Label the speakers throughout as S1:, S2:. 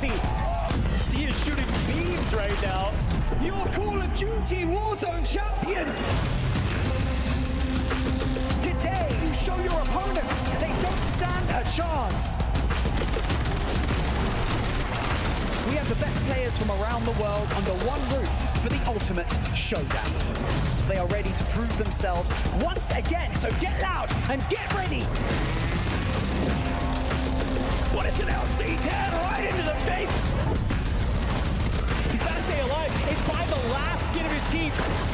S1: Duty. He is shooting beams right now. Your Call of Duty Warzone champions. Today, you show your opponents they don't stand a chance. We have the best players from around the world under one roof for the ultimate showdown. They are ready to prove themselves once again, so get loud and get ready. What is an LC-10 right into the face? He's got to stay alive. It's by the last skin of his teeth.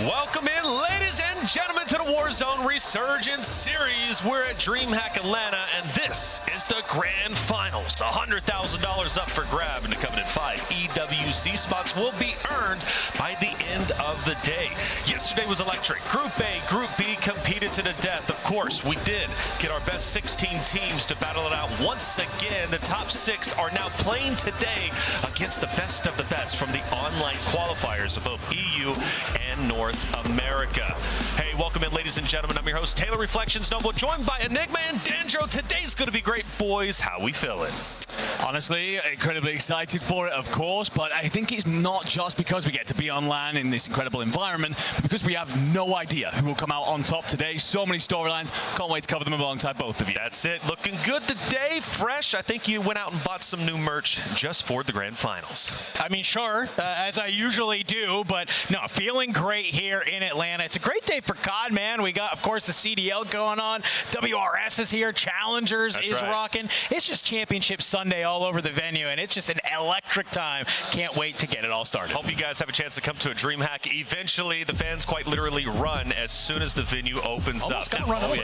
S2: Welcome in, ladies and gentlemen, to the Warzone Resurgence series. We're at DreamHack Atlanta, and this is the grand finals. $100,000 up for grab, and the coveted 5 EWC spots will be earned by the end of the day. Yesterday was electric. Group A, Group B competed to the death. Of course, we did get our best 16 teams to battle it out once again. The top 6 are now playing today against the best of the best from the online qualifiers of both EU and North America. Hey, welcome in, ladies and gentlemen. I'm your host, Taylor Reflections Noble, joined by Enigma and Dandro. Today's going to be great, boys. How we feeling?
S3: Honestly, incredibly excited for it, of course, but I think it's not just because we get to be online in this incredible environment, but because we have no idea who will come out on top today. So many storylines. Can't wait to cover them alongside both of you.
S2: That's it. Looking good today. Fresh. I think you went out and bought some new merch just for the grand finals.
S4: I mean, sure, as I usually do, but no, feeling great here in Atlanta. It's a great day for COD, man. We got, of course, the CDL going on. WRS is here. Challengers is rocking. It's just Championship Sunday all over the venue, and it's just an electric time. Can't wait to get it all started.
S2: Hope you guys have a chance to come to a DreamHack. Eventually, the fans quite literally run as soon as the venue opens
S4: Almost
S2: up.
S4: got run over.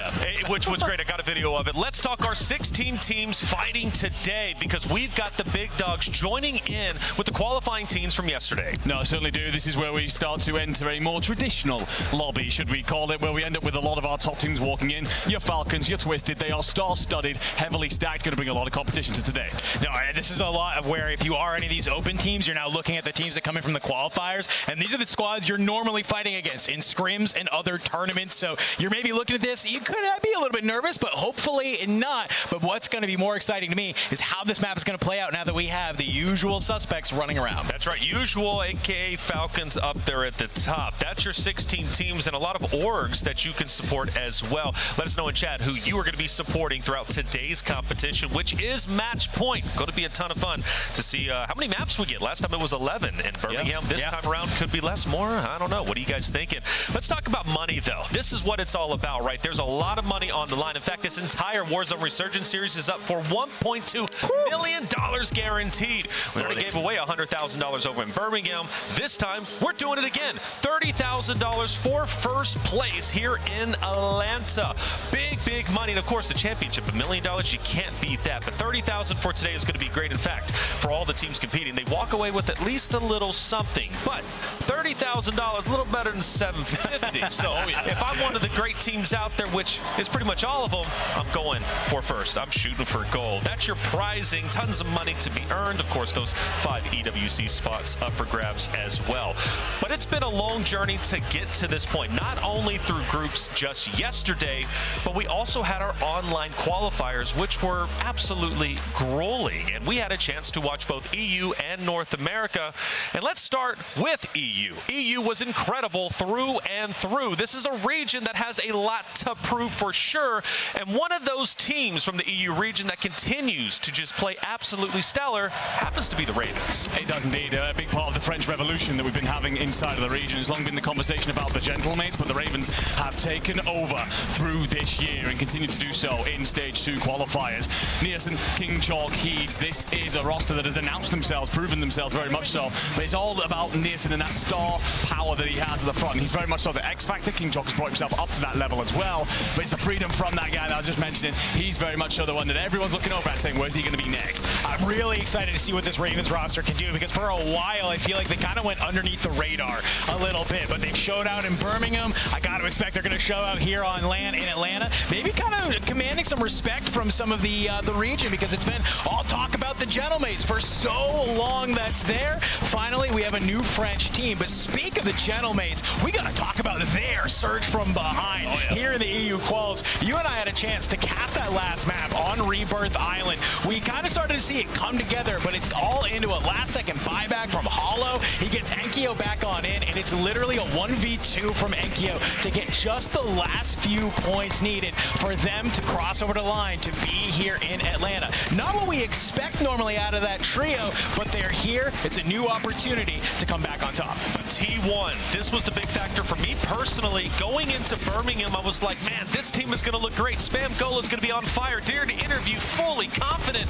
S2: Which was great. I got a video of it. Let's talk our 16 teams fighting today, because we've got the big dogs joining in with the qualifying teams from yesterday.
S3: No, I certainly do. This is where we start to enter a more traditional lobby, should we call it, where we end up with a lot of our top teams walking in. Your Falcons, your Twisted, they are star-studded, heavily stacked, going to bring a lot of competition to today.
S4: No, this is a lot of where if you are any of these open teams, you're now looking at the teams that come in from the qualifiers, and these are the squads you're normally fighting against in scrims and other tournaments. So you're maybe looking at this, you could be a little bit nervous, but hopefully not. But what's going to be more exciting to me is how this map is going to play out now that we have the usual suspects running around.
S2: That's right, usual, aka Falcons up there at the top. That's your 16 teams and a lot of orgs that you can support as well. Let us know in chat who you are going to be supporting throughout today's competition, which is match point. Going to be a ton of fun to see how many maps we get. Last time it was 11 in Birmingham. This time around could be less, more. I don't know. What are you guys thinking? Let's talk about money, though. This is what it's all about, right? There's a lot of money on the line. In fact, this entire Warzone Resurgence series is up for $1.2 million guaranteed. We already gave away $100,000 over in Birmingham. This time, we're doing it again. $30,000 for first place here in Atlanta. Big money. And of course, the championship, $1 million. You can't beat that. But $30,000 for today is going to be great. In fact, for all the teams competing, they walk away with at least a little something. But $30,000, a little better than $750. So if I'm one of the great teams out there, which is pretty much all of them, I'm going for first. I'm shooting for gold. That's your prizing. Tons of money to be earned. Of course, those 5 EWC spots up for grabs as well. But it's been a long journey to get to this point. Not only through groups just yesterday, but we also had our online qualifiers, which were absolutely grueling. And we had a chance to watch both EU and North America. And let's start with EU. EU was incredible through and through. This is a region that has a lot to prove for sure. And one of those teams from the EU region that continues to just play absolutely stellar happens to be the Ravens.
S3: It does indeed. A big part of the French Revolution that we've been having inside of the region has long been the conversation about the Gentlemates, but the Ravens have taken over through this year and continue to do so in Stage 2 qualifiers. Nielsen, King Chalk, Heeds, this is a roster that has announced themselves, proven themselves very much so, but it's all about Nielsen and that star power that he has at the front. He's very much so the X Factor. King Chalk has brought himself up to that level as well, but it's the freedom from that guy that I was just mentioning. He's very much so the one that everyone's looking over at saying, where's he going to be next?
S4: I'm really excited to see what this Ravens roster can do, because for a while I feel like they kind of went underneath the radar a little bit, but they've showed out in Birmingham. I got to expect they're going to show out here on land in Atlanta. Maybe kind of commanding some respect from some of the region, because it's been all I'll talk about the Gentlemates. For so long that's there, finally we have a new French team. But speak of the Gentlemates, we got to talk about their surge from behind here in the EU Quals. You and I had a chance to cast that last map on Rebirth Island. We kind of started to see it come together, but it's all into a last-second buyback from Hollow. He gets Enkyo back on in, and it's literally a 1v2 from Enkyo to get just the last few points needed for them to cross over the line to be here in Atlanta. Not what we expect normally out of that trio, but they're here. It's a new opportunity to come back on top.
S2: T1, this was the big factor for me personally. Going into Birmingham, I was like, man, this team is going to look great. Spam Gola is going to be on fire. Dared to interview, fully confident.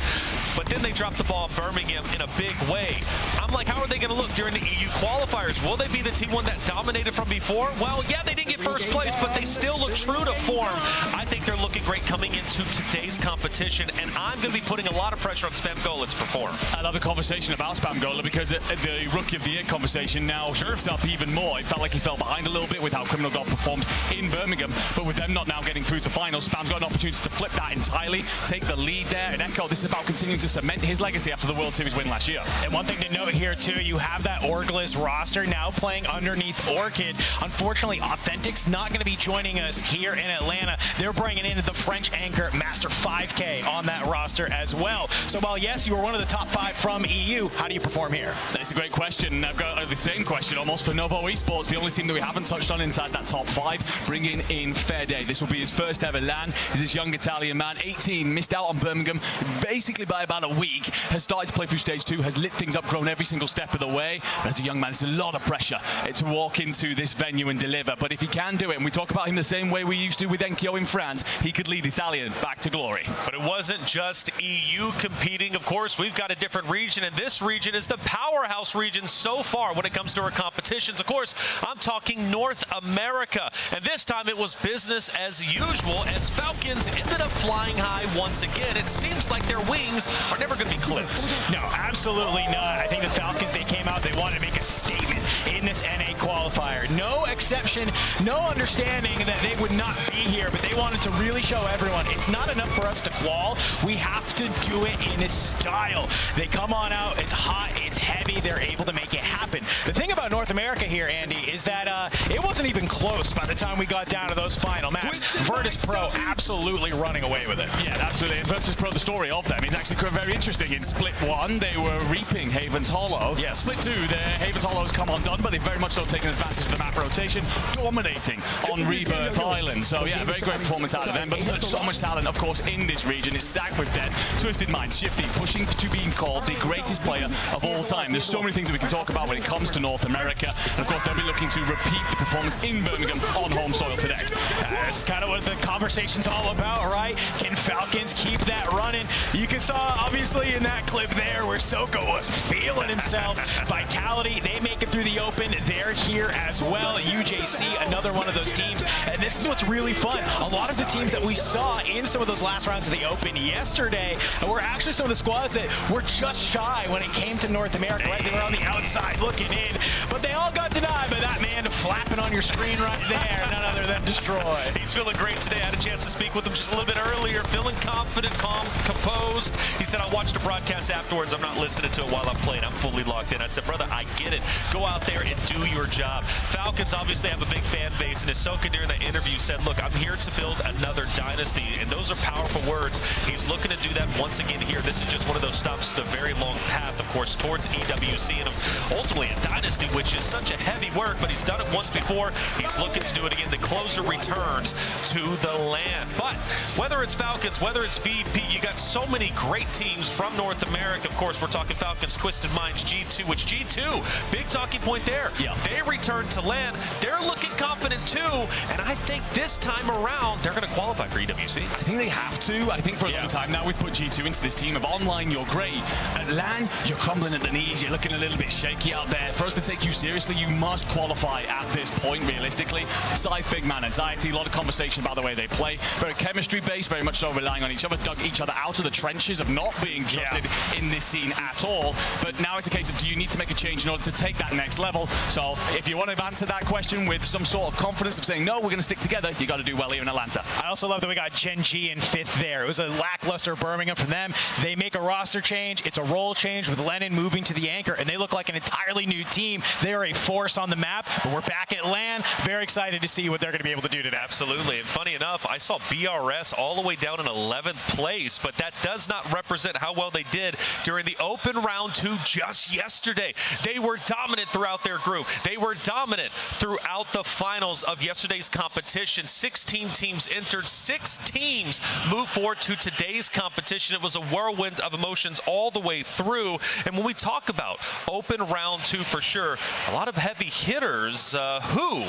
S2: But then they dropped the ball in Birmingham in a big way. I'm like, how are they going to look during the EU qualifiers? Will they be the T1 that dominated from before? Well, yeah, they didn't get first place, but they still look true to form. I think they're looking great coming into today's competition, and I'm going to be putting a lot of pressure on Spam Gola to perform.
S3: I love the conversation about Spam Gola because the Rookie of the Year conversation now shoots up even more. It felt like he fell behind a little bit with how Criminal God performed in Birmingham, but with them not now getting through to finals, Spam's got an opportunity to flip that entirely, take the lead there, and Echo, this is about continuing to cement his legacy after the World Series win last year.
S4: And one thing to note here too, you have that Orgless roster now playing underneath Orchid. Unfortunately, Authentic's not going to be joining us here in Atlanta. They're bringing in the French anchor Master 5K on that roster as well. So while yes, you were one of the top 5 from EU, how do you perform here?
S3: That's a great question. I've got the same question almost for Novo Esports, the only team that we haven't touched on inside that top 5, bringing in Fede. This will be his first ever LAN. He's this young Italian man, 18, missed out on Birmingham basically by about a week, has started to play through stage 2, has lit things up, grown every single step of the way. But as a young man, it's a lot of pressure to walk into this venue and deliver. But if he can do it, and we talk about him the same way we used to with Enkyo in France, he could lead Italian back to glory.
S2: But it wasn't just EU competing. Of course, we've got a different region, and this region is the powerhouse region so far when it comes to our competitions. Of course, I'm talking North America, and this time it was business as usual as Falcons ended up flying high once again. It seems like their wings are never going to be clipped.
S4: No, absolutely not. I think the Falcons, they came out, they wanted to make a statement in this NA qualifier. No exception, no understanding that they would not be here, but they wanted to really show everyone it's not enough for us to qual. We have to do it in a style. They come on out, it's hot, it's heavy, they're able to make it happen. The thing about North America here, Andy, is that it wasn't even close by the time we got down to those final maps. Virtus Pro absolutely running away with it.
S3: Yeah, absolutely. And Virtus Pro, the story of them is actually very interesting. In Split 1, they were reaping Haven's Hollow.
S4: Yes.
S3: Split 2, the Haven's Hollow has come undone, but they've very much so taken advantage of the map rotation, dominating on Rebirth Island. So yeah, very great performance out of them. But so much talent, of course, in this region is stacked with Dead, Twisted Mind, Shifty, pushing to being called the greatest player of all time. There's so many things that we can talk about when it comes to North America. And of course, they'll be looking to repeat the performance in Birmingham on home soil today.
S4: That's kind of what the conversation's all about, right? Can Falcons keep that running? You can saw, obviously, in that clip there where Soko was feeling himself. Vitality, they make it through the open. They're here as well. UJC, another one of those teams. And this is what's really fun. A lot of the teams that we saw in some of those last rounds of the open yesterday were actually some of the squads that were just shy when it came to North America, right? They were on the outside looking in, but they all got denied by that man flapping on your screen right there, none other than Destroy.
S2: He's feeling great today. I had a chance to speak with him just a little bit earlier, feeling confident, calm, composed. He said, I'll watch the broadcast afterwards. I'm not listening to it while I'm playing. I'm fully logged in. I said, brother, I get it. Go out there and do your job. Falcons obviously have a big fan base, and Ahsoka during that interview said, look, I'm here to build another dynasty, and those are powerful words. He's looking to do that once again here. This is just one of those stops, the very long path, of course, towards EWC, and ultimately a dynasty, which is such a heavy word, but he's done it once before. He's looking to do it again. The closer returns to the land. But whether it's Falcons, whether it's VP, you got so many great teams from North America. Of course, we're talking Falcons, Twisted Minds, G2, which G2, big talking point there.
S3: Yeah.
S2: They return to land. They're looking confident too, and I think this time around, they're going to qualify for EWC.
S3: I think they have to. I think for a long time now we've put G2 into this team of online, you're great. At LAN, you're crumbling at the knees, you're looking a little bit shaky out there. For us to take you seriously, you must qualify at this point, realistically. Scythe, big man anxiety, a lot of conversation about the way they play. Very chemistry-based, very much so relying on each other, dug each other out of the trenches of not being trusted in this scene at all. But now it's a case of, do you need to make a change in order to take that next level? So if you want to answer that question with some sort of confidence of saying, no, we're going to stick together, you got to do well here in Atlanta.
S4: I also love that we got Gen G in 5th there. It was a lackluster Birmingham from them. They make a roster change. It's a role change with Lennon moving to the anchor, and they look like an entirely new team. They are a force on the map, but we're back at LAN. Very excited to see what they're going to be able to do today.
S2: Absolutely. And funny enough, I saw BRS all the way down in 11th place, but that does not represent how well they did during the open round 2 just yesterday. They were dominant throughout their group. They were dominant throughout the finals of yesterday's competition. 16 teams entered, 6 teams moved forward to today's competition. It was a whirlwind of emotions all the way through. And when we talk about open round 2 for sure, a lot of heavy hitters. Who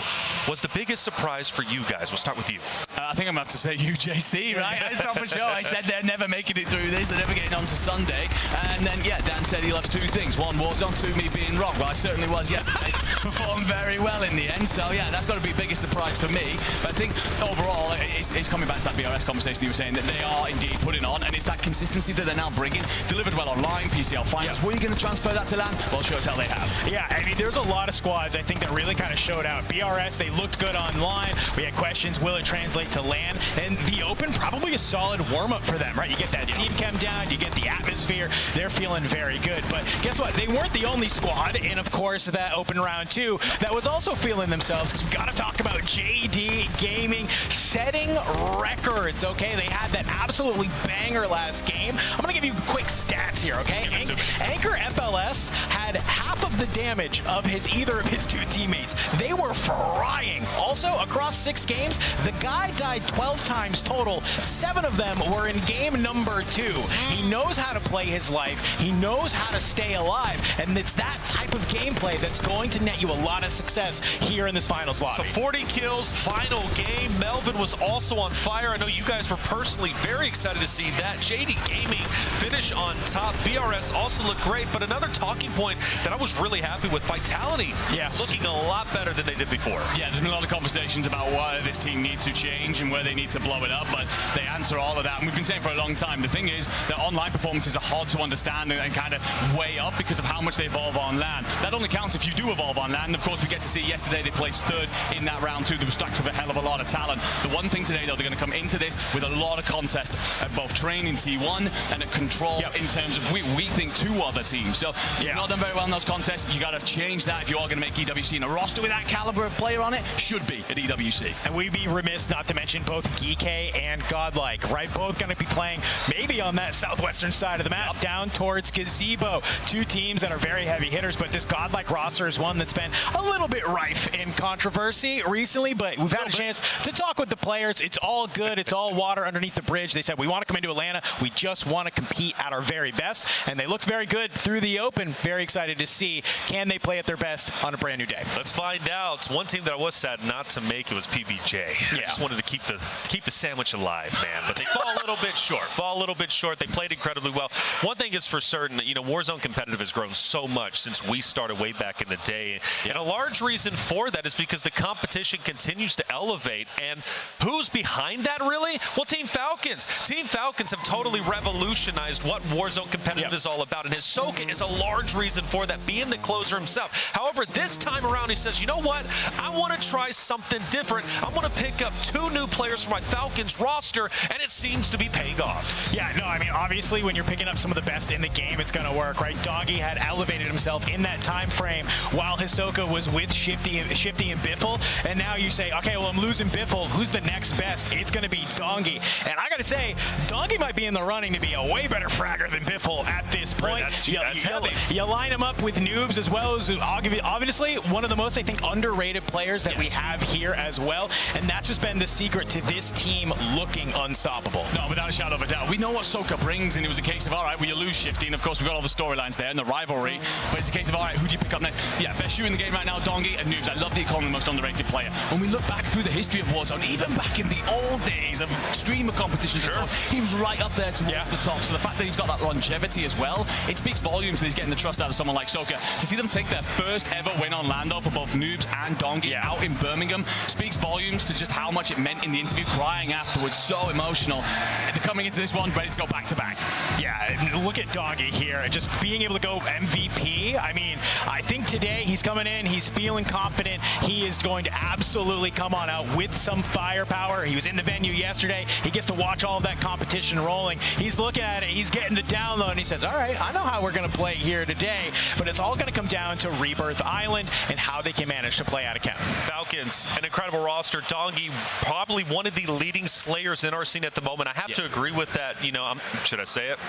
S2: was the biggest surprise for you guys? We'll start with you.
S3: I think I'm going to have to say UJC, right? I stopped the show. I said they're never making it through this. They're never getting on to Sunday. And then, yeah, Dan said he loves 2 things. 1, Warzone, 2, me being wrong. Well, I certainly was yesterday. Performed very well in the end. So, yeah, that's got to be the biggest surprise for me. But I think overall, it's coming back to that BRS conversation you were saying, that they are indeed putting on. And it's that consistency that they're now bringing. Delivered well online, PCL finals. Were you going to transfer that to LAN? Well, show us how they have.
S4: Yeah, I mean, there's a lot of squads, I think, that really kind of showed out. BRS, they looked good online. We had questions, will it translate to LAN? And the Open, probably a solid warm-up for them, right? You get that team chem down, you get the atmosphere. They're feeling very good. But guess what? They weren't the only squad in, of course, that Open round 2 that was also feeling themselves, because we got to talk about JD Gaming setting records, okay? They had that absolutely banger last game. I'm going to give you quick stats here, okay? Anchor FLS had half of the damage of either of his 2 teammates. They were frying. Also, across 6 games, the guy died 12 times total. 7 of them were in game number 2. He knows how to play his life. He knows how to stay alive. And it's that type of gameplay that's going to net you a lot of success here in this finals lobby.
S2: So 40 kills, final game. Melvin was also on fire. I know you guys were personally very excited to see that. JD Gaming finish on top. BRS also looked great, but another talking point that I was really happy with, Vitality looking a lot better than they did before.
S3: Yeah, there's been a lot of conversations about why this team needs to change and where they need to blow it up, but they answer all of that. And we've been saying for a long time, the thing is that online performances are hard to understand and kind of weigh up because of how much they evolve on LAN. That only counts if you do evolve on LAN. And of course, we get to see yesterday they placed 3rd in that round 2. They were stacked with a hell of a lot of talent. The one thing today, though, they're going to come into this with a lot of contest at both Train in T1 and at Control in terms of, we think, 2 other teams. So you've not done very well in those contests. You got to change that if you are going to make EWC in a roster with that caliber of player on it. Should be at EWC.
S4: And we'd be remiss not to mention both Geeky and Godlike, right? Both going to be playing maybe on that southwestern side of the map, down towards Gazebo. 2 teams that are very heavy hitters, but this Godlike roster is one that's been a little bit rife in controversy recently, but we've had a chance to talk with the players. It's all good. It's all water underneath the bridge. They said, we want to come into Atlanta. We just want to compete at our very best, and they looked very good through the Open. Very excited to see, can they play at their best on a brand new day?
S2: Let's find out. One team that I was sad not to make, it was PBJ. I just wanted to keep the sandwich alive, man. But they fall a little bit short. They played incredibly well. One thing is for certain, you know, Warzone competitive has grown so much since we started way back in the day. And a large reason for that is because the competition continues to elevate. And who's behind that, really? Well, Team Falcons. Team Falcons have totally revolutionized what Warzone competitive is all about. And Hisoka is a large reason for that, being the closer himself. However, this time around, he says, you know what? I want to try something different. I want to pick up 2 new players for my Falcons roster, and it seems to be paying off.
S4: Yeah, no, I mean, obviously, when you're picking up some of the best in the game, it's going to work, right? Doggy had elevated himself in that time frame while Hisoka was with Shifty and Biffle, and now you say, okay, well, I'm losing Biffle. Who's the next best? It's going to be Dongi. And I got to say, Dongi might be in the running to be a way better fragger than Biffle at this point.
S2: Right,
S4: you line him up with noobs as well as obviously one of the most, I think, underrated players that we have here as well, and that's just been the secret to this team looking unstoppable.
S3: No, without a shadow of a doubt. We know what Soka brings, and it was a case of, all right, well, you lose Shifty, and of course we've got all the storylines there and the rivalry, but it's a case of, all right, who do you pick up next? Yeah, best shooter in the game right now, Dongi and Noobs. I love that you call him the most underrated player. When we look back through the history of Warzone, even back in the old days of streamer competitions, he was right up there towards the top. So the fact that he's got that longevity as well, it speaks volumes that he's getting the trust out of someone like Soka. To see them take their first ever win on Lando for both Noobs and Dongi out in Birmingham speaks volumes to just how much it meant in the interview, crying afterwards, so emotional. They're coming into this one ready to go back to back.
S4: Yeah, look at Dongi here, just being able to go MVP. I mean, I think today he's coming in, he's feeling confident. He is going to absolutely come on out with some firepower. He was in the venue yesterday. He gets to watch all of that competition rolling. He's looking at it, he's getting the download, and he says, all right, I know how we're going to play here today, but it's all going to come down to Rebirth Island and how they can manage to play out of counter.
S2: Falcons, an incredible roster. Dongi, probably one of the leading slayers in our scene at the moment. I have to agree with that. You know, should I say it?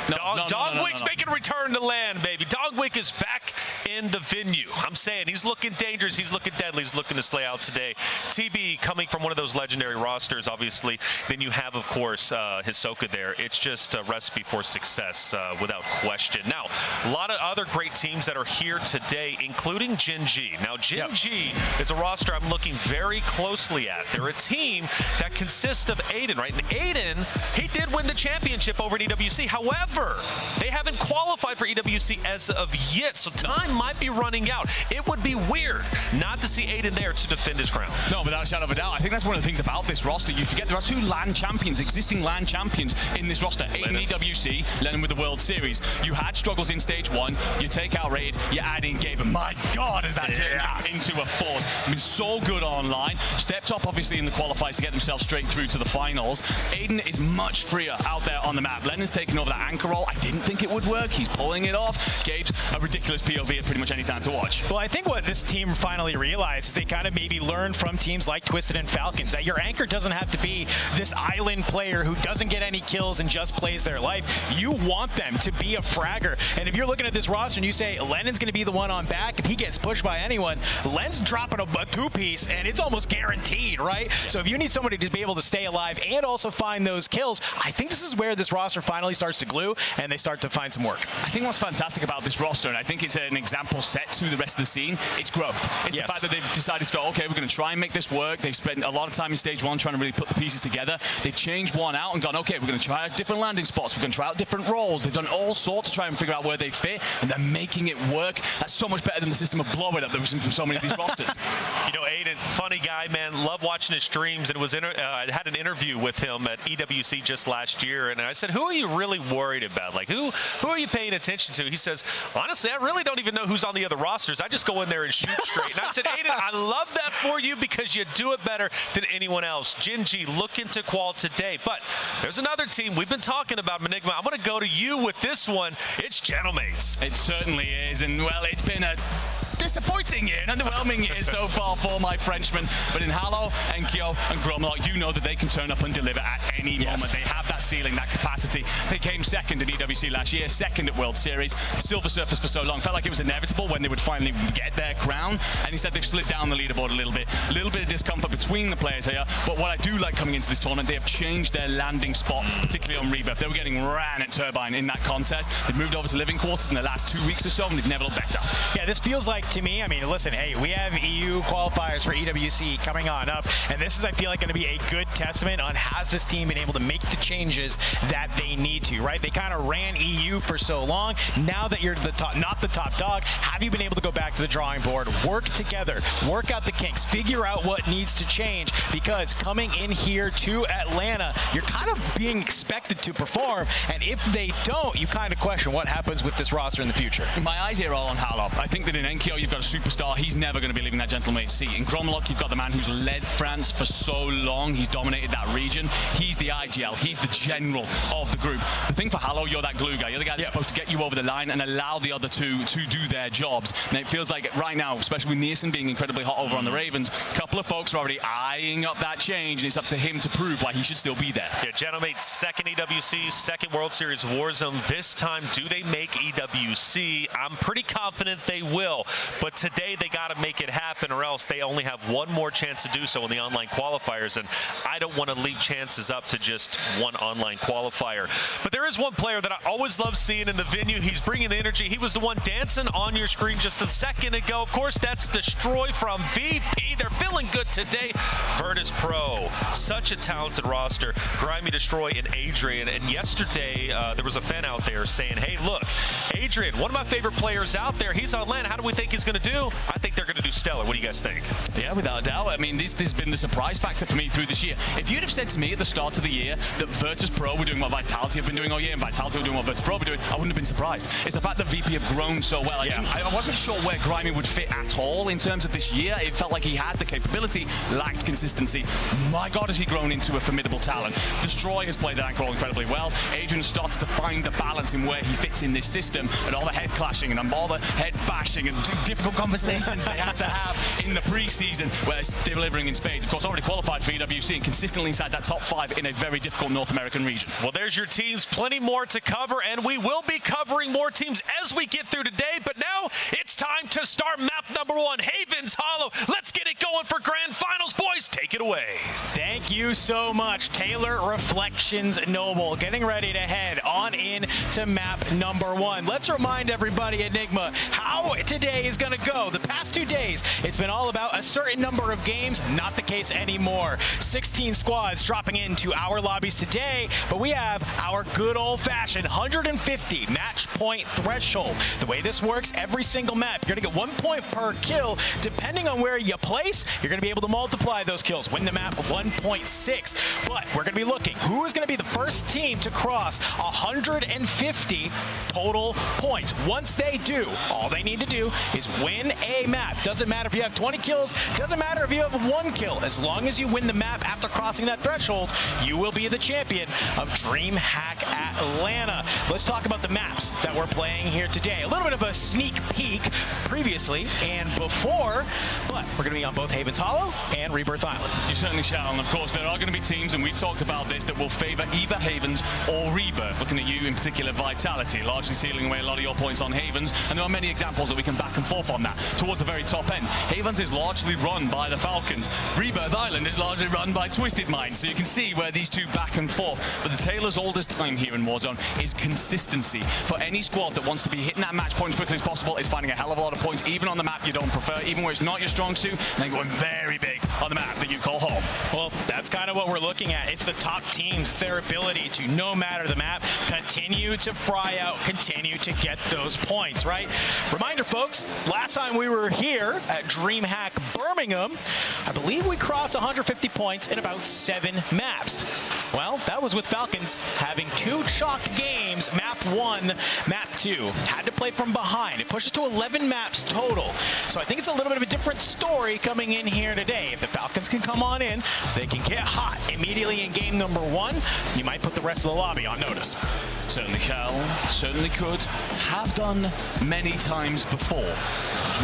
S2: Dogwick's making a return to land, baby. Dogwick is back in the venue. I'm saying he's looking dangerous. He's looking deadly. He's looking to slay out today. TB coming from one of those legendary rosters, obviously. Then you have, of course, Hisoka there. It's just a recipe for success without question. Now, a lot of other great teams that are here today, including Gen G. Now, Gen G is a roster I'm looking very closely at. They're a team that consists of Aiden, right? And Aiden, he did win the championship over in EWC. However, they haven't qualified for EWC as of yet, so time might be running out. It would be weird not to see Aiden there to defend his crown.
S3: No, without a shadow of a doubt. I think that's one of the things about this roster. You forget there are two LAN champions, existing LAN champions in this roster. Aiden EWC, Lennon with the World Series. You had struggles in stage 1. You take out Raid, you add in Gabe, and my God, has that turned out into a force. I mean, so good online. Stepped up, obviously, in the qualifiers to get themselves straight through to the finals. Aiden is much freer out there on the map. Lennon's taking over that anchor role. I didn't think it would work. He's pulling it off. Gabe's a ridiculous POV at pretty much any time to watch.
S4: Well, I think what this team finally realized is they kind of maybe learned from teams like Twisted and Falcons that your anchor doesn't have to be this island player who doesn't get any kills and just plays their life. You want them to be a fragger. And if you're looking at this roster and you say Lennon's going to be the one on back, if he gets pushed by anyone, Len's dropping a two-piece and it's almost guaranteed, right? So if you need somebody to be able to stay alive and also find those kills, I think this is where this roster finally starts to glue and they start to find some work.
S3: I think what's fantastic about this roster, and I think it's an example set to the rest of the scene, it's growth. It's the fact that they've decided to go, okay, we're going to try and make this work. They've spent a lot of time in stage 1 trying to really put the pieces together. They've changed one out and gone, okay, we're going to try out different landing spots. We're going to try out different roles. They've done all sorts to try and figure out where they fit, and they're making it work. That's so much better than the system of blow it up that we've seen from so many of these rosters.
S2: You know, Aiden, funny guy, man. Love watching his streams, and I had an interview with him at EWC just last year, and I said, who are you really worried about? Like, who are you paying attention to? He says, honestly, I really don't even know who's on the other rosters. I just go in there and shoot straight. And I said, Aiden, I love that for you because you do it better than anyone else. Gen G looking to qual today. But there's another team we've been talking about, Manigma. I'm going to go to you with this one. It's Gentlemates.
S3: It certainly is, and well, it's been a disappointing year, an underwhelming year so far for my Frenchmen. But in Halo, Enkyo, and Gromlock, you know that they can turn up and deliver at any moment. They have that ceiling, that capacity. They came second in EWC last year, second at World Series. Silver Surfers for so long. Felt like it was inevitable when they would finally get their crown. And instead they've slid down the leaderboard a little bit. A little bit of discomfort between the players here. But what I do like coming into this tournament, they have changed their landing spot, particularly on Rebirth. They were getting ran at Turbine in that contest. They've moved over to Living Quarters in the last 2 weeks or so, and they've never looked better.
S4: Yeah, this feels like, to me, I mean, listen, hey, we have EU qualifiers for EWC coming on up, and this is, I feel like, going to be a good testament on has this team been able to make the changes that they need to, right? They kind of ran EU for so long. Now that you're the top, not the top dog, have you been able to go back to the drawing board, work together, work out the kinks, figure out what needs to change? Because coming in here to Atlanta, you're kind of being expected to perform, and if they don't, you kind of question what happens with this roster in the future.
S3: My eyes here are all on Halo. I think that in Enkyo, you've got a superstar. He's never going to be leaving that Gentlemate's seat. In Gromlock, you've got the man who's led France for so long. He's dominated dominated that region. He's the IGL. He's the general of the group. The thing for Halo, you're that glue guy. You're the guy that's supposed to get you over the line and allow the other two to do their jobs. And it feels like right now, especially with Nearson being incredibly hot over on the Ravens, a couple of folks are already eyeing up that change, and it's up to him to prove why he should still be there.
S2: Yeah, Genomate, second EWC, second World Series Warzone. This time, do they make EWC? I'm pretty confident they will, but today they got to make it happen, or else they only have one more chance to do so in the online qualifiers, and I don't want to leave chances up to just one online qualifier. But there is one player that I always love seeing in the venue. He's bringing the energy. He was the one dancing on your screen just a second ago. Of course, that's Destroy from VP. They're feeling good today. Virtus Pro, such a talented roster. Grimy, Destroy, and Adrian. And yesterday, there was a fan out there saying, hey, look, Adrian, one of my favorite players out there. He's on LAN. How do we think he's going to do? I think they're going to do stellar. What do you guys think?
S3: Yeah, without a doubt. I mean, this has been the surprise factor for me through this year. If you'd have said to me at the start of the year that Virtus Pro were doing what Vitality have been doing all year and Vitality were doing what Virtus Pro were doing, I wouldn't have been surprised. It's the fact that VP have grown so well. I wasn't sure where Grimy would fit at all in terms of this year. It felt like he had the capability, lacked consistency. My God, has he grown into a formidable talent. Destroy has played that anchor role incredibly well. Adrian starts to find the balance in where he fits in this system, and all the head clashing and all the head bashing and difficult conversations they had to have in the preseason where they're delivering in spades. Of course, already qualified for EWC and consistently inside that top 5 in a very difficult North American region.
S2: Well, there's your teams. Plenty more to cover, and we will be covering more teams as we get through today. But now it's time to start map number 1, Havens Hollow. Let's get it going for Grand Finals. Boys, take it away.
S4: Thank you so much, Taylor Reflections Noble, getting ready to head on in to map number 1. Let's remind everybody, Enigma, how today is going to go. The past 2 days, it's been all about a certain number of games. Not the case anymore. 16 squads dropping into our lobbies today, but we have our good old-fashioned 150 match point threshold. The way this works, every single map, you're going to get 1 point per kill. Depending on where you place, you're going to be able to multiply those kills. Win the map 1.6. But we're going to be looking who is going to be the first team to cross 150 total points. Once they do, all they need to do is win a map. Doesn't matter if you have 20 kills, doesn't matter if you have 1 kill. As long as you win the map after crossing that threshold, you will be the champion of DreamHack Atlanta. Let's talk about the maps that we're playing here today. A little bit of a sneak peek previously and before, but we're going to be on both Havens Hollow and Rebirth Island.
S3: You certainly shall, and of course there are going to be teams, and we've talked about this, that will favor either Havens or Rebirth. Looking at you in particular, Vitality, largely sealing away a lot of your points on Havens, and there are many examples that we can back and forth on that. Towards the very top end, Havens is largely run by the Falcons. Rebirth Island is largely run by Twisted Mind, so you can see where these two back and forth. But the Taylor's oldest time here in Warzone is consistency. For any squad that wants to be hitting that match point as quickly as possible, is finding a hell of a lot of points, even on the map you don't prefer, even where it's not your strong suit, and then going very big on the map that you call home.
S4: Well, that's kind of what we're looking at. It's the top teams. It's their ability to, no matter the map, continue to fry out, continue to get those points, right? Reminder, folks, last time we were here at DreamHack Birmingham, I believe we crossed 150 points in about 7 maps. Well, that was with Falcons having 2 chalked games, map 1, map 2. Had to play from behind. It pushes to 11 maps total. So I think it's a little bit of a different story coming in here today. If the Falcons can come on in, they can get hot immediately in game number 1. You might put the rest of the lobby on notice.
S3: Certainly can, certainly could, have done many times before.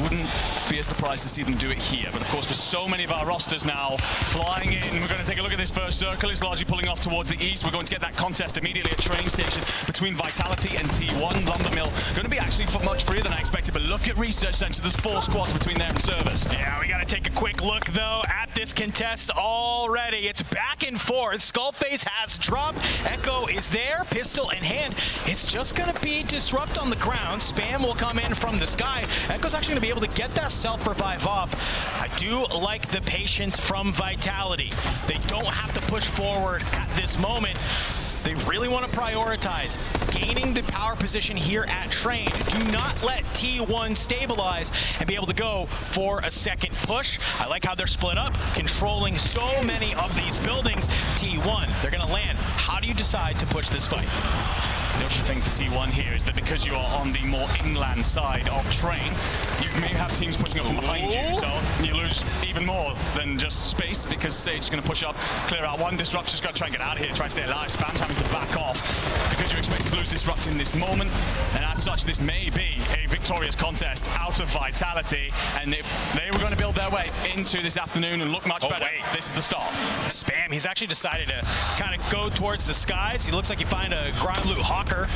S3: Wouldn't be a surprise to see them do it here. But of course, for so many of our rosters now flying in, we're going to take a look at this first circle. It's largely pulling off towards the east. We're going to get that contest immediately at train station between Vitality and T1. Lumbermill going to be actually much freer than I expected. But look at Resurgence. There's 4 squads between there and Service.
S4: Yeah, we got to take a quick look, though, at this contest already. It's back and forth. Skullface has dropped. Echo is there, pistol in hand. It's just going to be Disrupt on the ground. Spam will come in from the sky. Echo's actually going to be able to get that self-revive off. I do like the patience from Vitality. They don't have to push forward at this moment. They really want to prioritize gaining the power position here at Train. Do not let T1 stabilize and be able to go for a second push. I like how they're split up, controlling so many of these buildings. T1, they're going to land. How do you decide to push this fight?
S3: The interesting thing for T1 here is that because you are on the more inland side of train, you may have teams pushing up from behind you, so you lose even more than just space because Sage is going to push up, clear out one. Disrupt's just got to try and get out of here, try and stay alive. Spam's having to back off because you expect to lose Disrupt in this moment, and as such, this may be a victorious contest out of Vitality, and if they were going to build their way into this afternoon and look much better, this is the start.
S4: Spam, he's actually decided to kind of go towards the skies. He looks like he find a ground loot hawker.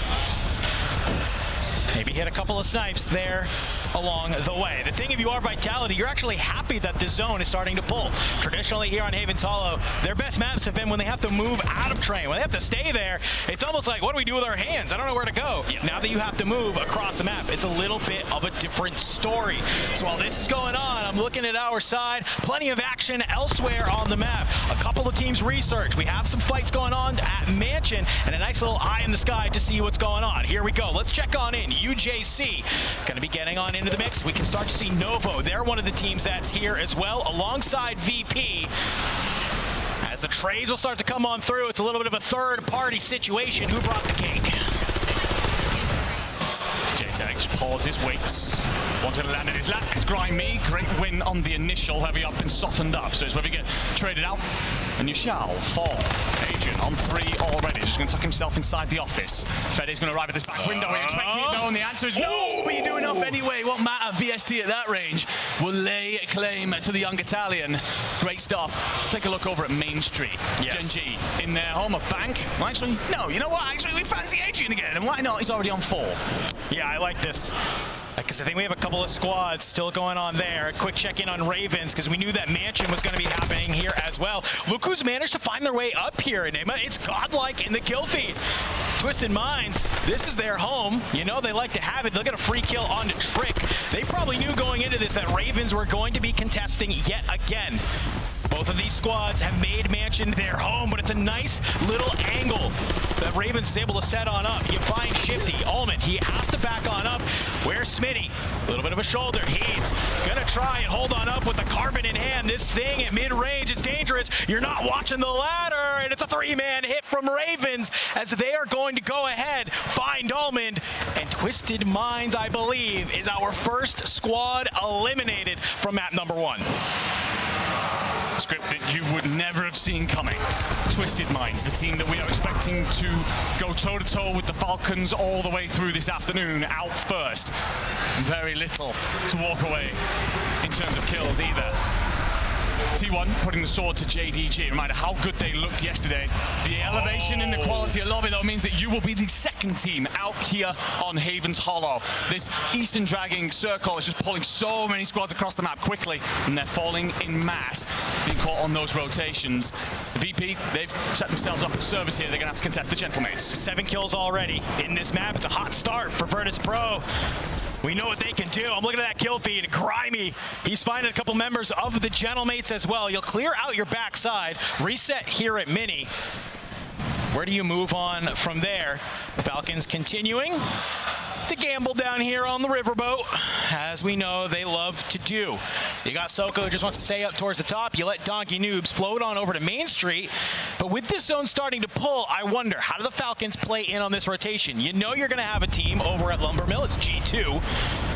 S4: Maybe hit a couple of snipes there along the way. The thing, if you are Vitality, you're actually happy that the zone is starting to pull. Traditionally here on Haven's Hollow, their best maps have been when they have to move out of train. When they have to stay there, it's almost like, what do we do with our hands? I don't know where to go. Yeah. Now that you have to move across the map, it's a little bit of a different story. So while this is going on, I'm looking at our side. Plenty of action elsewhere on the map. A couple of teams research. We have some fights going on at Mansion and a nice little eye in the sky to see what's going on. Here we go. Let's check on in. UJC going to be getting on into the mix. We can start to see Novo. They're one of the teams that's here as well, alongside VP. As the trades will start to come on through, it's a little bit of a third-party situation. Who brought the cake?
S3: JTag just pauses, waits. Wants to land in his lap. It's Grimy. Great win on the initial. Heavy up and softened up. So it's whether you get traded out. And you shall fall. Adrian on 3 already. Just going to tuck himself inside the office. Feddy's going to arrive at this back window. We expect it no, and the answer is no. But you do enough anyway. What matter? VST at that range will lay claim to the young Italian. Great stuff. Let's take a look over at Main Street.
S4: Yes.
S3: Gen G in their home of Bank. Well, actually, no. You know what? Actually, we fancy Adrian again. And why not? He's already on 4.
S4: Yeah, I like this. Because I think we have a couple of squads still going on there. A quick check-in on Ravens, because we knew that Mansion was going to be happening here as well. Look who's managed to find their way up here, Enigma. It's godlike in the kill feed. Twisted Minds, this is their home. You know they like to have it. They'll get a free kill on Trick. They probably knew going into this that Ravens were going to be contesting yet again. Both of these squads have made Mansion their home, but it's a nice little angle that Ravens is able to set on up. You find Shifty, Ullman, he has to back on up. Where's Smitty? A little bit of a shoulder. He's gonna try and hold on up with the carbon in hand. This thing at mid-range is dangerous. You're not watching the ladder, and it's a 3-man hit from Ravens as they are going to go ahead, find Ullman, and Twisted Minds, I believe, is our first squad eliminated from map number 1.
S3: Script that you would never have seen coming. Twisted Minds, the team that we are expecting to go toe-to-toe with the Falcons all the way through this afternoon, out first. Very little to walk away in terms of kills either. T1 putting the sword to JDG. Reminder how good they looked yesterday. The elevation in the quality of lobby, though, means that you will be the second team out here on Haven's Hollow. This Eastern dragging circle is just pulling so many squads across the map quickly, and they're falling in mass, being caught on those rotations. VP, they've set themselves up a service here. They're going to have to contest the Gentlemates.
S4: 7 kills already in this map. It's a hot start for Virtus Pro. We know what they can do. I'm looking at that kill feed. Grimy, he's finding a couple members of the Gentlemates as well. You'll clear out your backside. Reset here at Mini. Where do you move on from there? Falcons continuing to gamble down here on the riverboat, as we know they love to do. You got Soko who just wants to stay up towards the top. You let Donkey Noobs float on over to Main Street. But with this zone starting to pull, I wonder, how do the Falcons play in on this rotation? You know you're going to have a team over at Lumber Mill. It's G2.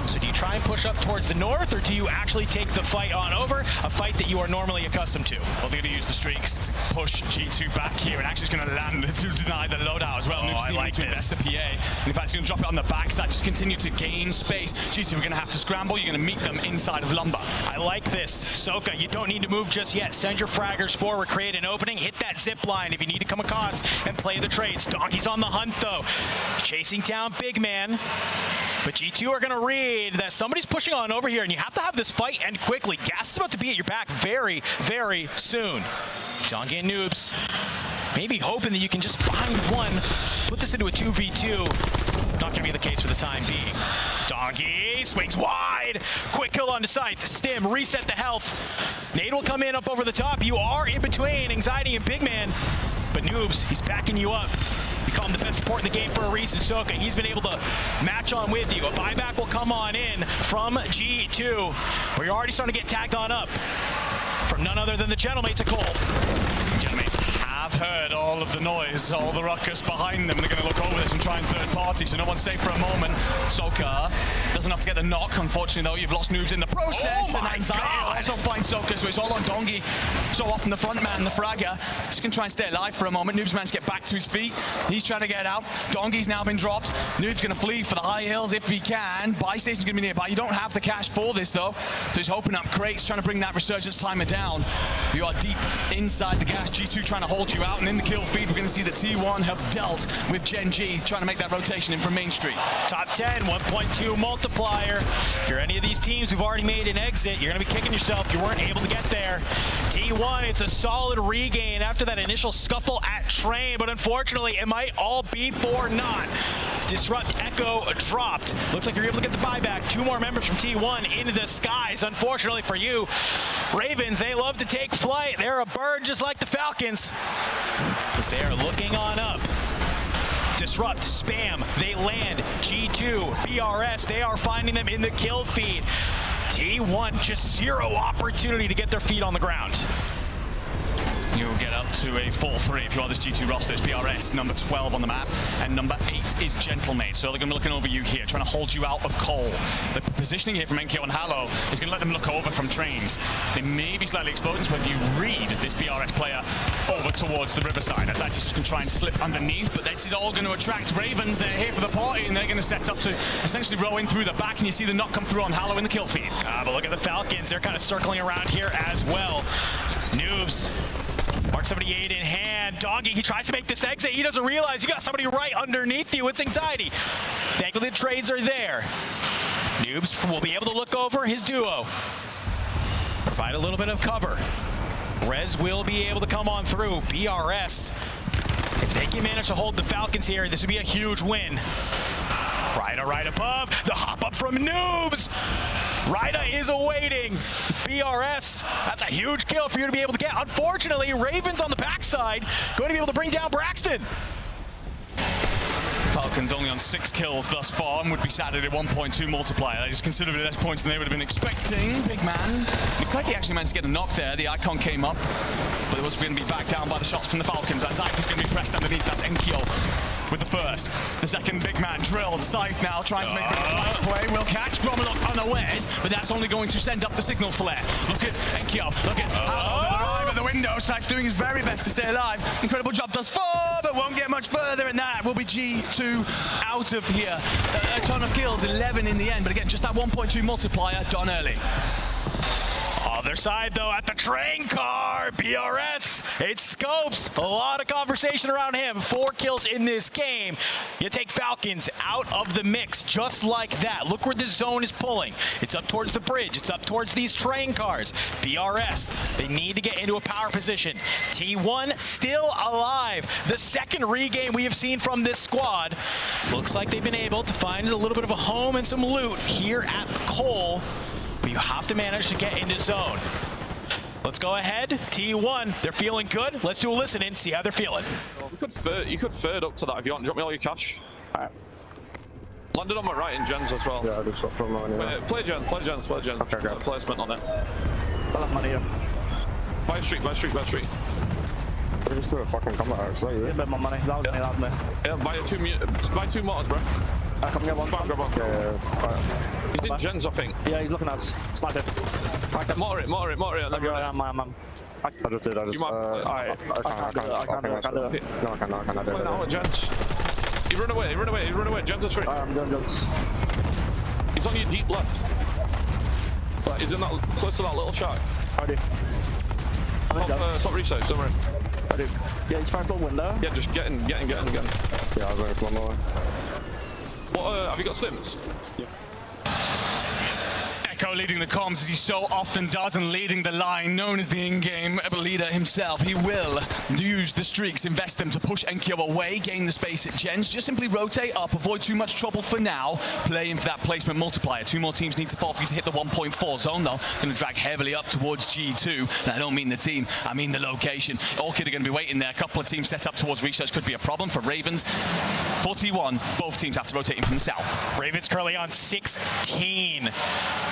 S4: So do you try and push up towards the north, or do you actually take the fight on over, a fight that you are normally accustomed to?
S3: Well, they're going to use the streaks to push G2 back here, and actually it's going to land to deny the loadout as well. Noobs still need to invest the PA. And in fact, it's going to drop it on the backside, just continue to gain space. G2 are going to have to scramble. You're going to meet them inside of Lumber.
S4: I like this. Soka, you don't need to move just yet. Send your fraggers forward, create an opening, hit that zip line if you need to come across and play the trades. Donkey's on the hunt, though. Chasing down Big Man. But G2 are going to read that somebody's pushing on over here, and you have to have this fight end quickly. Gas is about to be at your back very, very soon. Donkey and Noobs maybe hoping that you can just find one, put this into a 2v2. Not going to be the case for the time being. Donkey swings wide. Quick kill on the site. The stim, reset the health. Nade will come in up over the top. You are in between Anxiety and Big Man. But Noobs, he's backing you up. You call him the best support in the game for a reason. Soka, he's been able to match on with you. A buyback will come on in from G2, where you're already starting to get tagged on up from none other than the Gentlemates of Cole.
S3: Gentlemates have heard all of the noise, all the ruckus behind them. They're going to look over this and try and third party, so no one's safe for a moment. Soka doesn't have to get the knock. Unfortunately, though, you've lost noobs in the process.
S2: Oh
S3: and Anxiety also finds Soka, so it's all on Dongi. So often the front man, the fragger, just going to try and stay alive for a moment. Noob's managed to get back to his feet. He's trying to get out. Dongi's now been dropped. Noob's going to flee for the high hills if he can. Buy station's going to be nearby. You don't have the cash for this, though. So he's opening up crates, trying to bring that Resurgence timer down. You are deep inside the gas. G2 trying to hold you out, and in the kill feed, we're going to see that T1 have dealt with Gen G, trying to make that rotation in from Main Street.
S4: Top 10, 1.2 multiplier. If you're any of these teams who've already made an exit, you're going to be kicking yourself. You weren't able to get there. T1, it's a solid regain after that initial scuffle at Train, but unfortunately, it might all be for naught. Disrupt Echo dropped. Looks like you're able to get the buyback. 2 more members from T1 into the skies. Unfortunately for you, Ravens, they love to take flight. They're a bird just like the Falcons, as they are looking on up. Disrupt, spam, they land. G2, BRS, they are finding them in the kill feed. T1, just 0 opportunity to get their feet on the ground.
S3: You'll get up to a 4-3 if you are this G2 roster. It's BRS, number 12 on the map, and number 8 is Gentlemate. So they're going to be looking over you here, trying to hold you out of Cole. The positioning here from NKO and Hallow is going to let them look over from Trains. They may be slightly exposed, but if you read this BRS player over towards the riverside, that's actually just going to try and slip underneath, but this is all going to attract Ravens. They're here for the party, and they're going to set up to essentially row in through the back, and you see the knock come through on Hallow in the kill feed.
S4: But look at the Falcons. They're kind of circling around here as well. Noobs. Mark 78 in hand. Doggy, he tries to make this exit. He doesn't realize you got somebody right underneath you. It's Anxiety. Thankfully, the trades are there. Noobs will be able to look over his duo. Provide a little bit of cover. Rez will be able to come on through. BRS. If they can manage to hold the Falcons here, this would be a huge win. Ryda right above. The hop up from Noobs. Ryda is awaiting. BRS, that's a huge kill for you to be able to get. Unfortunately, Ravens on the backside going to be able to bring down Braxton.
S3: Falcons only on 6 kills thus far and would be sat at a 1.2 multiplier. That is considerably less points than they would have been expecting. Big man. Looked like he actually managed to get a knock there. The icon came up, but it was going to be backed down by the shots from the Falcons. Anxiety's going to be pressed underneath. That's Enkyo with the first. The second big man drilled. Scythe now trying to make a play. Will catch Grommelok unawares, but that's only going to send up the signal flare. Look at Enkyo. Look at how at the window. Scythe doing his very best to stay alive. Incredible job thus far, but won't get much further, and that will be G2 out of here. A ton of kills, 11 in the end, but again, just that 1.2 multiplier done early.
S4: Other side, though, at the train car, BRS, it scopes. A lot of conversation around him. 4 kills in this game. You take Falcons out of the mix just like that. Look where the zone is pulling. It's up towards the bridge. It's up towards these train cars. BRS, they need to get into a power position. T1 still alive. The second regain we have seen from this squad. Looks like they've been able to find a little bit of a home and some loot here at Cole. But you have to manage to get into zone. Let's go ahead. T1, they're feeling good. Let's do a listen in, see how they're feeling.
S5: You could third up to that if you want. Drop me all your cash. Alright. Landed on my right in gens as well.
S6: Yeah, I just dropped from mine. Yeah.
S5: Play gens.
S6: Okay, go.
S5: Placement on it.
S6: I'll have money here.
S5: Buy street.
S6: We just do a fucking combat axe, is that you?
S7: A bit more money. That was me.
S5: Yeah, buy 2 mortars, bro.
S7: I can get one.
S5: Grab one.
S6: Yeah.
S5: He's in gens, I think.
S7: Yeah, he's looking at us. Snipe it.
S5: Motor it.
S7: I'm.
S6: I just did.
S7: Alright. I can't do it.
S6: No, I cannot do
S5: Play
S6: it.
S5: now at gens. He run away. Gens are straight.
S7: I'm doing guns.
S5: He's on your deep left. Right, he's in that close to that little shack.
S7: I do.
S5: Top research, don't worry.
S7: I do. Yeah, he's firing from the window.
S5: Yeah, just get in.
S6: Yeah, I was going to come on.
S5: What, have you got slims?
S6: Yeah.
S3: Echo leading the comms as he so often does, and leading the line, known as the in-game leader himself. He will use the streaks, invest them to push Enkyo away, gain the space at gens, just simply rotate up, avoid too much trouble for now, play in for that placement multiplier. 2 more teams need to fall for you to hit the 1.4 zone though. Going to drag heavily up towards G2, and I don't mean the team, I mean the location. Orchid are going to be waiting there. A couple of teams set up towards research could be a problem for Ravens. 41, both teams have to rotate in from the south.
S4: Ravens currently on 16.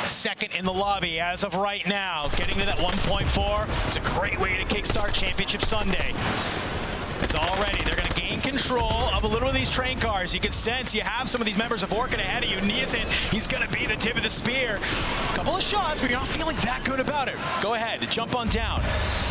S4: Second in the lobby as of right now. Getting to that 1.4. It's a great way to kickstart Championship Sunday. Because already they're going to gain control of a little of these train cars. You can sense you have some of these members of Orchid ahead of you. Niasen, he's going to be the tip of the spear. Couple of shots, but you're not feeling that good about it. Go ahead, jump on down.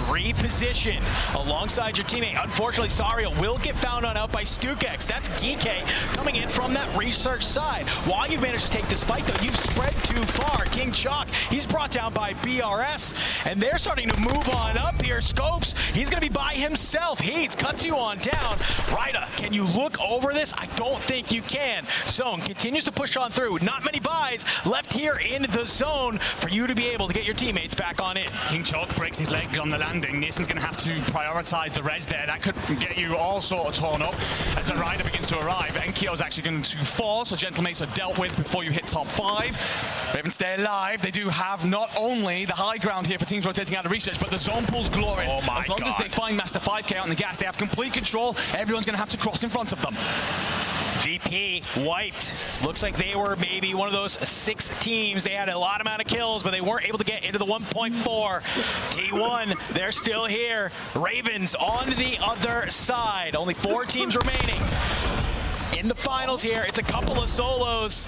S4: Reposition alongside your teammate. Unfortunately, Sario will get found on out by Stukex. That's Geeke coming in from that research side. While you've managed to take this fight, though, you've spread too far. King Chalk, he's brought down by BRS, and they're starting to move on up here. Scopes, he's going to be by himself. Heats cuts you on down. Ryda, can you look over this? I don't think you can. Zone continues to push on through. Not many buys left here in the zone for you to be able to get your teammates back on in.
S3: King Chalk breaks his leg on the landing. Niasen's going to have to prioritize the res there. That could get you all sort of torn up as a rider begins to arrive. Enkyo's actually going to fall, so Gentlemates are dealt with before you hit top 5. Raven stay alive. They do have not only the high ground here for teams rotating out of research, but the zone pool's glorious.
S4: Oh my
S3: as long as they find Master 5K out in the gas, they have complete control. Everyone's going to have to cross in front of them.
S4: VP wiped. Looks like they were maybe one of those 6 teams. They had a lot amount of kills, but they weren't able to get into the 1.4. T1, they're still here. Ravens on the other side. Only 4 teams remaining. In the finals here, it's a couple of solos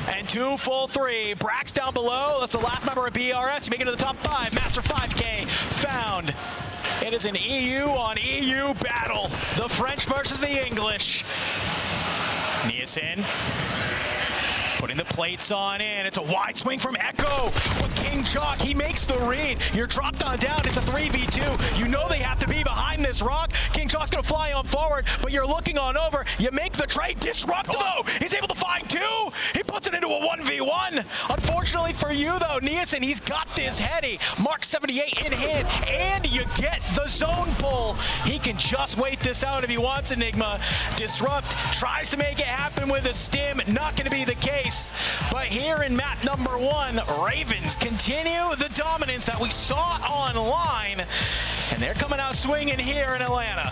S4: and 2 full 3. Brax down below. That's the last member of BRS. You make it to the top 5. Master 5K found. It is an EU on EU battle. The French versus the English. Niasen putting the plates on in. It's a wide swing from Echo. But King Chalk, he makes the read. You're dropped on down. It's a 3v2. You know they have to be behind this rock. King Chalk's going to fly on forward, but you're looking on over. You make the trade. Disrupt, though. He's able to find 2. He puts it into a 1v1. Unfortunately for you, though, Niasen, he's got this heady. Mark 78 in hand, and you get the zone pull. He can just wait this out if he wants, Enigma. Disrupt tries to make it happen with a stim. Not going to be the case. But here in map number 1, Ravens continue the dominance that we saw online, and they're coming out swinging here in Atlanta.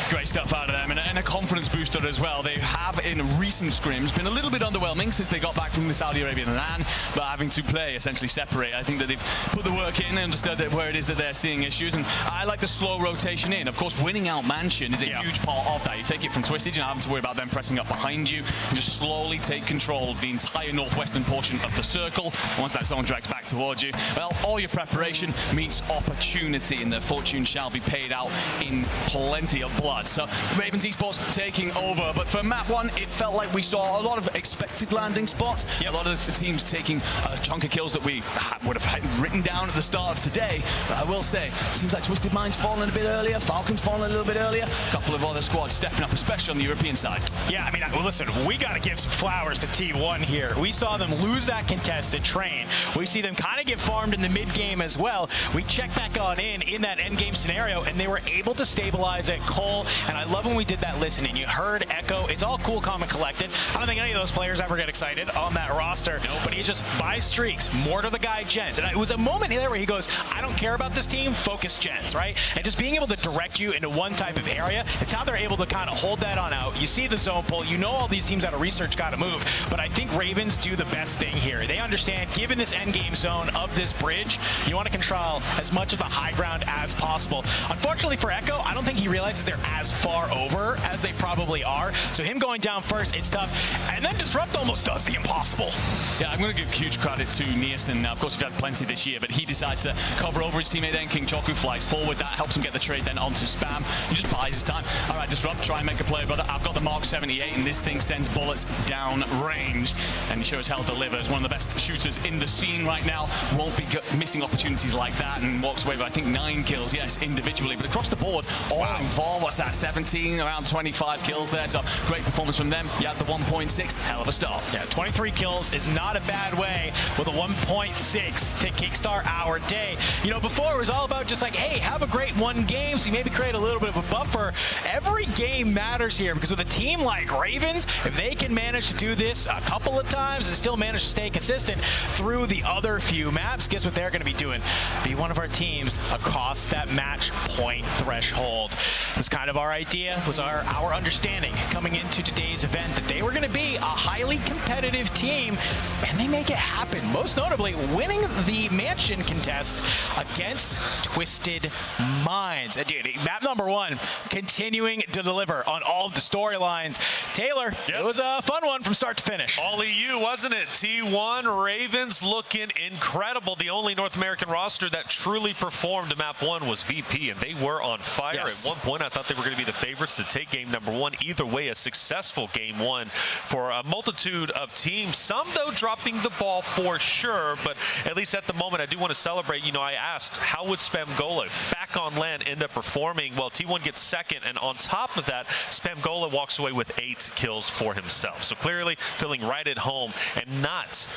S3: Great stuff out of them, and a confidence booster as well. They have, in recent scrims, been a little bit underwhelming since they got back from the Saudi Arabian LAN, but having to play essentially separate. I think that they've put the work in and understood that where it is that they're seeing issues, and I like the slow rotation in. Of course, winning out Mansion is a huge part of that. You take it from Twisted, you're not having to worry about them pressing up behind you, and just slowly take control of the entire northwestern portion of the circle. Once that zone drags back towards you, well, all your preparation meets opportunity, and their fortune shall be paid out in plenty of blood. So Ravens Esports taking over, but for map 1 it felt like we saw a lot of expected landing spots. A lot of the teams taking a chunk of kills that we would have written down at the start of today. But I will say, it seems like Twisted Mind's falling a bit earlier, Falcon's falling a little bit earlier, a couple of other squads stepping up, especially on the European side.
S4: Yeah, I mean, listen, we got to give some flowers to T1 here. We saw them lose that contested train. We see them kind of get farmed in the mid game as well. We check back on in that end game scenario, and they were able to stabilize it. Cole, and I love when we did that listening. You heard Echo. It's all cool, calm, and collected. I don't think any of those players ever get excited on that roster. But he's just by streaks, more to the guy Jens. And it was a moment there where he goes, I don't care about this team, focus Jens, right? And just being able to direct you into one type of area, it's how they're able to kind of hold that on out. You see the zone pull. You know all these teams out of research got to move. But I think Ravens do the best thing here. They understand, given this end game zone of this bridge, you want to control as much of the high ground as possible. Unfortunately for Echo, I don't think he realizes they're as far over as they probably are. So him going down first, it's tough. And then Disrupt almost does the impossible.
S3: Yeah, I'm going to give huge credit to Niasen. Now, of course, we've had plenty this year, but he decides to cover over his teammate then. King Choku flies forward. That helps him get the trade then onto Spam. He just buys his time. All right, Disrupt, try and make a play, brother. I've got the Mark 78, and this thing sends bullets down range. And he sure as hell delivers. One of the best shooters in the scene right now. Won't be missing opportunities like that, and walks away with, I think, 9 kills, yes, individually. But across the board, all involved. What's that, 17, around 25 kills there. So great performance from them. Yeah, the 1.6, hell of a start.
S4: Yeah, 23 kills is not a bad way with a 1.6 to kickstart our day. You know, before it was all about just like, hey, have a great one game, so you maybe create a little bit of a buffer. Every game matters here, because with a team like Ravens, if they can manage to do this a couple of times and still manage to stay consistent through the other few maps, guess what they're going to be doing? Be one of our teams across that match point threshold. It was kind of our idea, was our understanding coming into today's event that they were going to be a highly competitive team, and they make it happen. Most notably, winning the Mansion contest against Twisted Minds. Dude, map number 1 continuing to deliver on all of the storylines. Taylor, it was a fun one from start to finish.
S2: All EU, wasn't it? T1 Ravens looking incredible. The only North American roster that truly performed in map 1 was VP, and they were on fire.
S4: Yes.
S2: At one point, I thought they were going to be the favorites to take game number 1. Either way, a successful game 1 for a multitude of teams. Some, though, dropping the ball for sure, but at least at the moment, I do want to celebrate. You know, I asked, how would Spamgola back on land end up performing? Well, T1 gets second, and on top of that, Spamgola walks away with 8 kills for himself. So clearly feeling right at home, and not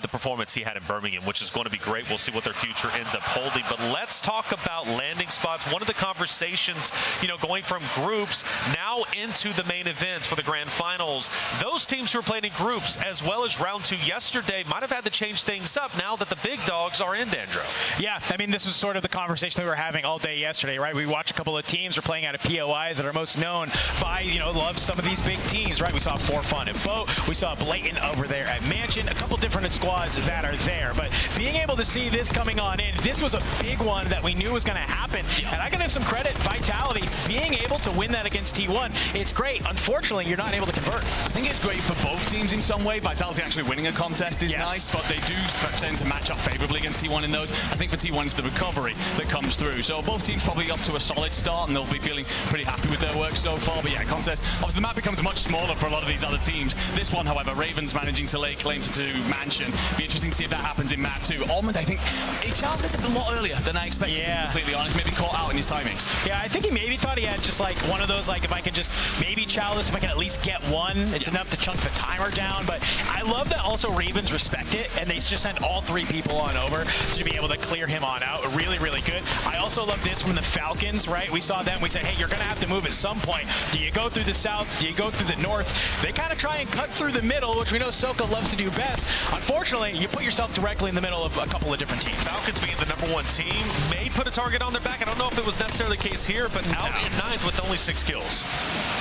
S2: the performance he had in Birmingham, which is going to be great. We'll see what their future ends up holding. But let's talk about landing spots. One of the conversations, you know, going from groups now into the main events for the grand finals, those teams who were playing in groups as well as round 2 yesterday might have had to change things up now that the big dogs are in, Dandro.
S4: Yeah, I mean, this was sort of the conversation we were having all day yesterday, right? We watched a couple of teams are playing out of POIs that are most known by, you know, love some of these big teams, right? We saw 4Fun at Boat. We saw Blatant over there at Mansion. A couple different squads that are there. But being able to see this coming on in, this was a big one that we knew was going to happen. And I got to give some credit, Vitality, being able to win that against T1. It's great. Unfortunately, you're not able to convert.
S3: I think it's great for both teams in some way. Vitality actually winning a contest is nice, but they do tend to match up favorably against T1 in those. I think for T1 it's the recovery that comes through. So both teams probably off to a solid start, and they'll be feeling pretty happy with their work so far. But yeah, contest, obviously the map becomes much smaller for a lot of these other teams. This one, however, Ravens managing to lay claim to Mansion. Be interesting to see if that happens in map 2. Almond, I think, he charged this a lot earlier than I expected, to be completely honest. Maybe caught out in his timings.
S4: Yeah, I think he maybe thought he had just like one of those, like, if I can just maybe chow this, if I can at least get one, it's enough to chunk the timer down. But I love that also Ravens respect it, and they just sent all 3 people on over to be able to clear him on out. Really, really good. I also love this from the Falcons, right? We saw them, we said, hey, you're going to have to move at some point. Do you go through the south? Do you go through the north? They kind of try and cut through the middle, which we know Soka loves to do best. Unfortunately, you put yourself directly in the middle of a couple of different teams.
S2: Falcons being the #1 team may put a target on their back. I don't know if it was necessarily the case here, but out in 9th with only 6 kills.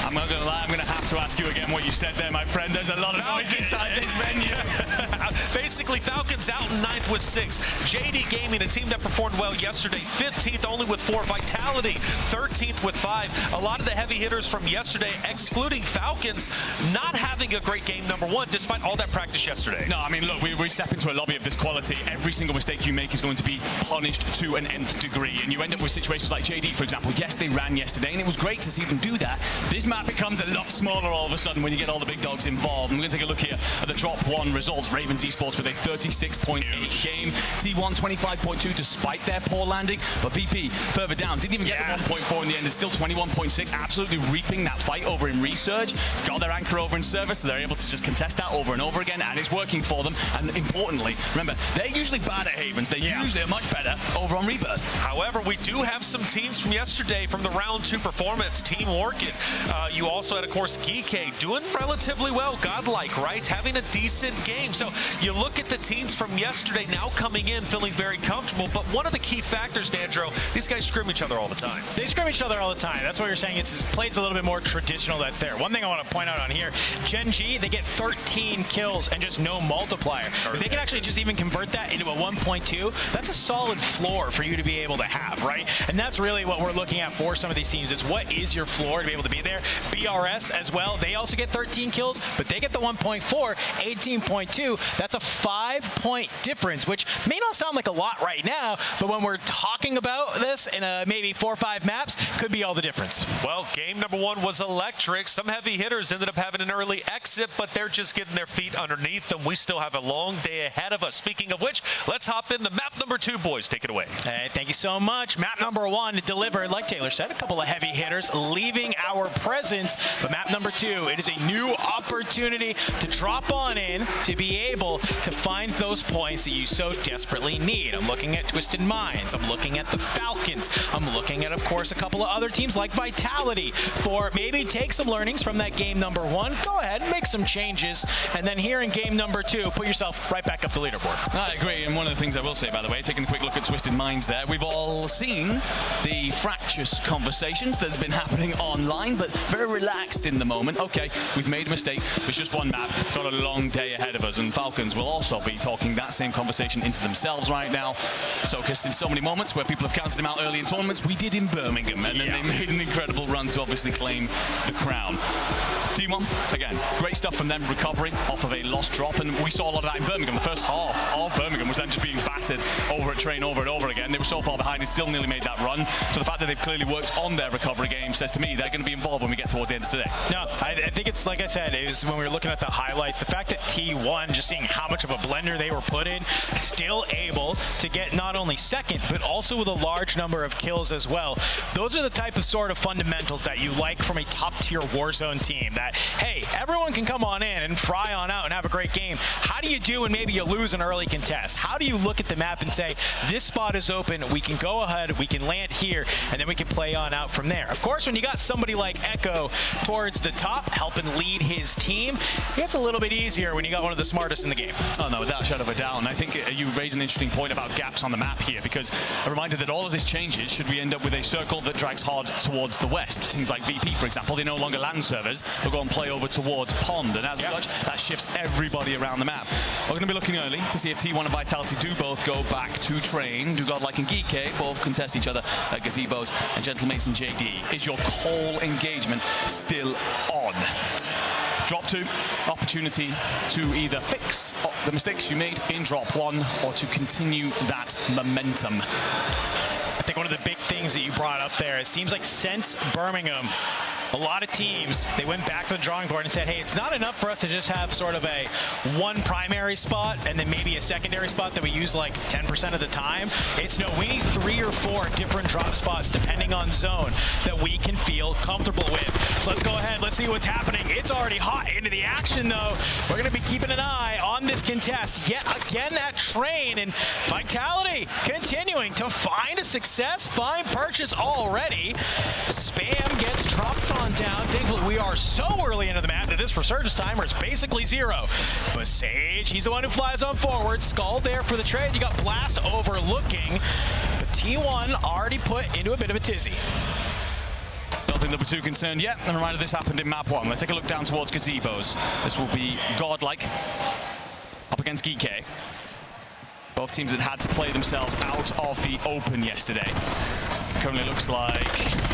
S3: I'm not going to lie, I'm going to have to ask you again what you said there, my friend. There's a lot of noise inside this venue.
S2: Basically, Falcons out in 9th with 6. JD Gaming, a team that performed well yesterday, 15th only with 4. Vitality, 13th with 5. A lot of the heavy hitters from yesterday, excluding Falcons, not having a great game #1, despite all that practice yesterday.
S3: No, I mean, look, we step into a lobby of this quality. Every single mistake you make is going to be punished to an nth degree. And you end up with situations like JD, for example. Yes, they ran yesterday, and it was great to see them do that. This map becomes a lot smaller all of a sudden when you get all the big dogs involved. And we're going to take a look here at the drop 1 results. Ravens Esports with a 36.8 game. T1 25.2 despite their poor landing. But VP further down didn't even get the 1.4 in the end. It's still 21.6. Absolutely reaping that fight over in Resurge. Got their anchor over in service, so they're able to just contest that over and over again, and it's working for them. And importantly, remember, they're usually bad at Havens. They usually are much better over on Rebirth.
S2: However, we do have some teams from yesterday from the round 2 performance. Team Orchid. You also had, of course, Geekay doing relatively well. Godlike, right? Having a decent game. So you look at the teams from yesterday now coming in feeling very comfortable. But one of the key factors, Dandro, these guys scrim each other all the time.
S4: They scrim each other all the time. That's what you're saying. It plays a little bit more traditional that's there. One thing I want to point out on here, Gen G, they get 13 kills and just no multiplier. If they can actually just even convert that into a 1.2, that's a solid floor for you to be able to have, right? And that's really what we're looking at for some of these teams is what is your floor to be able to be there. BRS as well, they also get 13 kills, but they get the 1.4, 18.2. That's a 5-point difference, which may not sound like a lot right now, but when we're talking about this in maybe 4 or 5 maps, could be all the difference.
S2: Well, game #1 was electric. Some heavy hitters ended up having an early exit, but they're just getting their feet underneath them. We still have a long day ahead of us. Speaking of which, let's hop in the map #2, boys. Take it away.
S4: Hey, thank you so much. Map #1 delivered, like Taylor said, a couple of heavy hitters leaving our presence. But map #2, it is a new opportunity to drop on in to be able to find those points that you so desperately need. I'm looking at Twisted Minds. I'm looking at the Falcons. I'm looking at, of course, a couple of other teams like Vitality for maybe take some learnings from that game #1. Go ahead, make some changes. And then here in game #2, put yourself right back up the leaderboard.
S3: I agree. And one of the things I will say, by the way, taking a quick look at Twisted Minds there, we've all seen the fractious conversations that's been happening online, but very very relaxed in the moment. Okay, we've made a mistake. It's just one map. Got a long day ahead of us, and Falcons will also be talking that same conversation into themselves right now. Sokus in so many moments where people have counted him out early in tournaments. We did in Birmingham, and then they made an incredible run to obviously claim the crown. T1, again, great stuff from them, recovery off of a lost drop, and we saw a lot of that in Birmingham. The first half of Birmingham was them just being battered over at train over and over again. They were so far behind and still nearly made that run. So the fact that they've clearly worked on their recovery game says to me they're going to be involved when we get towards the end of today.
S4: No, I think it's like I said, it was when we were looking at the highlights, the fact that T1, just seeing how much of a blender they were put in, still able to get not only second, but also with a large number of kills as well. Those are the type of sort of fundamentals that you like from a top-tier Warzone team, that, hey, everyone can come on in and fry on out and have a great game. How do you do when maybe you lose an early contest? How do you look at the map and say, this spot is open, we can go ahead, we can land here, and then we can play on out from there? Of course, when you got somebody like Echo towards the top, helping lead his team, it's a little bit easier when you got one of the smartest in the game.
S3: Oh no, without a shadow of a doubt. And I think you raise an interesting point about gaps on the map here, because a reminder that all of this changes should we end up with a circle that drags hard towards the west. Teams like VP, for example, they no longer land servers, they'll go and play over towards Pond, and as such, that shifts everybody around the map. We're going to be looking early to see if T1 and Vitality do both go back to train. Do Godlike and Geeky both contest each other at Gazebos, and Gentlemason JD. Is your Cole engagement still on? Drop 2, opportunity to either fix the mistakes you made in drop 1 or to continue that momentum.
S4: I think one of the big things that you brought up there, it seems like since Birmingham, a lot of teams, they went back to the drawing board and said, hey, it's not enough for us to just have sort of a one primary spot and then maybe a secondary spot that we use like 10% of the time. It's no, we need 3 or 4 different drop spots depending on zone that we can feel comfortable with. So let's go ahead, let's see what's happening. It's already hot into the action though. We're gonna be keeping an eye on this contest. Yet again, that train, and Vitality continuing to find a success, find purchase already. Spam gets dropped on down. Thankfully, we are so early into the map that this Resurgence timer is basically 0. But Sage, he's the one who flies on forward. Skull there for the trade. You got Blast overlooking. But T1 already put into a bit of a tizzy.
S3: Don't think that we're too concerned yet. And a reminder, this happened in map 1. Let's take a look down towards Gazebos. This will be Godlike up against Geeky. Both teams that had to play themselves out of the open yesterday. Currently looks like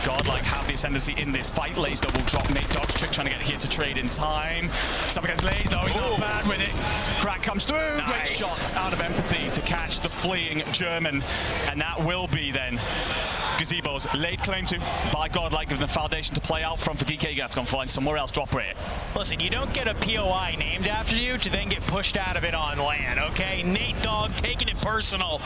S3: Godlike have the ascendancy in this fight. Lays double drop, mate dodge trick, trying to get here to trade in time. It's up against Lays, though, he's not bad with it. Crack comes through, great shots out of empathy to catch the fleeing German. And that will be then Gazebos laid claim to by Godlike, giving the foundation to play out from for DK. You have to go and find somewhere else to operate.
S4: Listen, you don't get a POI named after you to then get pushed out of it on land, okay? Nate Dogg taking it personal.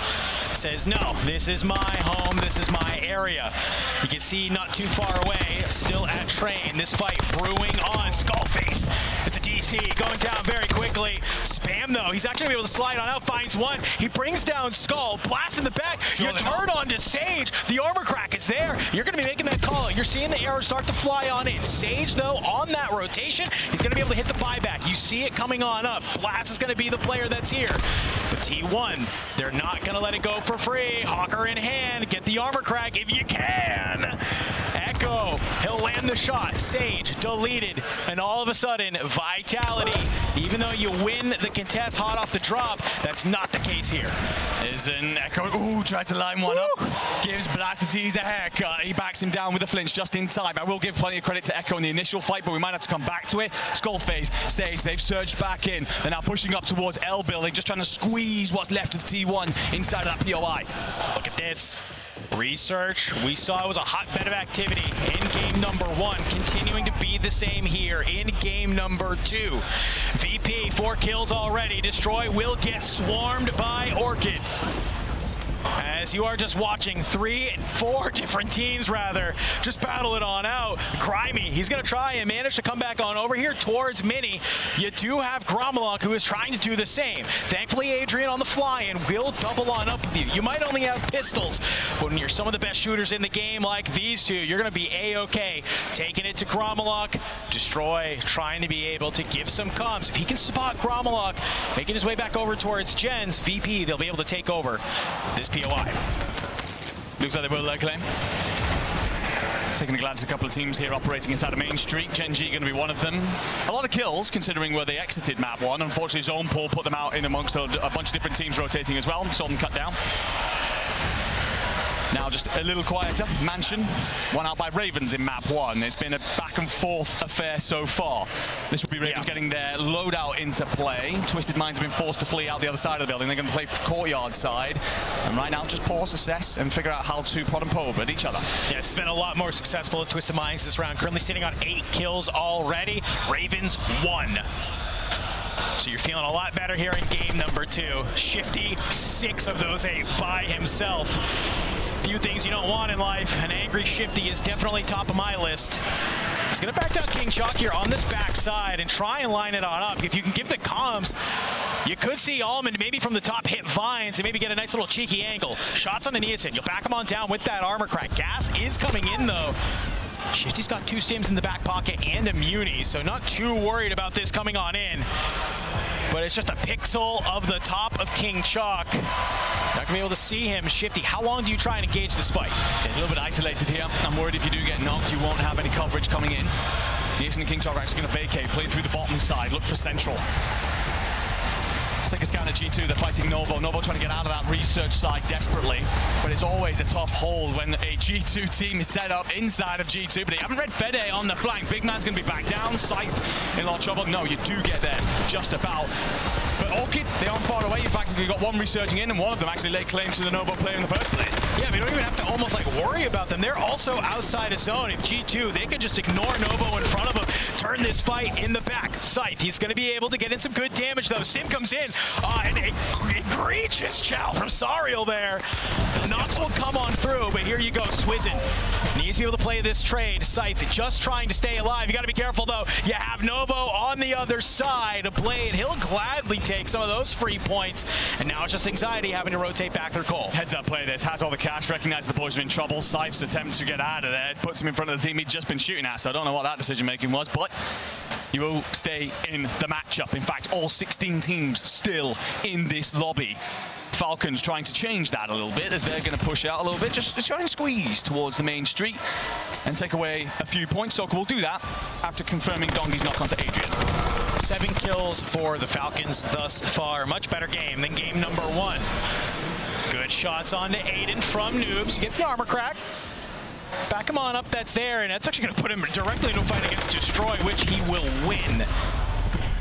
S4: Says, no, this is my home, this is my area. You can see not too far away, still at train, this fight brewing on. Skullface, it's a DC going down very quickly. Spam though, he's actually able to slide on out, finds one. He brings down Skull, blast in the back. You turn on to Sage, the armor crack is there. You're gonna be making that call. You're seeing the arrows start to fly on in. Sage though, on that rotation, he's gonna be able to hit the buyback. You see it coming on up. Blast is gonna be the player that's here. But T1, they're not gonna let it go for free. Hawker in hand, get the armor crack if you can. Echo, he'll land the shot. Sage deleted, and all of a sudden, Vitality, even though you win the contest hot off the drop, that's not the case here.
S3: Is an Echo, ooh, tries to line one up. Gives Blastatees a haircut. He backs him down with a flinch just in time. I will give plenty of credit to Echo in the initial fight, but we might have to come back to it. Skullface, Sage, they've surged back in. They're now pushing up towards L building, just trying to squeeze what's left of T1 inside of that POI.
S4: Look at this. Research, we saw it was a hotbed of activity in game number 1, continuing to be the same here in game number 2. VP, 4 kills already. Destroy will get swarmed by Orchid. As you are just watching 4 different teams rather just battle it on out. Grimy, he's gonna try and manage to come back on over here towards Mini. You do have Gromalok who is trying to do the same. Thankfully Adrian on the fly and will double on up with you. You might only have pistols, but when you're some of the best shooters in the game like these two, you're gonna be A-okay. Taking it to Gromalok. Destroy trying to be able to give some comms. If he can spot Gromalok making his way back over towards Gens, VP, they'll be able to take over this POI.
S3: Looks like they will lay claim. Taking a glance at a couple of teams here operating inside of Main Street. Gen G going to be one of them. A lot of kills considering where they exited map 1. Unfortunately, Zone Pool put them out in amongst a bunch of different teams rotating as well. Saw them cut down. Now just a little quieter. Mansion, one out by Ravens in map 1. It's been a back and forth affair so far. This will be Ravens getting their loadout into play. Twisted Minds have been forced to flee out the other side of the building. They're going to play courtyard side. And right now, just pause, assess, and figure out how to prod and probe at each other.
S4: Yeah, it's been a lot more successful at Twisted Minds this round. Currently sitting on 8 kills already. Ravens 1. So you're feeling a lot better here in game number 2. Shifty, 6 of those 8 by himself. Few things you don't want in life. An angry Shifty is definitely top of my list. He's going to back down King Chalk here on this backside and try and line it on up. If you can give the comms, you could see Almond maybe from the top hit Vines and maybe get a nice little cheeky angle. Shots on the Neosin. You'll back him on down with that armor crack. Gas is coming in though. Shifty's got 2 stims in the back pocket and a muni, so not too worried about this coming on in. But it's just a pixel of the top of King Chalk. Not gonna be able to see him. Shifty, how long do you try and engage this fight?
S3: It's a little bit isolated here. I'm worried if you do get knocked, you won't have any coverage coming in. Neosin and King Chalk are actually gonna vacate, play through the bottom side, look for central. Let's take a scan at G2, they're fighting Novo. Novo trying to get out of that research side desperately, but it's always a tough hold when a G2 team is set up inside of G2, but they haven't read Fede on the flank. Big Man's going to be back down. Scythe in a lot of trouble. No, you do get there just about. But Orchid, they aren't far away. In fact, you've got one resurging in, and one of them actually laid claim to the Novo player in the first place.
S4: Yeah, we don't even have to almost like worry about them. They're also outside of zone. If G2, they can just ignore Novo in front of them, turn this fight in the back. Scythe, he's going to be able to get in some good damage though. Sim comes in, and a egregious chow from Sariel there. Nox will come on through, but here you go, Swizzin. Needs to be able to play this trade. Scythe just trying to stay alive. You got to be careful though. You have Novo on the other side. Blade, he'll gladly take some of those free points. And now it's just anxiety having to rotate back through Cole.
S3: Heads up play this, has all the cash, recognizes the boys are in trouble. Scythe's attempt to get out of there puts him in front of the team he'd just been shooting at, so I don't know what that decision making was, but you will stay in the matchup. In fact, all 16 teams still in this lobby. Falcons trying to change that a little bit as they're going to push out a little bit, just to try and squeeze towards the main street and take away a few points. Soka will do that after confirming Dongi's knock onto Adrian.
S4: 7 kills for the Falcons thus far. Much better game than game number 1. Good shots onto Aiden from Noobs. You get the armor crack. Back him on up, that's there, and that's actually going to put him directly into a fight against Destroy, which he will win.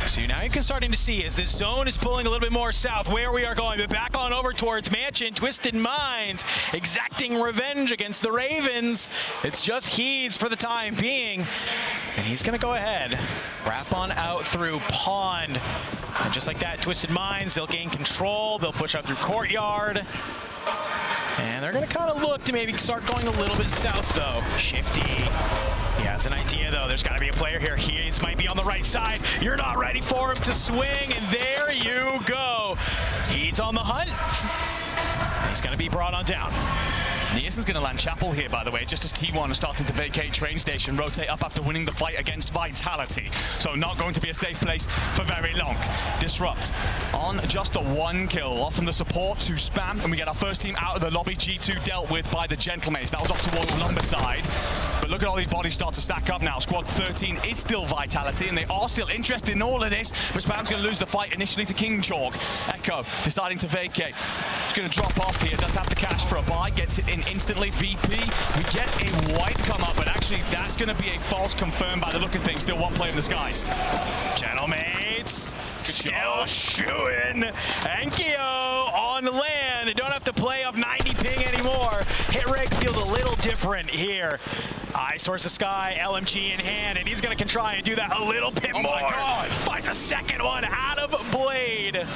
S4: So now you can starting to see as this zone is pulling a little bit more south where we are going, but back on over towards Mansion. Twisted Minds exacting revenge against the Ravens. It's just Heeds for the time being, and he's going to go ahead, wrap on out through Pond. And just like that, Twisted Minds, they'll gain control. They'll push out through Courtyard. And they're going to kind of look to maybe start going a little bit south, though. Shifty. He has an idea, though. There's got to be a player here. Heeds might be on the right side. You're not ready for him to swing, and there you go. Heeds on the hunt. He's going to be brought on down.
S3: Neosin's going to land Chapel here, by the way, just as T1 is starting to vacate train station, rotate up after winning the fight against Vitality. So not going to be a safe place for very long. Disrupt on just the 1 kill, off from the support to spam, and we get our first team out of the lobby. G2 dealt with by the Gentlemates. That was off towards Lumberside. But look at all these bodies start to stack up now. Squad 13 is still Vitality, and they are still interested in all of this. But Spam's going to lose the fight initially to King Chalk. Echo deciding to vacate. He's going to drop off here. Does have the cash for a buy. Gets it in instantly. VP. We get a wipe come up, but actually that's going to be a false confirmed by the look of things. Still 1 player in the skies.
S4: Gentlemates still shooting. Enkyo on land. They don't have to play off 90 ping anymore. Hit rate feels a little different here. Eyes towards the sky, LMG in hand, and he's going to try and do that a little bit more.
S3: Oh my God.
S4: Finds a second one out of Blade.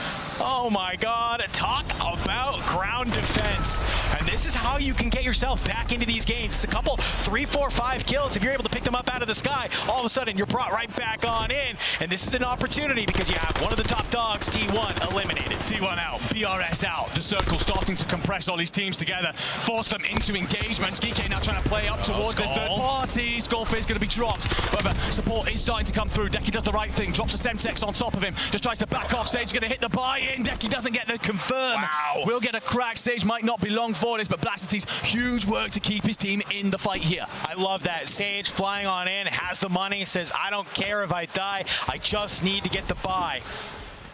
S4: Oh my God. Talk about ground defense. And this is how you can get yourself back into these games. It's a couple, 3, 4, 5 kills. If you're able to pick them up out of the sky, all of a sudden you're brought right back on in. And this is an opportunity because you have one of the top dogs, T1, eliminated.
S3: T1 out, BRS out. The circle starting to compress all these teams together, force them into engagements. Geeky now trying to play up towards this third party. Skullface is going to be dropped. However, support is starting to come through. Decky does the right thing, drops a Semtex on top of him. Just tries to back off. Sage is going to hit the buy-in. Decky doesn't get the confirm.
S2: Wow.
S3: Will get a crack. Sage might not be long for this, but Blasterty's huge work to keep his team in the fight here.
S4: I love that. Sage flying on in, has the money, says, I don't care if I die, I just need to get the buy.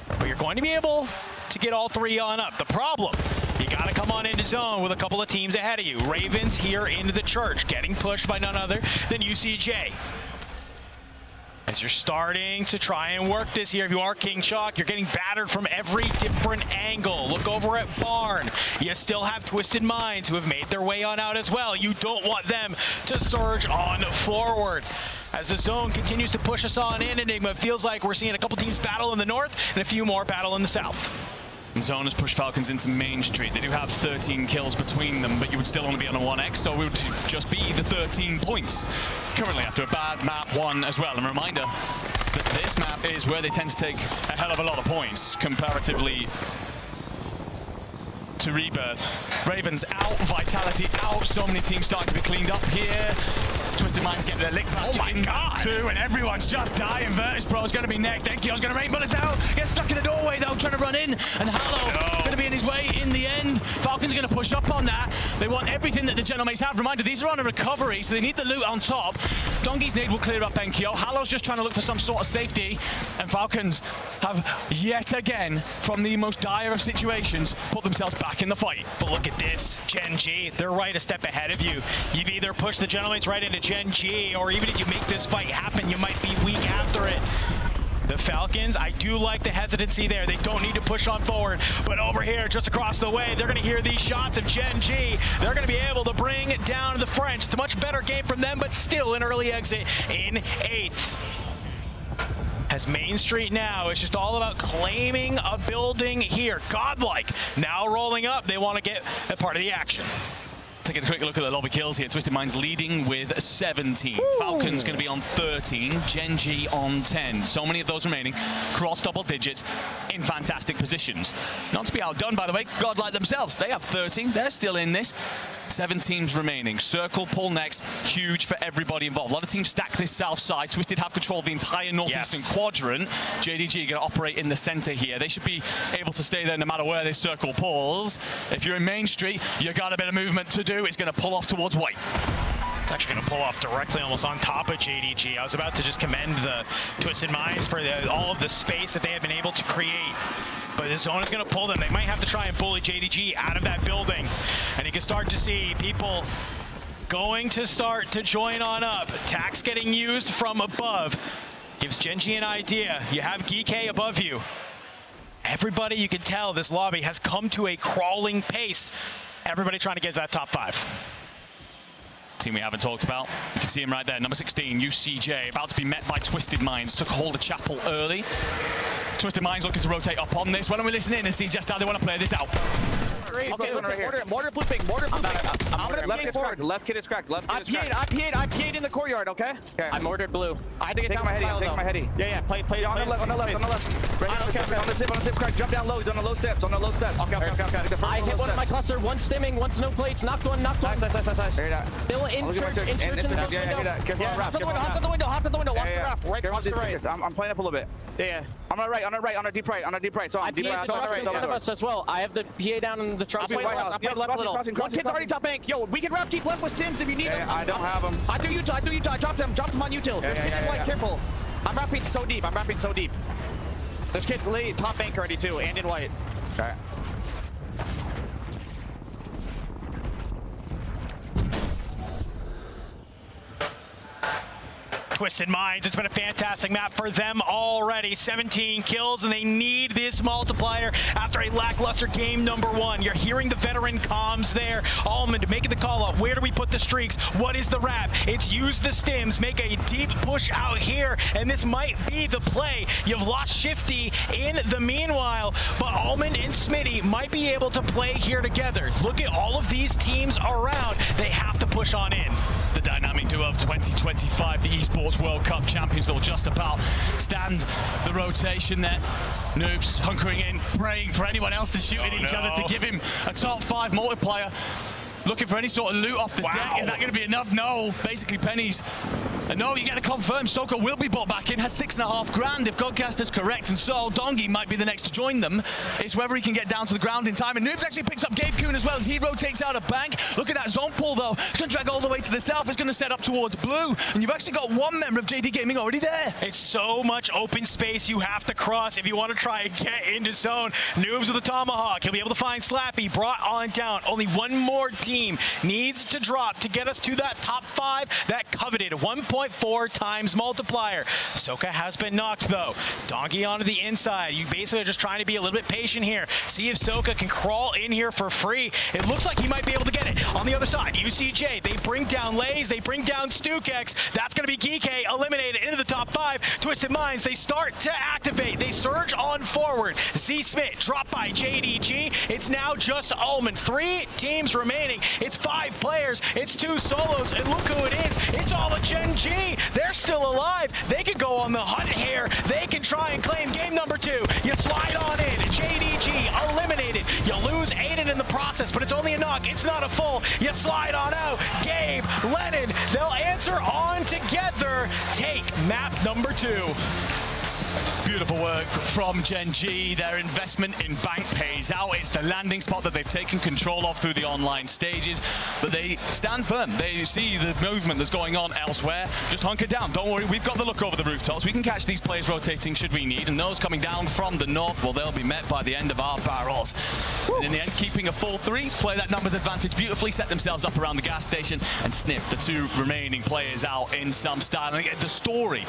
S4: But you're going to be able to get all three on up. The problem, you got to come on into zone with a couple of teams ahead of you. Ravens here into the church, getting pushed by none other than UCJ. As you're starting to try and work this here, if you are King Chalk, you're getting battered from every different angle. Look over at Barn. You still have Twisted Minds who have made their way on out as well. You don't want them to surge on forward. As the zone continues to push us on in, Enigma, it feels like we're seeing a couple teams battle in the north and a few more battle in the south.
S3: Zone has pushed Falcons into Main Street. They do have 13 kills between them, but you would still only be on a 1x, so it would just be the 13 points. Currently after a bad map 1 as well. And a reminder that this map is where they tend to take a hell of a lot of points comparatively to Rebirth. Ravens out, Vitality out, so many teams starting to be cleaned up here. Twisted Minds get their lick back.
S4: Oh my God!
S3: Too, and everyone's just dying. Virtus Pro is going to be next. Enkyo's going to rain bullets out. Gets stuck in the doorway though, trying to run in. And Hallow going to be in his way in the end. Falcons are going to push up on that. They want everything that the General Mates have. Reminder, these are on a recovery, so they need the loot on top. Donkey's nade will clear up Enkyo. Hallow's just trying to look for some sort of safety. And Falcons have yet again, from the most dire of situations, put themselves back in the fight.
S4: But look at this, Gen G, they're right a step ahead of you. You've either pushed the General Mates right into Gen G, or even if you make this fight happen, you might be weak after it. The Falcons, I do like the hesitancy there. They don't need to push on forward. But over here, just across the way, they're going to hear these shots of Gen G. They're going to be able to bring it down to the French. It's a much better game from them, but still an early exit in 8th. As Main Street now, it's just all about claiming a building here. Godlike now rolling up. They want to get a part of the action.
S3: Taking a quick look at the lobby kills here. Twisted Minds leading with 17. Ooh. Falcons going to be on 13. Gen G on 10. So many of those remaining cross double digits in fantastic positions. Not to be outdone, by the way, Godlike themselves. They have 13. They're still in this. 7 teams remaining. Circle, pull next. Huge for everybody involved. A lot of teams stack this south side. Twisted have control of the entire northeastern quadrant. JDG going to operate in the center here. They should be able to stay there no matter where this circle pulls. If you're in Main Street, you got a bit of movement to do. It's going to pull off towards white.
S4: It's actually going to pull off directly almost on top of JDG. I was about to just commend the Twisted Minds for all of the space that they have been able to create. But the zone is going to pull them. They might have to try and bully JDG out of that building. And you can start to see people going to start to join on up. Tax getting used from above. Gives Gen G an idea. You have Geek above you. Everybody, you can tell this lobby has come to a crawling pace. Everybody trying to get to that top 5.
S3: Team we haven't talked about. You can see him right there, number 16, UCJ, about to be met by Twisted Minds. Took hold of Chapel early. Twisted Minds looking to rotate up on this. Why don't we listen in and see just how they want to play this out?
S8: Okay, listen, mortar blooping, mortar blooping. I'm gonna
S6: Left
S8: be
S6: kid
S8: forward.
S6: cracked. Left kid is cracked. Left kid is cracked.
S8: I PA'd in the courtyard, okay?
S7: I mortared blue.
S8: I had to get
S6: Take
S8: down
S6: my
S8: with
S6: heady.
S8: Kyle,
S6: Take
S8: though.
S6: my heady.
S8: Yeah, play
S6: On the left. On the left. Right on the zip. Crack. Jump down low. He's on the low steps. On the low steps.
S8: Okay. I hit one of my cluster, one stimming, one's no plates, knocked one.
S6: Nice.
S8: Bill in church in the window.
S6: Yeah. Careful on
S8: Hop to the window, watch the wrap. Right, watch the right.
S6: I'm playing up a little bit.
S8: Yeah.
S6: On our right, on our deep right. So
S8: I PA'd in front of us as well. I have the PA down in the truck. I played left a little. One kid's already top bank. Yo, we can wrap deep left with Stims if you need them.
S6: I don't have them.
S8: I do util. I dropped him on util. There's kids in white, careful. I'm wrapping so deep. There's kids late top bank already too, and in white.
S6: Okay.
S4: Twisted Minds, it's been a fantastic map for them already. 17 kills, and they need this multiplier after a lackluster game number 1. You're hearing the veteran comms there. Almond making the call up. Where do we put the streaks? What is the wrap? It's use the stims, make a deep push out here, and this might be the play. You've lost Shifty in the meanwhile, but Almond and Smitty might be able to play here together. Look at all of these teams around. They have to push on in.
S3: It's the dynamic duo of 2025, the esports World Cup champions that will just about stand the rotation there. Noobs hunkering in, praying for anyone else to shoot at each other to give him a top 5 multiplier. looking for any sort of loot off the deck. Is that going to be enough? No. Basically, pennies. No, you got to confirm Soka will be brought back in, has 6.5 grand if Godcaster's correct, and so Dongi might be the next to join them. It's whether he can get down to the ground in time, and Noobs actually picks up Gabe Kuhn as well as he rotates out a bank. Look at that zone pull though. It's going to drag all the way to the south. It's going to set up towards blue, and you've actually got one member of JD Gaming already there.
S4: It's so much open space you have to cross if you want to try and get into zone. Noobs with a tomahawk. He'll be able to find Slappy, brought on down. Only one more team needs to drop to get us to that top 5, that coveted 1.4 times multiplier. Soka has been knocked though. Donkey onto the inside. You basically are just trying to be a little bit patient here. See if Soka can crawl in here for free. It looks like he might be able to get it. On the other side, UCJ, they bring down Lays, they bring down StuKX. That's going to be Geekay eliminated into the top 5. Twisted Minds, they start to activate. They surge on forward. Z Smith dropped by JDG. It's now just Ullman. 3 teams remaining. It's 5 players. It's 2 solos. And look who it is. It's all a Gen G. They're still alive. They could go on the hunt here. They can try and claim game number 2. You slide on in. JDG eliminated. You lose Aiden in the process, but it's only a knock. It's not a full. You slide on out. Gabe, Lennon, they'll answer on together. Take map number 2.
S3: Beautiful work from Gen G. Their investment in bank pays out. It's the landing spot that they've taken control of through the online stages, but they stand firm. They see the movement that's going on elsewhere. Just hunker down. Don't worry, we've got the look over the rooftops. We can catch these players rotating should we need, and those coming down from the north, well, they'll be met by the end of our barrels. And in the end, keeping a full 3, play that numbers advantage beautifully, set themselves up around the gas station, and sniff the 2 remaining players out in some style. And again, the story,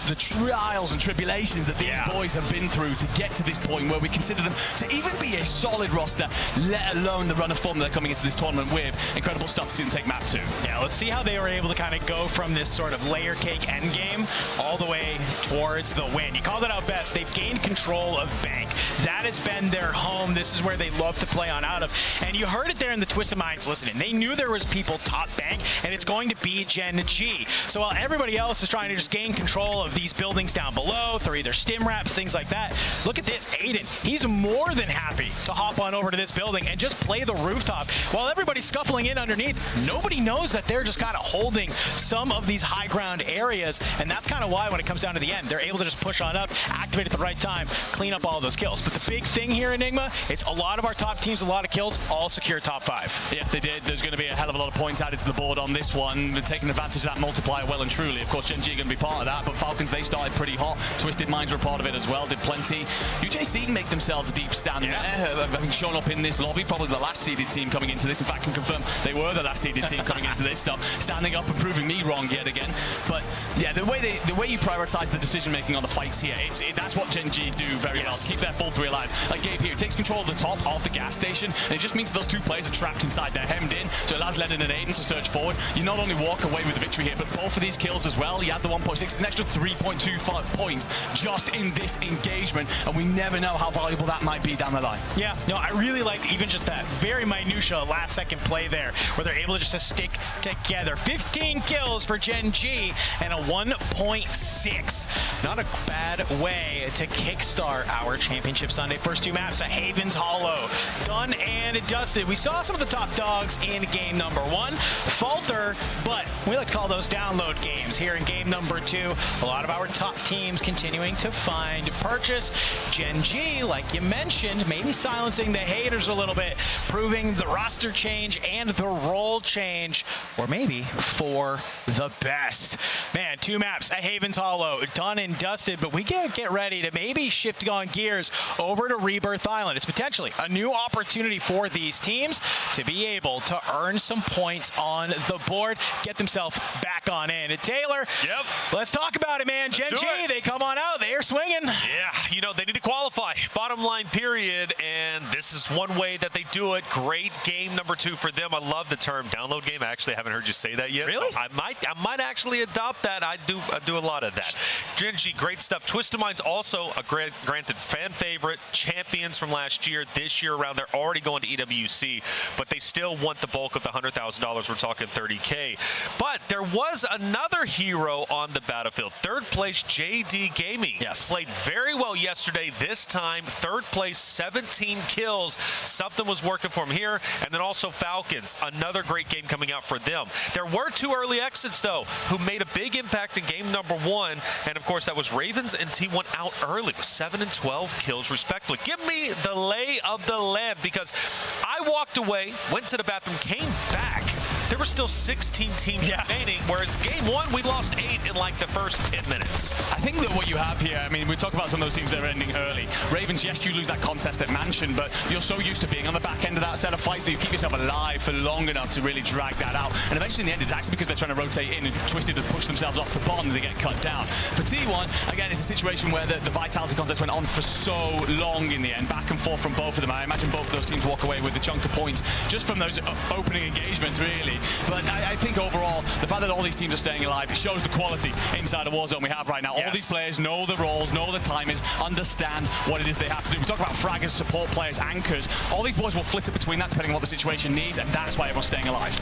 S3: the trials and tribulations that these boys have been through to get to this point where we consider them to even be a solid roster, let alone the run of form they're coming into this tournament with. Incredible stuff to see them take map 2.
S4: Yeah, let's see how they were able to kind of go from this sort of layer cake endgame all the way towards the win. You called it out best. They've gained control of Bank. That has been their home. This is where they love to play on out of. And you heard it there in the Twisted Minds listening. They knew there was people top Bank, and it's going to be Gen G. So while everybody else is trying to just gain control of these buildings down below through either stim wraps, things like that, look at this. Aiden, he's more than happy to hop on over to this building and just play the rooftop. While everybody's scuffling in underneath, nobody knows that they're just kind of holding some of these high ground areas, and that's kind of why when it comes down to the end, they're able to just push on up, activate at the right time, clean up all of those kills. But the big thing here, Enigma, it's a lot of our top teams, a lot of kills, all secure top 5.
S3: Yeah, they did. There's going to be a hell of a lot of points added to the board on this one. They're taking advantage of that multiplier well and truly. Of course, Gen G are going to be part of that, but Falcons, they started pretty hot. Twisted Minds were a part of it as well, did plenty. UJC make themselves a deep stand there, having shown up in this lobby, probably the last seeded team coming into this. In fact, can confirm they were the last seeded team coming into this, so standing up and proving me wrong yet again. But yeah, the way you prioritize the decision making on the fights here, that's what Gen G do very well, to keep their full 3 alive. Like Gabe here, takes control of the top of the gas station, and it just means that those 2 players are trapped inside, they're hemmed in, so it allows Lennon and Aiden to surge forward. You not only walk away with the victory here, but both of these kills as well. You add the 1.6, it's an extra 3.25 points just in this engagement, and we never know how valuable that might be down the line.
S4: Yeah, no, I really like even just that very minutia last second play there, where they're able just to stick together. 15 kills for Gen G and a 1.6. Not a bad way to kickstart our Championship Sunday. First 2 maps, a Haven's Hollow, done and dusted. We saw some of the top dogs in game number 1 falter, but we like to call those download games. Here in game number 2, a lot of our top teams continuing to find purchase. Gen G, like you mentioned, maybe silencing the haters a little bit, proving the roster change and the role change, or maybe for the best. Man, 2 maps, a Haven's Hollow, done and dusted, but we get ready to maybe shift on gears over to Rebirth Island. It's potentially a new opportunity for these teams to be able to earn some points on the board, get themselves back on in. And Taylor, let's talk about it, man. Gen G, they come on out, they are swinging.
S2: Yeah, you know, they need to qualify. Bottom line, period. And this is one way that they do it. Great game number 2 for them. I love the term download game. I actually haven't heard you say that yet.
S4: Really?
S2: So I might actually adopt that. I do a lot of that. Gen G, great stuff. Twisted Minds also a granted fan favorite, champions from last year. This year around, they're already going to EWC, but they still want the bulk of the $100,000. We're talking 30K. But there was another hero on the battlefield. 3rd place, JD Gaming.
S4: Yes.
S2: Played very well yesterday. This time, third place, 17 kills. Something was working for him here. And then also Falcons, another great game coming out for them. There were 2 early exits, though, who made a big impact in game number 1. And, of course, that was Ravens and T1 out early with 7 and 12 kills, respectively. Give me the lay of the land, because I walked away, went to the bathroom, came back. There were still 16 teams remaining, whereas game 1, we lost 8 in like the first 10 minutes.
S3: I think that what you have here, I mean, we talk about some of those teams that are ending early. Ravens, yes, you lose that contest at Mansion, but you're so used to being on the back end of that set of fights that you keep yourself alive for long enough to really drag that out. And eventually in the end, it's actually because they're trying to rotate in and Twisted to push themselves off to bottom and they get cut down. For T1, again, it's a situation where the Vitality contest went on for so long in the end, back and forth from both of them. I imagine both of those teams walk away with a chunk of points just from those opening engagements, really. But I think overall, the fact that all these teams are staying alive, it shows the quality inside of Warzone we have right now. All these players know the roles, know the timings, understand what it is they have to do. We talk about fraggers, support players, anchors. All these boys will flitter between that depending on what the situation needs, and that's why everyone's staying alive.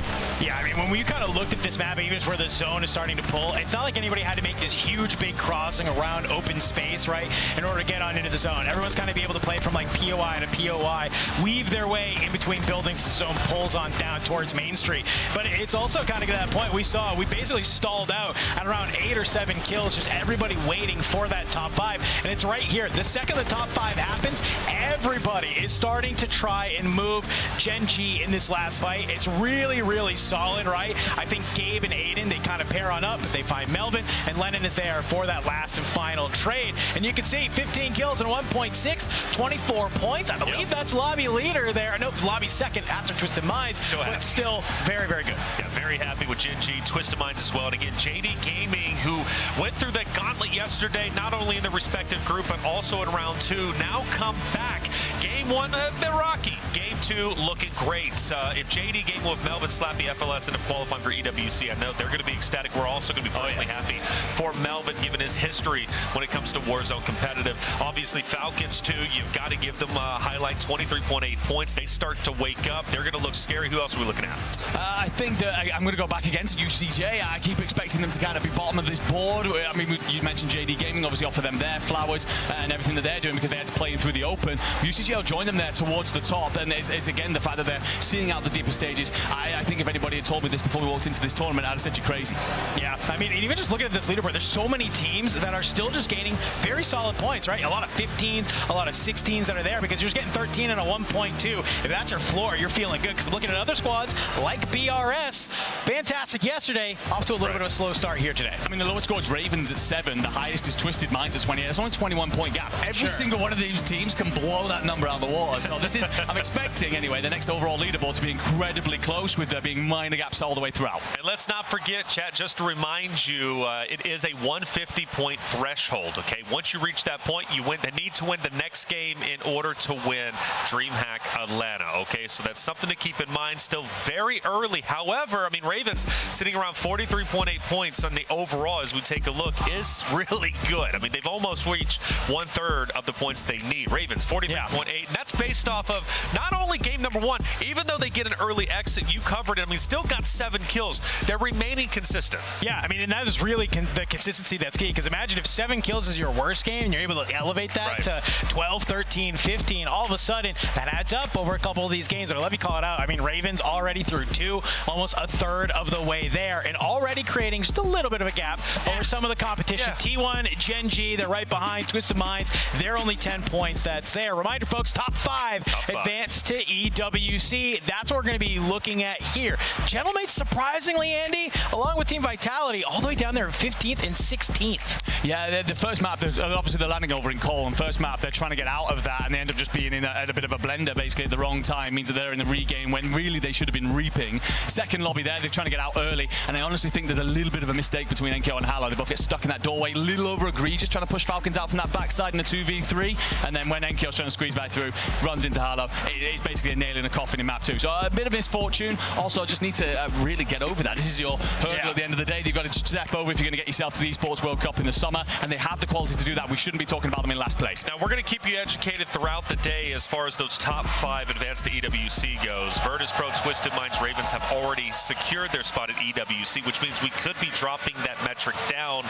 S4: Yeah, I mean, when we kind of looked at this map, even just where the zone is starting to pull, it's not like anybody had to make this huge, big crossing around open space, right, in order to get on into the zone. Everyone's kind of be able to play from like POI to POI, weave their way in between buildings as the zone pulls on down towards Main Street. But it's also kind of to that point we basically stalled out at around 8 or 7 kills, just everybody waiting for that top 5. And it's right here. The second the top 5 happens, everybody is starting to try and move Gen G in this last fight. It's really, really solid, right? I think Gabe and Aiden, they kind of pair on up, but they find Melvin, and Lennon is there for that last and final trade. And you can see 15 kills and 1.6, 24 points. I believe that's lobby leader there. No, lobby second after Twisted Minds, but still very, very good.
S2: Yeah, very happy with Gen G, Twisted Minds as well. And again, JD Gaming, who went through the gauntlet yesterday, not only in the respective group, but also in round 2, now come back. Game 1, they're rocky. Game 2, looking great. If JD game with Melvin, Slappy, FLS, and qualifying for EWC, I know they're going to be ecstatic. We're also going to be personally happy for Melvin, given his history when it comes to Warzone competitive. Obviously, Falcons, too, you've got to give them a highlight, 23.8 points. They start to wake up. They're going to look scary. Who else are we looking at?
S3: I think that I'm going to go back again to UCJ. I keep expecting them to kind of be bottom of this board. I mean, you mentioned JD Gaming, obviously offer them their flowers and everything that they're doing because they had to play in through the open. UCJ will join them there towards the top, and it's again the fact that they're seeing out the deeper stages. I think if anybody had told me this before we walked into this tournament, I'd have said you're crazy.
S4: Yeah, I mean, even just looking at this leaderboard, there's so many teams that are still just gaining very solid points, right? A lot of 15s, a lot of 16s that are there because you're just getting 13 and a 1.2. If that's your floor, you're feeling good, because I'm looking at other squads like BRS. Fantastic yesterday, off to a little bit of a slow start here today.
S3: I mean, the lowest score is Ravens at 7. The highest is Twisted Minds at 28. That's only a 21-point gap. Every single one of these teams can blow that number out of the water. So this is, I'm expecting anyway, the next overall leaderboard to be incredibly close, with there being minor gaps all the way throughout.
S2: And let's not forget, chat, just to remind you, it is a 150-point threshold, okay? Once you reach that point, you need to win the next game in order to win DreamHack Atlanta, okay? So that's something to keep in mind. Still very early. However, I mean, Ravens sitting around 43.8 points on the overall as we take a look is really good. I mean, they've almost reached 1/3 of the points they need. Ravens 43.8, and that's based off of not only game number 1, even though they get an early exit, you covered it. I mean, still got 7 kills. They're remaining consistent.
S4: Yeah, I mean, and that is really the consistency that's key, because imagine if 7 kills is your worst game and you're able to elevate that to 12, 13, 15, all of a sudden that adds up over a couple of these games. But let me call it out. I mean, Ravens already through 2, almost 1/3 of the way there, and already creating just a little bit of a gap over some of the competition. T1, Gen G, they're right behind Twisted Minds. They're only 10 points. That's there. Reminder, folks, top 5 advance to EWC. That's what we're going to be looking at here. Gentlemates, surprisingly, Andy, along with Team Vitality, all the way down there 15th and 16th.
S3: Yeah, the first map, obviously they're landing over in Cole, and first map, they're trying to get out of that, and they end up just being at a bit of a blender, basically, at the wrong time. Means that they're in the regame when really they should have been reaping. Second lobby there, they're trying to get out early, and I honestly think there's a little bit of a mistake between NKO and Hallow. They both get stuck in that doorway, a little over egregious, trying to push Falcons out from that backside in the 2v3, and then when NKO's trying to squeeze back through, runs into Hallow. It's basically a nail in a coffin in map 2. So a bit of misfortune. Also, just need to really get over that. This is your hurdle at the end of the day. You've got to step over if you're going to get yourself to the Esports World Cup in the summer, and they have the quality to do that. We shouldn't be talking about them in last place.
S2: Now, we're going to keep you educated throughout the day as far as those top 5 advance to EWC goes. Virtus Pro, Twisted Minds, Ravens have already secured their spot at EWC, which means we could be dropping that metric down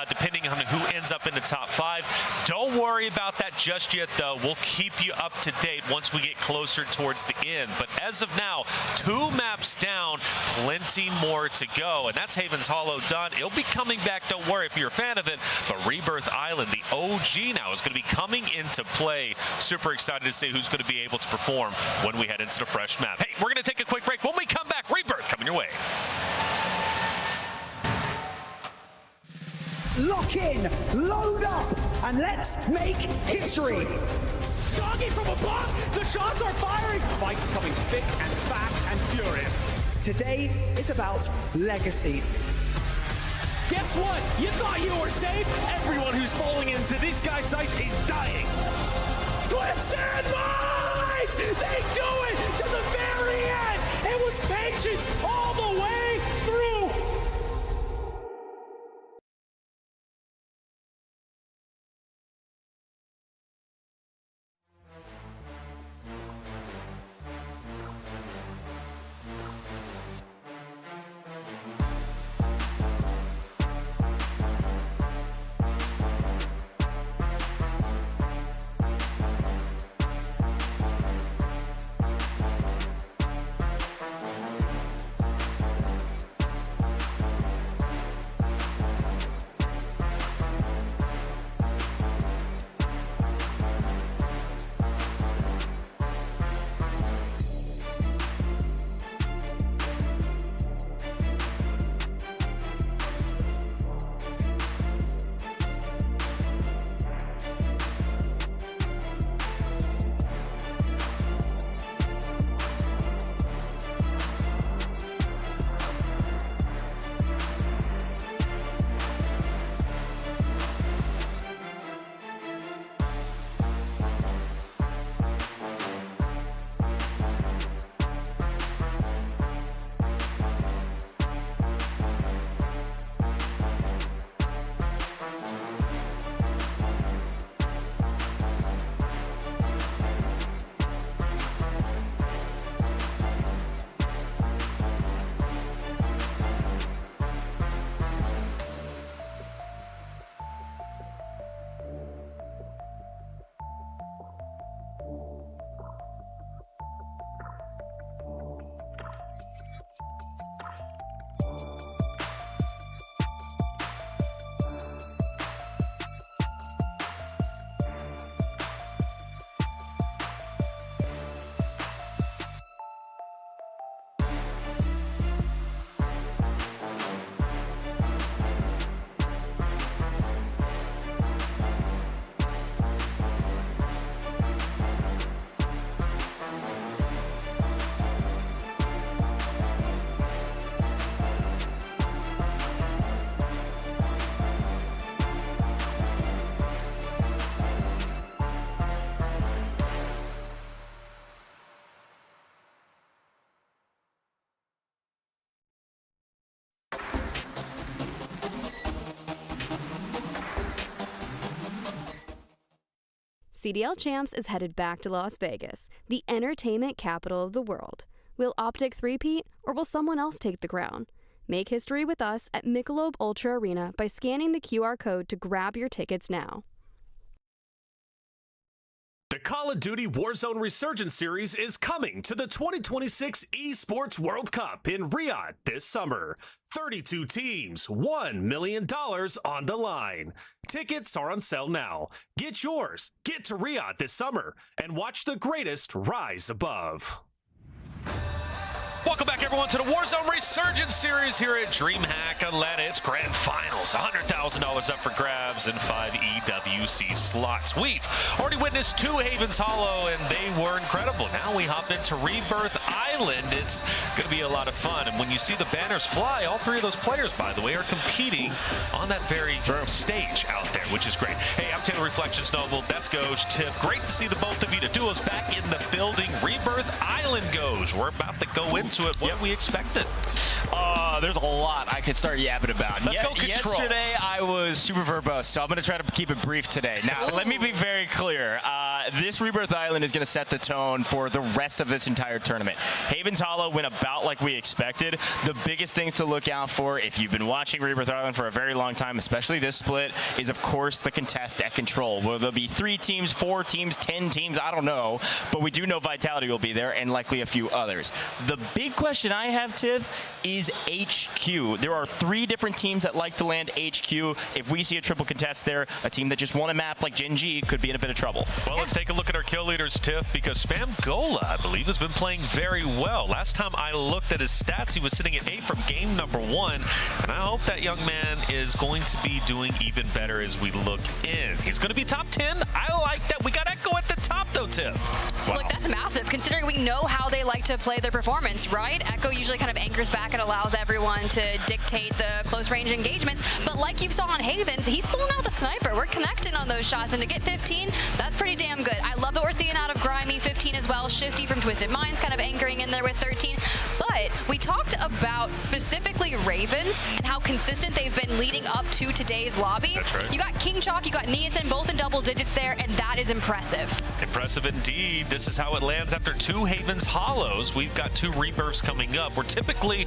S2: depending on who ends ends up in the top 5. Don't worry about that just yet, though. We'll keep you up to date once we get closer towards the end. But as of now, 2 maps down, plenty more to go. And that's Haven's Hollow done. It'll be coming back, don't worry if you're a fan of it. But Rebirth Island, the OG now, is going to be coming into play. Super excited to see who's going to be able to perform when we head into the fresh map. Hey, we're going to take a quick break. When we come back, Rebirth coming your way.
S1: Lock in, load up, and let's make history.
S9: Doggy from above! The shots are firing! Fights coming thick and fast and furious.
S1: Today is about legacy.
S9: Guess what? You thought you were safe? Everyone who's falling into this guy's sights is dying. Twist and Might! They do it to the very end! It was patience all the way through!
S10: CDL Champs is headed back to Las Vegas, the entertainment capital of the world. Will Optic three-peat, or will someone else take the crown? Make history with us at Michelob Ultra Arena by scanning the QR code to grab your tickets now.
S11: The Call of Duty Warzone Resurgence series is coming to the 2026 Esports World Cup in Riyadh this summer. 32 teams, $1 million on the line. Tickets are on sale now. Get yours. Get to Riyadh this summer and watch the greatest rise above.
S2: Welcome back, everyone, to the Warzone Resurgence series here at DreamHack Atlanta. It's grand finals, $100,000 up for grabs and 5 EWC slots. We've already witnessed 2 Haven's Hollow, and they were incredible. Now we hop into Rebirth Island. It's going to be a lot of fun. And when you see the banners fly, all 3 of those players, by the way, are competing on that very stage out there, which is great. Hey, I'm Taylor Reflections Noble. That's Goj Tip. Great to see the both of you. The duos back in the building. Rebirth Island, Goj. We're about to go into it. What we expected?
S4: There's a lot I could start yapping about.
S2: Let's go control.
S4: Yesterday, I was super verbose, so I'm going to try to keep it brief today. Now, let me be very clear. This Rebirth Island is going to set the tone for the rest of this entire tournament. Haven's Hollow went about like we expected. The biggest things to look out for, if you've been watching Rebirth Island for a very long time, especially this split, is of course the contest at control. Will there be 3 teams, 4 teams, 10 teams? I don't know. But we do know Vitality will be there and likely a few others. The big question I have, Tiff, is HQ. There are 3 different teams that like to land HQ. If we see a triple contest there, a team that just won a map like Gen G could be in a bit of trouble.
S2: Well, let's take a look at our kill leaders, Tiff, because Spam Gola, I believe, has been playing very well. Last time I looked at his stats, he was sitting at 8 from game number 1, and I hope that young man is going to be doing even better as we look in. He's going to be top 10. I like that. We got Echo at the top, though, Tiff.
S10: Wow. Look, that's massive, considering we know how they like to play their performance, right? Echo usually kind of anchors back and allows everyone to dictate the close-range engagements, but like you saw on Havens, he's pulling out the sniper. We're connecting on those shots, and to get 15, that's pretty damn good. I love what we're seeing out of Grimy, 15 as well. Shifty from Twisted Minds kind of anchoring in there with 13. But we talked about specifically Ravens and how consistent they've been leading up to today's lobby.
S2: That's right.
S10: You got King Chalk, you got Niasen, both in double digits there, and that is impressive.
S2: Impressive indeed. This is how it lands after 2 Havens Hollows. We've got 2 Rebirths coming up. Where typically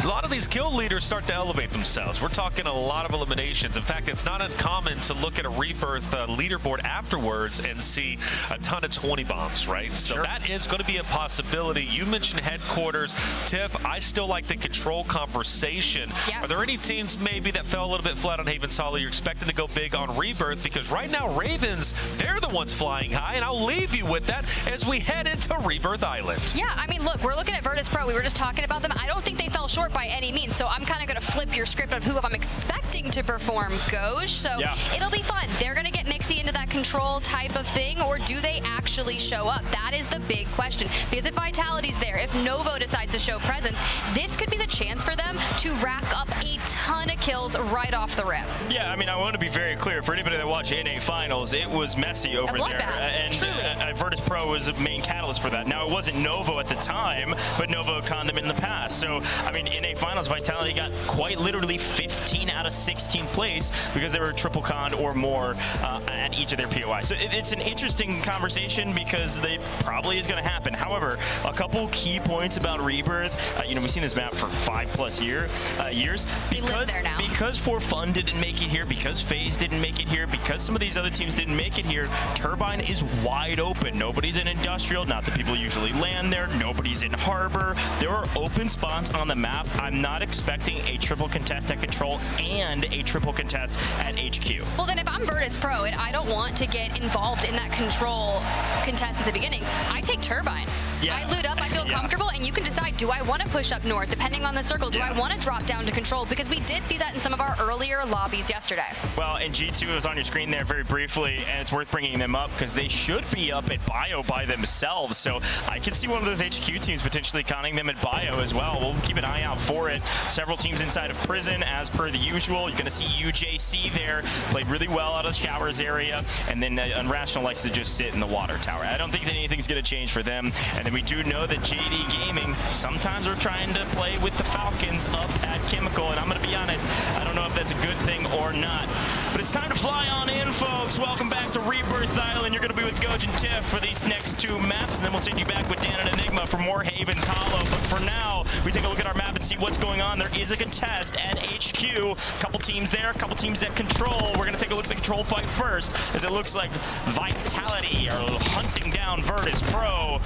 S2: a lot of these kill leaders start to elevate themselves. We're talking a lot of eliminations. In fact, it's not uncommon to look at a Rebirth leaderboard afterwards and see a ton of 20 bombs, right? So that is going to be a possibility. You mentioned headquarters. Tiff, I still like the control conversation. Are there any teams maybe that fell a little bit flat on Havens Hollow you're expecting to go big on Rebirth? Because right now, Ravens, they're the ones flying high, and I'll leave you with that as we head into Rebirth Island.
S10: Yeah, I mean, look, we're looking at Virtus Pro. We were just talking about them. I don't think they fell short by any means, so I'm kind of going to flip your script of who I'm expecting to perform Goj, so it'll be fun. They're going to get Mixie into that control type of thing, or do they actually show up? That is the big question, because if Vitality's there, if Novo decides to show presence, this could be the chance for them to rack up a ton of kills right off the rip.
S4: Yeah, I mean, I want to be very clear. For anybody that watched NA Finals, it was messy over there. And Virtus Pro was a main catalyst for that. Now, it wasn't Novo at the time, but Novo conned them in the past. So, I mean, NA Finals, Vitality got quite literally 15 out of 16 plays because they were triple conned or more at each of their POI. So it's an interesting conversation because they probably is going to happen. However, a couple key points about Rebirth. You know, we've seen this map for 5+ years. Because For Fun didn't make it here, because FaZe didn't make it here, because some of these other teams didn't make it here, Turbine is wide open. Nobody's in Industrial, not that people usually land there. Nobody's in Harbor. There are open spots on the map. I'm not expecting a triple contest at Control and a triple contest at HQ.
S10: Well, then if I'm Virtus Pro and I don't want to get involved in that Control contest at the beginning, I take Turbine. I loot up, I feel comfortable, and you can decide, do I want to push up north, depending on the circle? Do I want to drop down to Control? Because we did see that in some of our earlier lobbies yesterday.
S4: Well, and G2 was on your screen there very briefly, and it's worth bringing them up because they should be up at Bio by themselves. So I could see one of those HQ teams potentially conning them at Bio as well. We'll keep an eye out for it. Several teams inside of Prison, as per the usual. You're going to see UJC there, played really well out of the Showers area, and then Unrational likes to just sit in the water tower. I don't think that anything's going to change for them. And then we do know that JD Gaming sometimes are trying to play with the Falcons up at Chemical, and I'm going to be honest, I don't know if that's a good thing or not. But it's time to fly on in, folks. Welcome back to Rebirth Island. You're going to be with Goj and Tiff for these next 2 maps, and then we'll send you back with Dan and Enigma for more Havens Hollow. But for now, we take a look at our map and see what's going on. There is a contest at HQ. A couple teams there, a couple teams at Control. We're going to take a look at the Control fight first, as it looks like Vitality are hunting down Virtus Pro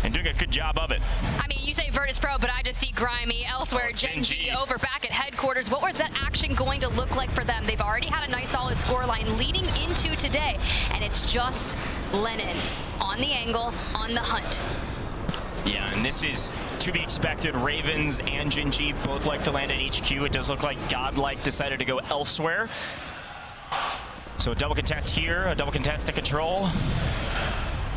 S4: and doing a good job of it.
S10: I mean, you say Virtus Pro, but I just see Grimy elsewhere. Gen G over back at headquarters. What was that action going to look like for them? They've already had a nice solid scoreline leading into today, and it's just Lennon on the angle, on the hunt.
S4: Yeah, and this is to be expected. Ravens and Gen G both like to land at HQ. It does look like Godlike decided to go elsewhere. So a double contest here, a double contest to Control.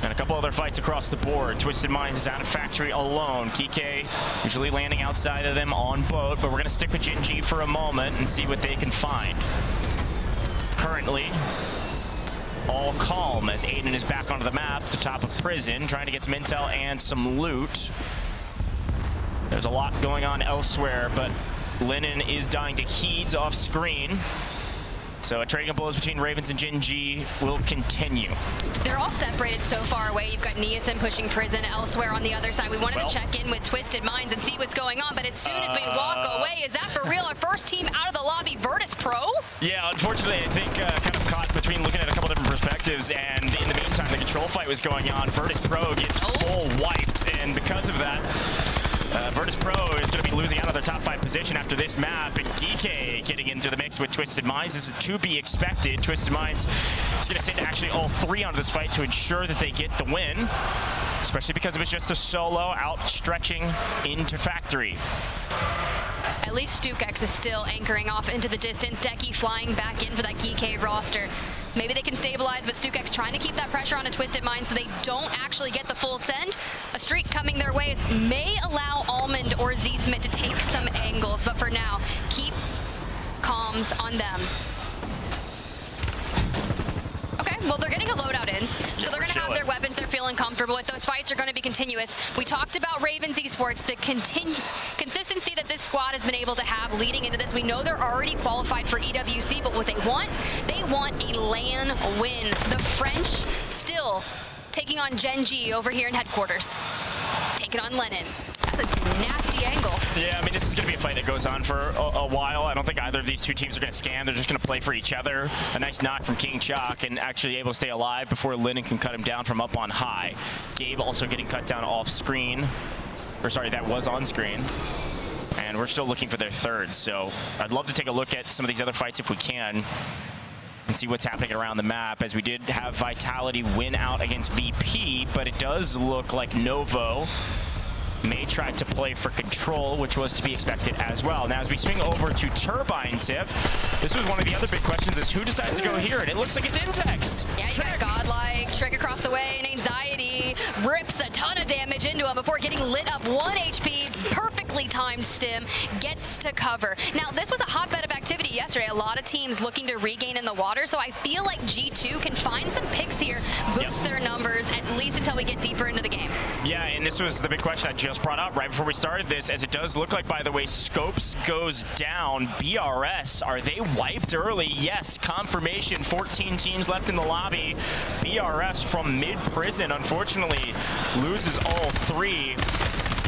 S4: And a couple other fights across the board. Twisted Minds is out of Factory alone. Kike usually landing outside of them on boat, but we're going to stick with Gen G for a moment and see what they can find. Currently, all calm as Aiden is back onto the map at the top of Prison, trying to get some intel and some loot. There's a lot going on elsewhere, but Lennon is dying to Heeds off screen. So a trading of blows between Ravens and Gen G will continue.
S10: They're all separated so far away. You've got Niasen pushing Prison elsewhere on the other side. We wanted to check in with Twisted Minds and see what's going on, but as soon as we walk away, is that for real? Our first team out of the lobby, Virtus Pro?
S4: Yeah, unfortunately, I think kind of caught between looking at a couple different perspectives, and in the meantime, the control fight was going on. Virtus Pro gets full wiped, and because of that, Virtus Pro is going to be losing out of their top 5 position after this map, and Geeke getting into the mix with Twisted Minds. This is to be expected. Twisted Minds is going to send actually all 3 onto this fight to ensure that they get the win, especially because it was just a solo outstretching into Factory.
S10: At least StukeX is still anchoring off into the distance. Decky flying back in for that Geeke roster. Maybe they can stabilize, but StukeX trying to keep that pressure on a Twisted Mind so they don't actually get the full send. A streak coming their way. It may allow Almond or Z-Smith to take some angles, but for now, keep comms on them. Okay, well, they're getting a loadout in, so they're going to have their weapons they're feeling comfortable with. Those fights are going to be continuous. We talked about Ravens Esports, the consistency that this squad has been able to have leading into this. We know they're already qualified for EWC, but what they want a LAN win. The French still taking on Gen G over here in headquarters. Taking on Lennon. That's a nasty angle.
S4: Yeah, I mean, this is going to be a fight that goes on for a while. I don't think either of these two teams are going to scam. They're just going to play for each other. A nice knock from King Chalk and actually able to stay alive before Lennon can cut him down from up on high. Gabe also getting cut down off screen. Or sorry, that was on screen. And we're still looking for their third. So I'd love to take a look at some of these other fights if we can and see what's happening around the map, as we did have Vitality win out against VP, but it does look like Novo may try to play for control, which was to be expected as well. Now, as we swing over to Turbine Tip, this was one of the other big questions, is who decides to go here, and it looks like it's Intex.
S10: Yeah, you got Godlike, Trick across the way, and Anxiety rips a ton of damage into him before getting lit up 1 HP, perfectly timed stim, gets to cover. Now, this was a hotbed of activity yesterday. A lot of teams looking to regain in the water, so I feel like G2 can find some picks here, boost their numbers, at least until we get deeper into the game.
S4: Yeah, and this was the big question I just brought up right before we started this, as it does look like, by the way, Scopes goes down. BRS, are they wiped early? Yes, confirmation, 14 teams left in the lobby. BRS from mid-prison, unfortunately, loses all 3.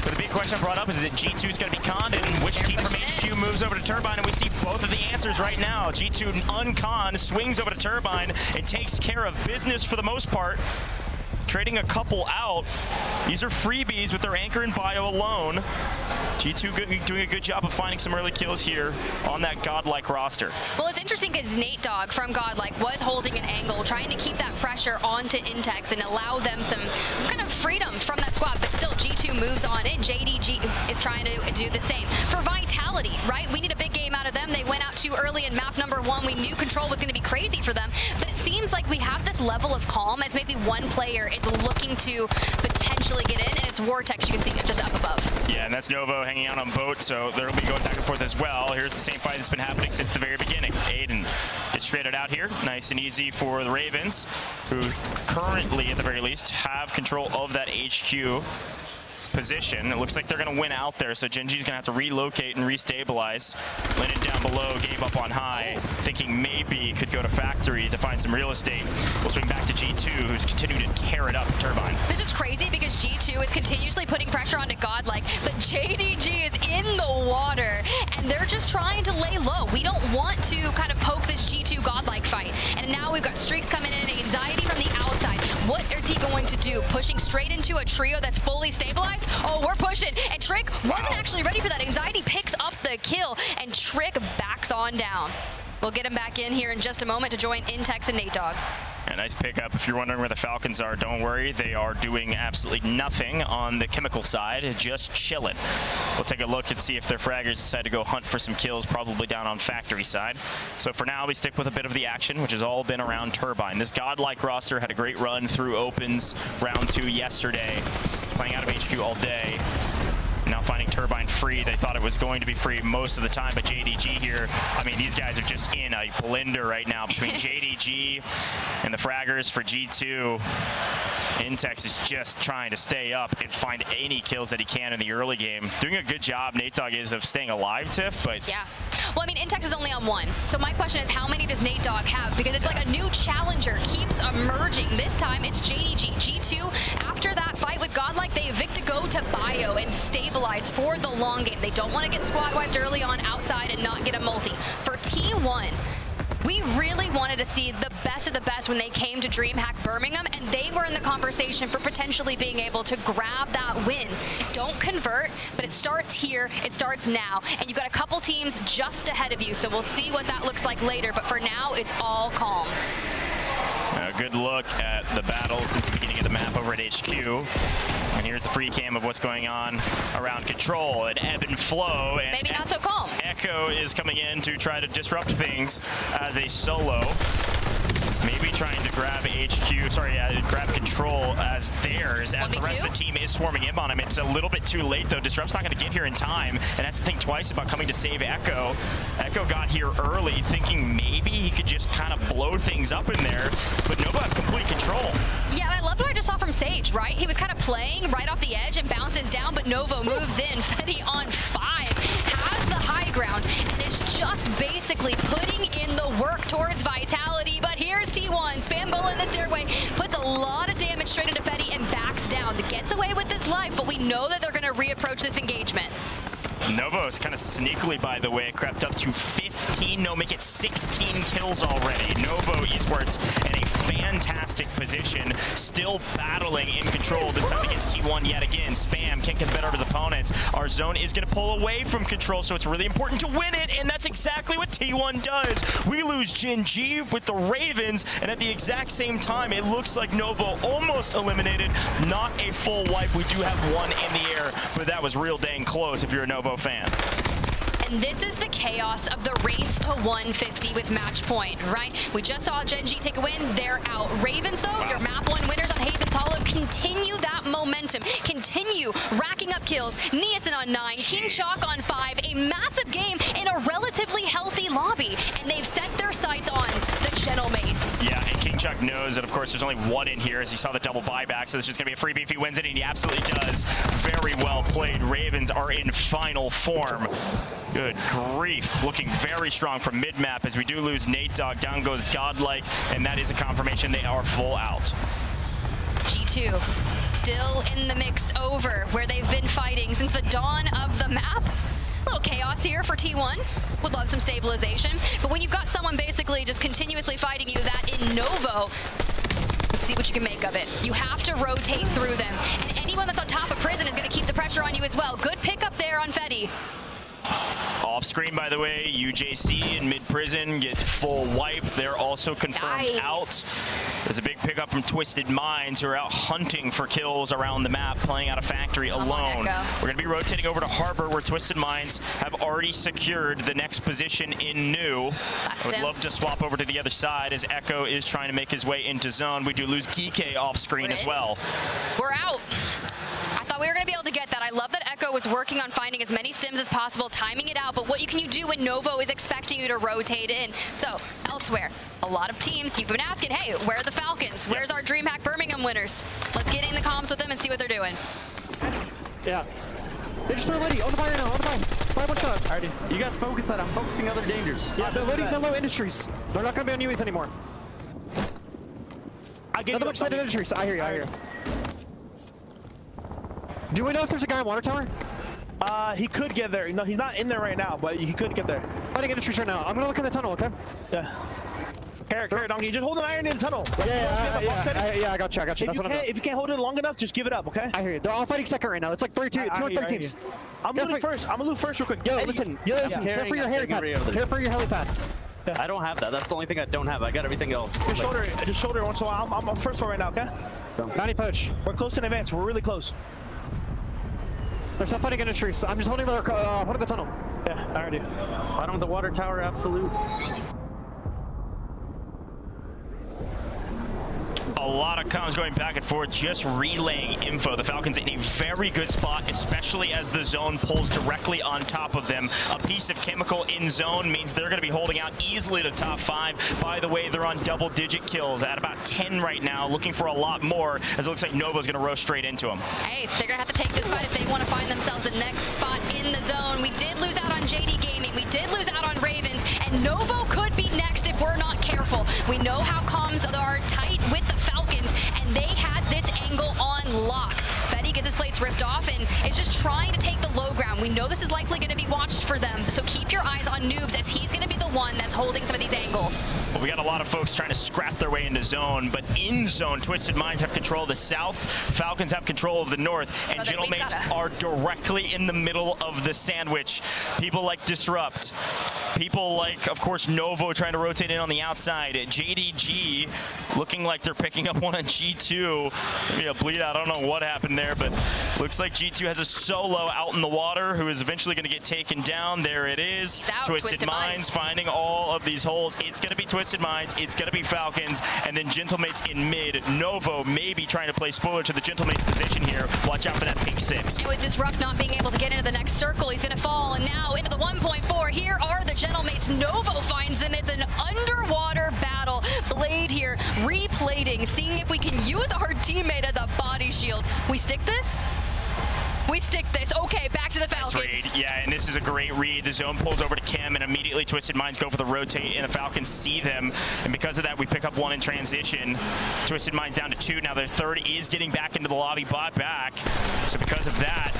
S4: But the big question I brought up is that G2 is going to be conned, and which team from HQ moves over to Turbine, and we see both of the answers right now. G2 unconned, swings over to Turbine, and takes care of business for the most part, trading a couple out. These are freebies with their anchor and bio alone. G2 doing a good job of finding some early kills here on that Godlike roster.
S10: Well, it's interesting because Nate Dogg from Godlike was holding an angle, trying to keep that pressure onto Intex and allow them some kind of freedom from that squad, but still G2 moves on in. JDG is trying to do the same. For Vitality, right? We need a big game out of them. They went out too early in map number 1. We knew control was going to be crazy for them, but it seems like we have this level of calm as maybe one player is looking to potentially get in, and it's Vortex, you can see it just up above.
S4: Yeah, and that's Novo hanging out on boat, so they'll be going back and forth as well. Here's the same fight that's been happening since the very beginning. Aiden gets traded out here. Nice and easy for the Ravens, who currently, at the very least, have control of that HQ position. It looks like they're going to win out there, so Gen G's going to have to relocate and restabilize. Lennon down below, gave up on high, thinking maybe could go to Factory to find some real estate. We'll swing back to G2, who's continuing to tear it up at Turbine.
S10: This is crazy because G2 is continuously putting pressure onto Godlike, but JDG is in the water, and they're just trying to lay low. We don't want to kind of poke this G2 Godlike fight, and now we've got streaks coming in, Anxiety from the outside. What is he going to do? Pushing straight into a trio that's fully stabilized? Oh, we're pushing, and Trick wasn't actually ready for that. Anxiety picks up the kill, and Trick backs on down. We'll get him back in here in just a moment to join Intex and Nate Dogg.
S4: A nice pickup. If you're wondering where the Falcons are, don't worry. They are doing absolutely nothing on the chemical side, just chilling. We'll take a look and see if their fraggers decide to go hunt for some kills, probably down on Factory side. So for now, we stick with a bit of the action, which has all been around Turbine. This Godlike roster had a great run through Opens round 2 yesterday, playing out of HQ all day. Now finding Turbine free. They thought it was going to be free most of the time, but JDG here, I mean, these guys are just in a blender right now between JDG and the fraggers for G2. Intex is just trying to stay up and find any kills that he can in the early game. Doing a good job, Nate Dogg is, of staying alive, Tiff, but...
S12: Yeah. Well, I mean, Intex is only on 1. So my question is, how many does Nate Dogg have? Because it's like a new challenger keeps emerging. This time, it's JDG. G2, after that fight with Godlike, they evict to go to Bio and stabilize for the long game. They don't want to get squad wiped early on outside and not get a multi. For T1, we really wanted to see the best of the best when they came to DreamHack Birmingham, and they were in the conversation for potentially being able to grab that win. Don't convert, but it starts here, it starts now, and you've got a couple teams just ahead of you, so we'll see what that looks like later, but for now, it's all calm.
S4: A good look at the battle since the beginning of the map over at HQ. And here's the free cam of what's going on around Control and ebb and flow. And
S12: maybe not so calm.
S4: Echo is coming in to try to disrupt things as a solo. Maybe trying to grab grab Control as theirs, as the rest of the team is swarming in on him. It's a little bit too late, though. Disrupt's not going to get here in time, and that's to think twice about coming to save Echo. Echo got here early, thinking maybe he could just kind of blow things up in there, but Nova had complete control. Yeah, and I loved what I just saw from Sage, right? He was kind of playing right off the edge and bounces down, but Novo moves in. Fetty on 5, has the high ground, and is just basically putting in the work towards Vitality, but here's T1, spam bullet in the stairway, puts a lot of damage straight into Fetty and backs down. Gets away with his life, but we know that they're going to reapproach this engagement. Novo's kind of sneakily, by the way, crept up to 15, no, make it 16 kills already. Novo Esports in a fantastic position, still battling in Control, this time against C1 yet again. Spam can't get better of his opponents. Our zone is going to pull away from Control, so it's really important to win it, and that's exactly what T1 does. We lose Jin G with the Ravens, and at the exact same time, it looks like Novo almost eliminated. Not a full wipe. We do have one in the air, but that was real dang close if you're a Novo fan. And this is the chaos of the race to 150 with match point, right? We just saw Gen G take a win. They're out. Ravens, though, your map 1 winners on Haven's Hollow, continue that momentum. Continue racking up kills. Niasen on 9, King Chalk on 5. A massive game in a relatively healthy lobby. And they've set their sights on the Gentlemates. Yeah, and King Chalk knows that, of course, there's only one in here as he saw the double buyback, so it's just going to be a freebie if he wins it, and he absolutely does. Very well played. Ravens are in final form. Good grief, looking very strong from mid-map as we do lose Nate Dogg. Down goes Godlike, and that is a confirmation they are full out. G2 still in the mix over where they've been fighting since the dawn of the map. A little chaos here for T1. Would love some stabilization, but when you've got someone basically just continuously fighting you that in Novo, let's see what you can make of it. You have to rotate through them, and anyone that's on top of prison is going to keep the pressure on you as well. Good pickup there on Fetty. Off screen, by the way, UJC in mid-prison gets full wipe. They're also confirmed out. There's a big pickup from Twisted Minds, who are out hunting for kills around the map, playing out of Factory alone. We're going to be rotating over to Harbor, where Twisted Minds have already secured the next position in New. I would love to swap over to the other side as Echo is trying to make his way into zone. We do lose Geeke off screen as well. We're out. I thought we were going to be able to get that. I love that Echo was working on finding as many stims as possible, timing it out, but what can you do when Novo is expecting you to rotate in? So, elsewhere, a lot of teams, you've been asking, hey, where are the Falcons? Where's our DreamHack Birmingham winners? Let's get in the comms with them and see what they're doing.
S7: Yeah. They just threw a lady on the fire now, on the fire. Fire one shot. Alrighty. You guys focus that. I'm focusing other dangers. Yeah, the ladies at low industries. They're not going to be on UAs anymore. I get another much side industries. I hear you, I hear you. Do we know if there's a guy on water tower?
S13: He could get there. No, he's not in there right now, but he could get there.
S7: Fighting industries right now. I'm gonna look in the tunnel, okay?
S13: Yeah. Carrot, Donkey, just hold an iron in the tunnel.
S7: Yeah, I got you. That's what I'm doing.
S13: If you can't hold it long enough, just give it up, okay?
S7: I hear you. They're all fighting second right now. It's like 2 or 3 teams.
S13: I'm looting first. I'm gonna loot first real quick.
S7: Yo, listen. Care for your helipad. Care for your helipad.
S6: Yeah. I don't have that. That's the only thing I don't have. I got everything else.
S13: Just shoulder once in a while. I'm first one right now, okay?
S7: 90 poach.
S13: We're close in advance. We're really close.
S7: There's some fighting industries. So I'm just holding the tunnel.
S13: Yeah, I already.
S6: I don't have the water tower, absolute.
S4: A lot of comms going back and forth, just relaying info. The Falcons in a very good spot, especially as the zone pulls directly on top of them. A piece of chemical in zone means they're going to be holding out easily to top 5. By the way, they're on double-digit kills at about 10 right now, looking for a lot more, as it looks like Nova's going to row straight into them.
S12: Hey, they're going to have to take this fight if they want to find themselves a next spot in the zone. We did lose out on JD Gaming. We did lose out on Ravens, and Novo could be next if we're not careful. We know how comms are tight with the Falcons, and they had this angle on lock. Fetty gets his plates ripped off and is just trying to take the low ground. We know this is likely going to be watched for them, so keep your eyes on Noobs, as he's going to be the one that's holding some of these angles.
S4: Well, we got a lot of folks trying to scrap their way into zone, but in zone, Twisted Minds have control of the south, Falcons have control of the north, and Gentlemates are directly in the middle of the sandwich. People like Disrupt, people like, of course, Novo trying to rotate in on the outside. JDG looking like they're picking up one on G2. Maybe a bleed out, I don't know what happened there, but looks like G2 has a solo out in the water who is eventually going to get taken down. There it is. Twisted Minds finding all of these holes. It's going to be Twisted Minds, it's going to be Falcons, and then Gentlemates in mid. Novo maybe trying to play spoiler to the Gentlemates position here. Watch out for that pink 6.
S12: And with Disrupt not being able to get into the next circle, he's going to fall, and now into the 1.4. Here are the Gentlemates. Novo finds them. It's an underwater battle. Blade here replating, seeing if we can use our teammate as a body shield. We stick this? We stick this. Okay, back to the Falcons.
S4: Nice read. Yeah, and this is a great read. The zone pulls over to Kim, and immediately Twisted Minds go for the rotate, and the Falcons see them. And because of that, we pick up 1 in transition. Twisted Minds down to 2. Now their third is getting back into the lobby, bought back. So because of that,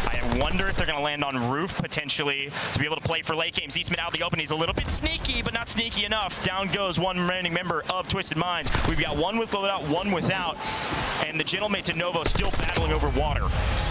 S4: I wonder if they're going to land on roof, potentially, to be able to play for late game. Zeesman out of the open. He's a little bit sneaky, but not sneaky enough. Down goes one remaining member of Twisted Minds. We've got 1 with loadout, 1 without. And the Gentlemates and Novo still battling over water.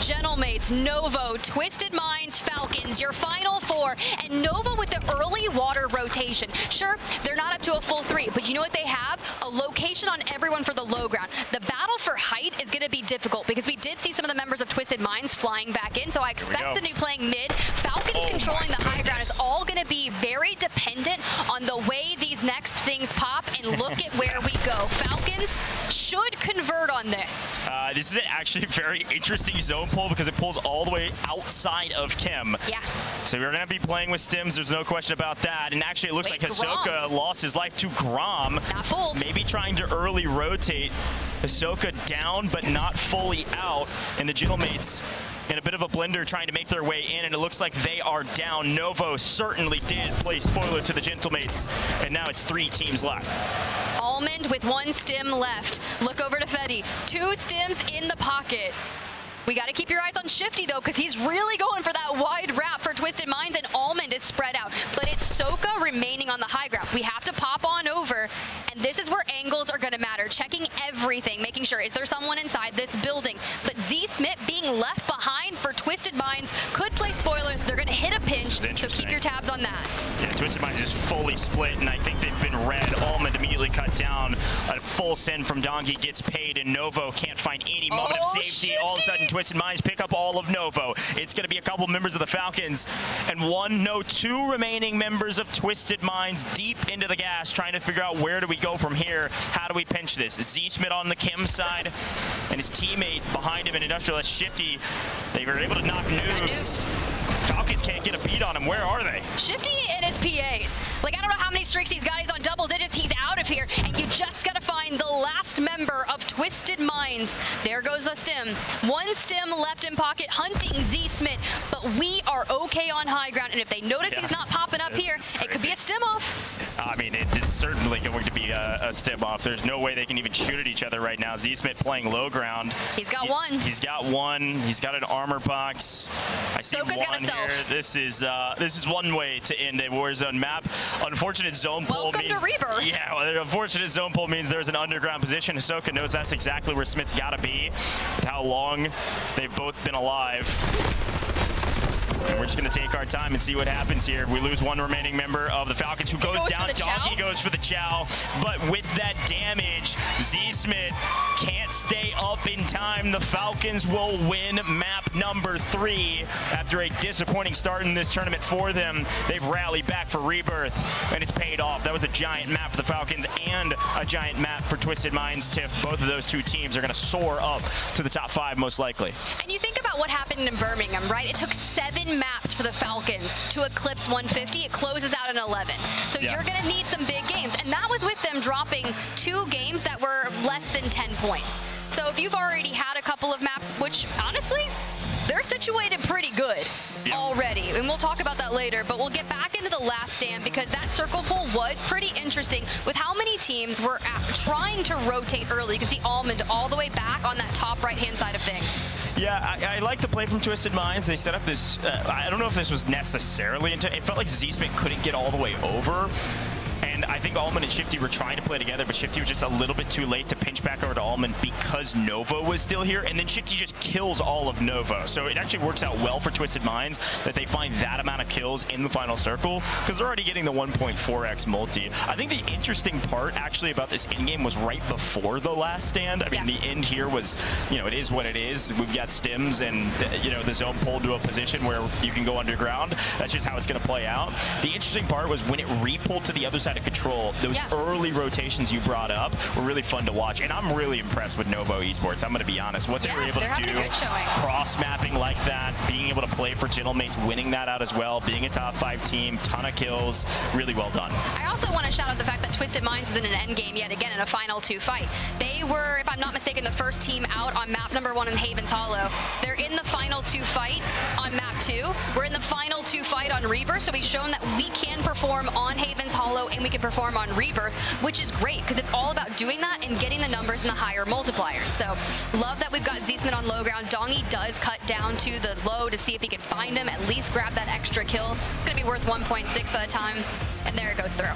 S12: Gentlemates, Novo, Twisted Minds, Falcons, your final 4, and Novo with the early water rotation. Sure, they're not up to a full 3, but you know what they have? A location on everyone for the low ground. The battle for height is going to be difficult because we did see some of the members of Twisted Minds flying back in, so I expect the new playing mid. Falcons controlling the high ground is all going to be very dependent on the way these next things pop, and look at where we go. Falcons should convert on this.
S4: This is actually a very interesting zone pull because it pulls all the way outside of Kim.
S12: Yeah.
S4: So we're going to be playing with stims. There's no question about that. And actually, it looks like Hisoka lost his life to Grom.
S12: Not fooled.
S4: Maybe trying to early rotate. Hisoka down, but not fully out. And the Gentlemates in a bit of a blender trying to make their way in, and it looks like they are down. Novo certainly did play spoiler to the Gentlemates, and now it's 3 teams left.
S12: Almond with 1 stim left. Look over to Fetty. 2 stims in the pocket. We got to keep your eyes on Shifty, though, because he's really going for that wide wrap for Twisted Minds, and Almond is spread out. But it's Soka remaining on the high ground. We have to pop on over, and this is where angles are going to matter. Checking everything, making sure, is there someone inside this building? But Z Smith being left behind for Twisted Minds could play spoiler. They're going to hit a pinch, so keep your tabs on that.
S4: Yeah, Twisted Minds is fully split, and I think they've been red. Almond immediately cut down. A full send from Dongi gets paid, and Novo can't find any moment of safety.
S12: Shifty!
S4: All of a sudden, Twisted Minds pick up all of Novo. It's going to be a couple members of the Falcons, and 2 remaining members of Twisted Minds deep into the gas, trying to figure out where do we go from here. How do we pinch this? Z-Smith on the Kim side, and his teammate behind him in Industrialist Shifty. They were able to knock Noobs. Falcons can't get a beat on him. Where are they?
S12: Shifty and his PAs. Like, I don't know how many streaks he's got. He's on double digits. He's out of here. And you just got to find the last member of Twisted Minds. There goes the stim. 1 stim left in pocket, hunting Z Smith. But we are okay on high ground. And if they notice he's not popping up here, it could be a stim off.
S4: I mean, it is certainly going to be a stim off. There's no way they can even shoot at each other right now. Z Smith playing low ground.
S12: He's got 1.
S4: He's got 1. He's got an armor box. I see
S12: Soka's
S4: 1
S12: got a
S4: here.
S12: Self.
S4: This is one way to end a Warzone map. Unfortunate zone pull means.
S12: Welcome to Rebirth.
S4: Yeah, well, unfortunate zone pull means there's an underground position. Hisoka knows that's exactly where Smith's got to be, with how long they've both been alive. And we're just going to take our time and see what happens here. We lose one remaining member of the Falcons who goes down. Donkey goes for the chow. But with that damage, Z-Smith can't stay up in time. The Falcons will win map number 3 after a disappointing start in this tournament for them. They've rallied back for Rebirth, and it's paid off. That was a giant map for the Falcons and a giant map for Twisted Minds. Tiff, both of those two teams are going to soar up to the top 5 most likely.
S12: And you think about what happened in Birmingham, right? It took 7 maps for the Falcons to eclipse 150. It closes out in 11. So you're going to need some big games. And that was with them dropping 2 games that were less than 10 points. So if you've already had a couple of maps, which honestly, they're situated pretty good already. And we'll talk about that later, but we'll get back into the last stand because that circle pull was pretty interesting with how many teams were trying to rotate early. You can see Almond all the way back on that top right-hand side of things.
S4: Yeah, I like the play from Twisted Minds. They set up this, I don't know if this was necessarily, it felt like Z-Smith couldn't get all the way over. And I think Almond and Shifty were trying to play together, but Shifty was just a little bit too late to pinch back over to Almond because Nova was still here, and then Shifty just kills all of Nova. So it actually works out well for Twisted Minds that they find that amount of kills in the final circle because they're already getting the 1.4x multi. I think the interesting part actually about this in-game was right before the last stand. I mean, the end here was, you know, it is what it is. We've got stims and, you know, the zone pulled to a position where you can go underground. That's just how it's going to play out. The interesting part was when it re-pulled to the other side of control, those early rotations you brought up were really fun to watch, and I'm really impressed with Novo Esports. I'm going to be honest. What they were able to do, cross-mapping like that, being able to play for Gentlemates, winning that out as well, being a top 5 team, ton of kills, really well done.
S12: I also want to shout out the fact that Twisted Minds is in an end game yet again in a final 2 fight. They were, if I'm not mistaken, the first team out on map number 1 in Haven's Hollow. They're in the final 2 fight on map 2. We're in the final 2 fight on Rebirth, so we've shown that we can perform on Haven's Hollow and we can perform on Rebirth, which is great because it's all about doing that and getting the numbers and the higher multipliers. So love that we've got Z-Smith on low ground. Dongy does cut down to the low to see if he can find him, at least grab that extra kill. It's going to be worth 1.6 by the time, and there it goes through.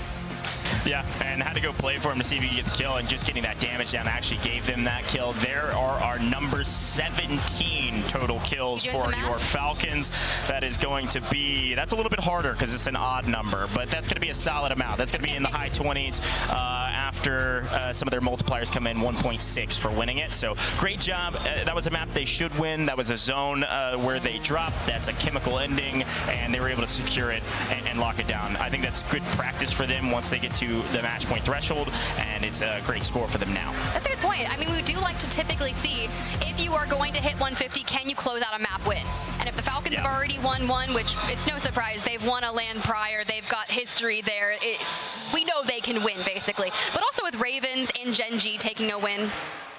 S4: Yeah, and had to go play for him to see if he could get the kill, and just getting that damage down actually gave them that kill. There are our number 17 total kills for your Falcons. That is going to be, that's a little bit harder because it's an odd number, but that's going to be a solid amount. That's going to be in the high 20s after some of their multipliers come in, 1.6 for winning it. So great job. That was a map they should win. That was a zone where they dropped. That's a chemical ending, and they were able to secure it and lock it down. I think that's good practice for them once they get to the match point threshold, and it's a great score for them now.
S12: That's a good point. I mean, we do like to typically see if you are going to hit 150, can you close out a map win? And if the Falcons have already won one, which it's no surprise, they've won a land prior, they've got history there. We know they can win, basically. But also with Ravens and Gen G taking a win,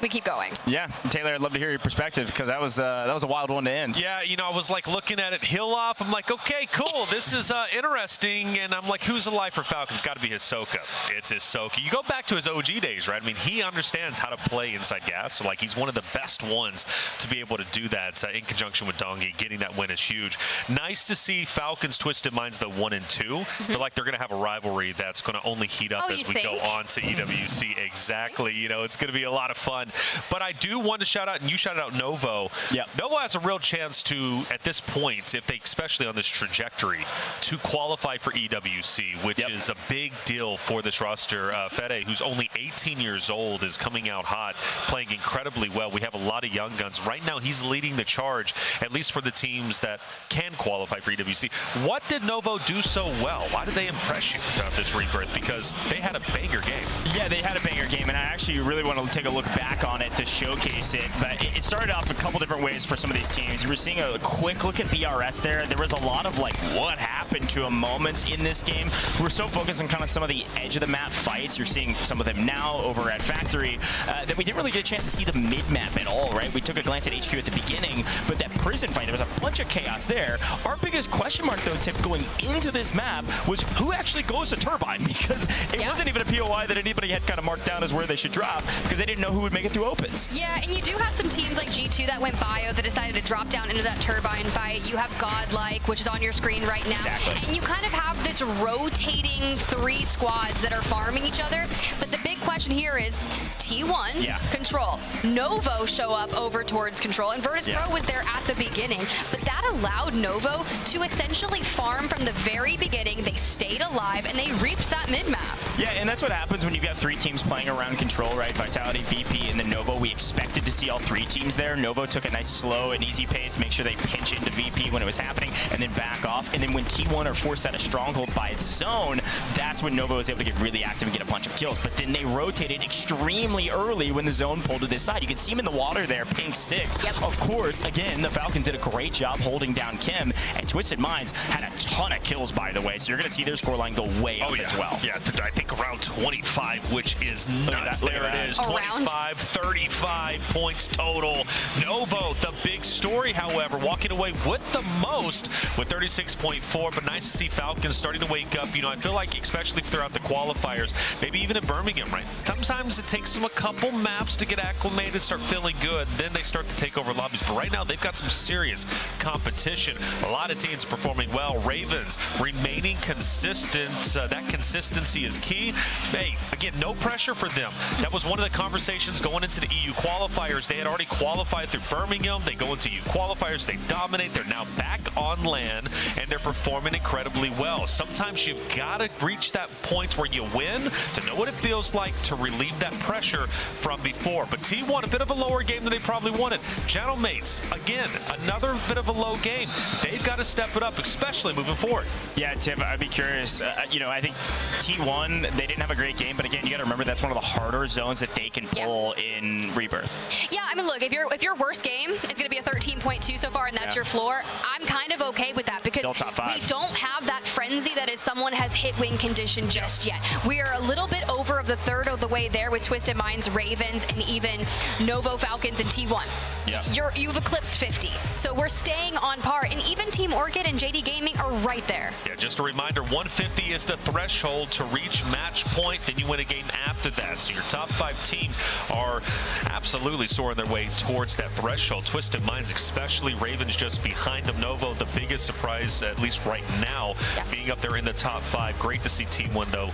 S12: we keep going.
S4: Yeah, Taylor, I'd love to hear your perspective because that was a wild one to end.
S2: Yeah, you know, I was like looking at it hill off. I'm like, okay, cool. This is interesting. And I'm like, who's alive for Falcons? Got to be Hisoka. It's Hisoka. You go back to his OG days, right? I mean, he understands how to play inside gas. So like, he's one of the best ones to be able to do that in conjunction with Dongy. Getting that win is huge. Nice to see Falcons Twisted Minds the 1 and 2. But like, they're going to have a rivalry that's going to only heat up as we go on to EWC. Exactly. You know, it's going to be a lot of fun. But I do want to shout out, and you shouted out Novo. Yeah. Novo has a real chance to, at this point, if they, especially on this trajectory, to qualify for EWC, which is a big deal for this roster. Fede, who's only 18 years old, is coming out hot, playing incredibly well. We have a lot of young guns. Right now, he's leading the charge, at least for the teams that can qualify for EWC. What did Novo do so well? Why did they impress you throughout this Rebirth? Because they had a banger game.
S4: Yeah, they had a banger game, and I actually really want to take a look back on it to showcase it. But it started off a couple different ways for some of these teams. You were seeing a quick look at BRS there. There was a lot of like, what happened to a moment in this game. We're so focused on kind of some of the edge of the map fights. You're seeing some of them now over at Factory that we didn't really get a chance to see the mid-map at all, right? We took a glance at HQ at the beginning, but that prison fight, there was a bunch of chaos there. Our biggest question mark, though, Tip, going into this map was who actually goes to Turbine, because it wasn't even a POI that anybody had kind of marked down as where they should drop, because they didn't know who would make it through opens.
S12: Yeah, and you do have some teams like G2 that went bio that decided to drop down into that Turbine fight. You have Godlike, which is on your screen right now.
S4: Exactly.
S12: And you kind of have this rotating 3 squads that are farming each other. But the big question here is T1, Control. Novo show up over towards Control. And Virtus Pro was there at the beginning. But that allowed Novo to essentially farm from the very beginning. They stayed alive and they reached that mid-map.
S4: Yeah, and that's what happens when you've got 3 teams playing around Control, right? Vitality, VP, and then Novo. We expected to see all 3 teams there. Novo took a nice slow and easy pace, make sure they pinch into VP when it was happening, and then back off. And then when T1 are forced out of Stronghold by its zone, that's when Novo was able to get really active and get a bunch of kills. But then they rotated extremely early when the zone pulled to this side. You can see him in the water there, pink 6. Of course, again, the Falcons did a great job holding down Kim, and Twisted Minds had a ton of kills, by the way, so you're going to see their scoreline go way up as well.
S2: Yeah, I think around 25, which is nuts. There it is, 25, 35 points total. Novo, the big story, however, walking away with the most with 36.4, but nice to see Falcons starting to wake up. You know, I feel like, especially throughout the qualifiers, maybe even in Birmingham, right? Sometimes it takes them a couple maps to get acclimated, start feeling good, then they start to take over lobbies. But right now, they've got some serious competition. A lot of teams performing well. Ravens remaining consistent. That consistency is key. Hey, again, no pressure for them. That was one of the conversations going into the EU qualifiers. They had already qualified through Birmingham. They go into EU qualifiers. They dominate. They're now back on LAN, and they're performing incredibly well. Sometimes you've got to reach that point where you win to know what it feels like to relieve that pressure from before. But T1, a bit of a lower game than they probably wanted. Gentleman's, again, another bit of a low game. They've got to step it up, especially moving forward.
S4: Yeah, Tim, I'd be curious. You know, I think T1, they didn't have a great game, but again, you got to remember that's one of the harder zones that they can pull in Rebirth.
S12: Yeah, I mean, look, if your worst game is going to be a 13.2 so far, and that's your floor, I'm kind of okay with that because
S4: still top 5.
S12: We don't have that frenzy that is someone has hit win condition just yet. We are a little bit over of the third of the way there with Twisted Minds, Ravens, and even Novo Falcons and T1.
S4: Yeah.
S12: You've eclipsed 50, so we're staying on par, and even Team Orchid and JD Gaming are right there.
S2: Yeah, just a reminder, 150 is the threshold to reach match point, then you win a game after that. So your top 5 teams are absolutely soaring their way towards that threshold. Twisted Minds, especially Ravens just behind them. Novo, the biggest surprise, at least right now, being up there in the top 5. Great to see Team 1, though.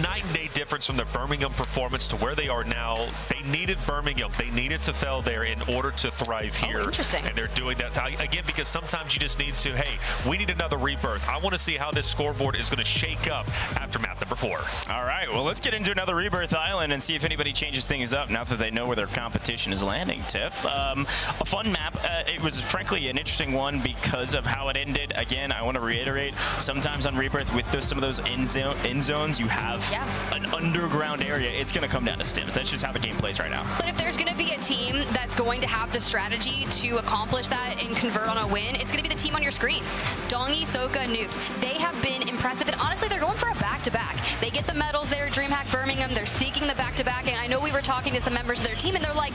S2: Night and day difference from the Birmingham performance to where they are now. They needed Birmingham. They needed to fail there in order to thrive here.
S12: Oh, interesting.
S2: And they're doing that. Again, because sometimes you just need to, hey, we need another rebirth. I want to see how this scoreboard is going to shake up after map number 4.
S4: All right, well, let's get into another Rebirth Island and see if anybody changes things up now that they know where their competition is landing, Tiff. A fun map. It was, frankly, an interesting one because of how it ended. Again, I want to reiterate, sometimes on Rebirth, with some of those end zones, you have an underground area. It's going to come down to stims. That's just how the game plays right now.
S12: But if there's going to be a team that's going to have the strategy to accomplish that and convert on a win, it's going to be the team on your screen. Dongi, Soka, Nukes. They have been impressive, and honestly, they're going for a back-to-back. They get the medals there, DreamHack Birmingham. They're seeking the back-to-back, and I know we were talking to some members of their team, and they're like,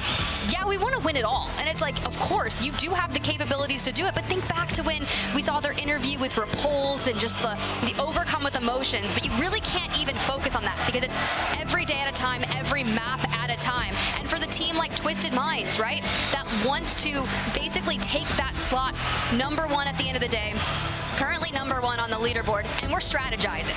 S12: yeah, we want to win it all. And it's like, of course, you do have the capabilities to do it, but think back to when we saw their interview with Repulse and just the overcome with emotions, but you really can't even focus on that because it's every day at a time, every map at a time. And for the team like Twisted Minds, right, that wants to basically take that slot number 1 at the end of the day, currently number 1 on the leaderboard, and we're strategizing.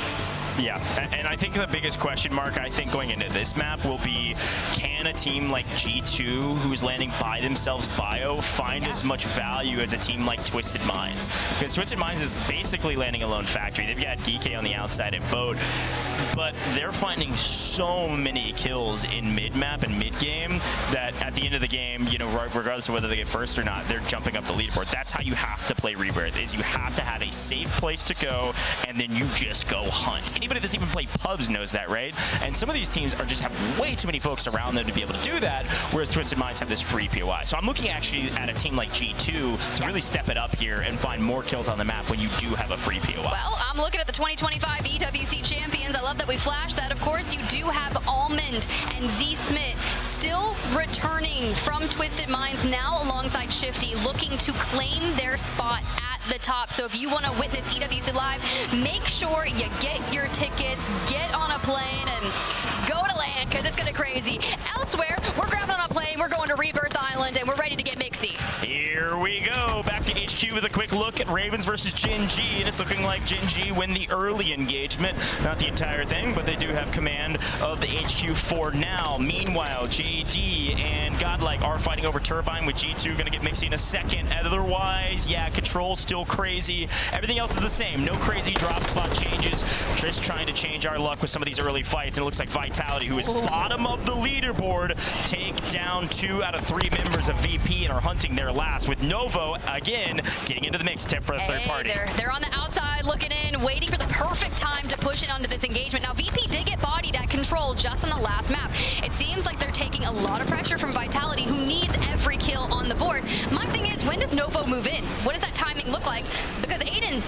S4: Yeah, and I think the biggest question mark, I think, going into this map will be, can a team like G2, who's landing by themselves bio, find as much value as a team like Twisted Minds? Because Twisted Minds is basically landing a lone factory. They've got Geeky on the outside at boat, but they're finding so many kills in mid-map and mid-game that at the end of the game, you know, regardless of whether they get first or not, they're jumping up the leaderboard. That's how you have to play Rebirth, is you have to have a safe place to go, and then you just go hunt. Anybody that's even played pubs knows that, right? And some of these teams are just have way too many folks around them to be able to do that, whereas Twisted Minds have this free POI. So I'm looking actually at a team like G2 to really step it up here and find more kills on the map when you do have a free POI.
S12: Well, I'm looking at the 2025 EWC champions. I love that we flashed that. Of course, you do have Almond and Z Smith still returning from Twisted Minds, now alongside Shifty, looking to claim their spot at the top. So if you want to witness EWC Live, make sure you get your tickets, get on a plane, and go to LAN, because it's going to crazy. Elsewhere, we're grabbing on a plane, we're going to Rebirth Island, and we're ready to get mixy.
S4: Here we go. Back to HQ with a quick look at Ravens versus Gen G, and it's looking like Gen G win the early engagement. Not the entire thing, but they do have command of the HQ for now. Meanwhile, JD and Godlike are fighting over Turbine, with G2 going to get Mixie in a second. Otherwise, yeah, Control still crazy. Everything else is the same. No crazy drop spot changes. Just trying to change our luck with some of these early fights, and it looks like Vitality, who is bottom of the leaderboard, take down 2 out of 3 members of VP and are hunting their last, with Novo again getting into the mix for the third party.
S12: They're on the outside looking in, waiting for the perfect time to push it onto this engagement. Now VP did get bodied at Control just on the last map. It seems like they're taking a lot of pressure from Vitality, who needs every kill on the board. My thing is, when does Novo move in? What does that timing look like? Because Aiden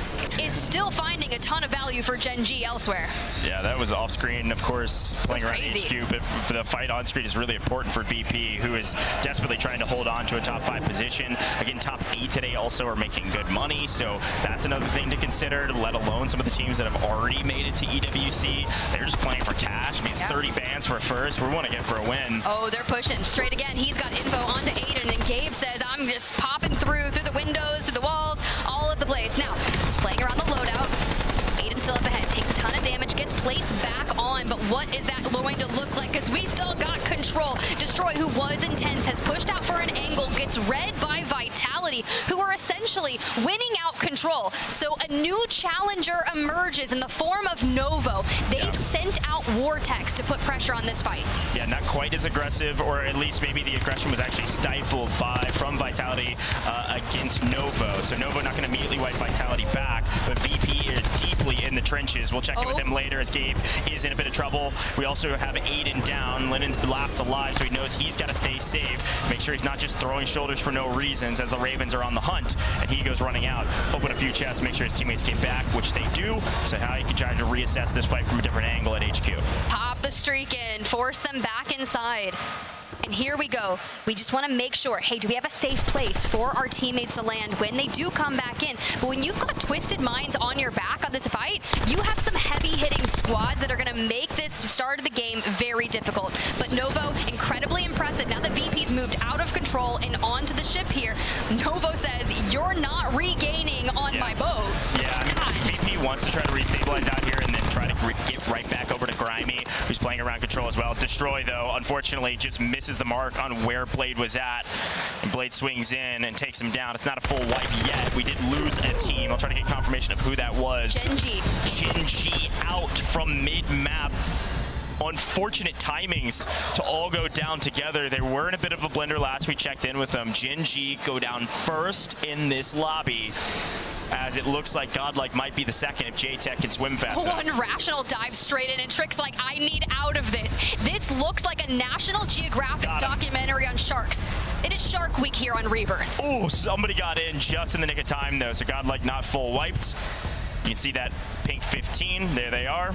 S12: is still finding a ton of value for Gen G elsewhere.
S4: Yeah, that was off screen, of course, playing around HQ, but for the fight on screen is really important for VP, who is desperately trying to hold on to a top 5 position. Again, top 8 today also are making good money, so that's another thing to consider, let alone some of the teams that have already made it to EWC. They're just playing for cash. I mean, it's 30 bans for a first. We want to get for a win.
S12: Oh, they're pushing straight again. He's got info onto Aiden, and Gabe says, I'm just popping through the windows, through the walls, all of the place. Now, playing around the loadout. Aiden still up ahead, takes a ton of damage, gets plates back on, but what is that going to look like? Because we still got Control. Destroy, who was intense, has pushed out for an angle, gets read by Vitality, who are essentially winning out Control. So a new challenger emerges in the form of Novo. They've sent out Vortex to put pressure on this fight.
S4: Yeah, not quite as aggressive, or at least maybe the aggression was actually stifled from Vitality against Novo. So Novo not going to immediately wipe Vitality back, but VP is deeply in the trenches. We'll check in with him later as Gabe is in a bit of trouble. We also have Aiden down. Lennon's last alive, so he knows he's got to stay safe. Make sure he's not just throwing shoulders for no reasons as the Ravens are on the hunt, and he goes running out. Open a few chests, make sure his teammates get back, which they do, so how he can try to reassess this fight from a different angle at HQ.
S12: Pop the streak in, force them back inside. And here we go. We just want to make sure, hey, do we have a safe place for our teammates to land when they do come back in? But when you've got Twisted Minds on your back on this fight, you have some heavy-hitting squads that are going to make this start of the game very difficult. But Novo, incredibly impressive. Now that VP's moved out of Control and onto the ship here, Novo says, you're not regaining on my boat.
S4: Yeah, I mean, VP wants to try to restabilize out here and then try to get right back over to Grimy, who's playing around Control as well. Destroy, though, unfortunately, just misses the mark on where Blade was at, and Blade swings in and takes him down. It's not a full wipe yet. We did lose a team. I'll try to get confirmation of who that was.
S12: Gen G.
S4: Gen G out from mid-map. Unfortunate timings to all go down together. They were in a bit of a blender last we checked in with them. Gen G go down first in this lobby, as it looks like Godlike might be the second if J-Tech can swim fast enough.
S12: One Rational dives straight in, and Trick's like, I need out of this. This looks like a National Geographic documentary on sharks. It is Shark Week here on Rebirth.
S4: Oh, somebody got in just in the nick of time, though, so Godlike not full wiped. You can see that pink 15. There they are,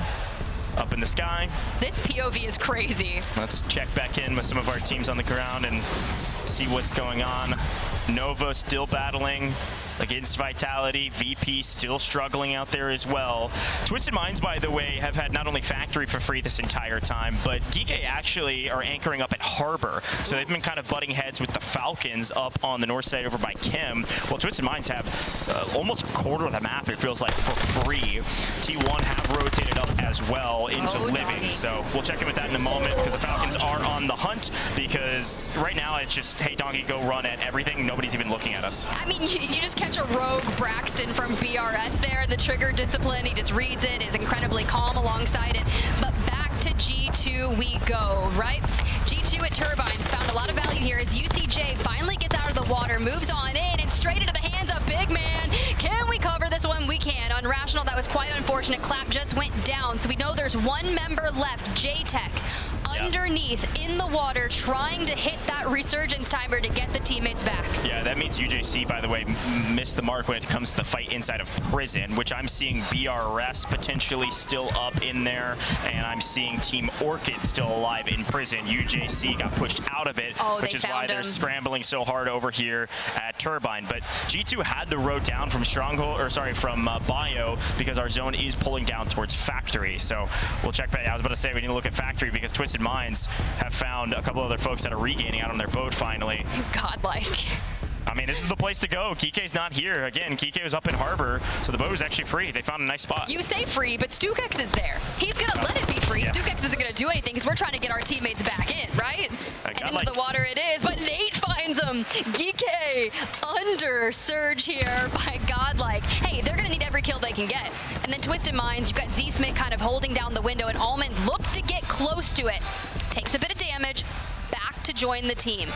S4: up in the sky.
S12: This POV is crazy.
S4: Let's check back in with some of our teams on the ground and see what's going on. Nova still battling against Vitality. VP still struggling out there as well. Twisted Minds, by the way, have had not only Factory for free this entire time, but DK actually are anchoring up at Harbor. So they've been kind of butting heads with the Falcons up on the north side over by Kim. Well, Twisted Minds have almost a quarter of the map, it feels like, for free. T1 have rotated up as well into Living. So we'll check in with that in a moment, because the Falcons are on the hunt, because right now it's just, hey, Donkey, go run at everything. Nobody's even looking at us.
S12: I mean, you just catch a rogue Braxton from BRS there. The trigger discipline, he just reads it, is incredibly calm alongside it. But back to G2 we go, right? G2 at Turbines found a lot of value here as UCJ finally gets out of the water, moves on in, and straight into the hands of Big Man. Can we cover this one? We can. On Rational, that was quite unfortunate. Clap just went down, so we know there's one member left, J-Tech, underneath in the water, trying to hit that Resurgence timer to get the teammates back.
S4: Yeah, that means UJC, by the way, missed the mark when it comes to the fight inside of Prison, which I'm seeing BRS potentially still up in there, and I'm seeing Team Orchid still alive in Prison. UJC got pushed out of it, which is why they're scrambling so hard over here at Turbine. But G2 had to row down from Stronghold, or sorry, from Bio, because our zone is pulling down towards Factory. So we'll check back. I was about to say we need to look at Factory because Twisted Minds have found a couple other folks that are regaining out on their boat finally.
S12: Godlike.
S4: I mean, this is the place to go. Kike's not here. Again, Kike was up in Harbor, so the boat was actually free. They found a nice spot.
S12: You say free, but Stukex is there. He's going to let it be free.
S4: Yeah.
S12: Stukex isn't going to do anything because we're trying to get our teammates back in, right? And into the water it is, but Nate finds him. Kike under Surge here by Godlike. Hey, they're going to need every kill they can get. And then Twisted Minds, you've got Z-Smith kind of holding down the window, and Almond look to get close to it. Takes a bit of damage, back to join the team.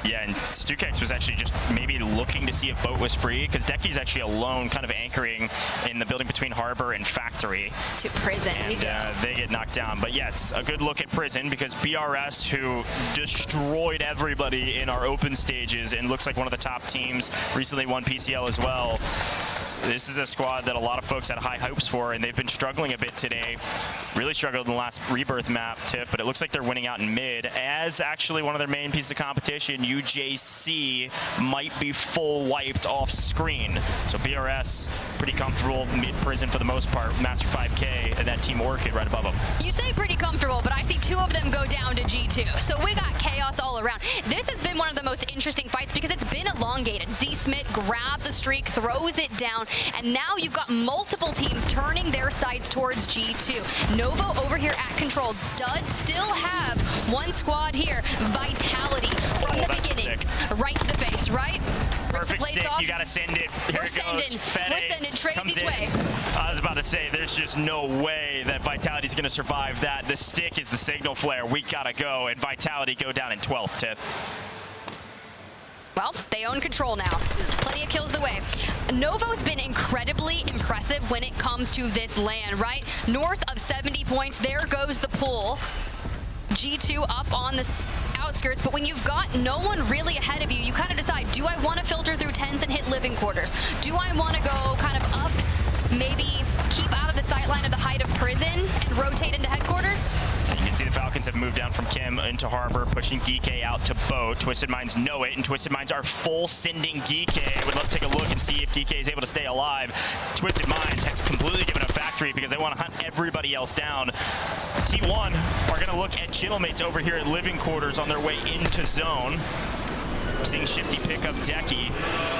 S4: Yeah, and Stukex was actually just maybe looking to see if boat was free, because Decky's actually alone, kind of anchoring in the building between Harbor and Factory.
S12: To Prison.
S4: And they get knocked down. But yeah, it's a good look at Prison, because BRS, who destroyed everybody in our open stages and looks like one of the top teams, recently won PCL as well. This is a squad that a lot of folks had high hopes for, and they've been struggling a bit today. Really struggled in the last Rebirth map, Tiff, but it looks like they're winning out in mid. As actually one of their main pieces of competition, UJC might be full wiped off screen. So BRS, pretty comfortable mid-prison for the most part. Master 5K and that Team Orchid right above them.
S12: You say pretty comfortable, but I see two of them go down to G2. So we got chaos all around. This has been one of the most interesting fights because it's been elongated. Z-Smith grabs a streak, throws it down, and now you've got multiple teams turning their sights towards G2. Novo over here at control does still have one squad here. Vitality from the beginning. Right to the face, right?
S4: Perfect stick, you gotta send it. Here it goes.
S12: We're sending Tracy's way.
S4: I was about to say, there's just no way that Vitality's gonna survive that. The stick is the signal flare. We gotta go, and Vitality go down in 12th, Tiff.
S12: Well, they own control now. Plenty of kills the way. Novo's been incredibly impressive when it comes to this land, right? North of 70 points, there goes the pull. G2 up on the outskirts, but when you've got no one really ahead of you, you kind of decide, do I want to filter through 10s and hit living quarters? Do I want to go kind of up, maybe keep out of the sightline of the height of Prison and rotate into headquarters?
S4: You can see the Falcons have moved down from Kim into Harbor, pushing Geeke out to Boat. Twisted Minds know it, and Twisted Minds are full sending Geeke. I would love to take a look and see if Geeke is able to stay alive. Twisted Minds have completely given up Factory because they want to hunt everybody else down. T1 are going to look at Gentlemates over here at living quarters on their way into zone. Seeing Shifty pick up Decky.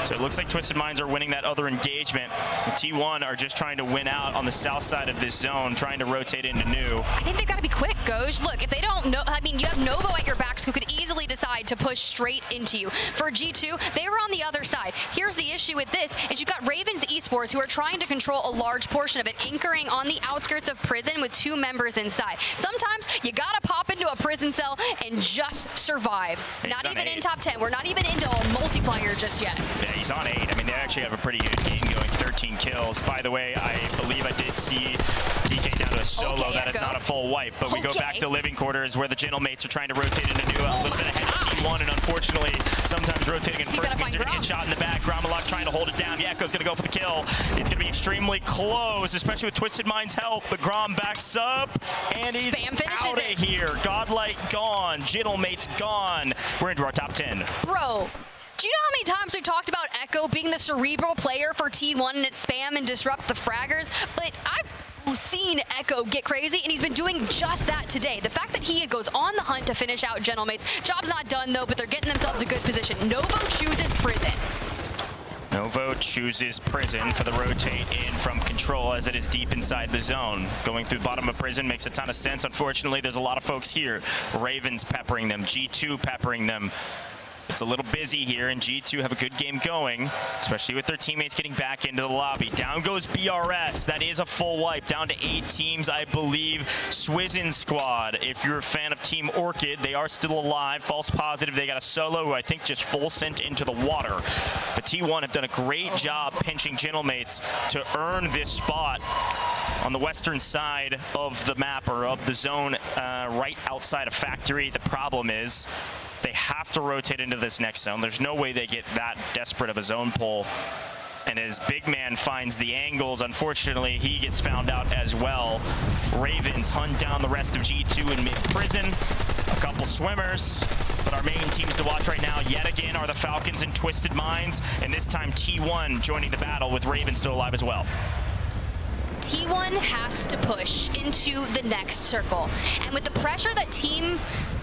S4: So it looks like Twisted Minds are winning that other engagement. The T1 are just trying to win out on the south side of this zone, trying to rotate into new.
S12: I think they've got to be quick, Goj. Look, if they don't know, I mean, you have Novo at your backs who could easily decide to push straight into you. For G2, they were on the other side. Here's the issue with this, is you've got Ravens Esports who are trying to control a large portion of it, anchoring on the outskirts of Prison with 2 members inside. Sometimes you got to pop into a prison cell and just survive. Not even in top 10. We're not even into a multiplier just yet.
S4: Yeah, he's on 8. I mean, they actually have a pretty good game going, 13 kills. By the way, I believe I did see DK down to a solo.
S12: Okay,
S4: that is not a full wipe, but we go back to living quarters where the Gentlemates are trying to rotate into new. A little bit ahead of T1, and unfortunately, sometimes rotating in first means they're going to get shot in the back. Gromalok trying to hold it down. Yakko's going to go for the kill. It's going to be extremely close, especially with Twisted Mind's help, but Grom backs up, and he's out of here. Godlight gone. Gentlemates gone. We're into our top 10.
S12: Bro. Do you know how many times we've talked about Echo being the cerebral player for T1 and its spam and disrupt the fraggers? But I've seen Echo get crazy, and he's been doing just that today. The fact that he goes on the hunt to finish out Gentlemates, job's not done though, but they're getting themselves a good position. Novo chooses Prison.
S4: Novo chooses Prison for the rotate in from control as it is deep inside the zone. Going through the bottom of Prison makes a ton of sense. Unfortunately, there's a lot of folks here. Ravens peppering them, G2 peppering them. It's a little busy here, and G2 have a good game going, especially with their teammates getting back into the lobby. Down goes BRS. That is a full wipe. Down to 8 teams, I believe. Swizzin squad, if you're a fan of Team Orchid, they are still alive. False positive. They got a solo who I think just full sent into the water. But T1 have done a great job pinching Gentlemates to earn this spot on the western side of the map, or of the zone, right outside of Factory. The problem is they have to rotate into this next zone. There's no way they get that desperate of a zone pull. And as Big Man finds the angles, unfortunately, he gets found out as well. Ravens hunt down the rest of G2 in mid-prison. A couple swimmers. But our main teams to watch right now, yet again, are the Falcons and Twisted Minds. And this time, T1 joining the battle with Ravens still alive as well.
S12: T1 has to push into the next circle. And with the pressure that Team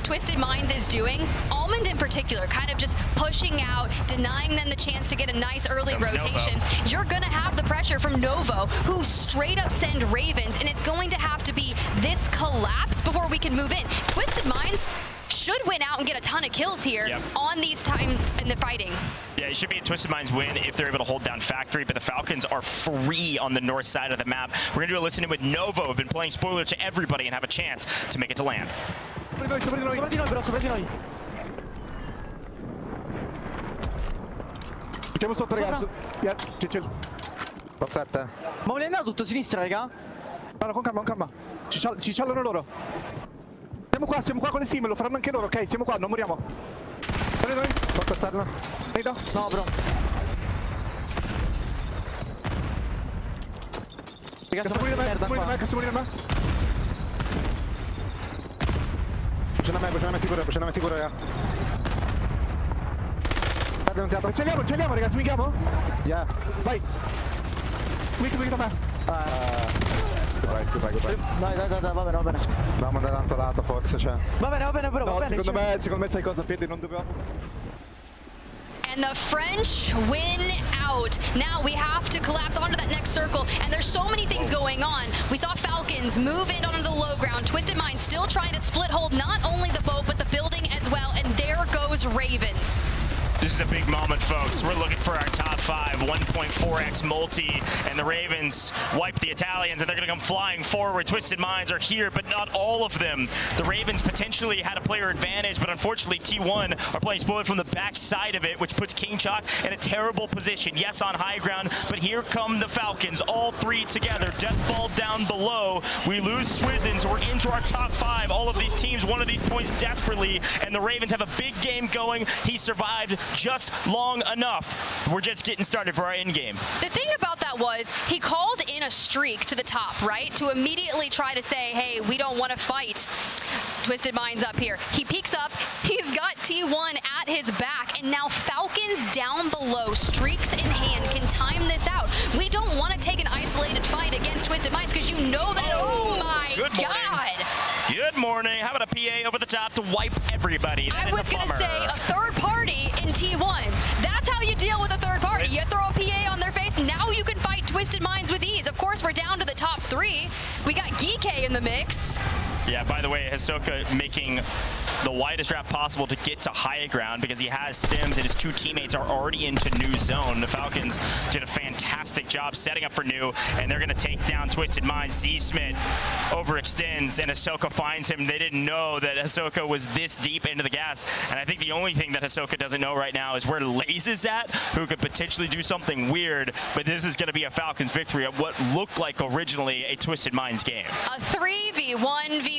S12: Twisted Minds is doing, Almond in particular, kind of just pushing out, denying them the chance to get a nice early rotation.
S4: Novo.
S12: You're going to have the pressure from Novo, who straight up send Ravens, and it's going to have to be this collapse before we can move in. Twisted Minds should win out and get a ton of kills here on these times in the fighting.
S4: Yeah, it should be a Twisted Minds win if they're able to hold down Factory, but the Falcons are free on the north side of the map. We're going to do a listen-in with Novo, who've been playing spoiler to everybody and have a chance to make it to land.
S7: Sopra di noi, però, sopra di noi. Giochiamo sotto, ragazzi. Yeah, chill.
S6: Top 7.
S7: Ma volete andare tutto a sinistra, raga? No, con calma, con calma. Ci ciallano loro. Siamo qua con le sim, lo faranno anche loro, ok? Siamo qua, non moriamo. Dove noi?
S6: Sotto esterno.
S7: Vedo? No, bro. Ragazzi, stiamo morendo me, stiamo morendo me.
S6: Pushano a me sicuro, raga. Guarda, un teatro.
S7: C'andiamo, ragazzi, winghiamo?
S6: Yeah.
S7: Vai. Wing da me.
S6: Vai.
S7: Dai, va bene.
S6: Dobbiamo andare tanto lato, forse, cioè.
S7: Va bene, però, va bene.
S6: Secondo me sai cosa, Fede, non dovevamo...
S12: And the French win out. Now we have to collapse onto that next circle, and there's so many things going on. We saw Falcons move in onto the low ground. Twisted Minds still trying to split hold not only the boat, but the building as well, and there goes Ravens.
S4: This is a big moment, folks. We're looking for our top 5, 1.4x multi, and the Ravens wipe the Italians, and they're going to come flying forward. Twisted Minds are here, but not all of them. The Ravens potentially had a player advantage, but unfortunately T1 are playing spoiler from the back side of it, which puts King Chalk in a terrible position. Yes, on high ground, but here come the Falcons, all three together. Deathball down below. We lose Swizzin, so we're into our top 5. All of these teams want these points desperately, and the Ravens have a big game going. He survived just long enough. We're just getting started for our end game.
S12: The thing about that was he called in a streak to the top, right? To immediately try to say, hey, we don't want to fight Twisted Minds up here. He peeks up, he's got T1 at his back, and now Falcons down below, streaks in hand, can time this out. We don't want to take an isolated fight against Twisted Minds because you know that, oh my God.
S4: Good morning. How about a PA over the top to wipe everybody? That
S12: I was going to say a third party in T1. That's how you deal with a third party. You throw a PA on their face. Now you can fight Twisted Minds with ease. Of course, we're down to the top 3. We got Geekay in the mix.
S4: Yeah, by the way, Hisoka making the widest route possible to get to high ground because he has stims and his 2 teammates are already into new zone. The Falcons did a fantastic job setting up for new, and they're going to take down Twisted Minds. Z-Smith overextends, and Hisoka finds him. They didn't know that Hisoka was this deep into the gas, and I think the only thing that Hisoka doesn't know right now is where Laze is at, who could potentially do something weird, but this is going to be a Falcons victory at what looked like originally a Twisted Minds game.
S12: A 3v1v1.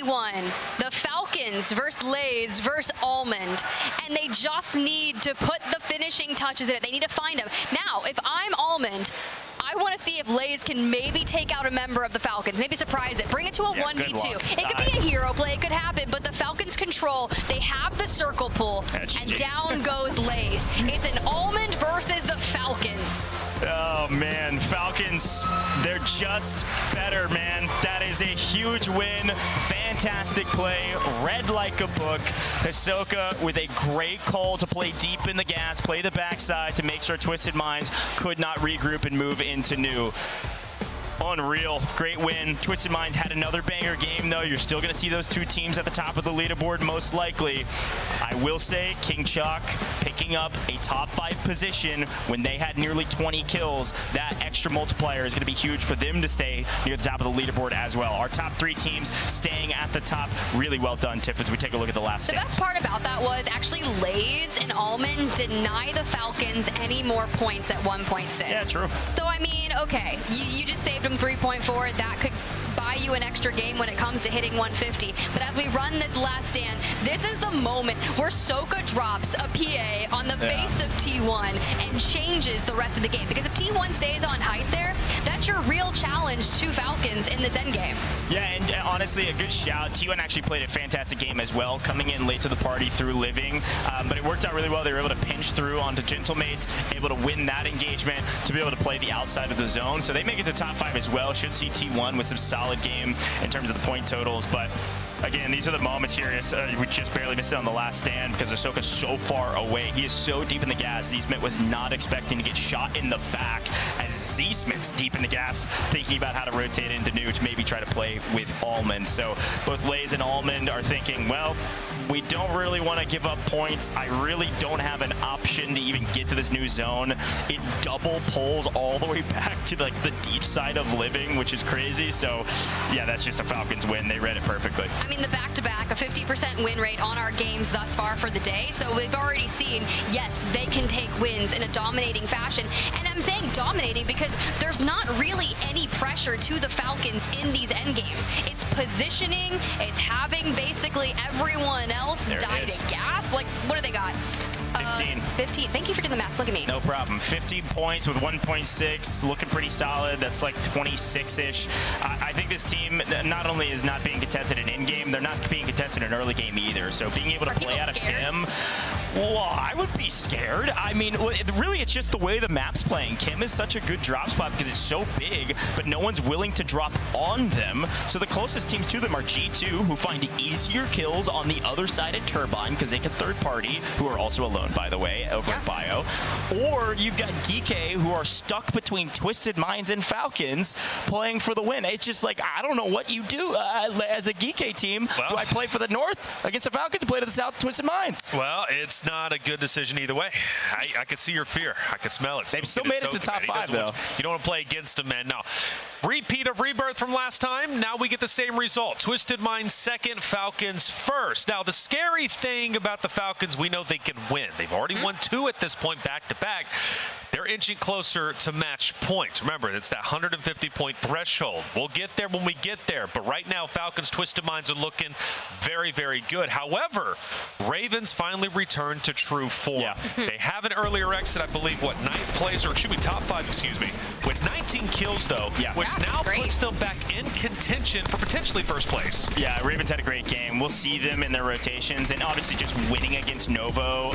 S12: The Falcons versus Laze versus Almond, and they just need to put the finishing touches in it. They need to find him. Now, if I'm Almond, I want to see if Laze can maybe take out a member of the Falcons, maybe surprise it, bring it to a 1v2. It could be a hero play, it could happen, but the Falcons control, they have the circle pull, and down goes Laze. It's an Almond versus the Falcons.
S4: Oh man, Falcons, they're just better, man. That is a huge win. Fantastic play, read like a book. Hisoka with a great call to play deep in the gas, play the backside to make sure Twisted Minds could not regroup and move into new. Unreal. Great win. Twisted Minds had another banger game, though. You're still going to see those 2 teams at the top of the leaderboard, most likely. I will say, King Chalk picking up a top 5 position when they had nearly 20 kills. That extra multiplier is going to be huge for them to stay near the top of the leaderboard as well. Our top 3 teams staying at the top. Really well done, Tiff, as we take a look at the last
S12: The best part about that was actually Laze and Almond deny the Falcons any more points at 1.6.
S4: Yeah, true.
S12: So, I mean, okay, you just saved them 3.4. That could buy you an extra game when it comes to hitting 150. But as we run this last stand, this is the moment where Soka drops a PA on the base of T1 and changes the rest of the game. Because if T1 stays on height there, that's your real challenge to Falcons in this endgame.
S4: Yeah, and honestly, a good shout. T1 actually played a fantastic game as well, coming in late to the party through Living. But it worked out really well. They were able to pinch through onto Gentlemates, able to win that engagement to be able to play the outside of the zone. So they make it to top 5 as well. Should see T1 with some solid game in terms of the point totals. But Again, these are the moments here. We just barely missed it on the last stand because Ahsoka's so far away. He is so deep in the gas. Z-Smith was not expecting to get shot in the back as Z-Smith's deep in the gas, thinking about how to rotate into new to maybe try to play with Almond. So both Lays and Almond are thinking, well, we don't really want to give up points. I really don't have an option to even get to this new zone. It double pulls all the way back to like the deep side of living, which is crazy. So yeah, that's just a Falcons win. They read it perfectly.
S12: I mean, the back-to-back, a 50% win rate on our games thus far for the day. So we've already seen, yes, they can take wins in a dominating fashion. And I'm saying dominating because there's not really any pressure to the Falcons in these end games. It's positioning. It's having basically everyone else die to gas. Like, what do they got?
S4: 15.
S12: 15. Thank you for doing the math. Look at me.
S4: No problem. 15 points with 1.6, looking pretty solid. That's like 26-ish. I think this team not only is not being contested in in-game, they're not being contested in early game either. So being able to play out of Kim, well, I would be scared. I mean, really, it's just the way the map's playing. Kim is such a good drop spot because it's so big, but no one's willing to drop on them. So the closest teams to them are G2, who find easier kills on the other side at Turbine because they can third party, who are also alone, by the way, over at Bio. Or you've got Geekay, who are stuck between Twisted Minds and Falcons playing for the win. It's just like, I don't know what you do as a Geekay team. Well, do I play for the North against the Falcons, play to the South, Twisted Minds?
S2: Well, it's not a good decision either way. I can see your fear. I can smell it.
S4: They've still made it to top 5, though.
S2: You don't want to play against them, man. Now, repeat of Rebirth from last time. Now we get the same result. Twisted Minds second, Falcons first. Now, the scary thing about the Falcons, we know they can win. They've already won 2 at this point, back-to-back. They're inching closer to match point. Remember, it's that 150-point threshold. We'll get there when we get there. But right now, Falcons' Twisted Minds are looking very, very good. However, Ravens finally returned to true form. They have an earlier exit, I believe, what, 9th place, or it should be top 5, excuse me, with 19 kills, though, which now puts them back in contention for potentially first place.
S4: Yeah, Ravens had a great game. We'll see them in their rotations, and obviously just winning against Novo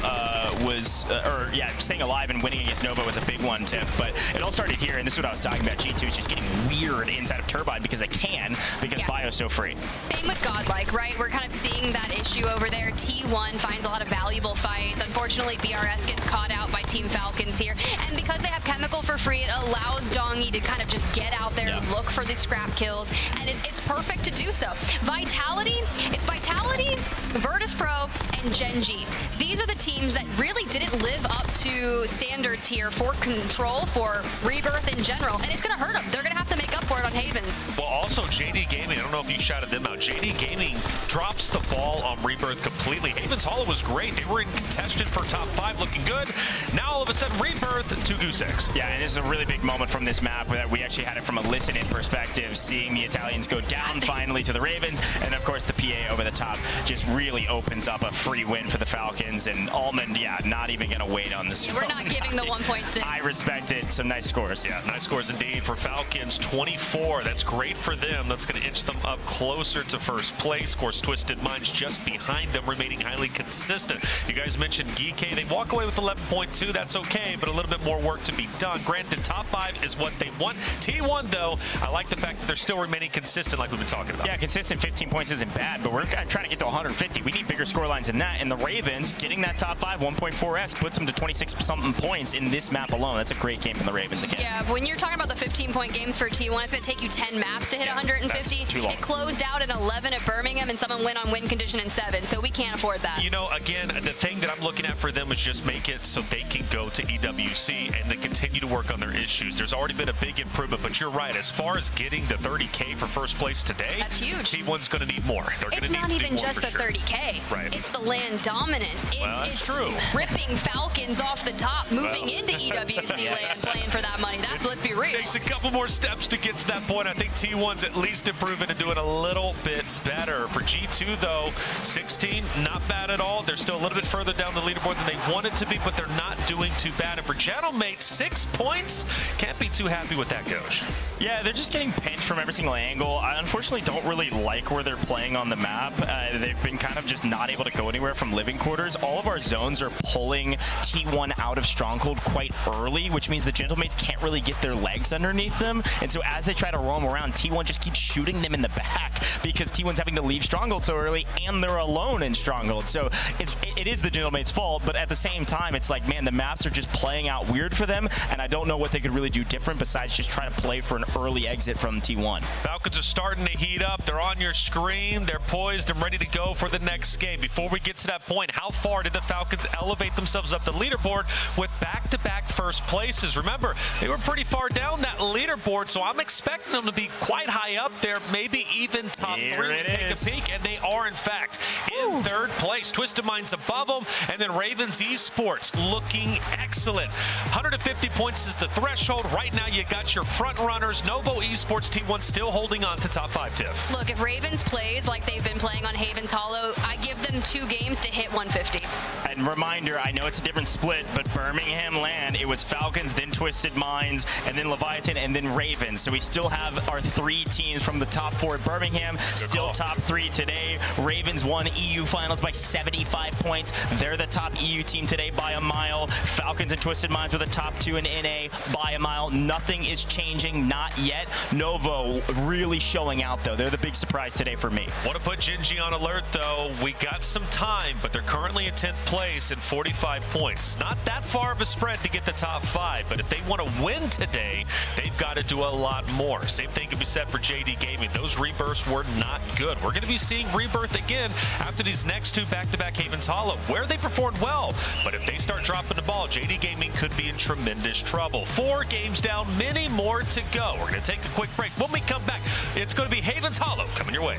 S4: staying alive and winning against Novo was a big one, Tiff. But it all started here, and this is what I was talking about. G2 is just getting weird inside of Turbine because they can, because Bio's so free.
S12: Same with Godlike, right? We're kind of seeing that issue over there. T1 finds a lot of valuable fights. Unfortunately, BRS gets caught out by Team Falcons here. And because they have Chemical for free, it allows Dongy to kind of just get out there and look for the scrap kills. And it's perfect to do so. Vitality, it's Vitality, Virtus Pro, and Genji. These are the teams that really didn't live up to standards here for Control, for Rebirth in general. And it's going to hurt them. They're going to have to make up for it on Havens.
S2: Well, also JD Gaming, I don't know if you shouted them out. JD Gaming drops the ball on Rebirth completely. Havens Hollow was great. They were in contention for top 5, looking good. Now all of a sudden, Rebirth, 2 goose eggs.
S4: Yeah, and this is a really big moment from this map that we actually had it from a listen-in perspective, seeing the Italians go down finally to the Ravens, and of course the PA over the top just really opens up a free win for the Falcons, and Almond, not even going to wait on this.
S12: Yeah, we're not giving the 1.6.
S4: I respect it. Some nice scores.
S2: Yeah, nice scores indeed for Falcons. 24. That's great for them. That's going to inch them up closer to first place. Of course, Twisted Minds just behind them, remaining highly consistent. You guys mentioned Geekay. They walk away with 11.2. That's okay, but a little bit more work to be done. Granted, top 5 is what they want. T1, though, I like the fact that they're still remaining consistent like we've been talking about.
S4: Yeah, consistent 15 points isn't bad, but we're trying to get to 150. We need bigger score lines than that, and the Ravens getting that top 5, 1.4x, puts them to 26-something points in this map alone. That's a great game from the Ravens again.
S12: Yeah, when you're talking about the 15-point games for T1, it's going to take you 10 maps to hit 150.
S4: Too long.
S12: It closed out at 11 at Birmingham, and someone went on win condition in 7, so we can't afford that.
S2: You know, again, the thing that I'm looking at for them is just make it so they can go to EWC and they continue to work on their issues. There's already been a big improvement, but you're right. As far as getting the 30K for first place today,
S12: that's huge.
S2: T1's going to need more.
S12: It's not even just the 30K.
S2: Right.
S12: It's the land dominance. It's
S2: true.
S12: Ripping Falcons off the top, moving into EWC land, playing for that money. Let's be real.
S2: It takes a couple more steps to get to that point. I think T1's at least improving and doing a little bit better. For G2, though, 16, not bad at all. They're still a little bit further down the leaderboard than they wanted to be, but they're not doing too bad. And for Gentlemate, 6 points. Can't be too happy with that, Coach.
S4: Yeah, they're just getting pinched from every single angle. I unfortunately don't really like where they're playing on the map. They've been kind of just not able to go anywhere from living quarters. All of our zones are pulling T1 out of Stronghold quite early, which means the Gentlemates can't really get their legs underneath them. And so as they try to roam around, T1 just keeps shooting them in the back. because T1's having to leave Stronghold so early, and they're alone in Stronghold. So it is the Gentlemate's fault, but at the same time, it's like, man, the maps are just playing out weird for them, and I don't know what they could really do different besides just try to play for an early exit from T1.
S2: Falcons are starting to heat up. They're on your screen. They're poised and ready to go for the next game. Before we get to that point, how far did the Falcons elevate themselves up the leaderboard with back-to-back first places? Remember, they were pretty far down that leaderboard, so I'm expecting them to be quite high up there, maybe even top three. Take a peek, and they are, in fact, in third place. Twisted Minds above them, and then Ravens Esports looking excellent. 150 points is the threshold. Right now, you got your front runners. Novo Esports T1 still holding on to top 5, Tiff.
S12: Look, if Ravens plays like they've been playing on Haven's Hollow, I give them 2 games to hit 150.
S4: And reminder, I know it's a different split, but Birmingham land, it was Falcons, then Twisted Minds, and then Leviathan, and then Ravens. So we still have our 3 teams from the top 4 at Birmingham, still top 3 today. Ravens won EU Finals by 75 points. They're the top EU team today by a mile. Falcons and Twisted Minds were the top 2 in NA by a mile. Nothing is changing, not yet. Novo really showing out, though. They're the big surprise today for me.
S2: Want to put Gingy on alert, though. We got some time, but they're currently in 10th place and 45 points. Not that far of a spread to get the top 5, but if they want to win today, they've got to do a lot more. Same thing can be said for JD Gaming. Those rebirths were not good. We're going to be seeing rebirth again after these next 2 back-to-back Haven's Hollow, where they performed well. But if they start dropping the ball, JD Gaming could be in tremendous trouble. 4 games down, many more to go. We're going to take a quick break. When we come back, it's going to be Haven's Hollow coming your way.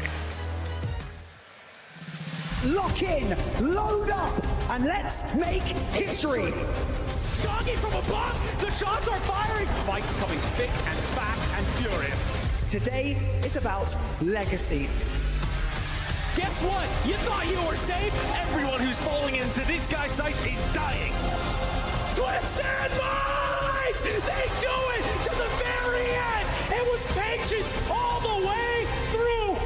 S1: Lock in, load up, and let's make history.
S9: Doggy from above, the shots are firing. Fights coming thick and fast and furious.
S1: Today is about legacy.
S9: Guess what? You thought you were safe? Everyone who's falling into this guy's sights is dying. Twisted Minds! They do it to the very end! It was patience all the way through!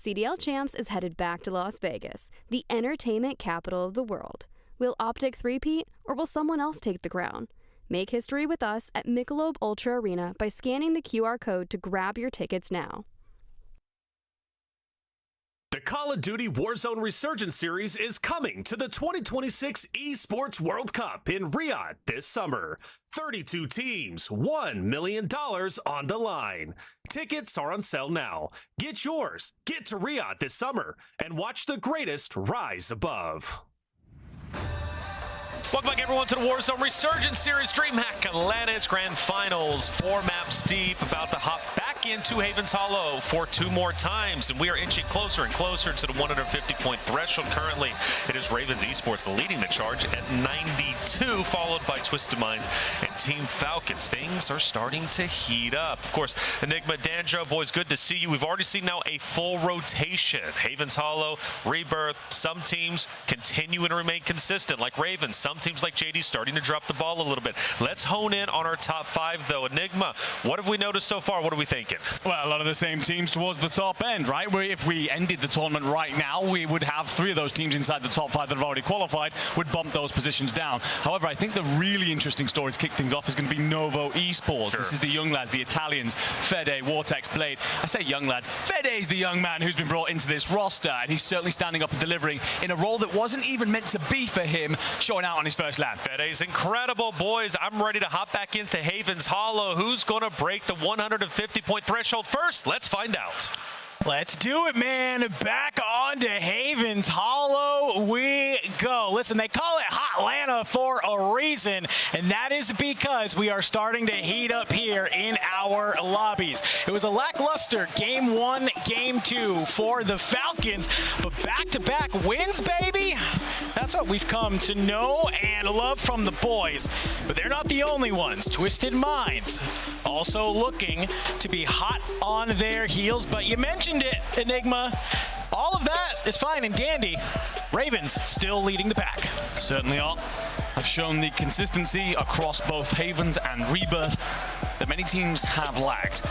S10: CDL Champs is headed back to Las Vegas, the entertainment capital of the world. Will Optic three-peat, or will someone else take the crown? Make history with us at Michelob Ultra Arena by scanning the QR code to grab your tickets now.
S11: The Call of Duty Warzone Resurgence series is coming to the 2026 Esports World Cup in Riyadh this summer. 32 teams, $1 million on the line. Tickets are on sale now. Get yours. Get to Riyadh this summer and watch the greatest rise above.
S2: Welcome back, everyone, to the Warzone Resurgence Series DreamHack Atlantis Grand Finals. 4 maps deep, about to hop back into Haven's Hollow for 2 more times, and we are inching closer and closer to the 150-point threshold. Currently, it is Ravens Esports leading the charge at 92, followed by Twisted Minds and Team Falcons. Things are starting to heat up. Of course, Enigma, Danjo, boys, good to see you. We've already seen now a full rotation. Haven's Hollow, Rebirth. Some teams continue and remain consistent, like Ravens. Some teams like JD starting to drop the ball a little bit. Let's hone in on our top 5, though. Enigma, what have we noticed so far? What are we thinking?
S3: Well, a lot of the same teams towards the top end, right? Where if we ended the tournament right now, we would have 3 of those teams inside the top 5 that have already qualified, would bump those positions down. However, I think the really interesting story to kick things off is going to be Novo Esports. Sure. This is the young lads, the Italians, Fede, Vortex, Blade. I say young lads. Fede is the young man who's been brought into this roster, and he's certainly standing up and delivering in a role that wasn't even meant to be for him, showing out on his first lap.
S2: Fede's incredible, boys. I'm ready to hop back into Haven's Hollow. Who's going to break the 150-point threshold first? Let's find out.
S4: Let's do it, man. Back on to Haven's Hollow we go. Listen, they call it Hotlanta for a reason, and that is because we are starting to heat up here in our lobbies. It was a lackluster Game 1, Game 2 for the Falcons, but back-to-back wins, baby. That's what we've come to know and love from the boys. But they're not the only ones. Twisted Minds also looking to be hot on their heels, but you mentioned it, Enigma. All of that is fine and dandy. Ravens still leading the pack.
S3: Certainly are. Have shown the consistency across both Havens and Rebirth that many teams have lacked.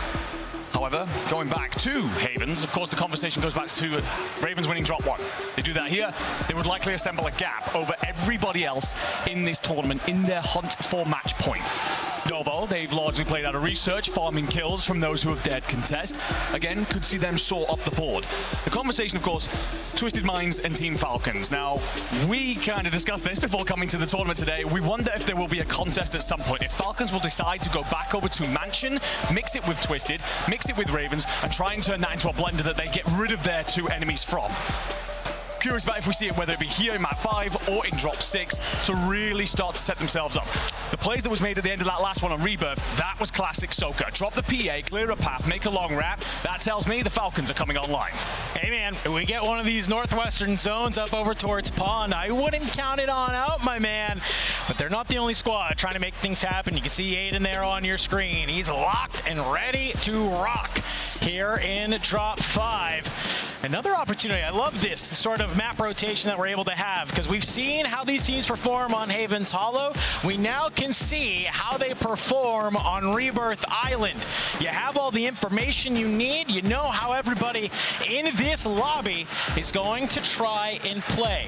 S3: However, going back to Havens, of course, the conversation goes back to Ravens winning drop 1. They do that here, they would likely assemble a gap over everybody else in this tournament in their hunt for match point. Novo, they've largely played out of research, farming kills from those who have dared contest. Again, could see them soar up the board. The conversation, of course, Twisted Minds and Team Falcons. Now, we kind of discussed this before coming to the tournament today. We wonder if there will be a contest at some point. If Falcons will decide to go back over to Mansion, mix it with Twisted, mix it with Ravens, and try and turn that into a blender that they get rid of their 2 enemies from. Curious about if we see it, whether it be here in map 5 or in drop 6, to really start to set themselves up. The plays that was made at the end of that last one on Rebirth, that was classic Soka. Drop the PA, clear a path, make a long wrap. That tells me the Falcons are coming online.
S4: Hey man, if we get one of these northwestern zones up over towards Pond, I wouldn't count it on out, my man. But they're not the only squad trying to make things happen. You can see Aiden there on your screen. He's locked and ready to rock here in drop 5. Another opportunity. I love this sort of map rotation that we're able to have, because we've seen how these teams perform on Haven's Hollow. We now can see how they perform on Rebirth Island. You have all the information you need. You know how everybody in this lobby is going to try and play.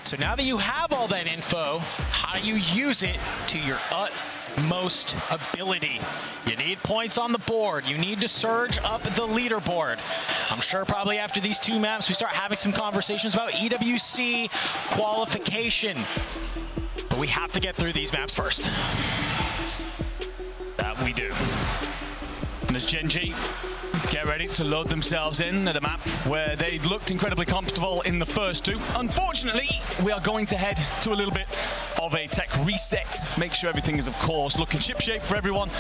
S4: So now that you have all that info, how do you use it to your utmost ability? You need points on the board. You need to surge up the leaderboard. I'm sure probably after these 2 maps, we start having some conversations about EWC qualification. But we have to get through these maps first.
S3: That we do. And as Genji get ready to load themselves in at a map where they looked incredibly comfortable in the first 2. Unfortunately, we are going to head to a little bit of a tech reset. Make sure everything is, of course, looking shipshape for everyone.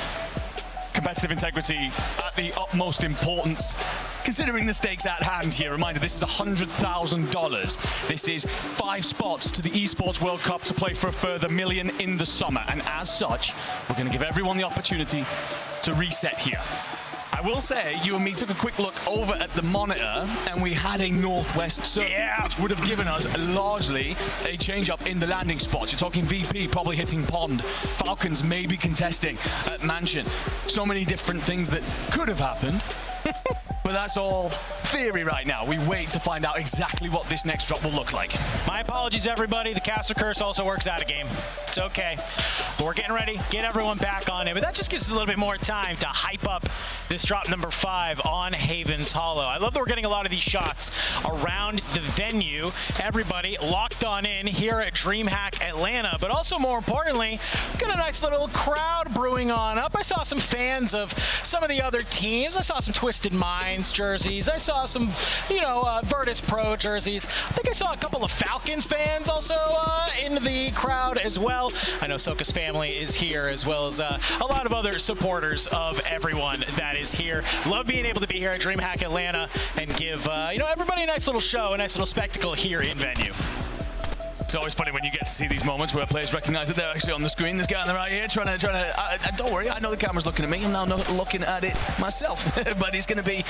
S3: Competitive integrity at the utmost importance, considering the stakes at hand here. Reminder, this is $100,000. This is 5 spots to the Esports World Cup to play for a further $1 million in the summer. And as such, we're going to give everyone the opportunity to reset here. I will say, you and me took a quick look over at the monitor, and we had a northwest circle, which would have given us largely a change-up in the landing spots. You're talking VP probably hitting Pond, Falcons maybe contesting at Mansion. So many different things that could have happened, but that's all theory right now, we wait to find out exactly what this next drop will look like.
S4: My apologies, everybody. The Castle Curse also works out a game. It's okay. But we're getting ready, get everyone back on it. But that just gives us a little bit more time to hype up this drop number 5 on Haven's Hollow. I love that we're getting a lot of these shots around the venue. Everybody locked on in here at DreamHack Atlanta. But also, more importantly, got a nice little crowd brewing on up. I saw some fans of some of the other teams. I saw some Twisted Minds jerseys. I saw some, Virtus Pro jerseys. I think I saw a couple of Falcons fans also in the crowd as well. I know Soka's family is here, as well as a lot of other supporters of everyone that is here. Love being able to be here at DreamHack Atlanta and give everybody a nice little show, a nice little spectacle here in venue.
S3: It's always funny when you get to see these moments where players recognize that they're actually on the screen. This guy on the right here trying to don't worry, I know the camera's looking at me. I'm now looking at it myself. But it's going to be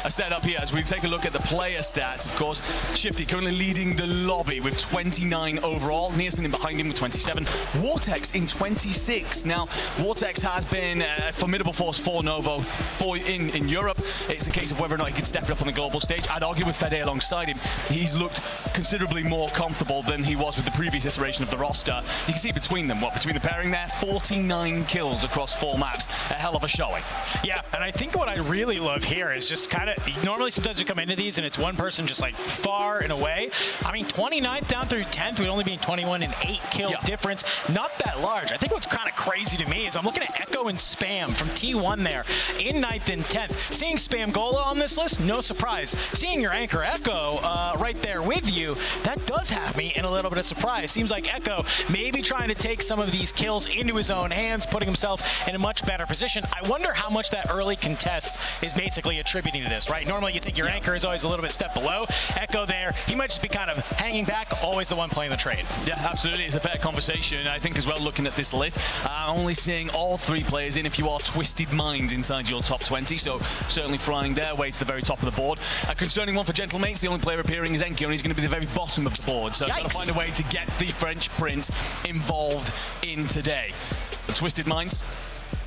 S3: a setup here as we take a look at the player stats. Of course, Shifty currently leading the lobby with 29 overall. Nielsen in behind him with 27. Vortex in 26. Now, Vortex has been a formidable force for Novo in Europe. It's a case of whether or not he could step it up on the global stage. I'd argue with Fede alongside him, he's looked considerably more comfortable than he was with the previous iteration of the roster. You can see between them, between the pairing there, 49 kills across 4 maps. A hell of a showing.
S4: Yeah, and I think what I really love here is just kind of, normally sometimes we come into these and it's one person just like far and away. I mean, 29th down through 10th would only be 21 and 8 kill difference. Not that large. I think what's kind of crazy to me is I'm looking at Echo and Spam from T1 there in 9th and 10th. Seeing Spam Gola on this list, no surprise. Seeing your anchor Echo right there with you, that does have me in a little bit of surprise. Seems like Echo maybe trying to take some of these kills into his own hands, putting himself in a much better position. I wonder how much that early contest is basically attributing to this, right? Normally you think your anchor is always a little bit step below. Echo there, he might just be kind of hanging back, always the one playing the trade.
S3: Yeah, absolutely. It's a fair conversation. I think as well, looking at this list, only seeing all 3 players in if you are Twisted Mind inside your top 20, so certainly flying their way to the very top of the board. A concerning one for Gentlemates, the only player appearing is Enki, and he's going to be the very bottom of the board, so got to find a way to get the French Prince involved in today. The Twisted Minds,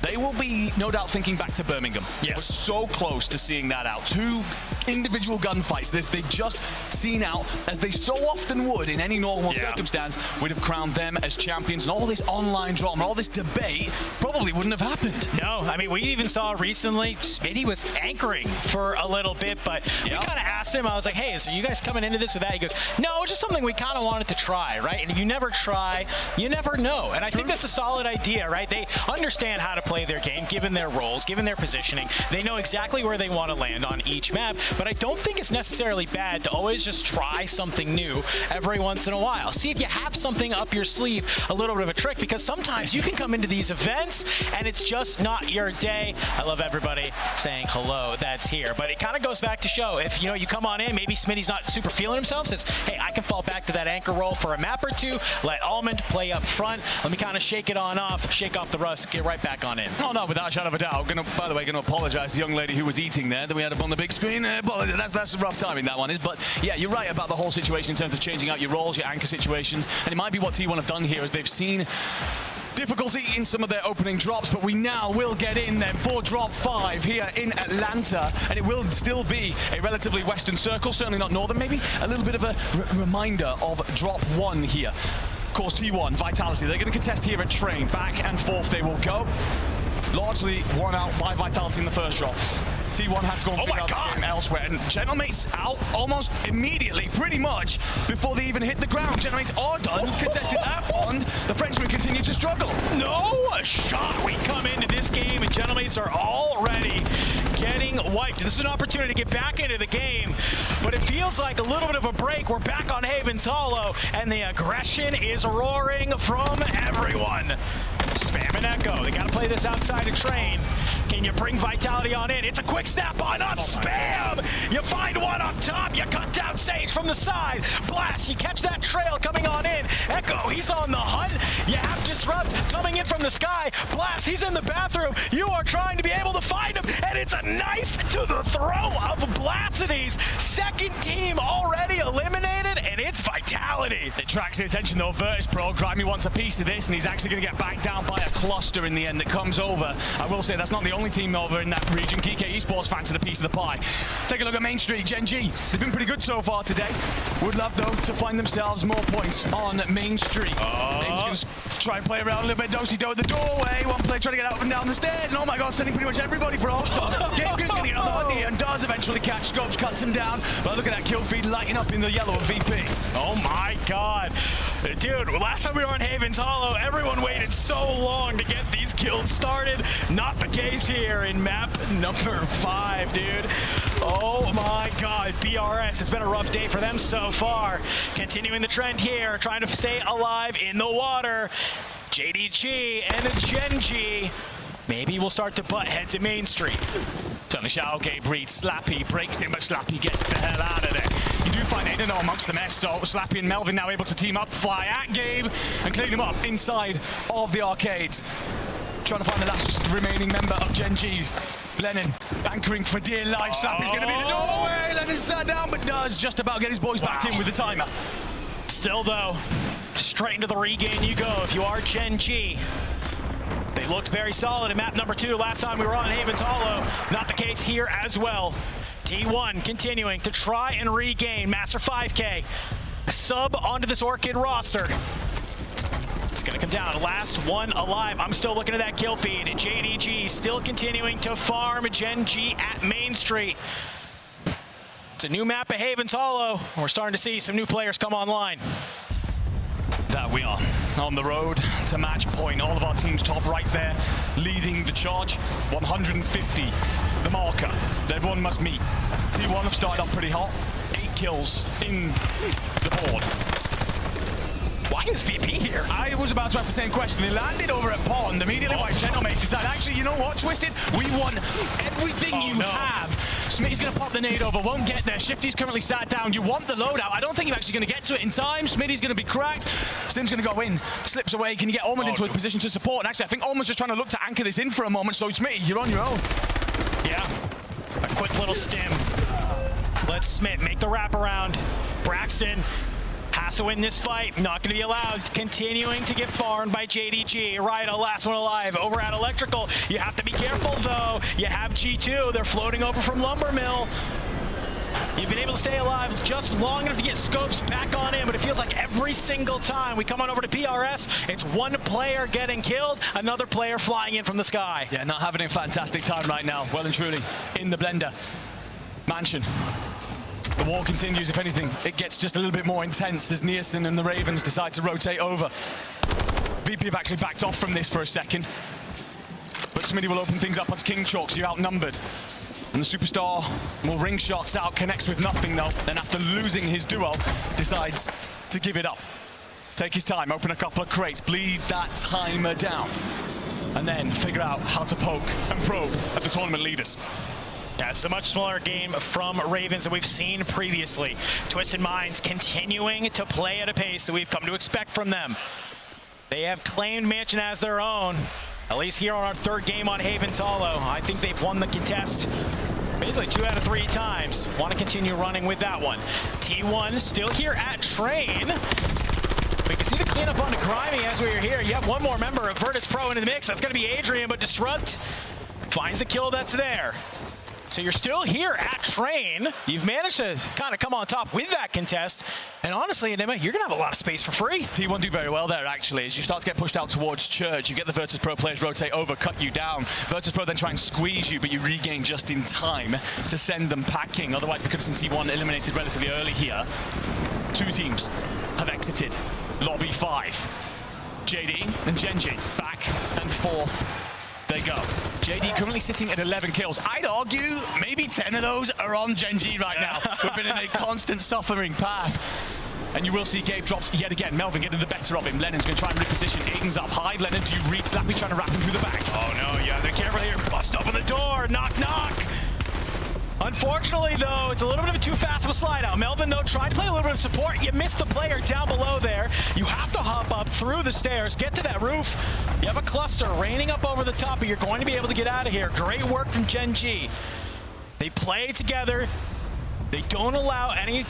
S3: they will be, no doubt, thinking back to Birmingham.
S4: Yes.
S3: We're so close to seeing that out. 2 individual gunfights that they've just seen out, as they so often would in any normal circumstance, would have crowned them as champions. And all this online drama, all this debate probably wouldn't have happened.
S4: No, I mean, we even saw recently, Smitty was anchoring for a little bit, but we kind of asked him, I was like, hey, so you guys coming into this with that? He goes, no, just something we kind of wanted to try, right? And if you never try, you never know. And I think that's a solid idea, right? They understand how to play their game, given their roles, given their positioning. They know exactly where they want to land on each map, but I don't think it's necessarily bad to always just try something new every once in a while. See if you have something up your sleeve, a little bit of a trick, because sometimes you can come into these events and it's just not your day. I love everybody saying hello that's here, but it kind of goes back to show, if you come on in, maybe Smitty's not super feeling himself, says, hey, I can fall back to that anchor role for a map or 2, let Almond play up front, let me kind of shake it on off, shake off the rust, get right back on in.
S3: Oh no, without a shadow of a doubt. By the way, going to apologise to the young lady who was eating there that we had up on the big screen. That's a rough timing, that one is. But yeah, you're right about the whole situation in terms of changing out your roles, your anchor situations. And it might be what T1 have done here, as they've seen difficulty in some of their opening drops, but we now will get in then for drop 5 here in Atlanta, and it will still be a relatively western circle, certainly not northern, maybe a little bit of a reminder of drop 1 here. Of course, T1, Vitality, they're going to contest here at Train. Back and forth they will go. Largely won out by Vitality in the first drop. T1 had to go and figure out the game elsewhere, and Gentlemates out almost immediately, pretty much, before they even hit the ground. Gentlemates are done, contested that one. The Frenchmen continue to struggle.
S4: No shot. We come into this game, and Gentlemates are already getting wiped. This is an opportunity to get back into the game, but it feels like a little bit of a break. We're back on Haven's Hollow, and the aggression is roaring from everyone. Spam and Echo, they gotta play this outside of Train. Can you bring Vitality on in? It's a quick snap on up, Spam! You find one up top, you cut down Sage from the side. Blast, you catch that trail coming on in. Echo, he's on the hunt. You have Disrupt coming in from the sky. Blast, he's in the bathroom. You are trying to be able to find him, and it's a knife to the throat of Blastides. Second team already eliminated, and and it's Vitality.
S3: It attracts the attention though. Virtus Pro, Grimy wants a piece of this, and he's actually going to get backed down by a cluster in the end that comes over. I will say that's not the only team over in that region. Kike Esports fancied a piece of the pie. Take a look at Main Street, Gen G. They've been pretty good so far today. Would love though to find themselves more points on Main Street. They're just going to try and play around a little bit. Do-si-do at the doorway. One player trying to get up and down the stairs, and oh my god, sending pretty much everybody for off. Gamegoon's going to get on the hoodie and does eventually catch Scopes, cuts him down. But look at that kill feed lighting up in the yellow of VP.
S4: Oh my god. Dude, last time we were on Haven's Hollow, everyone waited so long to get these kills started. Not the case here in map number 5, dude. Oh my god, BRS, it's been a rough day for them so far. Continuing the trend here, trying to stay alive in the water. JDG and the Gen G. Maybe we'll start to butt head to Main Street.
S3: Turn the shower gate breeds. Slappy breaks in, but Slappy gets the hell out of there. You do find Aiden amongst the mess, so Slappy and Melvin now able to team up, fly at Gabe, and clean him up inside of the arcades. Trying to find the last remaining member of Gen G. Lennon anchoring for dear life. Slappy's going to be the doorway. Lennon sat down, but does just about get his boys back in with the timer.
S4: Still though, straight into the regain you go if you are Gen G. They looked very solid in map number 2 last time we were on Haven's Hollow. Not the case here as well. T1 continuing to try and regain Master 5K. Sub onto this Orchid roster. It's gonna come down. Last one alive. I'm still looking at that kill feed. JDG still continuing to farm Gen G at Main Street. It's a new map of Haven's Hollow. We're starting to see some new players come online.
S3: That we are on the road to match point. All of our teams top right there, leading the charge. 150, the marker that everyone must meet. T1 have started off pretty hot. 8 kills in the board.
S4: Why is VP here?
S3: I was about to ask the same question. They landed over at Pond. Immediately white Gentlemates decided, actually, you know what, Twisted? We want everything you have. Smitty's going to pop the nade over, won't get there. Shifty's currently sat down. You want the loadout. I don't think you're actually going to get to it in time. Smitty's going to be cracked. Slim's going to go in. Slips away. Can you get Almond into a position to support? And actually, I think Almond's just trying to look to anchor this in for a moment. So, Smitty, you're on your own.
S4: Yeah. A quick little stim. Let Smith make the wraparound. Braxton has to win this fight. Not going to be allowed. Continuing to get farmed by JDG. Right, last one alive over at Electrical. You have to be careful, though. You have G2. They're floating over from Lumber Mill. You've been able to stay alive just long enough to get Scopes back on in, but it feels like every single time we come on over to PRS, it's one player getting killed, another player flying in from the sky.
S3: Yeah, not having a fantastic time right now. Well and truly in the blender. Mansion. The war continues, if anything. It gets just a little bit more intense as Nielsen and the Ravens decide to rotate over. VP have actually backed off from this for a second. But Smitty will open things up onto King Chalk, so you're outnumbered. And the Superstar will ring shots out, connects with nothing though. Then after losing his duo, decides to give it up. Take his time, open a couple of crates, bleed that timer down. And then figure out how to poke and probe at the tournament leaders.
S4: Yeah, it's a much smaller game from Ravens than we've seen previously. Twisted Minds continuing to play at a pace that we've come to expect from them. They have claimed Mansion as their own, at least here on our 3rd game on Haven's Hollow. I think they've won the contest basically 2 out of 3 times. Want to continue running with that one. T1 still here at Train. We can see the cleanup on the Grimy as we are here. You have one more member of Virtus Pro into the mix. That's going to be Adrian, but Disrupt finds the kill that's there. So you're still here at Train. You've managed to kind of come on top with that contest. And honestly, Enigma, you're going to have a lot of space for free.
S3: T1 do very well there, actually. As you start to get pushed out towards Church, you get the Virtus Pro players rotate over, cut you down. Virtus Pro then try and squeeze you, but you regain just in time to send them packing. Otherwise, because T1 eliminated relatively early here, 2 teams have exited Lobby 5. JD and Gen G back and forth they go. JD currently sitting at 11 kills. I'd argue maybe 10 of those are on Gen G right now. We've been in a constant suffering path. And you will see Gabe drops yet again. Melvin getting the better of him. Lennon's going to try and reposition. Aiden's up high. Lennon, do you read? Slappy trying to wrap him through the back.
S4: Oh no, yeah, they're careful here. Bust open the door. Knock, knock. Unfortunately, though, it's a little bit of a too fast of a slide out. Melvin, though, tried to play a little bit of support. You missed the player down below there. You have to hop up through the stairs, get to that roof. You have a cluster raining up over the top, but you're going to be able to get out of here. Great work from Gen G. They play together. They don't allow any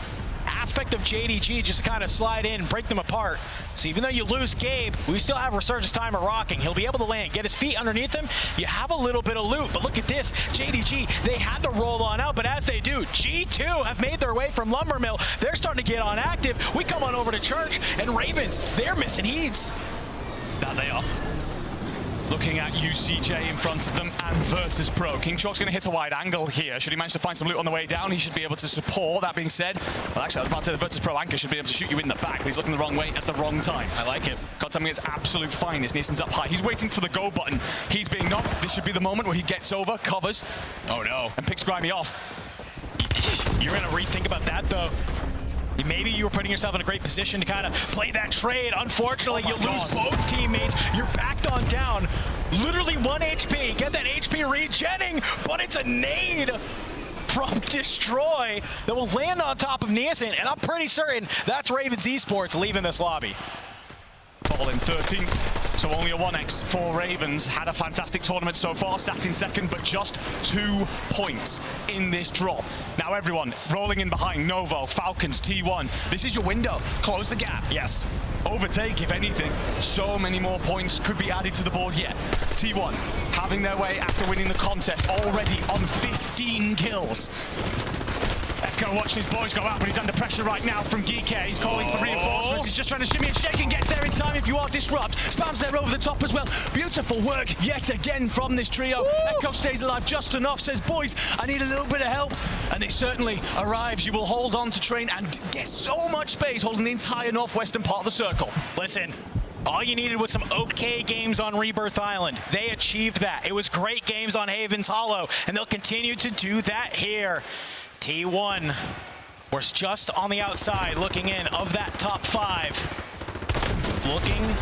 S4: aspect of JDG just to kind of slide in and break them apart. So even though you lose Gabe, we still have Resurgence timer rocking. He'll be able to land, get his feet underneath him. You have a little bit of loot, but look at this. JDG, they had to roll on out, but as they do, G2 have made their way from Lumber Mill. They're starting to get on active. We come on over to Church, and Ravens, they're missing heats.
S3: That they are. Looking at UCJ in front of them and Virtus Pro. King Chalk's going to hit a wide angle here. Should he manage to find some loot on the way down, he should be able to support. That being said, well, actually, I was about to say the Virtus Pro anchor should be able to shoot you in the back, but he's looking the wrong way at the wrong time.
S4: I like it.
S3: Got something that's absolute finest. Neeson's up high. He's waiting for the go button. He's being knocked. This should be the moment where he gets over, covers.
S4: Oh, no.
S3: And picks Grimy off.
S4: You're going to rethink about that, though. Maybe you were putting yourself in a great position to kind of play that trade. Unfortunately, you lose both teammates. You're backed on down. Literally 1 HP. Get that HP regenning, but it's a nade from Destroy that will land on top of Neeson, and I'm pretty certain that's Ravens Esports leaving this lobby.
S3: Ball in 13th, so only a 1x for Ravens. Had a fantastic tournament so far, sat in second, but just 2 points in this drop. Now everyone rolling in behind, Novo, Falcons, T1. This is your window. Close the gap.
S4: Yes.
S3: Overtake, if anything. So many more points could be added to the board yet. T1 having their way after winning the contest, already on 15 kills. Echo watching his boys go out, but he's under pressure right now from Geek. He's calling for reinforcements. He's just trying to shimmy and shake and gets there in time if you are Disrupt. Spams there over the top as well. Beautiful work yet again from this trio. Echo stays alive just enough, says, boys, I need a little bit of help. And it certainly arrives. You will hold on to train and get so much space holding the entire northwestern part of the circle.
S4: Listen. All you needed was some okay games on Rebirth Island. They achieved that. It was great games on Haven's Hollow, and they'll continue to do that here. T1 was just on the outside looking in of that top 5. Looking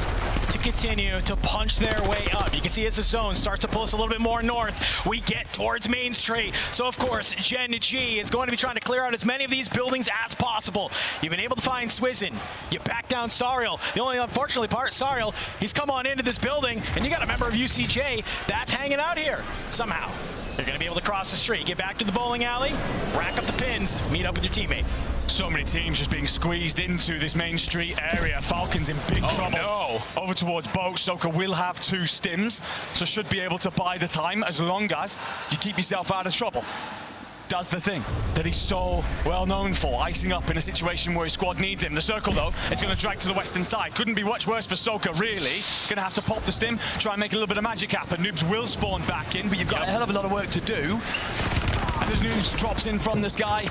S4: to continue to punch their way up. You can see as the zone starts to pull us a little bit more north, we get towards Main Street. So of course, Gen G is going to be trying to clear out as many of these buildings as possible. You've been able to find Swizzin. You back down Sariel. The only unfortunately part, Sariel, he's come on into this building, and you got a member of UCJ that's hanging out here somehow. You're going to be able to cross the street, get back to the bowling alley, rack up the pins, meet up with your teammate.
S3: So many teams just being squeezed into this Main Street area. Falcons in big trouble.
S4: No.
S3: Over towards Boat. Soka will have 2 stims, so should be able to buy the time as long as you keep yourself out of trouble. Does the thing that he's so well known for, icing up in a situation where his squad needs him. The circle, though, is going to drag to the western side. Couldn't be much worse for Soka, really. Going to have to pop the stim, try and make a little bit of magic happen. Noobs will spawn back in, but you've got a hell of a lot of work to do. And as Noobs drops in from the sky,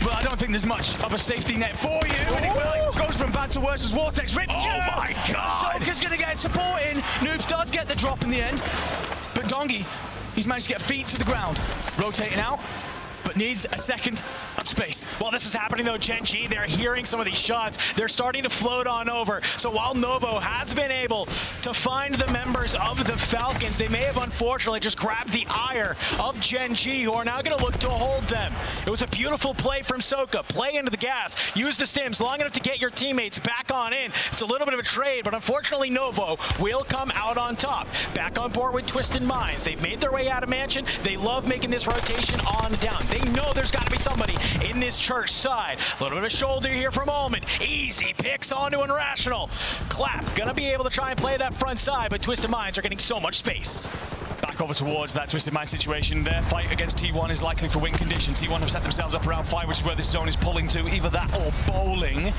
S3: but I don't think there's much of a safety net for you. And it goes from bad to worse as Vortex ripped.
S4: Oh my God!
S3: Soka's going to get support in. Noobs does get the drop in the end, but Dongi, he's managed to get feet to the ground. Rotating out, but needs a second of space.
S4: While this is happening though, Gen G, they're hearing some of these shots. They're starting to float on over. So while Novo has been able to find the members of the Falcons, they may have unfortunately just grabbed the ire of Gen G, who are now going to look to hold them. It was a beautiful play from Soka. Play into the gas. Use the stims long enough to get your teammates back on in. It's a little bit of a trade, but unfortunately Novo will come out on top. Back on board with Twisted Minds. They've made their way out of Mansion. They love making this rotation on down. They know there's got to be somebody in this Church side. A little bit of a shoulder here from Almond. Easy picks onto Irrational. Clap, gonna be able to try and play that front side, but Twisted Minds are getting so much space.
S3: Back over towards that Twisted Mind situation. Their fight against T1 is likely for win condition. T1 have set themselves up around 5, which is where this zone is pulling to. Either that or bowling.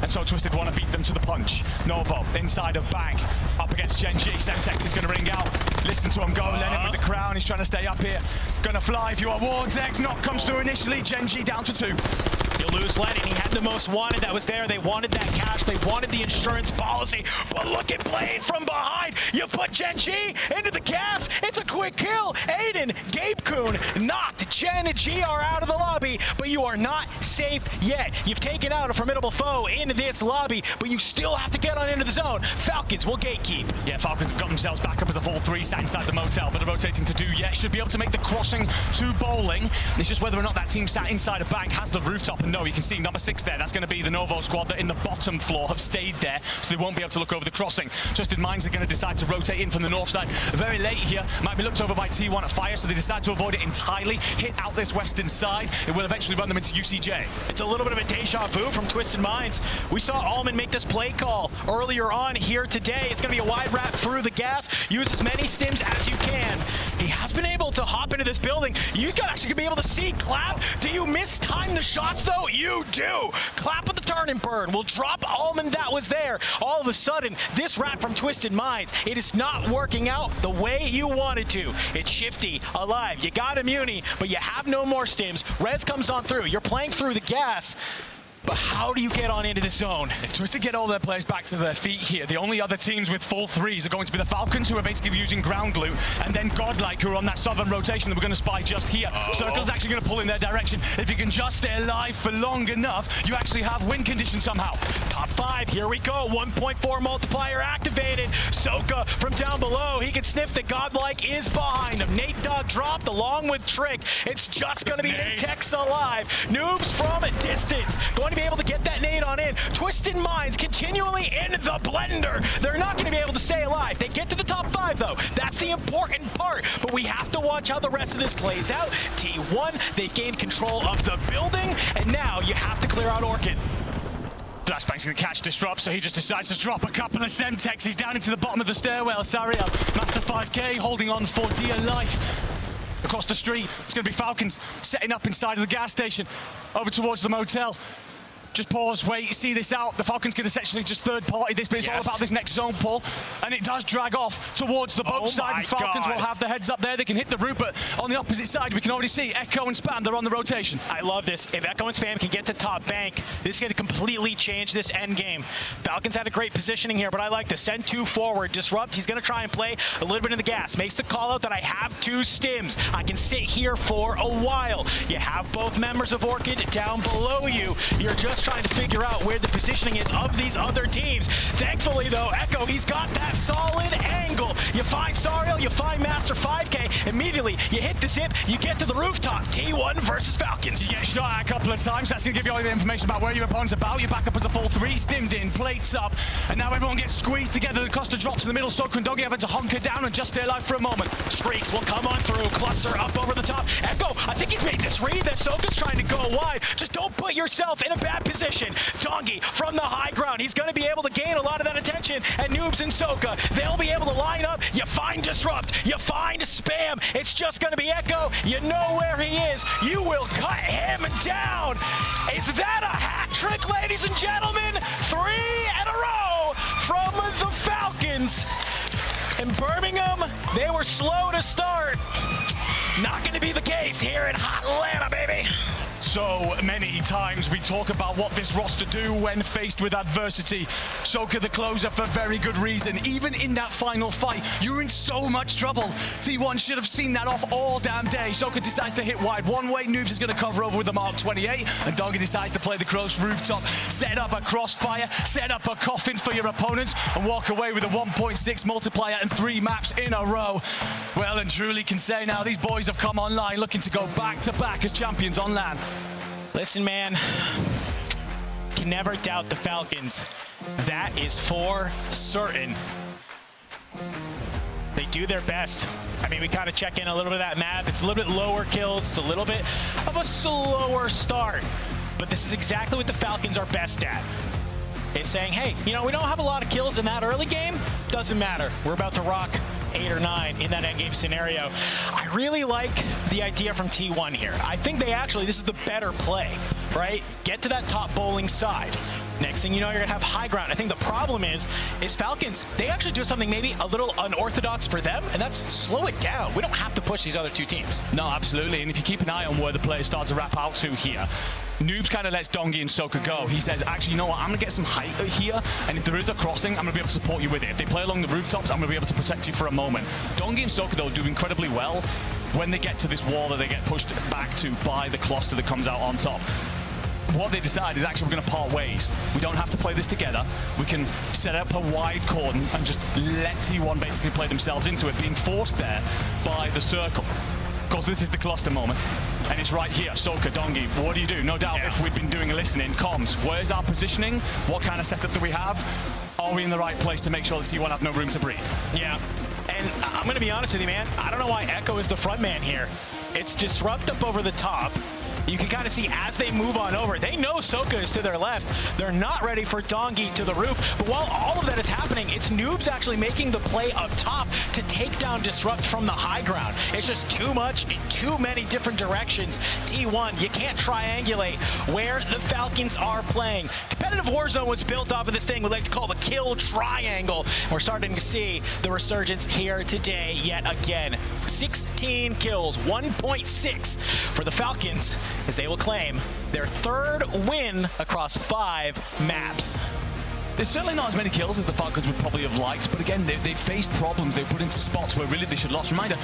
S3: And so Twisted want to beat them to the punch. Novo inside of Bank, up against Gen G. Semtex is going to ring out. Listen to him go. Leonard with the crown. He's trying to stay up here. Gonna fly if you are Vortex. Knock comes through initially. Gen G down to 2.
S4: You lose Lennon. He had the most wanted that was there. They wanted that cash. They wanted the insurance policy. But look at Blade from behind. You put Gen G into the gas. It's a quick kill. Aiden, Gabe Kuhn knocked. Gen G are out of the lobby, but you are not safe yet. You've taken out a formidable foe in this lobby, but you still have to get on into the zone. Falcons will gatekeep.
S3: Yeah, Falcons have got themselves back up as a full 3, sat inside the motel, but are rotating to do yet. Should be able to make the crossing to bowling. It's just whether or not that team sat inside a Bank has the rooftop and no So you can see number 6 there. That's going to be the Novo squad that in the bottom floor have stayed there, so they won't be able to look over the crossing. Twisted Minds are going to decide to rotate in from the north side. Very late here. Might be looked over by T1 at fire, so they decide to avoid it entirely. Hit out this western side. It will eventually run them into UCJ.
S4: It's a little bit of a deja vu from Twisted Minds. We saw Allman make this play call earlier on here today. It's going to be a wide wrap through the gas. Use as many stims as you can. He has been able to hop into this building. You can actually be able to see Clap. Do you mistime the shots though? You do. Clap with the turn and burn will drop Allman that was there. All of a sudden, this rat from Twisted Minds, it is not working out the way you wanted to. It's Shifty, alive. You got Immuni, but you have no more stims. Rez comes on through. You're playing through the gas. But how do you get on into the zone?
S3: If Twisted get all their players back to their feet here, the only other teams with full threes are going to be the Falcons, who are basically using ground loot, and then Godlike, who are on that southern rotation that we're going to spy just here. Circle's actually going to pull in their direction. If you can just stay alive for long enough, you actually have win condition somehow.
S4: Top 5, here we go. 1.4 multiplier activated. Soka from down below. He can sniff the Godlike is behind him. Nate Dogg dropped along with Trick. It's just going to be Intex alive. Noobs from a distance. Going to be able to get that nade on in. Twisted Minds continually in the blender. They're not going to be able to stay alive. They get to the top 5 though. That's the important part. But we have to watch how the rest of this plays out. T1, they've gained control of the building, and now you have to clear out Orchid.
S3: Flashbang's going to catch Disrupt, so he just decides to drop a couple of Semtex. He's down into the bottom of the stairwell. Sariel, Master 5K, holding on for dear life. Across the street, it's going to be Falcons setting up inside of the gas station, over towards the motel. Just pause, wait, see this out. The Falcons can essentially just third-party this, but it's all about this next zone pull. And it does drag off towards the boat side. And Falcons will have the heads up there. They can hit the route, but on the opposite side, we can already see Echo and Spam, they're on the rotation.
S4: I love this. If Echo and Spam can get to top bank, this is going to completely change this end game. Falcons had a great positioning here, but I like to send 2 forward. Disrupt, he's going to try and play a little bit in the gas. Makes the call out that I have 2 stims. I can sit here for a while. You have both members of Orchid down below you. You're just trying to figure out where the positioning is of these other teams. Thankfully though, Echo, he's got that solid angle. You find Sariel, you find Master 5K, immediately you hit the zip, you get to the rooftop. T1 versus Falcons.
S3: You get shot at a couple of times, that's going to give you all the information about where your opponent's about. You back up as a full 3, stimmed in, plates up, and now everyone gets squeezed together. The Costa drops in the middle, Soka and Doggy having to hunker down and just stay alive for a moment.
S4: Streaks will come on through, cluster up over the top. Echo, I think he's made this read that Soka's trying to go wide. Just don't put yourself in a bad position. Dongi from the high ground. He's going to be able to gain a lot of that attention. And Noobs and Soka, they'll be able to line up. You find Disrupt. You find Spam. It's just going to be Echo. You know where he is. You will cut him down. Is that a hat trick, ladies and gentlemen? 3 in a row from the Falcons. In Birmingham, they were slow to start. Not going to be the case here in hot Atlanta, baby.
S3: So many times we talk about what this roster do when faced with adversity. Soka the closer for very good reason. Even in that final fight, you're in so much trouble. T1 should have seen that off all damn day. Soka decides to hit wide one way. Noobs is going to cover over with the Mark 28. And Dongi decides to play the close rooftop. Set up a crossfire, set up a coffin for your opponents, and walk away with a 1.6 multiplier and 3 maps in a row. Well and truly can say now these boys have come online looking to go back-to-back as champions on LAN.
S4: Listen, man, can never doubt the Falcons. That is for certain. They do their best. I mean, we kind of check in a little bit of that map. It's a little bit lower kills. It's a little bit of a slower start. But this is exactly what the Falcons are best at. It's saying, hey, you know, we don't have a lot of kills in that early game. Doesn't matter. We're about to rock 8 or 9 in that endgame scenario. I really like the idea from T1 here. I think they actually, this is the better play, right? Get to that top bowling side. Next thing you know, you're gonna have high ground. I think the problem is Falcons, they actually do something maybe a little unorthodox for them, and that's slow it down. We don't have to push these other 2 teams.
S3: No, absolutely, and if you keep an eye on where the players start to wrap out to here, Noobs kind of lets Dongi and Soka go. He says, actually, you know what, I'm going to get some height here, and if there is a crossing, I'm going to be able to support you with it. If they play along the rooftops, I'm going to be able to protect you for a moment. Dongi and Soka, though, do incredibly well when they get to this wall that they get pushed back to by the cluster that comes out on top. What they decide is actually we're going to part ways. We don't have to play this together. We can set up a wide cordon and just let T1 basically play themselves into it, being forced there by the circle. Of course, this is the cluster moment. and it's right here. Soka, Dongi, what do you do? No doubt if we'd been doing a listening, comms, where's our positioning? What kind of setup do we have? Are we in the right place to make sure that T1 have no room to breathe?
S4: Yeah, and I'm going to be honest with you, man. I don't know why Echo is the front man here. It's Disrupt up over the top. You can kind of see as they move on over, they know Soka is to their left. They're not ready for Dongi to the roof. But while all of that is happening, it's Noobs actually making the play up top to take down Disrupt from the high ground. It's just too much in too many different directions. T1, you can't triangulate where the Falcons are playing. Competitive Warzone was built off of this thing we like to call the kill triangle. We're starting to see the resurgence here today yet again. 16 kills, 1.6 for the Falcons, as they will claim their third win across 5 maps.
S3: There's certainly not as many kills as the Falcons would probably have liked, but again, they faced problems. They put into spots where really they should have lost. Reminder,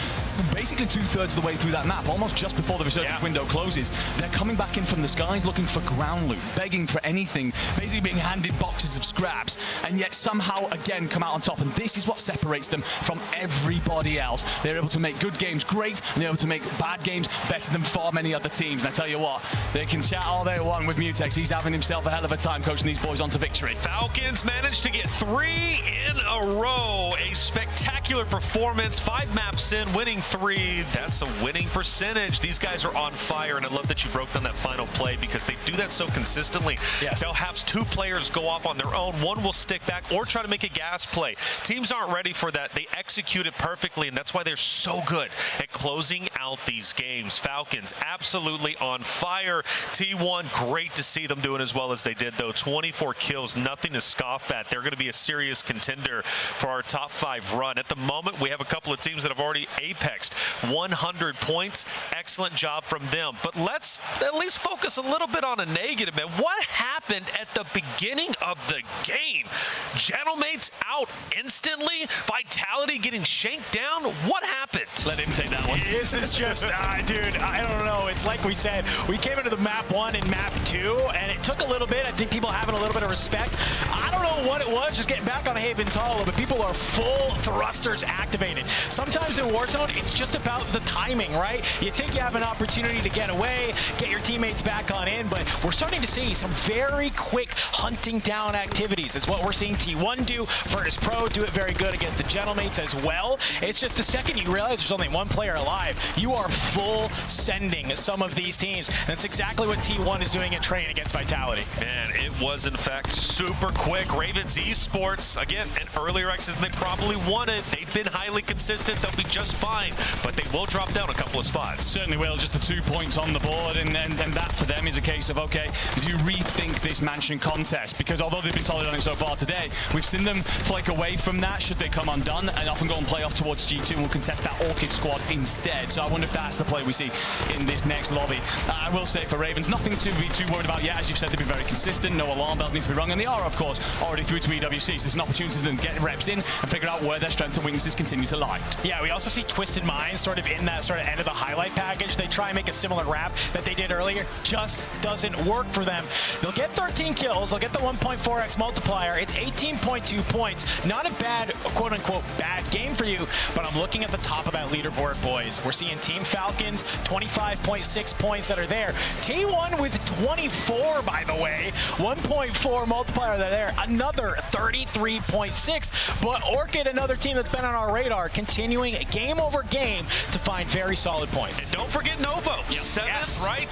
S3: basically 2/3 of the way through that map, almost just before the resurgence window closes, they're coming back in from the skies looking for ground loot, begging for anything, basically being handed boxes of scraps, and yet somehow, again, come out on top. And this is what separates them from everybody else. They're able to make good games great, and they're able to make bad games better than far many other teams. And I tell you what, they can chat all they want with Mutex. He's having himself a hell of a time coaching these boys on to victory.
S2: Falcons managed to get 3 in a row. A spectacular performance. 5 maps in, winning 3. That's a winning percentage. These guys are on fire, and I love that you broke down that final play because they do that so consistently.
S4: Yes.
S2: They'll have 2 players go off on their own. One will stick back or try to make a gas play. Teams aren't ready for that. They execute it perfectly, and that's why they're so good at closing out these games. Falcons absolutely on fire. T1, great to see them doing as well as they did, though. 24 kills, nothing to scoff at. They're going to be a serious contender for our top 5 run. At the moment, we have a couple of teams that have already apexed 100 points. Excellent job from them. But let's at least focus a little bit on a negative, man. What happened at the beginning of the game? Gentlemates out instantly. Vitality getting shanked down. What happened?
S3: Let him take that one.
S4: This is just, dude, I don't know. It's like we said, we came into the map 1 and map 2, and it took a little bit. I think people having a little bit of respect. I don't know what it was, just getting back on Haven's Hollow, but people are full thrusters activated. Sometimes in Warzone, it's just about the timing, right? You think you have an opportunity to get away, get your teammates back on in, but we're starting to see some very quick hunting down activities. It's what we're seeing T1 do. Virtus Pro do it very good against the Gentlemates as well. It's just the second you realize there's only 1 player alive, you are full sending some of these teams. And that's exactly what T1 is doing at Train against Vitality.
S2: Man, it was in fact super quick. Ravens Esports, again, an earlier exit than they probably wanted. They've been highly consistent. They'll be just fine, but they will drop down a couple of spots.
S3: Certainly will. Just the 2 points on the board, and that for them is a case of, okay, do you rethink this Mansion contest? Because although they've been solid on it so far today, we've seen them flake away from that should they come undone, and often go and play off towards G2 and will contest that Orchid squad instead. So I wonder if that's the play we see in this next lobby. I will say for Ravens, nothing to be too worried about yet. As you've said, they've been very consistent. No alarm bells need to be rung, and they are, of course, already through to EWC. So there's an opportunity for them to get reps in and figure out where their strengths and weaknesses continue to lie.
S4: Yeah, we also see Twisted Minds sort of in that sort of end of the highlight package. They try and make a similar rap that they did earlier. Just doesn't work for them. They'll get 13 kills. They'll get the 1.4x multiplier. It's 18.2 points. Not a bad, quote-unquote, bad game for you, but I'm looking at the top of that leaderboard, boys. We're seeing Team Falcons, 25.6 points that are there. T1 with 24, by the way. 1.4 multiplier there. Another 33.6. But Orchid, another team that's been on our radar, continuing game over game to find very solid points.
S2: And don't forget Novo.
S4: Yep.
S2: 7th, right?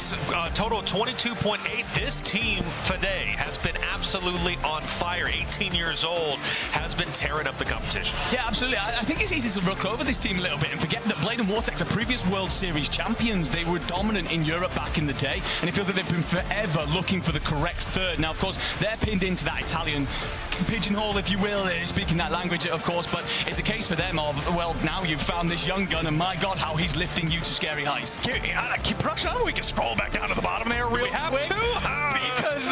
S2: Total 22.8. This team today has been absolutely on fire. 18 years old, has been tearing up the competition.
S3: Yeah, absolutely. I think it's easy to look over this team a little bit and forget that Blade and Vortex are previous World Series champions. They were dominant in Europe back in the day, and it feels like they've been forever looking for the correct third. Now, of course, they're pinned into that Italian pigeonhole, if you will, speaking that language, of course, but it's a case for them of, well, now you've found this young gun, and my God, how he's lifting you to scary heights.
S4: Production, we can scroll back down to the bottom there real quick. Because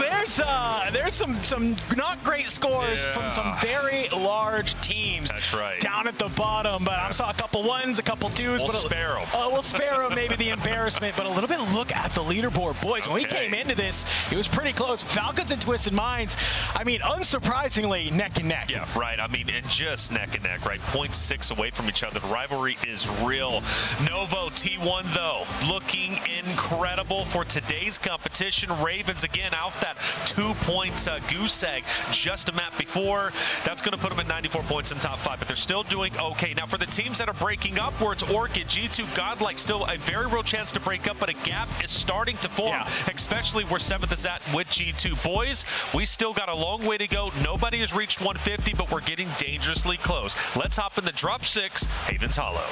S4: there's some not great scores from some very large teams.
S2: That's right.
S4: Down at the bottom, but I saw a couple ones, a couple twos.
S2: We'll spare them.
S4: We'll spare them maybe the embarrassment, but a little bit look at the leaderboard. Boys, when we came into this, it was pretty close. Falcons and Twisted Minds, I mean, unsurprisingly, surprisingly neck and neck.
S2: Yeah, right. I mean, and just neck and neck, right? 0.6 away from each other. The rivalry is real. Novo T1, though, looking incredible for today's competition. Ravens, again, out that 2-point goose egg just a map before. That's going to put them at 94 points in top 5, but they're still doing okay. Now, for the teams that are breaking upwards, Orchid, G2, Godlike, still a very real chance to break up, but a gap is starting to form, especially where 7th is at with G2. Boys, we still got a long way to go. Nobody has reached 150, but we're getting dangerously close. Let's hop in the drop 6, Havens Hollow.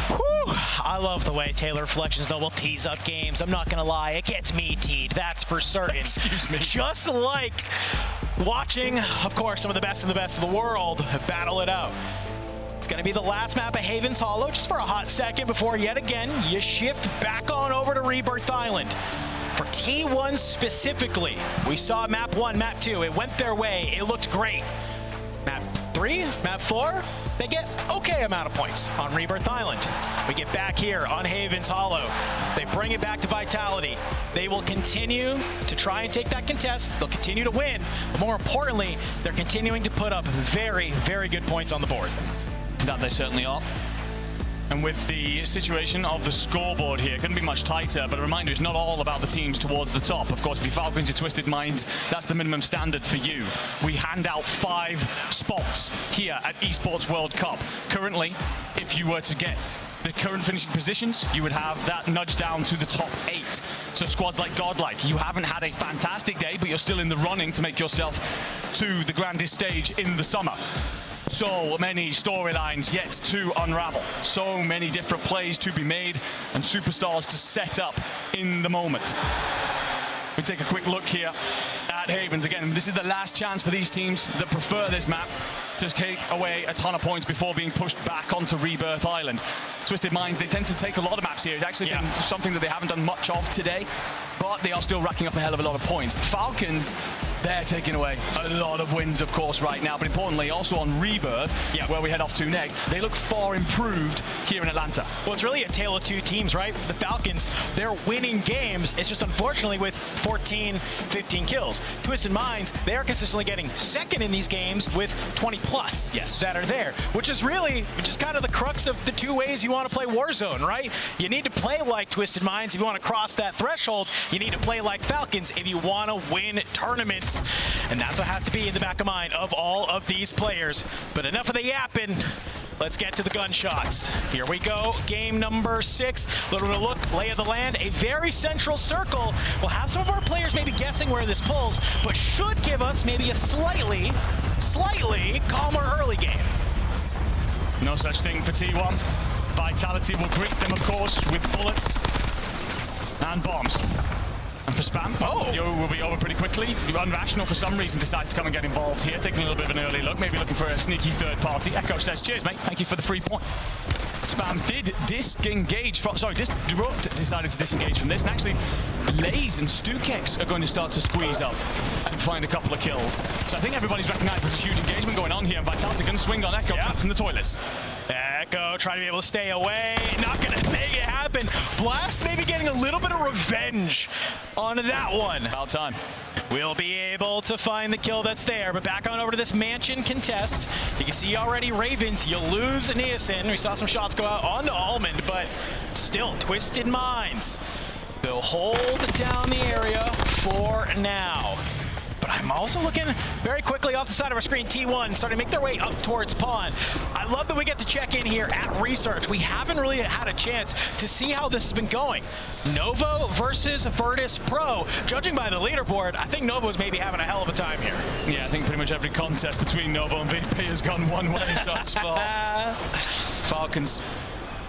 S4: Whew, I love the way Taylor Reflections Noble tees up games. I'm not going to lie, it gets me teed, that's for certain.
S3: Excuse me.
S4: Just like watching, of course, some of the best of the world battle it out. It's going to be the last map of Havens Hollow, just for a hot second before yet again you shift back on over to Rebirth Island. For T1 specifically, we saw map 1, map 2, it went their way, it looked great. Map 3, map 4, they get okay amount of points on Rebirth Island. We get back here on Havens Hollow. They bring it back to Vitality. They will continue to try and take that contest. They'll continue to win, but more importantly, they're continuing to put up very, very good points on the board.
S3: That they certainly are. And with the situation of the scoreboard here, couldn't be much tighter, but a reminder, it's not all about the teams towards the top. Of course, if you Falcons, your Twisted Minds, that's the minimum standard for you. We hand out 5 spots here at Esports World Cup. Currently, if you were to get the current finishing positions, you would have that nudge down to the top 8. So squads like Godlike, you haven't had a fantastic day, but you're still in the running to make yourself to the grandest stage in the summer. So many storylines yet to unravel. So many different plays to be made and superstars to set up in the moment. We take a quick look here at Havens. Again, this is the last chance for these teams that prefer this map to take away a ton of points before being pushed back onto Rebirth Island. Twisted Minds, they tend to take a lot of maps here. It's actually been something that they haven't done much of today, but they are still racking up a hell of a lot of points. Falcons, they're taking away a lot of wins, of course, right now, but importantly, also on Rebirth, where we head off to next, they look far improved here in Atlanta.
S4: Well, it's really a tale of two teams, right? The Falcons, they're winning games. It's just unfortunately with 14, 15 kills. Twisted Minds, they are consistently getting second in these games with 20 plus that are there, which is really just kind of the crux of the two ways you want to play Warzone, right? You need to play like Twisted Minds if you want to cross that threshold. You need to play like Falcons if you want to win tournaments. And that's what has to be in the back of mind of all of these players. But enough of the yapping. Let's get to the gunshots. Here we go, game number 6. A little bit of look, lay of the land, a very central circle. We'll have some of our players maybe guessing where this pulls, but should give us maybe a slightly calmer early game.
S3: No such thing for T1. Vitality will greet them, of course, with bullets and bombs. And for Spam, you will be over pretty quickly. Unrational, for some reason, decides to come and get involved here, taking a little bit of an early look, maybe looking for a sneaky third party. Echo says, cheers, mate. Thank you for the free point. Spam did disengage from, Disrupt decided to disengage from this, and actually, Lays and Stukex are going to start to squeeze up and find a couple of kills. So I think everybody's recognized there's a huge engagement going on here, and Vitality can swing on Echo, trapped in the toilets.
S4: Echo trying to be able to stay away, not gonna make it happen. Blast maybe getting a little bit of revenge on that one.
S3: About time.
S4: We'll be able to find the kill that's there, but back on over to this mansion contest. You can see already Ravens, you lose Niacin. We saw some shots go out onto Almond, but still, Twisted Minds. They'll hold down the area for now. But I'm also looking very quickly off the side of our screen, T1 starting to make their way up towards Pawn. I love that we get to check in here at Research. We haven't really had a chance to see how this has been going. Novo versus Virtus Pro. Judging by the leaderboard, I think Novo's maybe having a hell of a time here.
S3: Yeah, I think pretty much every contest between Novo and VP has gone one way thus far. Falcons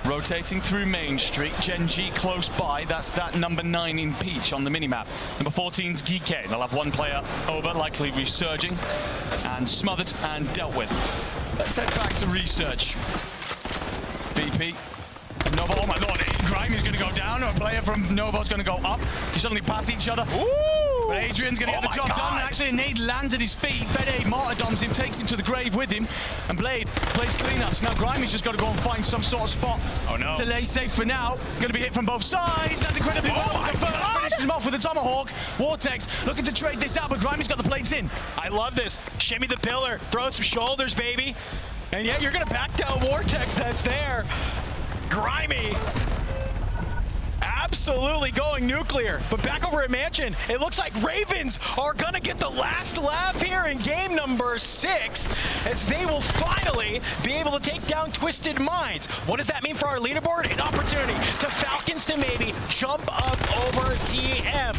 S3: rotating through Main Street. Gen G close by. That's that number 9 in Peach on the minimap. Number 14's Geekay. They'll have one player over, likely resurging and smothered and dealt with. Let's head back to Research. VP. Novo, oh my lord, Grimey's going to go down. A player from Novo's going to go up. They suddenly pass each other. But Adrian's going to get the job done. And actually, a nade lands at his feet. Bede martyrdoms him, takes him to the grave with him. And Blade plays cleanups. Now Grimey's just got to go and find some sort of spot to lay safe for now. Going to be hit from both sides. That's incredibly well. The first finish finishes him off with a tomahawk. Vortex looking to trade this out, but Grimey's got the plates in.
S4: I love this. Shimmy the pillar, throw some shoulders, baby. And yeah, you're gonna back down Vortex that's there. Grimy. Absolutely going nuclear. But back over at Mansion, it looks like Ravens are gonna get the last laugh here in game number 6 as they will finally be able to take down Twisted Minds. What does that mean for our leaderboard? An opportunity to Falcons to maybe jump up over TM.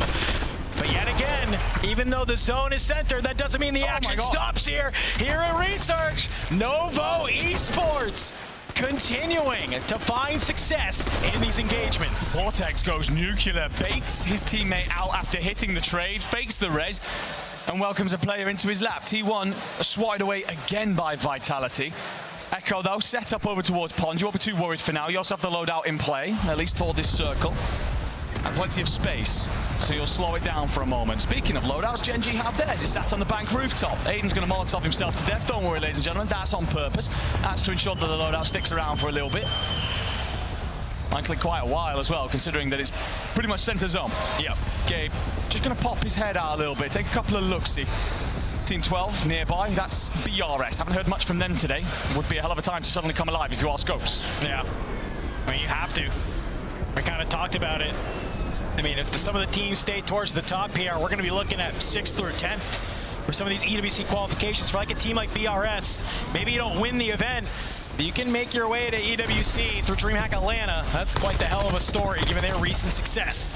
S4: But yet again, even though the zone is centered, that doesn't mean the action stops here. Here at Research, Novo Esports continuing to find success in these engagements.
S3: Vortex goes nuclear, baits his teammate out after hitting the trade, fakes the res, and welcomes a player into his lap. T1 swatted away again by Vitality. Echo, though, set up over towards Pond. You won't be too worried for now. You also have the loadout in play, at least for this circle. And plenty of space, so you'll slow it down for a moment. Speaking of loadouts, Gen G have theirs. It's sat on the bank rooftop. Aiden's going to Molotov himself to death. Don't worry, ladies and gentlemen, that's on purpose. That's to ensure that the loadout sticks around for a little bit. Likely quite a while as well, considering that it's pretty much center zone.
S4: Yep.
S3: Gabe just going to pop his head out a little bit, take a couple of looks-see. Team 12 nearby, that's BRS. Haven't heard much from them today. Would be a hell of a time to suddenly come alive if you are Scopes.
S4: Yeah, I mean, you have to. We kind of talked about it. I mean, if some of the teams stay towards the top here, we're going to be looking at 6th through 10th for some of these EWC qualifications. For like a team like BRS, maybe you don't win the event, but you can make your way to EWC through DreamHack Atlanta. That's quite the hell of a story, given their recent success.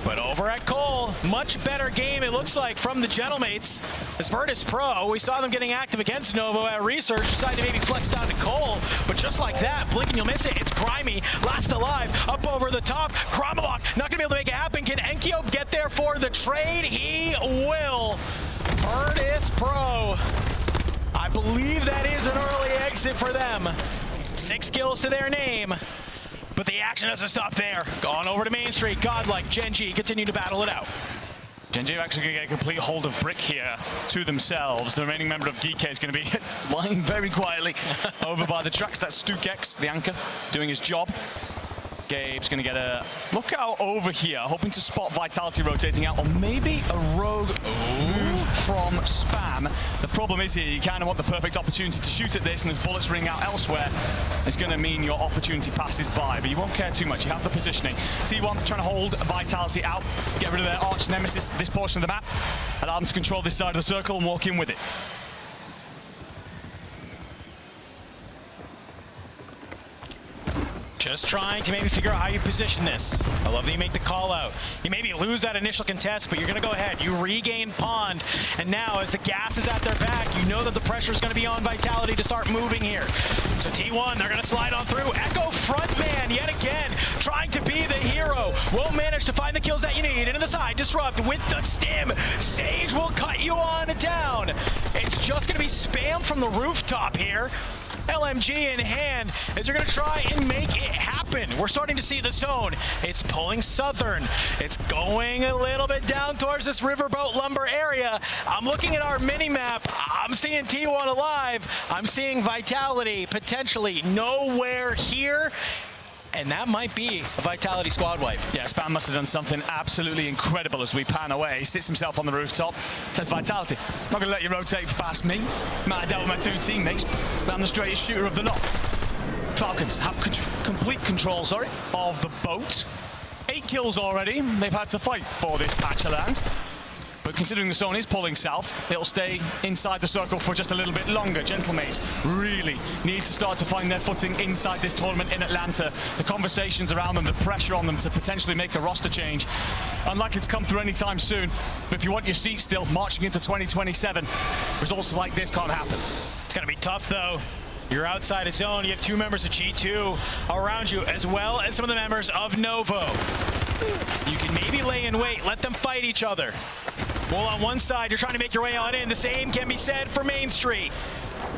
S4: But over at Cole, much better game, it looks like, from the Gentlemates. As Virtus Pro, we saw them getting active against Novo at Research, decided to maybe flex down to Cole, but just like that, blink and you'll miss it. It's Grimy, last alive, up over the top. Kromalok not gonna be able to make it happen. Can Enkyo get there for the trade? He will. Virtus Pro, I believe that is an early exit for them. 6 kills to their name. But the action doesn't stop there. Gone over to Main Street. Godlike, Gen G continue to battle it out.
S3: Gen G are actually going to get a complete hold of Brick here to themselves. The remaining member of DK is going to be lying very quietly over by the tracks. That's StukX, the anchor, doing his job. Gabe's going to get a look out over here, hoping to spot Vitality rotating out, or maybe a rogue move from Spam. The problem is here, you kind of want the perfect opportunity to shoot at this, and as bullets ring out elsewhere, it's going to mean your opportunity passes by, but you won't care too much. You have the positioning. T1 trying to hold Vitality out, get rid of their arch nemesis, this portion of the map, allow them to control this side of the circle and walk in with it.
S4: Just trying to maybe figure out how you position this. I love that you make the call out. You maybe lose that initial contest, but you're going to go ahead. You regain Pond, and now as the gas is at their back, you know that the pressure is going to be on Vitality to start moving here. So T1, they're going to slide on through. Echo frontman yet again, trying to be the hero. Won't manage to find the kills that you need. Into the side, Disrupt with the stim. Sage will cut you on down. It's just going to be spam from the rooftop here. LMG in hand as they're going to try and make it happen. We're starting to see the zone. It's pulling southern. It's going a little bit down towards this Riverboat Lumber area. I'm looking at our mini-map. I'm seeing T1 alive. I'm seeing Vitality potentially nowhere here. And that might be a Vitality squad wipe.
S3: Yeah, Spam must have done something absolutely incredible as we pan away. He sits himself on the rooftop, says Vitality, not going to let you rotate past me. Might have dealt with my 2 teammates, but I'm the straightest shooter of the lot. Falcons have complete control, of the boat. 8 kills already. They've had to fight for this patch of land. But considering the zone is pulling south, it'll stay inside the circle for just a little bit longer. Gentlemates really need to start to find their footing inside this tournament in Atlanta. The conversations around them, the pressure on them to potentially make a roster change, unlikely to come through anytime soon. But if you want your seat still marching into 2027, results like this can't happen.
S4: It's going to be tough, though. You're outside its zone. You have 2 members of G2 around you, as well as some of the members of Novo. You can maybe lay in wait, let them fight each other. Well, on one side, you're trying to make your way on in. The same can be said for Main Street.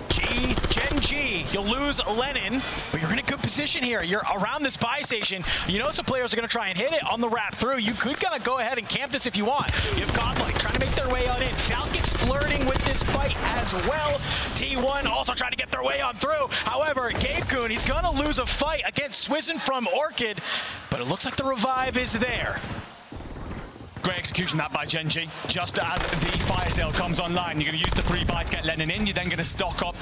S4: Gen G, you'll lose Lennon, but you're in a good position here. You're around this buy station. You know some players are going to try and hit it on the wrap through. You could kind of go ahead and camp this if you want. You have Godlike trying to make their way on in. Falcons flirting with this fight as well. T1 also trying to get their way on through. However, Gabe Kuhn, he's going to lose a fight against Swizzin from Orchid, but it looks like the revive is there.
S3: Great execution that by Genji. Just as the fire sale comes online, you're going to use the pre-buy to get Lennon in. You're then going to stock up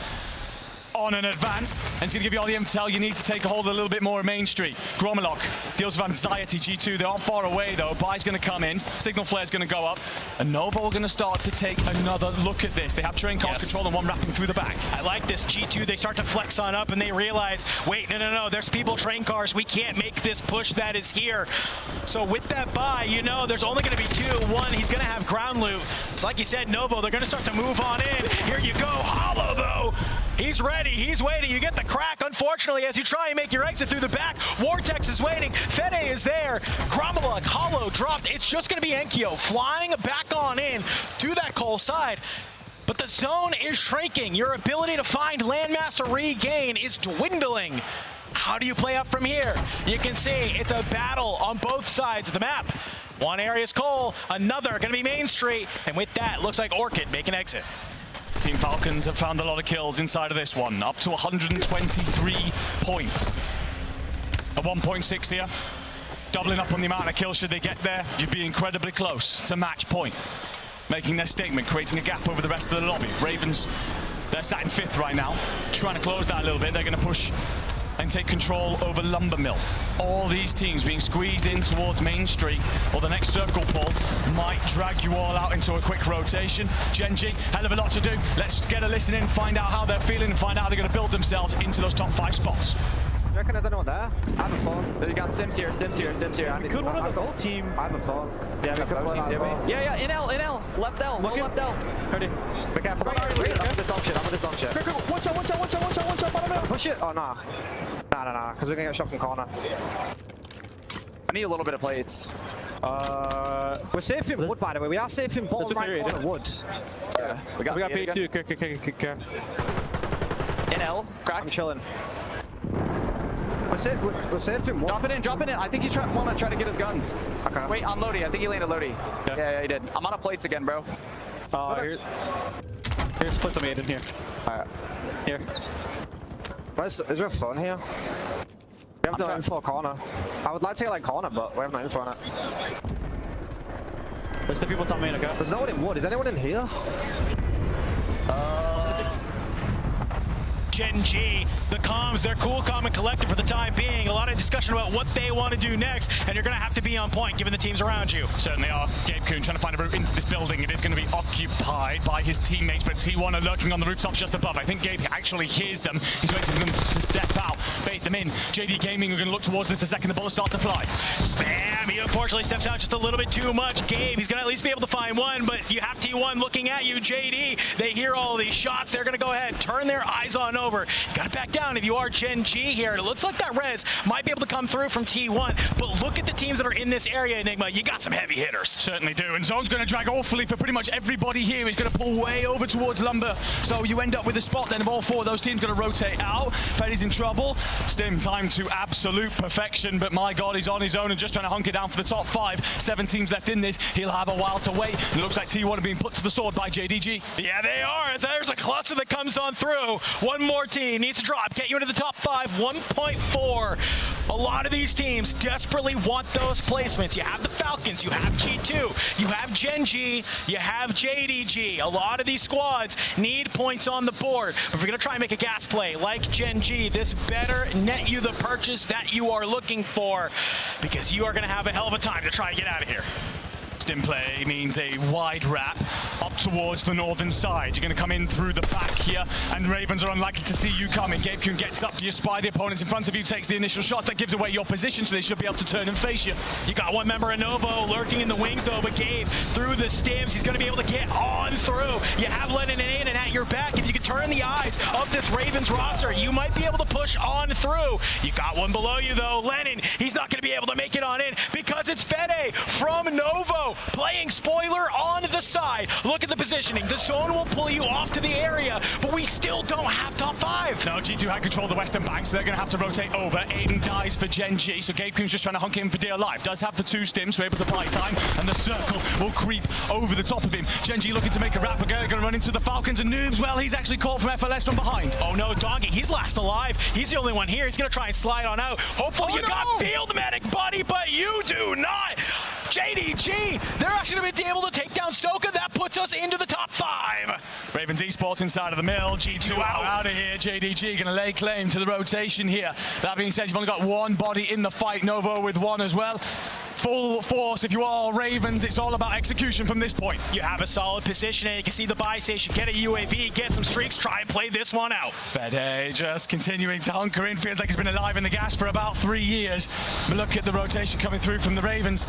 S3: on an advance, and it's going to give you all the intel you need to take a hold a little bit more of Main Street. Grommelok deals with anxiety. G2, they aren't far away though. Buy's going to come in, signal flare's going to go up, and Nova are going to start to take another look at this. They have train cars control and one wrapping through the back.
S4: I like this. G2, they start to flex on up and they realize, wait, no, there's people train cars. We can't make this push that is here. So with that buy, you know, there's only going to be two. One, he's going to have ground loot. So like you said, Novo, they're going to start to move on in. Here you go. Hollow though. He's ready, he's waiting. You get the crack, unfortunately, as you try and make your exit through the back. Vortex is waiting, Fede is there. Grommelok, Hollow dropped. It's just gonna be Enkyo flying back on in to that Cole side. But the zone is shrinking. Your ability to find landmass or regain is dwindling. How do you play up from here? You can see it's a battle on both sides of the map. One area is Cole, another gonna be Main Street. And with that, looks like Orchid make an exit.
S3: Team Falcons have found a lot of kills inside of this one, up to 123 points. A 1.6 here, doubling up on the amount of kills should they get there. You'd be incredibly close to match point. Making their statement, creating a gap over the rest of the lobby. Ravens, they're sat in 5th right now, trying to close that a little bit. They're going to push and take control over Lumber Mill. All these teams being squeezed in towards Main Street, or the next circle pull might drag you all out into a quick rotation. Genji, hell of a lot to do. Let's get a listen in, find out how they're feeling, and find out how they're going to build themselves into those top 5 spots.
S7: You reckon there's anyone there? I have a phone.
S8: You got Sims here.
S7: Could one of the gold team? I have a phone. Yeah, we could play that well.
S8: Yeah, in L, left L, go left L.
S7: Ready? Be careful. I'm with this dog shit, Watch out, bottom middle. Push it? Oh, nah. Nah, because we're going to get shot from corner.
S8: I need a little bit of plates.
S7: We're safe in wood, by the way. We are safe in bottom right corner wood.
S8: Yeah, we got
S13: P2. Okay.
S8: In L, cracked.
S7: I'm chilling. We're safe in wood.
S8: Drop it in. I think he's want to try to get his guns.
S7: Okay.
S8: Wait, on Lodi. I think he landed Lodi. Yeah, he did. I'm out of plates again, bro.
S13: Here's plates I made in here.
S8: Alright.
S13: Here.
S7: Is there a phone here? We have no info corner. I would like to get like corner, but we have no info on it.
S13: There's the people top main, okay?
S7: There's no one in wood. Is anyone in here?
S4: Genji, the comms, they're cool, calm, and collected for the time being. A lot of discussion about what they want to do next, and you're going to have to be on point given the teams around you.
S3: Certainly are. Gabe Kuhn trying to find a route into this building. It is going to be occupied by his teammates, but T1 are lurking on the rooftops just above. I think Gabe actually hears them. He's waiting for them to step out, bait them in. JD Gaming are going to look towards this the second the bullets start to fly.
S4: Spam, he unfortunately steps out just a little bit too much. Gabe, he's going to at least be able to find one, but you have T1 looking at you. JD, they hear all of these shots. They're going to go ahead, turn their eyes on over. You got to back down if you are Genji here. It looks like that res might be able to come through from T1, but look at the teams that are in this area, Enigma. You got some heavy hitters.
S3: Certainly do, and Zone's going to drag awfully for pretty much everybody here. He's going to pull way over towards Lumber, so you end up with a spot then of all 4 of those teams going to rotate out. Freddy's in trouble. Stim time to absolute perfection, but my God, he's on his own and just trying to hunker down for the top 5. 7 teams left in this. He'll have a while to wait. It looks like T1 are being put to the sword by JDG.
S4: Yeah, they are, as there's a cluster that comes on through. One more team needs to drop, get you into the top 5, 1.4. A lot of these teams desperately want those placements. You have the Falcons, you have G2, you have Genji, you have JDG. A lot of these squads need points on the board. But if you're going to try and make a gas play like Genji, this better net you the purchase that you are looking for, because you are going to have a hell of a time to try and get out of here.
S3: Stim play means a wide wrap up towards the northern side. You're going to come in through the back here, and Ravens are unlikely to see you coming. Gabe Kuhn gets up, do you spy the opponents in front of you, takes the initial shot, that gives away your position, so they should be able to turn and face you.
S4: You got one member of Novo lurking in the wings though, but Gabe, through the stims, he's going to be able to get on through. You have Lennon in and at your back. If you can turn the eyes of this Ravens roster, you might be able to push on through. You got one below you though, Lennon. He's not going to be able to make it on in because it's Fede from Novo playing spoiler on the side. Look at the positioning. The zone will pull you off to the area, but we still don't have top 5.
S3: No, G2 had control of the western bank, so they're going to have to rotate over. Aiden dies for Genji, so Gabe Kuhn's just trying to hunk him for dear life. Does have the 2 stims, so able to buy time, and the circle will creep over the top of him. Genji looking to make a wrap, but going to run into the Falcons, and Noobs, well, he's actually caught from FLS from behind.
S4: Oh no, Donkey, he's last alive. He's the only one here. He's going to try and slide on out. Hopefully you got field medic, buddy, but you do not. JDG, they're actually going to be able to take down Soka. That puts us into the top 5.
S3: Ravens Esports inside of the mill. G2 out of here. JDG going to lay claim to the rotation here. That being said, you've only got one body in the fight. Novo with one as well. Full force, if you are Ravens, it's all about execution from this point.
S4: You have a solid position, and you can see the buy station, get a UAV, get some streaks, try and play this one out.
S3: Fede just continuing to hunker in, feels like he's been alive in the gas for about 3 years. But look at the rotation coming through from the Ravens.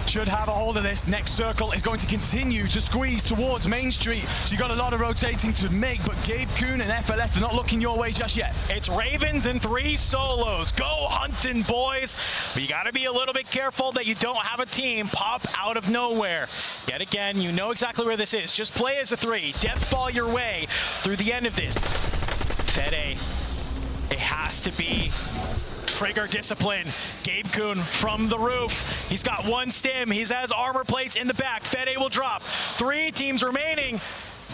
S3: Should have a hold of this. Next circle is going to continue to squeeze towards Main Street. So you've got a lot of rotating to make, but Gabe Kuhn and FLS, they're not looking your way just yet.
S4: It's Ravens and 3 solos. Go hunting, boys. But you got to be a little bit careful that you don't have a team pop out of nowhere. Yet again, you know exactly where this is. Just play as a 3. Death ball your way through the end of this. Fede, it has to be trigger discipline. Gabe Kuhn from the roof. He's got 1 stim. He has armor plates in the back. Fede will drop. 3 teams remaining.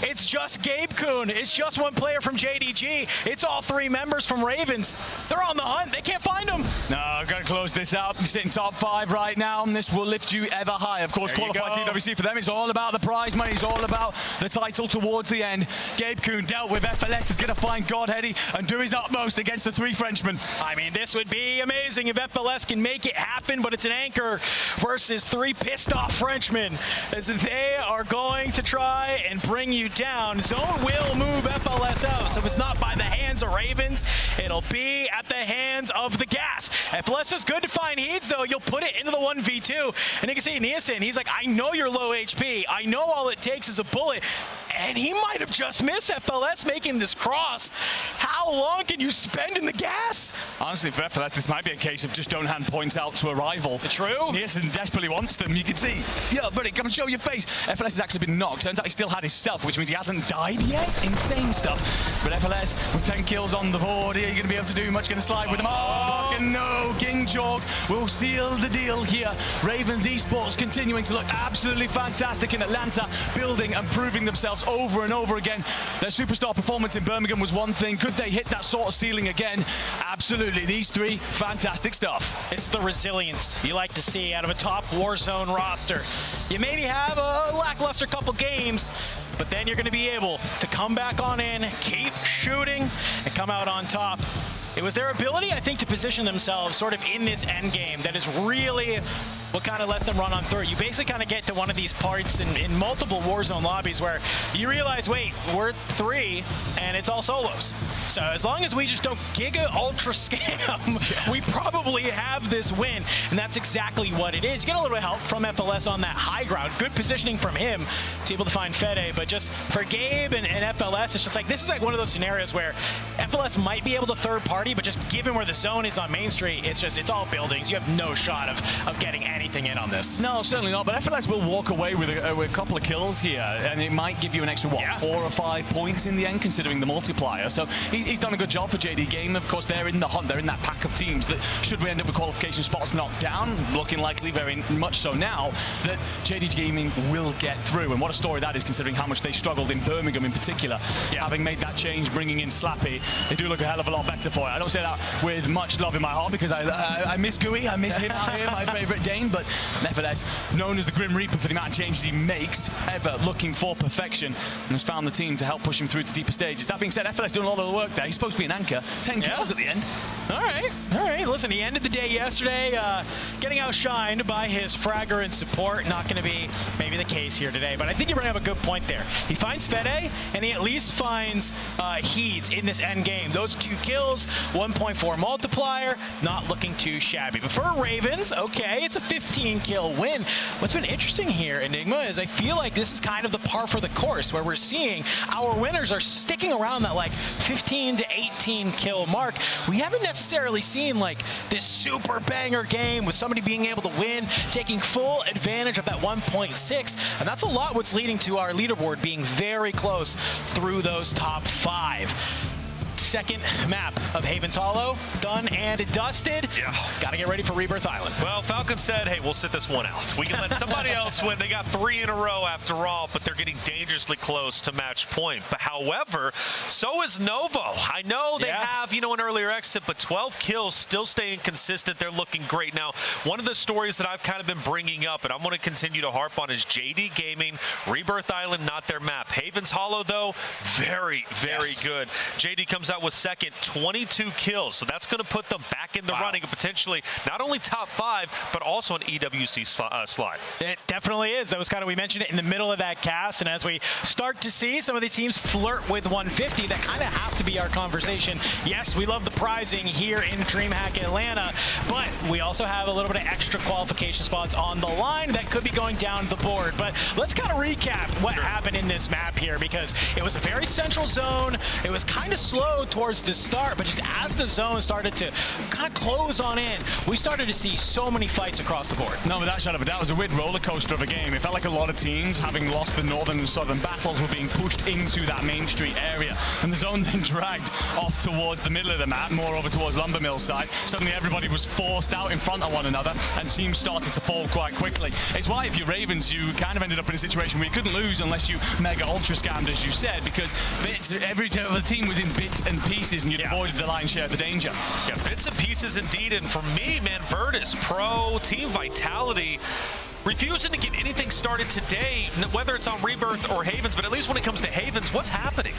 S4: It's just Gabe Kuhn. It's just 1 player from JDG. It's all 3 members from Ravens. They're on the hunt. They can't find them.
S3: No, I've got to close this out. You're sitting top 5 right now, and this will lift you ever higher. Of course, qualified TWC for them. It's all about the prize money. It's all about the title towards the end. Gabe Kuhn dealt with FLS. Is going to find Godheady and do his utmost against the 3 Frenchmen.
S4: I mean, this would be amazing if FLS can make it happen, but it's an anchor versus 3 pissed off Frenchmen, as they are going to try and bring you down. Zone will move FLS out, so if it's not by the hands of Ravens, it'll be at the hands of the gas. FLS is good to find heats, though. You'll put it into the 1v2, and you can see Nielsen, he's like, I know you're low HP. I know all it takes is a bullet. And he might have just missed FLS making this cross. How long can you spend in the gas?
S3: Honestly, for FLS, this might be a case of just don't hand points out to a rival.
S4: True.
S3: Nielsen desperately wants them. You can see, yeah, buddy, come and show your face. FLS has actually been knocked. Turns out he still had his self, which means he hasn't died yet. Insane stuff. But FLS, with 10 kills on the board, here, you're going to be able to do much. Going to slide with them. Oh, and no, King Jorg will seal the deal here. Ravens Esports continuing to look absolutely fantastic in Atlanta, building and proving themselves over and over again. Their superstar performance in Birmingham was one thing. Could they hit that sort of ceiling again? Absolutely. These 3, fantastic stuff.
S4: It's the resilience you like to see out of a top Warzone roster. You maybe have a lackluster couple games, but then you're going to be able to come back on in, keep shooting, and come out on top. It was their ability, I think, to position themselves sort of in this end game that is really what kind of lets them run on through. You basically kind of get to one of these parts in multiple Warzone lobbies where you realize, wait, we're 3 and it's all solos. So as long as we just don't Giga Ultra scam, we probably have this win. And that's exactly what it is. You get a little bit of help from FLS on that high ground. Good positioning from him to be able to find Fede. But just for Gabe and FLS, it's just like, this is like one of those scenarios where FLS might be able to third party, but just given where the zone is on Main Street, it's all buildings. You have no shot of getting anything in on this.
S3: No, certainly not. But FLS will walk away with a couple of kills here, and it might give you an extra, 4 or 5 points in the end, considering the multiplier. So he's done a good job for JD Game. Of course, they're in the hunt. They're in that pack of teams that, should we end up with qualification spots knocked down, looking likely very much so now, that JD Gaming will get through. And what a story that is, considering how much they struggled in Birmingham in particular. Having made that change, bringing in Slappy, they do look a hell of a lot better for it. I don't say that with much love in my heart, because I miss Gooey. I miss him out here, my favourite Dane. But nevertheless, known as the Grim Reaper for the amount of changes he makes, ever looking for perfection, and has found the team to help push him through to deeper stages. That being said, FLS doing a lot of the work there. He's supposed to be an anchor. 10 kills at the end.
S4: All right. Listen, he ended the day yesterday getting outshined by his fragger and support. Not going to be maybe the case here today, but I think you're going to have a good point there. He finds Fede, and he at least finds Heeds in this end game. Those 2 kills, 1.4 multiplier, not looking too shabby. But for Ravens, okay, it's a 15-kill win. What's been interesting here, Enigma, is I feel like this is kind of the par for the course, where we're seeing our winners are sticking around that like 15 to 18 kill mark. We haven't necessarily seen like this super banger game with somebody being able to win, taking full advantage of that 1.6, and that's a lot what's leading to our leaderboard being very close through those top 5. second map of Haven's Hollow done and dusted.
S2: Yeah.
S4: Got to get ready for Rebirth Island.
S2: Well, Falcons said, hey, we'll sit this one out. We can let somebody else win. They got 3 in a row after all, but they're getting dangerously close to match point. But however, so is Novo. I know they have, you know, an earlier exit, but 12 kills, still staying consistent. They're looking great. Now, one of the stories that I've kind of been bringing up, and I'm going to continue to harp on, is JD Gaming, Rebirth Island, not their map. Haven's Hollow, though, very, very good. JD comes out with second, 22 kills. So that's going to put them back in the running and potentially not only top 5, but also an EWC slot.
S4: It definitely is. That was kind of, we mentioned it in the middle of that cast, and as we start to see some of these teams flirt with 150, that kind of has to be our conversation. Yes, we love the prizing here in DreamHack Atlanta, but we also have a little bit of extra qualification spots on the line that could be going down the board. But let's kind of recap what happened in this map here, because it was a very central zone. It was kind of slow towards the start, but just as the zone started to kind of close on in, we started to see so many fights across the board.
S3: No, without shadow of a doubt, it was a weird roller coaster of a game. It felt like a lot of teams, having lost the northern and southern battles, were being pushed into that main street area, and the zone then dragged off towards the middle of the map, more over towards Lumber Mill side. Suddenly everybody was forced out in front of one another, and teams started to fall quite quickly. It's why if you're Ravens, you kind of ended up in a situation where you couldn't lose unless you mega ultra scammed, as you said, because every other team was in bits and pieces, and you'd avoided the lion's share of the danger.
S2: Yeah, bits and pieces indeed. And for me, man, Virtus, Pro, Team Vitality, refusing to get anything started today, whether it's on Rebirth or Havens, but at least when it comes to Havens, what's happening?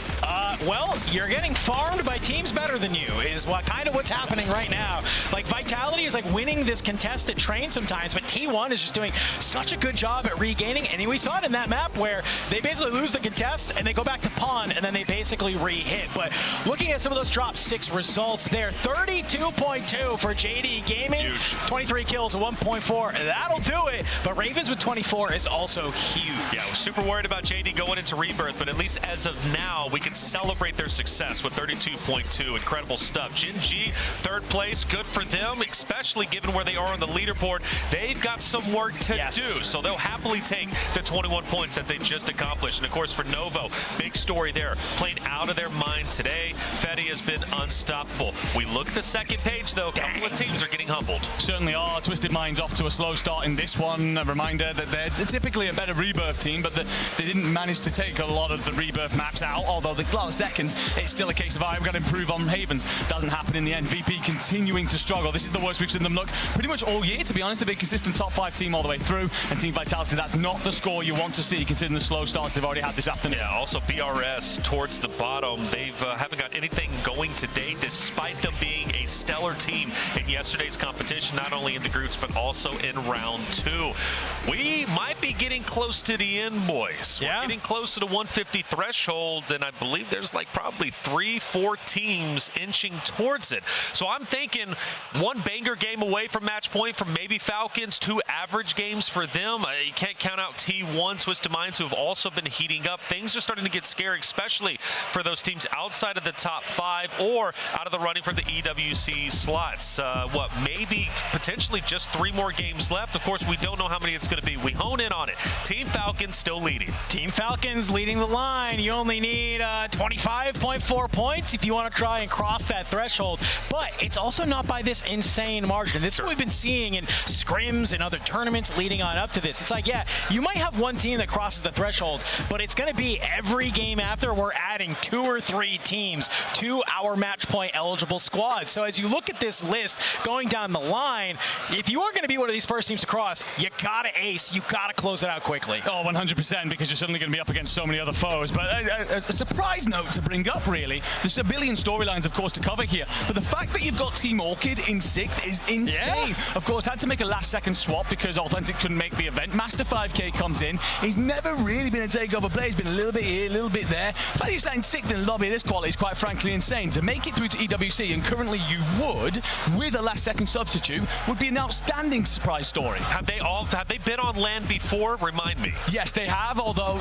S4: Well, you're getting farmed by teams better than you, is what's happening right now. Like, Vitality is like winning this contested train sometimes, but T1 is just doing such a good job at regaining, and we saw it in that map where they basically lose the contest and they go back to pawn and then they basically re-hit. But looking at some of those drop 6 results there, 32.2 for JD Gaming, huge. 23 kills at 1.4, that'll do it. But Ravens with 24 is also huge.
S2: Yeah, we're super worried about JD going into Rebirth, but at least as of now, we can celebrate their success with 32.2. Incredible stuff. Gen G, 3rd place, good for them, especially given where they are on the leaderboard. They've got some work to do, so they'll happily take the 21 points that they just accomplished. And of course, for Novo, big story there, playing out of their mind today. Fetty has been unstoppable. We look at the second page, though, a couple of teams are getting humbled.
S3: Certainly are. Twisted Minds off to a slow start in this one. A reminder that they're typically a better Rebirth team, but they didn't manage to take a lot of the Rebirth maps out, although the last seconds, it's still a case of, I've got to improve on Havens. Doesn't happen in the end. VP continuing to struggle. This is the worst we've seen them look pretty much all year, to be honest. A big consistent top 5 team all the way through, and Team Vitality, that's not the score you want to see, considering the slow starts they've already had this afternoon.
S2: Yeah, also BRS towards the bottom. They've haven't got anything going today, despite them being a stellar team in yesterday's competition, not only in the groups, but also in round 2. We might be getting close to the end, boys. We're getting close to the 150 threshold, and I believe there's like probably 3-4 teams inching towards it. So I'm thinking one banger game away from match point from maybe Falcons, 2 average games for them. You can't count out T1, Twisted Minds, who have also been heating up. Things are starting to get scary, especially for those teams outside of the top 5 or out of the running for the EWC slots. Maybe potentially just 3 more games left. Of course, we don't know how many it's going to be. We hone in on it. Team Falcons still leading.
S4: Team Falcons leading the line. You only need 25.4 points if you want to try and cross that threshold, but it's also not by this insane margin. This is what we've been seeing in scrims and other tournaments leading on up to this. It's like, yeah, you might have one team that crosses the threshold, but it's going to be every game after we're adding 2 or 3 teams to our match point eligible squad. So as you look at this list going down the line, if you are going to be one of these first teams to cross, you got to ace, you got to close it out quickly.
S3: Oh, 100%, because you're suddenly going to be up against so many other foes. But a surprise note to bring up, really. There's a billion storylines, of course, to cover here, but the fact that you've got Team Orchid in 6th is insane. Of course, had to make a last-second swap because Authentic couldn't make the event. Master 5K comes in. He's never really been a takeover player. He's been a little bit here, a little bit there. The fact he's starting 6th in the lobby of this quality is quite frankly insane. To make it through to EWC, and currently you would, with a last-second substitute, would be an outstanding surprise story.
S2: Have have they been on land before? Remind me.
S3: Yes, they have, although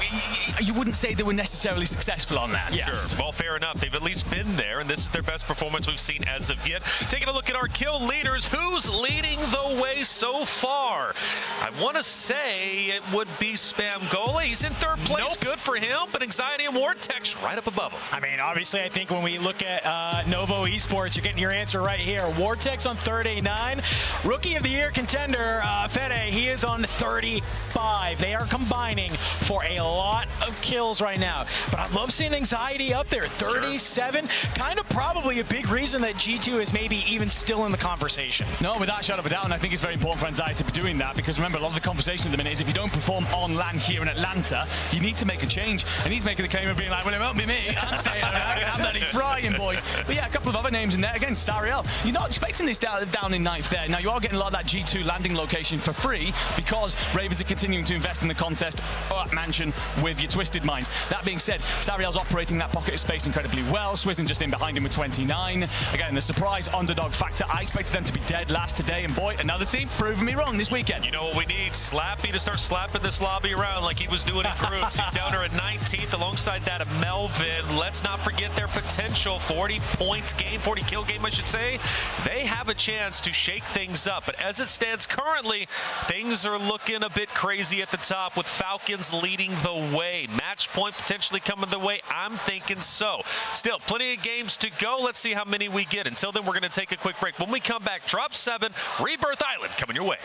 S3: you wouldn't say they were necessarily successful on that.
S2: Yes. Sure. Well, fair enough. They've at least been there, and this is their best performance we've seen as of yet. Taking a look at our kill leaders, who's leading the way so far? I want to say it would be Spam Gola. He's in third place. Nope. Good for him, but Anxiety and Vortex right up above him.
S4: I mean, obviously, I think when we look at Novo Esports, you're getting your answer right here. Vortex on 39. Rookie of the Year contender, Fede, he is on 35. They are combining for a lot of kills right now. But I love seeing Anxiety up there, 37. Sure. Kind of probably a big reason that G2 is maybe even still in the conversation.
S3: No, without a shadow of a doubt, and I think it's very important for Anxiety to be doing that, because remember, a lot of the conversation at the minute is if you don't perform on land here in Atlanta, you need to make a change. And he's making the claim of being like, well, it won't be me. I'm saying I can have that frying, boys. But yeah, a couple of other names in there. Again, Sariel. You're not expecting this down in ninth there. Now, you are getting a lot of that G2 landing location for free because Ravens are continuing to invest in the contest at Mansion with your Twisted Minds. That being said, Sariel's operating that pocket of space incredibly well. Swizzin just in behind him with 29. Again, the surprise underdog factor. I expected them to be dead last today, and boy, another team proving me wrong this weekend.
S2: You know what we need? Slappy to start slapping this lobby around like he was doing in groups. He's down there at 19th alongside that of Melvin. Let's not forget their potential 40-point game, 40-kill game, I should say. They have a chance to shake things up, but as it stands currently, things are looking a bit crazy at the top with Falcons leading the way. Match point potentially coming the way. I'm thinking so. Still, plenty of games to go. Let's see how many we get. Until then, we're going to take a quick break. When we come back, Drop 7, Rebirth Island coming your way.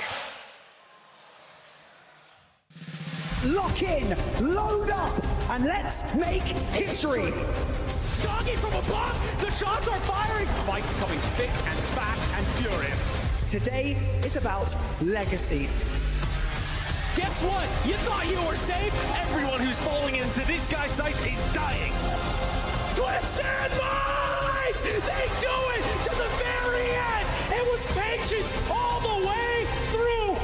S1: Lock in, load up, and let's make history.
S9: Doggy from above, the shots are firing. Fights coming thick and fast and furious.
S1: Today is about legacy.
S9: Guess what? You thought you were safe? Everyone who's falling into this guy's sights is dying. Twisted Minds! They do it to the very end! It was patience all the way through!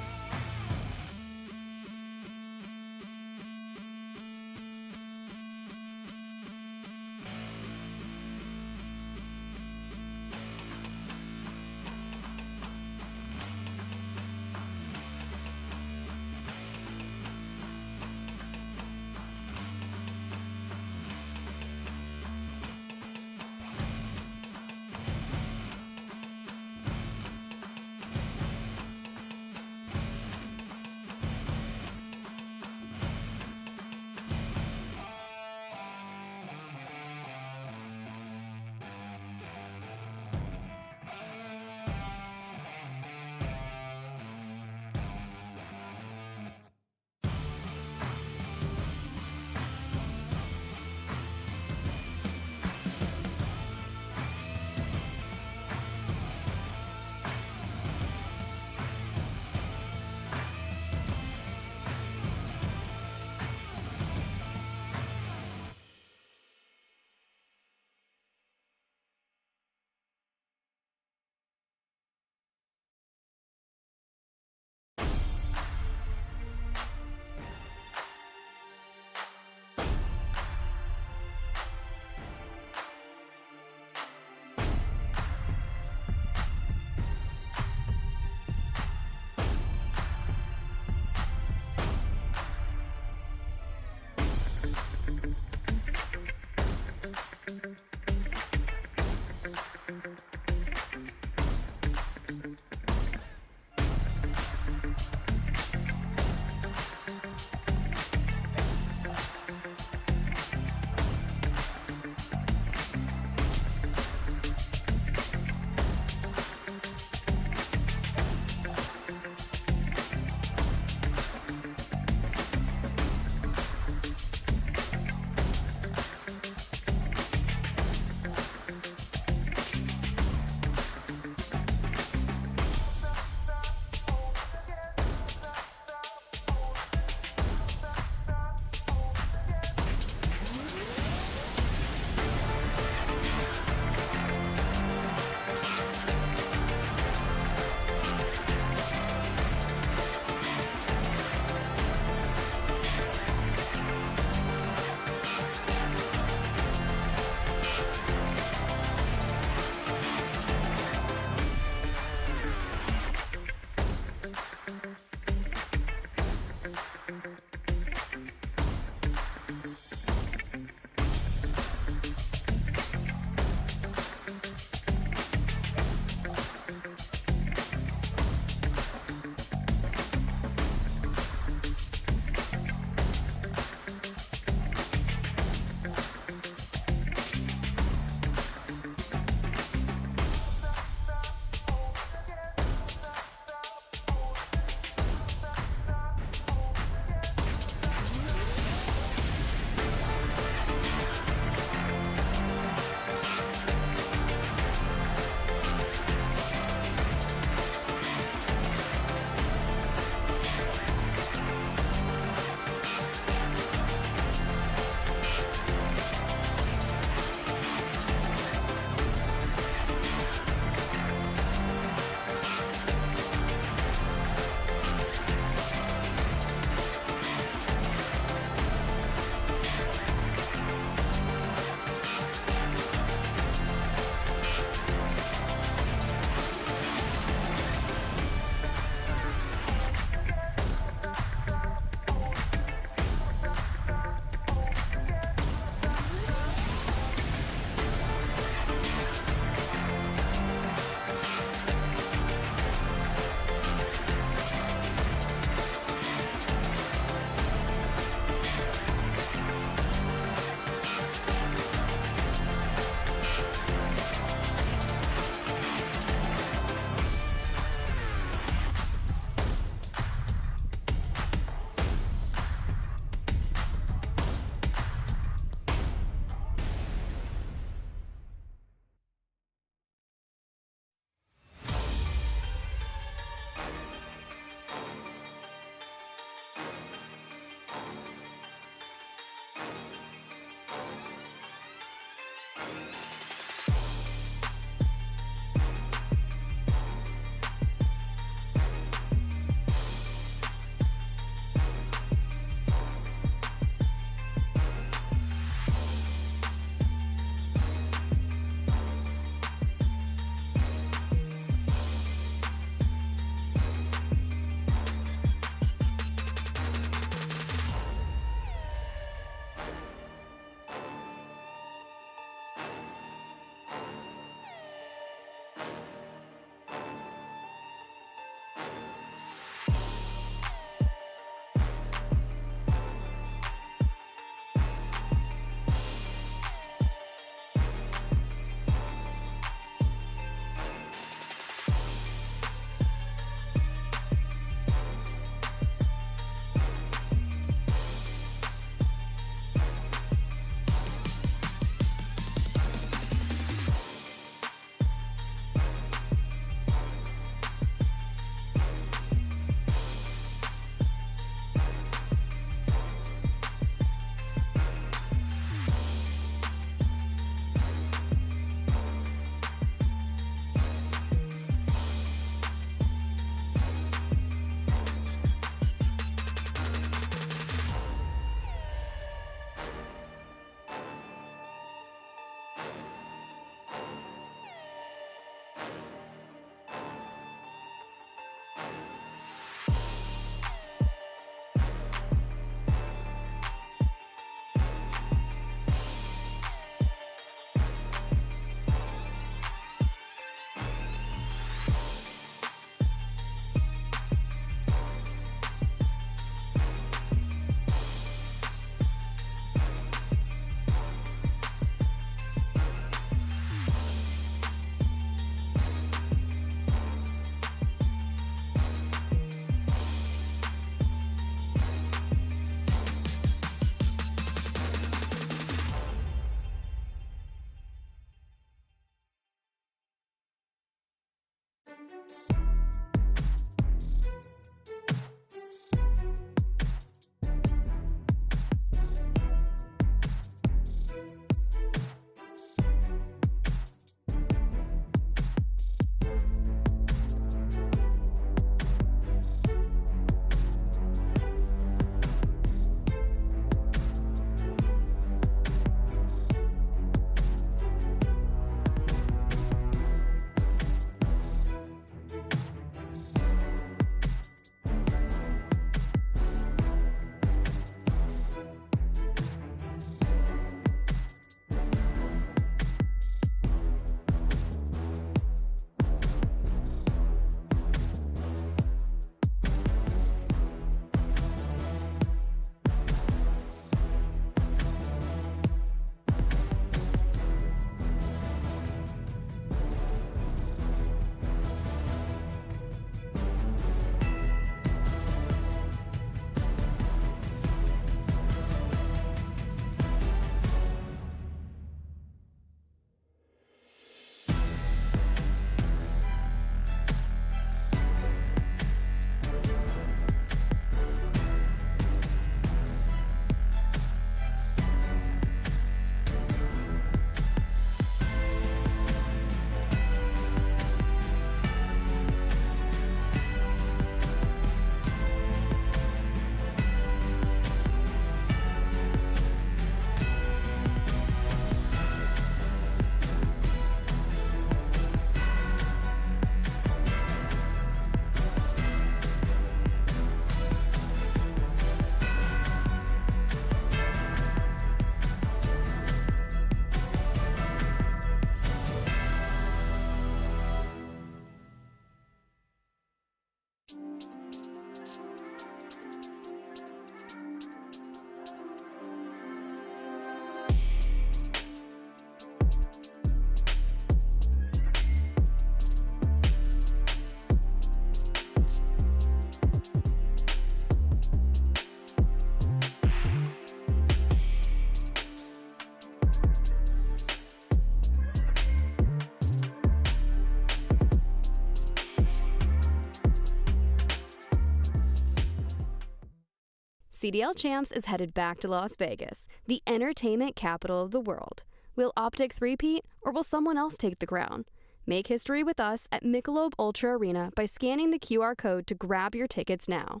S10: CDL Champs is headed back to Las Vegas, the entertainment capital of the world. Will Optic three-peat, or will someone else take the crown? Make history with us at Michelob Ultra Arena by scanning the QR code to grab your tickets now.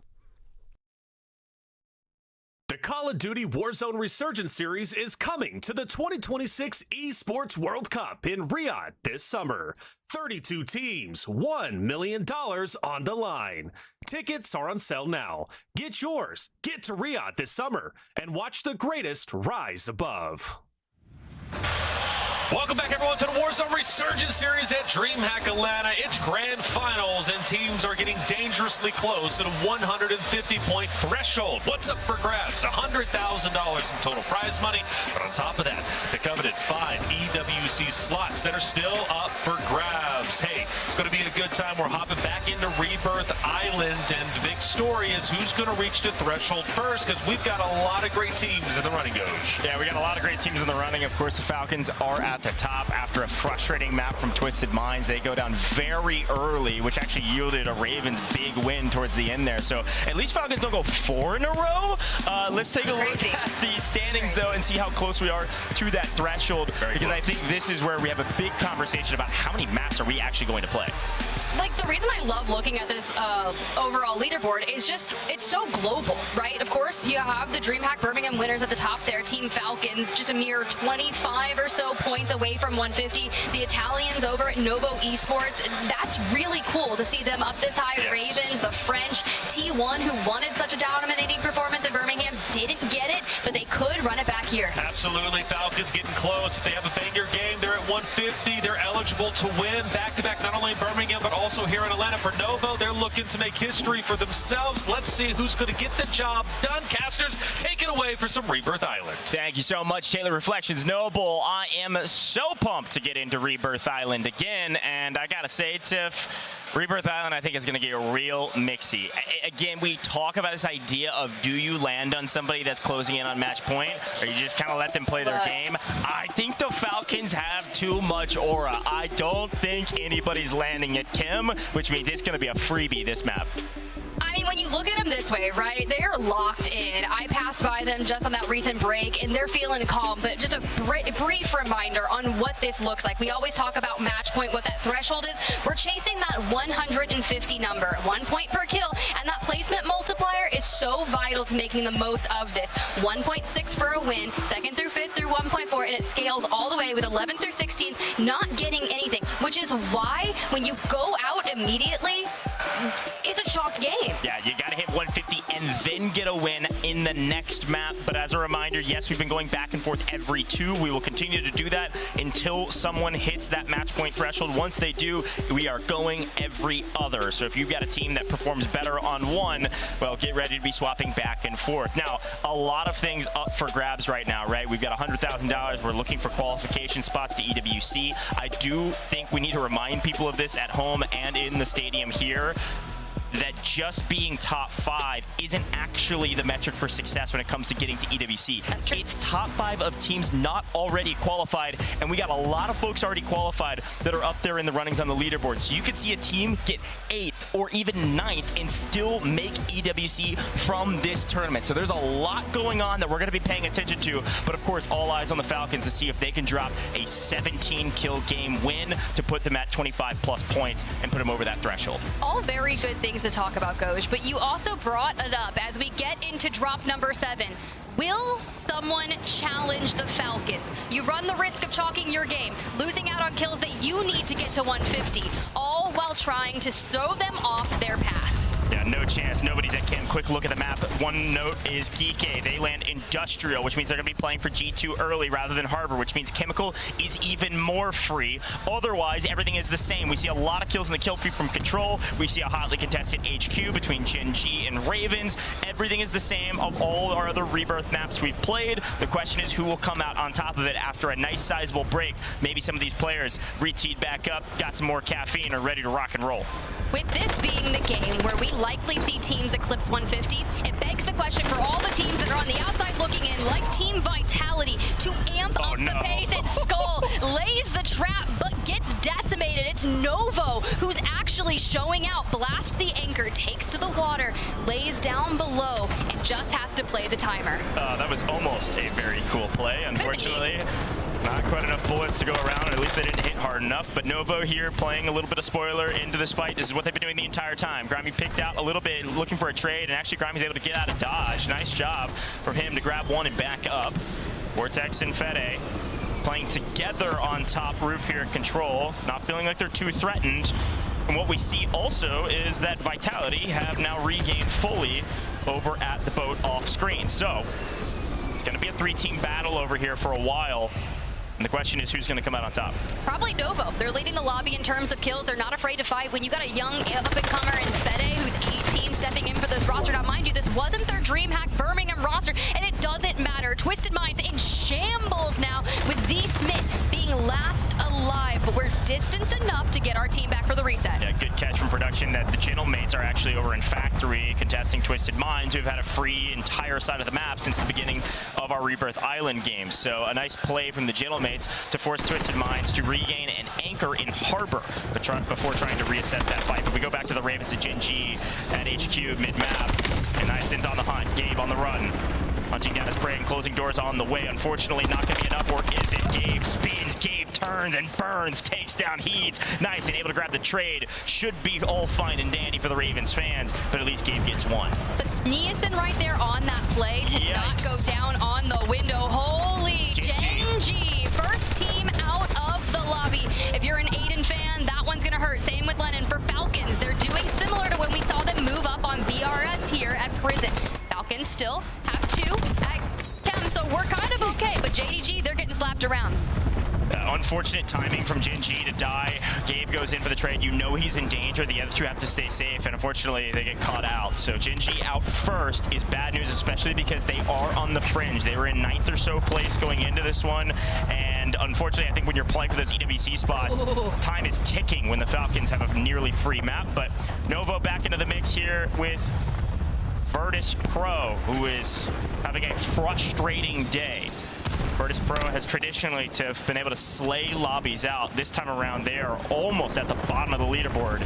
S11: The Call of Duty Warzone Resurgence series is coming to the 2026 Esports World Cup in Riyadh this summer. 32 teams, $1 million on the line. Tickets are on sale now. Get yours. Get to Riyadh this summer and watch the greatest rise above.
S2: Welcome back, everyone, to the Warzone Resurgence series at DreamHack Atlanta. It's grand finals, and teams are getting dangerously close to the 150-point threshold. What's up for grabs? $100,000 in total prize money. But on top of that, the coveted 5 EWC slots that are still up for grabs. Hey, it's going to be a good time. We're hopping back into Rebirth Island, and the big story is who's going to reach the threshold first, because we've got a lot of great teams in the running, Goj.
S4: Yeah, we got a lot of great teams in the running. Of course, the Falcons are at the top after a frustrating map from Twisted Minds. They go down very early, which actually yielded a Ravens big win towards the end there. So at least Falcons don't go 4 in a row. Let's take a look at the standings, though, and see how close we are to that threshold, because I think this is where we have a big conversation about how many maps are we actually going to play.
S12: Like, the reason I love looking at this overall leaderboard is just, it's so global, right? Of course, you have the DreamHack Birmingham winners at the top there, Team Falcons, just a mere 25 or so points away from 150. The Italians over at Novo Esports, that's really cool to see them up this high. Yes. Ravens, the French, T1, who wanted such a dominating performance in Birmingham, didn't get it, but they could run it back here.
S2: Absolutely, Falcons getting close. If they have a banger game, they're at 150. They're eligible to win back-to-back, not only in Birmingham, but also here in Atlanta. For Novo, they're looking to make history for themselves. Let's see who's going to get the job done. Casters, take it away for some Rebirth Island.
S4: Thank you so much, Taylor Reflections. Noble, I am so pumped to get into Rebirth Island again, and I gotta say, Tiff, Rebirth Island, I think, is going to get real mixy. Again, we talk about this idea of, do you land on somebody that's closing in on match point, or you just kind of let them play their game? I think the Falcons Falcons have too much aura. I don't think anybody's landing at Kim, which means it's going to be a freebie this map.
S12: I mean, when you look at them this way, right, they're locked in. I passed by them just on that recent break, and they're feeling calm, but just a brief reminder on what this looks like. We always talk about match point, what that threshold is. We're chasing that 150 number, 1 point per kill, and that placement multiplier is so vital to making the most of this. 1.6 for a win, 2nd through 5th through 1.4, and it scales all the way with 11th through 16th, not getting anything, which is why when you go out immediately, it's a chalked game.
S4: Yeah, you got to hit 150 and then get a win in the next map. But as a reminder, yes, we've been going back and forth every 2. We will continue to do that until someone hits that match point threshold. Once they do, we are going every other. So if you've got a team that performs better on 1, well, get ready to be swapping back and forth. Now, a lot of things up for grabs right now, right? We've got $100,000. We're looking for qualification spots to EWC. I do think we need to remind people of this at home and in the stadium here, that just being top 5 isn't actually the metric for success when it comes to getting to EWC. It's top 5 of teams not already qualified, and we got a lot of folks already qualified that are up there in the runnings on the leaderboard. So you could see a team get 8th or even 9th and still make EWC from this tournament. So there's a lot going on that we're going to be paying attention to, but of course all eyes on the Falcons to see if they can drop a 17 kill game win to put them at 25 plus points and put them over that threshold.
S12: All very good things to talk about, Goj, but you also brought it up as we get into drop number 7. Will someone challenge the Falcons? You run the risk of chalking your game, losing out on kills that you need to get to 150, all while trying to throw them off their path.
S4: Yeah, no chance. Nobody's at Kim. Quick look at the map. One note is Geeke. They land Industrial, which means they're going to be playing for G2 early rather than Harbor, which means Chemical is even more free. Otherwise, everything is the same. We see a lot of kills in the kill feed from Control. We see a hotly contested HQ between Gen G and Ravens. Everything is the same of all our other Rebirth maps we've played. The question is who will come out on top of it after a nice sizable break. Maybe some of these players re-teed back up, got some more caffeine, are ready to rock and roll.
S12: With this being the game where we likely see teams eclipse 150, it begs the question for all the teams that are on the outside looking in, like Team Vitality, to amp up the pace. And Skull lays the trap, but gets decimated. It's Novo who's actually showing out. Blast the anchor, takes to the water, lays down below, and just has to play the timer.
S4: That was almost a very cool play, unfortunately. Not quite enough bullets to go around, or at least they didn't hit hard enough. But Novo here playing a little bit of spoiler into this fight. This is what they've been doing the entire time. Grimy picked out a little bit, looking for a trade, and actually Grimy's able to get out of dodge. Nice job from him to grab one and back up. Vortex and Fede playing together on top roof here at Control, not feeling like they're too threatened. And what we see also is that Vitality have now regained fully over at the boat off screen. So it's going to be a 3-team battle over here for a while. And the question is who's going to come out on top?
S12: Probably Novo. They're leading the lobby in terms of kills. They're not afraid to fight. When you got a young up-and-comer in Fede who's 18 stepping in for this roster. Now, mind you, this wasn't their DreamHack Birmingham roster, and it doesn't matter. Twisted Minds in shambles now with Z Smith being last alive, but we're distanced enough to get our team back for the reset.
S4: Yeah, good catch from production that the Gentlemates are actually over in Factory contesting Twisted Minds, who've had a free entire side of the map since the beginning of our Rebirth Island games. So a nice play from the Gentlemates to force Twisted Minds to regain an anchor in Harbor before trying to reassess that fight. But we go back to the Ravens at Gen G at HQ mid-map, and Nison's on the hunt. Gabe on the run. Hunting down his prey and closing doors on the way. Unfortunately, not going to be enough, or is it? Gabe spins, Gabe turns and burns, takes down Heeds. Nice and able to grab the trade. Should be all fine and dandy for the Ravens fans, but at least Gabe gets one.
S12: But Nielsen right there on that play to not go down on the window. Holy Gen G, first team out of the lobby. If you're an Aiden fan, that one's going to hurt. Same with Lennon. For Falcons, they're doing similar to when we saw them move up on BRS here at Prison. Falcons still have 2 at Chem, so we're kind of okay, but JDG, they're getting slapped around.
S4: Unfortunate timing from Gen G to die. Gabe goes in for the trade. You know he's in danger. The other 2 have to stay safe, and unfortunately they get caught out. So Gen G out first is bad news, especially because they are on the fringe. They were in 9th or so place going into this one, and unfortunately I think when you're playing for those EWC spots, time is ticking when the Falcons have a nearly free map. But Novo back into the mix here with Virtus Pro, who is having a frustrating day.
S14: Virtus Pro has traditionally been able to slay lobbies out. This time around, they are almost at the bottom of the leaderboard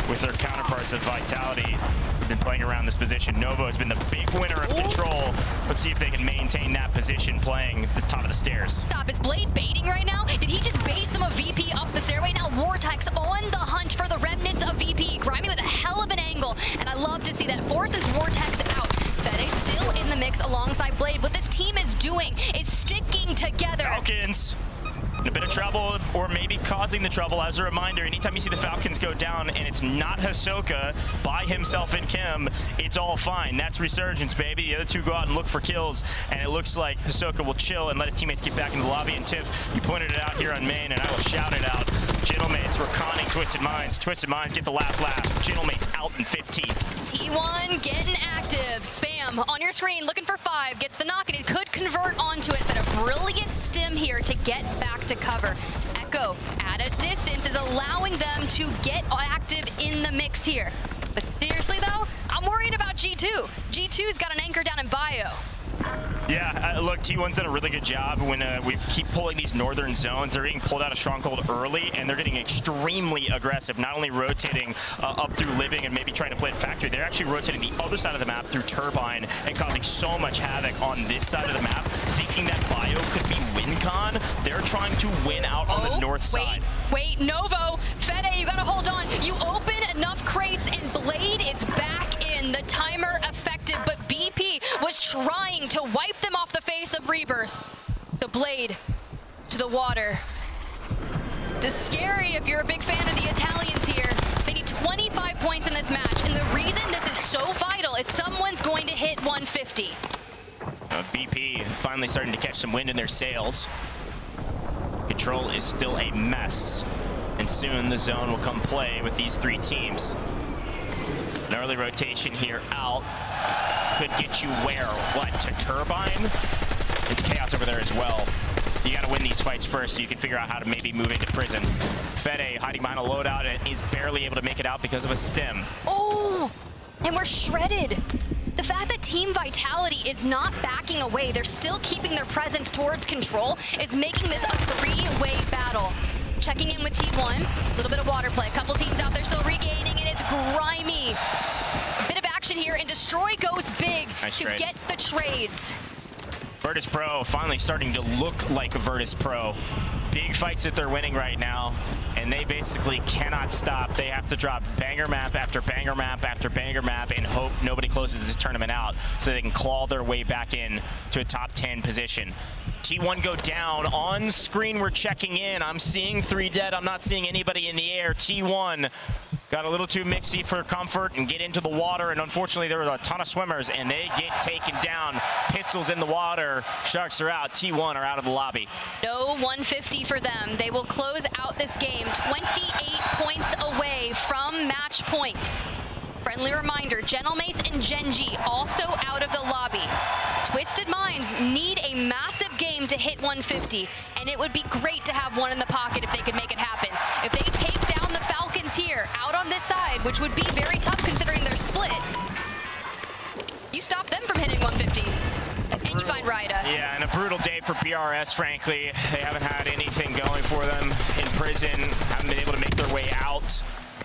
S14: with their counterparts of Vitality. We've been playing around this position. Novo has been the big winner of Control. Let's see if they can maintain that position playing the top of the stairs.
S12: Stop, is Blade baiting right now? Did he just bait some of VP up the stairway? Now Vortex on the hunt for the remnants of VP. Grimy with a hell of an angle, and I love to see that. Forces Vortex out. Fede still in the mix alongside Blade. What this team is doing is sticking together.
S14: Falcons in a bit of trouble, or maybe causing the trouble. As a reminder, anytime you see the Falcons go down and it's not Hisoka by himself and Kim, it's all fine. That's Resurgence, baby. The other two go out and look for kills, and it looks like Hisoka will chill and let his teammates get back into the lobby. And Tiff, you pointed it out here on main, and I will shout it out. Gentlemates, we're conning Twisted Minds. Twisted Minds get the last laugh. Gentlemates out in 15th.
S12: T1 getting active. Spam on your screen, looking for 5. Gets the knock, and it could convert onto it. But a brilliant stim here to get back to cover. Echo at a distance is allowing them to get active in the mix here. But seriously, though, I'm worried about G2. G2's got an anchor down in Bio.
S14: Yeah, look, T1's done a really good job when we keep pulling these northern zones. They're getting pulled out of Stronghold early, and they're getting extremely aggressive, not only rotating up through Living and maybe trying to play at Factory, they're actually rotating the other side of the map through Turbine and causing so much havoc on this side of the map, thinking that Bio could be WinCon. They're trying to win out on the north side.
S12: Wait, Novo, Fede, you gotta hold on. You open enough crates, and Blade is back in. The timer effective, but BP was trying to wipe them off the face of Rebirth. So Blade to the water. It's scary if you're a big fan of the Italians here. They need 25 points in this match, and the reason this is so vital is someone's going to hit 150.
S14: BP finally starting to catch some wind in their sails. Control is still a mess, and soon the zone will come play with these 3 teams. An early rotation here out could get you where? What, to Turbine? It's chaos over there as well. You gotta win these fights first so you can figure out how to maybe move into prison. Fede hiding behind a loadout and is barely able to make it out because of a stim.
S12: Oh, and we're shredded. The fact that Team Vitality is not backing away, they're still keeping their presence towards Control, is making this a 3-way battle. Checking in with T1, a little bit of water play. A couple teams out there still regaining, and it's Grimy. A bit of action here, and Destroy goes big to get the trades.
S14: Virtus Pro finally starting to look like a Virtus Pro. Big fights that they're winning right now, and they basically cannot stop. They have to drop banger map after banger map after banger map and hope nobody closes this tournament out so they can claw their way back in to a top 10 position. T1 go down. On screen, we're checking in. I'm seeing 3 dead. I'm not seeing anybody in the air. T1 got a little too mixy for comfort and get into the water, and unfortunately there were a ton of swimmers, and they get taken down. Pistols in the water. Sharks are out. T1 are out of the lobby.
S12: No 150 for them. They will close out this game 28 points away from match point. Friendly reminder, Gentlemates and Genji also out of the lobby. Twisted Minds need a massive game to hit 150, and it would be great to have one in the pocket if they could make it happen. If they take down the Falcons here, out on this side, which would be very tough considering they're split, you stop them from hitting 150. And you find Ryda.
S14: Yeah, and a brutal day for BRS, frankly. They haven't had anything going for them in prison, haven't been able to make their way out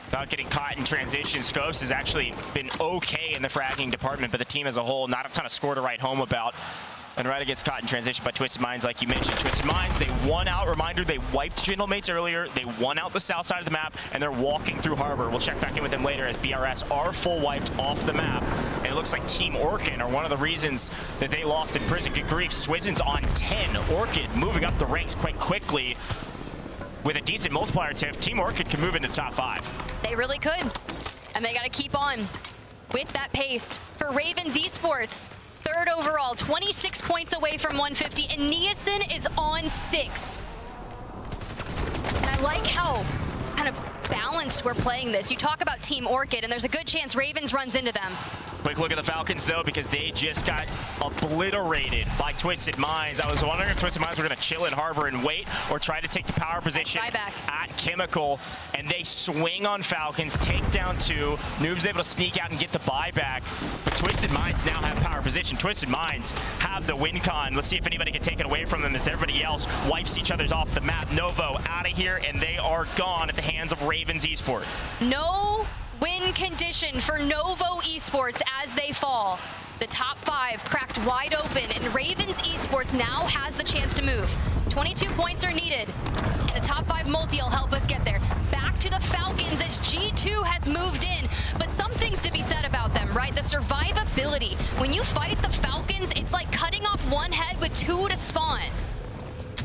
S14: without getting caught in transition. Scopes has actually been okay in the fragging department, but the team as a whole, not a ton of score to write home about. And Ryda gets caught in transition by Twisted Minds, like you mentioned. Twisted Minds, they won out. Reminder, they wiped Gentlemates earlier. They won out the south side of the map, and they're walking through Harbor. We'll check back in with them later as BRS are full wiped off the map. And it looks like Team Orchid are one of the reasons that they lost in prison. Good grief, Swizzens on 10. Orchid moving up the ranks quite quickly. With a decent multiplier tiff, Team Orchid can move into top 5.
S12: They really could. And they got to keep on with that pace. For Ravens Esports, 3rd overall, 26 points away from 150, and Niasen is on 6. And I like how kind of balanced we're playing this. You talk about Team Orchid, and there's a good chance Ravens runs into them.
S14: Quick look at the Falcons, though, because they just got obliterated by Twisted Minds. I was wondering if Twisted Minds were going to chill in Harbor and wait, or try to take the power position at Chemical, and they swing on Falcons, take down 2. Noob's able to sneak out and get the buyback, but Twisted Minds now have power position. Twisted Minds have the win con. Let's see if anybody can take it away from them as everybody else wipes each other's off the map. Novo out of here, and they are gone at the hands of Ravens Esports.
S12: No win condition for Novo Esports as they fall. The top 5 cracked wide open, and Ravens Esports now has the chance to move. 22 points are needed, and the top 5 multi will help us get there. Back to the Falcons as G2 has moved in, but some things to be said about them, right? The survivability. When you fight the Falcons, it's like cutting off one head with 2 to spawn.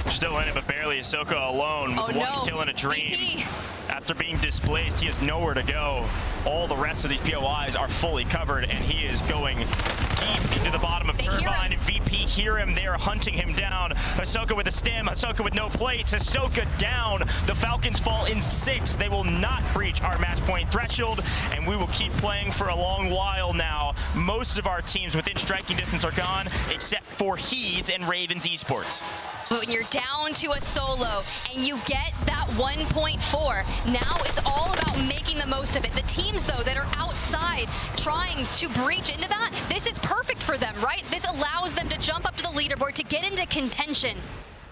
S14: Still in it, but barely. Ahsoka alone with 1 kill and a dream.
S12: VP.
S14: After being displaced, he has nowhere to go. All the rest of these POIs are fully covered, and he is going deep into the bottom of Turbine. And VP hear him. They are hunting him down. Ahsoka with a stem. Ahsoka with no plates. Ahsoka down. The Falcons fall in 6. They will not breach our match point threshold, and we will keep playing for a long while now. Most of our teams within striking distance are gone, except for Heeds and Ravens Esports.
S12: But when you're down to a solo and you get that 1.4, now it's all about making the most of it. The teams, though, that are outside trying to breach into that, this is perfect for them, right? This allows them to jump up to the leaderboard, to get into contention.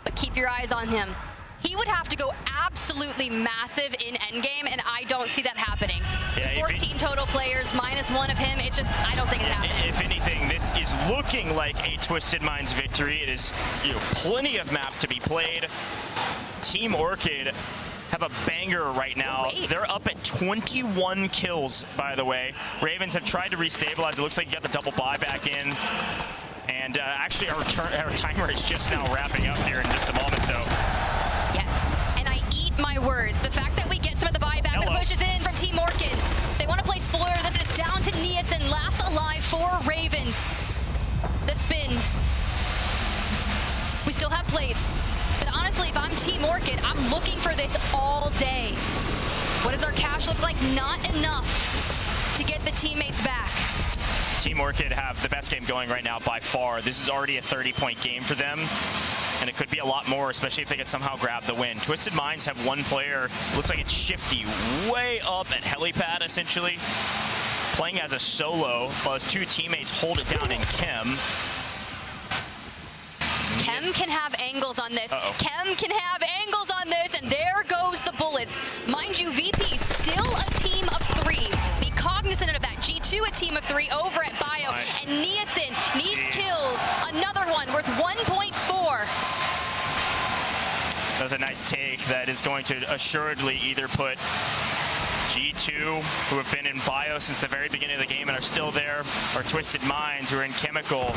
S12: But keep your eyes on him. He would have to go absolutely massive in endgame, and I don't see that happening. With 14 total players, -1 of him, it's just, I don't think it's happening.
S14: If anything, this is looking like a Twisted Minds victory. It is, plenty of map to be played. Team Orchid have a banger right now. They're up at 21 kills, by the way. Ravens have tried to restabilize. It looks like you got the double buyback in. And actually, our timer is just now wrapping up here in just a moment, so...
S12: Yes, and I eat my words. The fact that we get some of the buyback with pushes in from Team Orchid. They want to play spoiler. This is down to Niasen, last alive for Ravens. The spin. We still have plates. But honestly, if I'm Team Orchid, I'm looking for this all day. What does our cash look like? Not enough to get the teammates back.
S14: Team Orchid have the best game going right now by far. This is already a 30-point game for them, and it could be a lot more, especially if they could somehow grab the win. Twisted Minds have 1 player, looks like it's Shifty, way up at helipad, essentially, playing as a solo, while his 2 teammates hold it down in Chem.
S12: Chem can have angles on this. Chem can have angles on this, and there goes the bullets. Mind you, VP still a team of 3. Be cognizant of that. G2 a team of 3 over at Bio, and Niasen needs kills. Another one worth 1.4.
S14: That was a nice take that is going to assuredly either put G2, who have been in Bio since the very beginning of the game and are still there, or Twisted Minds, who are in Chemical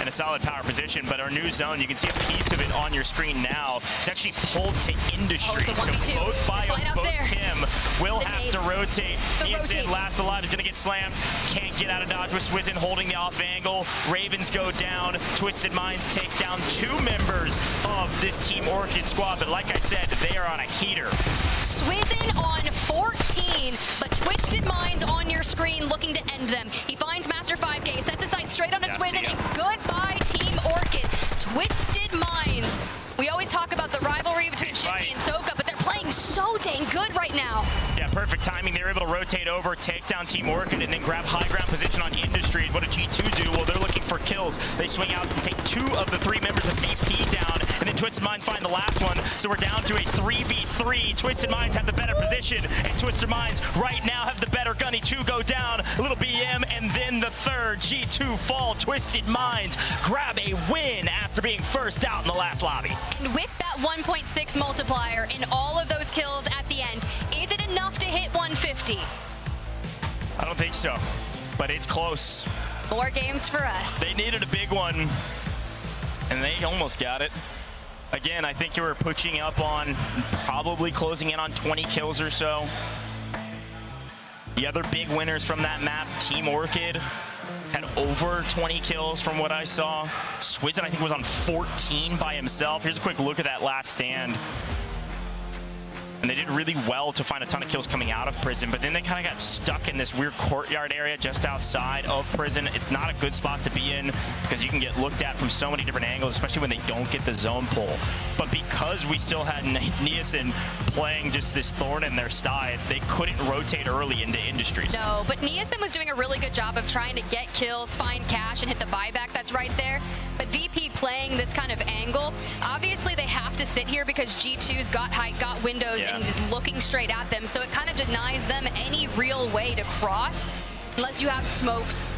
S14: in a solid power position. But our new zone, you can see a piece of it on your screen now. It's actually pulled to Industry. So both Bio, both Chem will have to rotate. Niasen, last alive, is going to get slammed. Can't get out of dodge with Swizzin holding the off angle. Ravens go down. Twisted Minds take down 2 members of this Team Orchid squad. But like I said, they are on a heater.
S12: Swizzin on 14, but Twisted Minds on your screen looking to end them. He finds Master 5K, sets his sight straight onto Swizzin, and goodbye Team Orchid. Twisted Minds. We always talk about the rivalry between Shifty and Soka, but they're playing so dang good right now.
S14: Yeah, perfect timing. They were able to rotate over, take down Team Orchid, and then grab high ground position on Industries. What did G2 do? Well, they're looking for kills. They swing out and take 2 of the 3 members of VP down, and then Twisted Minds find the last one. So we're down to a 3v3. Twisted Minds have the better position, and Twisted Minds right now have the better gunny. 2 go down, a little BM, and then the third. G2 fall. Twisted Minds grab a win after being first out in the last lobby.
S12: And with that 1.6 multiplier in all of those kills at the end, is it enough to hit 150?
S14: I don't think so, but it's close.
S12: 4 games for us.
S14: They needed a big one, and they almost got it. Again, I think you were pushing up on probably closing in on 20 kills or so. The other big winners from that map, Team Orchid, had over 20 kills from what I saw. Swizzin, I think, was on 14 by himself. Here's a quick look at that last stand. and they did really well to find a ton of kills coming out of prison, but then they kind of got stuck in this weird courtyard area just outside of prison. It's not a good spot to be in because you can get looked at from so many different angles, especially when they don't get the zone pull. But because we still had Niasen playing just this thorn in their side, they couldn't rotate early into Industries.
S12: No, but Niasen was doing a really good job of trying to get kills, find cash, and hit the buyback that's right there. But VP playing this kind of angle, obviously they have to sit here because G2's got height, got windows, and is looking straight at them. So it kind of denies them any real way to cross unless you have smokes.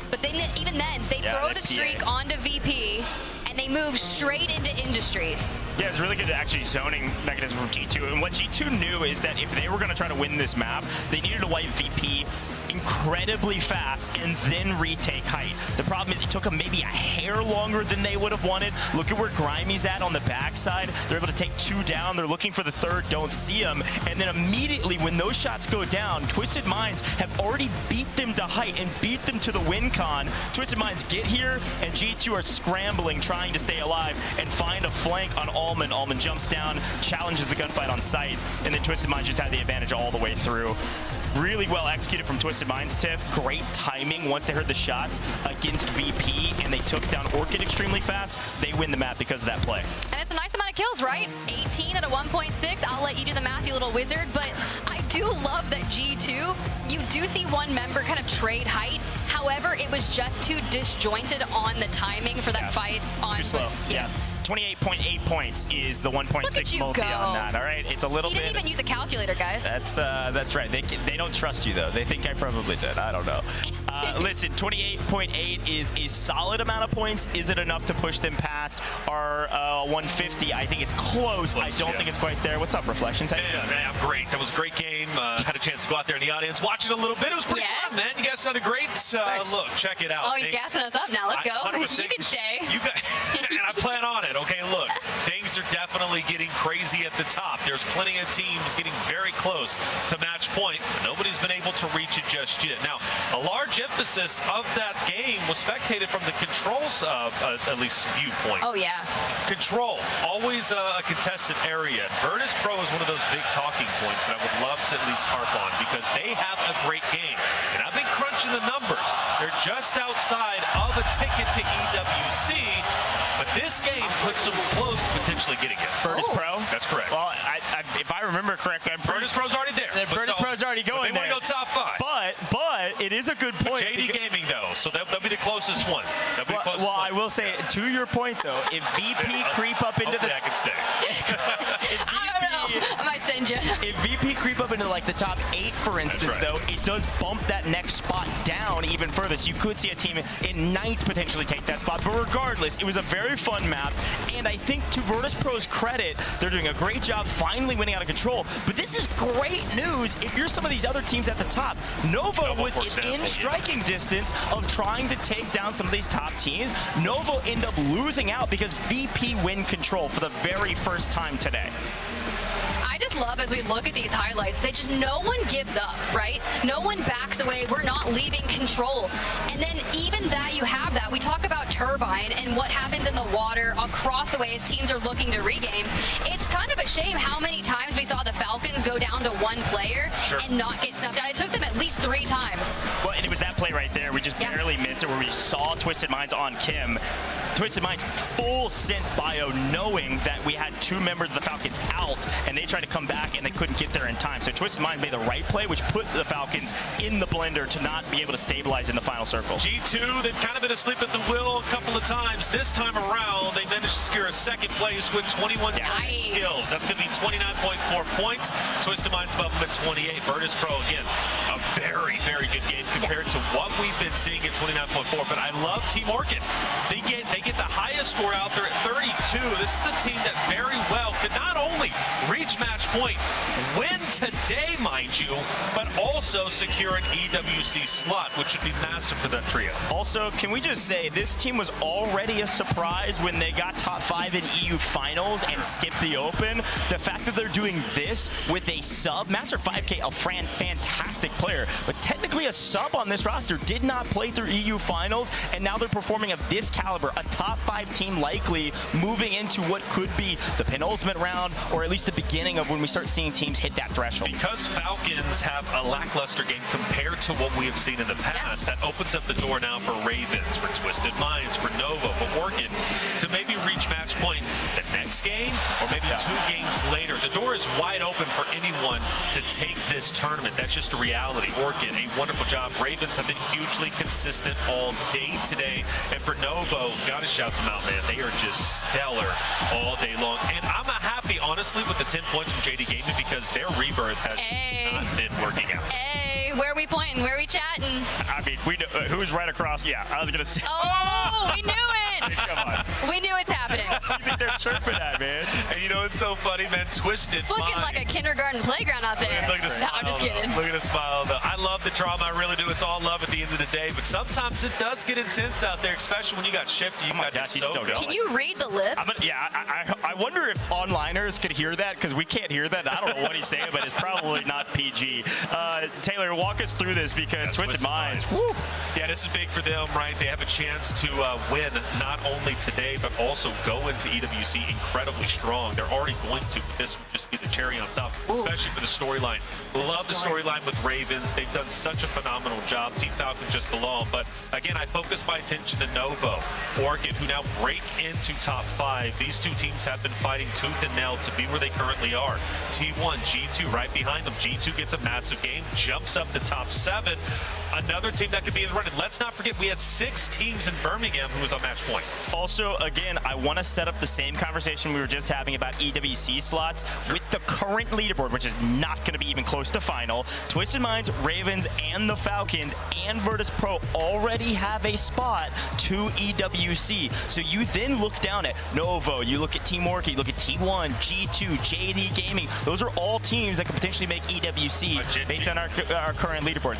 S12: But then, even then, they throw the streak onto VP, and they move straight into Industries.
S14: Yeah, it's really good actually zoning mechanism from G2. And what G2 knew is that if they were going to try to win this map, they needed to wipe VP incredibly fast and then retake height. The problem is it took them maybe a hair longer than they would have wanted. Look at where Grimey's at on the backside. They're able to take 2 down. They're looking for the 3rd, don't see him. And then immediately when those shots go down, Twisted Minds have already beat them to height and beat them to the win con. Twisted Minds get here, and G2 are scrambling, trying to stay alive and find a flank on Allman. Allman jumps down, challenges the gunfight on sight, and then Twisted Minds just had the advantage all the way through. Really well executed from Twisted Minds, Tiff. Great timing once they heard the shots against VP and they took down Orchid extremely fast. They win the map because of that play.
S12: And it's a nice amount of kills, right? 18 at a 1.6. I'll let you do the math, you little wizard. But I do love that G2, you do see one member kind of trade height. However, it was just too disjointed on the timing for that fight.
S14: Too slow. Yeah. 28.8 points is the 1.6 multi on that. All right, it's a little bit.
S12: He didn't even use a calculator, guys.
S14: That's right. They don't trust you though. They think I probably did. I don't know. Listen, 28.8 is a solid amount of points. Is it enough to push them past our 150? I think it's close. I don't think it's quite there. What's up, Reflections?
S11: Yeah, great. That was a great game. Had a chance to go out there in the audience, watch it a little bit. It was pretty fun, man. You guys sounded great. Look, check it out.
S12: Oh, he's gassing us up now. Let's go. You can stay.
S11: You got, and I plan on it. Okay, look, things are definitely getting crazy at the top. There's plenty of teams getting very close to match point, but nobody's been able to reach it just yet. Now, a large emphasis of that game was spectated from the controls, at least viewpoint.
S12: Oh, yeah.
S11: Control, always a contested area. Virtus Pro is one of those big talking points that I would love to at least harp on because they have a great game. And I've been crunching the numbers. They're just outside of a ticket to EWC, but this game puts them close to potentially getting it.
S14: Virtus Pro?
S11: That's correct.
S14: Well, if I remember correctly,
S11: Virtus Pro's already there.
S14: Virtus Pro's already going there.
S11: They want to go top 5.
S14: But it is a good point.
S11: JD Gaming, though, so they'll be the closest one.
S14: Well, I will say, to your point, though, if VP creep up into the...
S11: I can stay.
S12: I don't know. I might send you.
S14: If VP creep up into like the top 8, for instance, though, it does bump that next spot down even further. So you could see a team in 9th potentially take that spot. But regardless, it was a very fun map. And I think to Virtus Pro's credit, they're doing a great job finally winning out of control. But this is great news if you're some of these other teams at the top. Novo was in striking distance of trying to take down some of these top teams. Novo end up losing out because VP win control for the very first time today.
S12: I just love as we look at these highlights, they just, no one gives up, right? No one backs away. We're not leaving control. And then even that, you have that. We talk about Turbine and what happens in the water across the way as teams are looking to regain. It's kind of a shame how many times we saw the Falcons go down to one player and not get snuffed out. It took them at least 3 times.
S14: Well, and it was that play right there. We just barely missed it where we saw Twisted Minds on Kim. Twisted Minds full synth bio knowing that we had 2 members of the Falcons out and they tried to come back and they couldn't get there in time. So Twisted Minds made the right play, which put the Falcons in the blender to not be able to stabilize in the final circle.
S11: G2, they've kind of been asleep at the wheel a couple of times. This time around, they managed to secure a 2nd place with 21 kills. That's going to be 29.4 points. Twisted Minds above them at 28. Virtus Pro, again, a very, very good game compared to what we've been seeing at 29.4. But I love Team Orchid. They get the highest score out there at 32. This is a team that very well could not only reach match point, win today, mind you, but also secure an EWC slot, which would be massive for that trio.
S14: Also, can we just say, this team was already a surprise when they got top 5 in EU finals and skipped the Open. The fact that they're doing this with a sub, Master 5K, a fantastic player, but technically a sub on this roster, did not play through EU finals, and now they're performing of this caliber, a top 5 team likely moving into what could be the penultimate round, or at least the beginning of when we start seeing teams hit that threshold.
S2: Because Falcons have a lackluster game compared to what we have seen in the past, that opens up the door now for Ravens, for Twisted Minds, for Nova, for Orchid, to maybe reach match point the next game, or maybe 2 games later. The door is wide open for anyone to take this tournament. That's just a reality. Orchid, a wonderful job. Ravens have been hugely consistent all day today. And for Novo, gotta shout them out, man. They are just stellar all day long. And I'm happy, honestly, with the 10 points from JD Gaming, because their rebirth has not been working out.
S12: Hey, where are we pointing? Where are we chatting?
S14: I mean, we know who's right across. Yeah, I was gonna say.
S12: Oh, we knew it.
S14: Come on.
S12: We knew it's happening.
S14: You think they're chirping at, man?
S2: And you know, it's so funny, man. Twisted
S12: It's looking like a kindergarten playground out there.
S2: Look at the smile,
S12: I'm just kidding.
S2: Look at the smile, though. I love the drama. I really do. It's all love at the end of the day. But sometimes it does get intense out there, especially when you got Shifty. You got
S14: he's still going.
S12: Can you read the lips?
S14: I wonder if onliners could hear that, because we can't hear that. I don't know what he's saying, but it's probably not PG. Taylor, walk us through this, because Twisted Minds.
S2: Yeah, this is big for them, right? They have a chance to win not only today, but also go into EWC incredibly strong. They're already going to. This would just be the cherry on top, especially for the storylines. Love the storyline with Ravens. They've done such a phenomenal job. Team Falcon just below. But again, I focus my attention to Novo, Orchid, who now break into top 5. These 2 teams have been fighting tooth and nail to be where they currently are. T1, G2 right behind them. G2 gets a massive game, jumps up to top 7. Another team that could be in the run. And let's not forget, we had 6 teams in Birmingham who was on match point.
S14: Also, again, I want to set up the same conversation we were just having about EWC slots with the current leaderboard, which is not going to be even close to final. Twisted Minds, Ravens, and the Falcons, and Virtus Pro already have a spot to EWC. So you then look down at Novo, you look at Team Orchid, you look at T1, G2, JD Gaming. Those are all teams that could potentially make EWC based on our current leaderboard.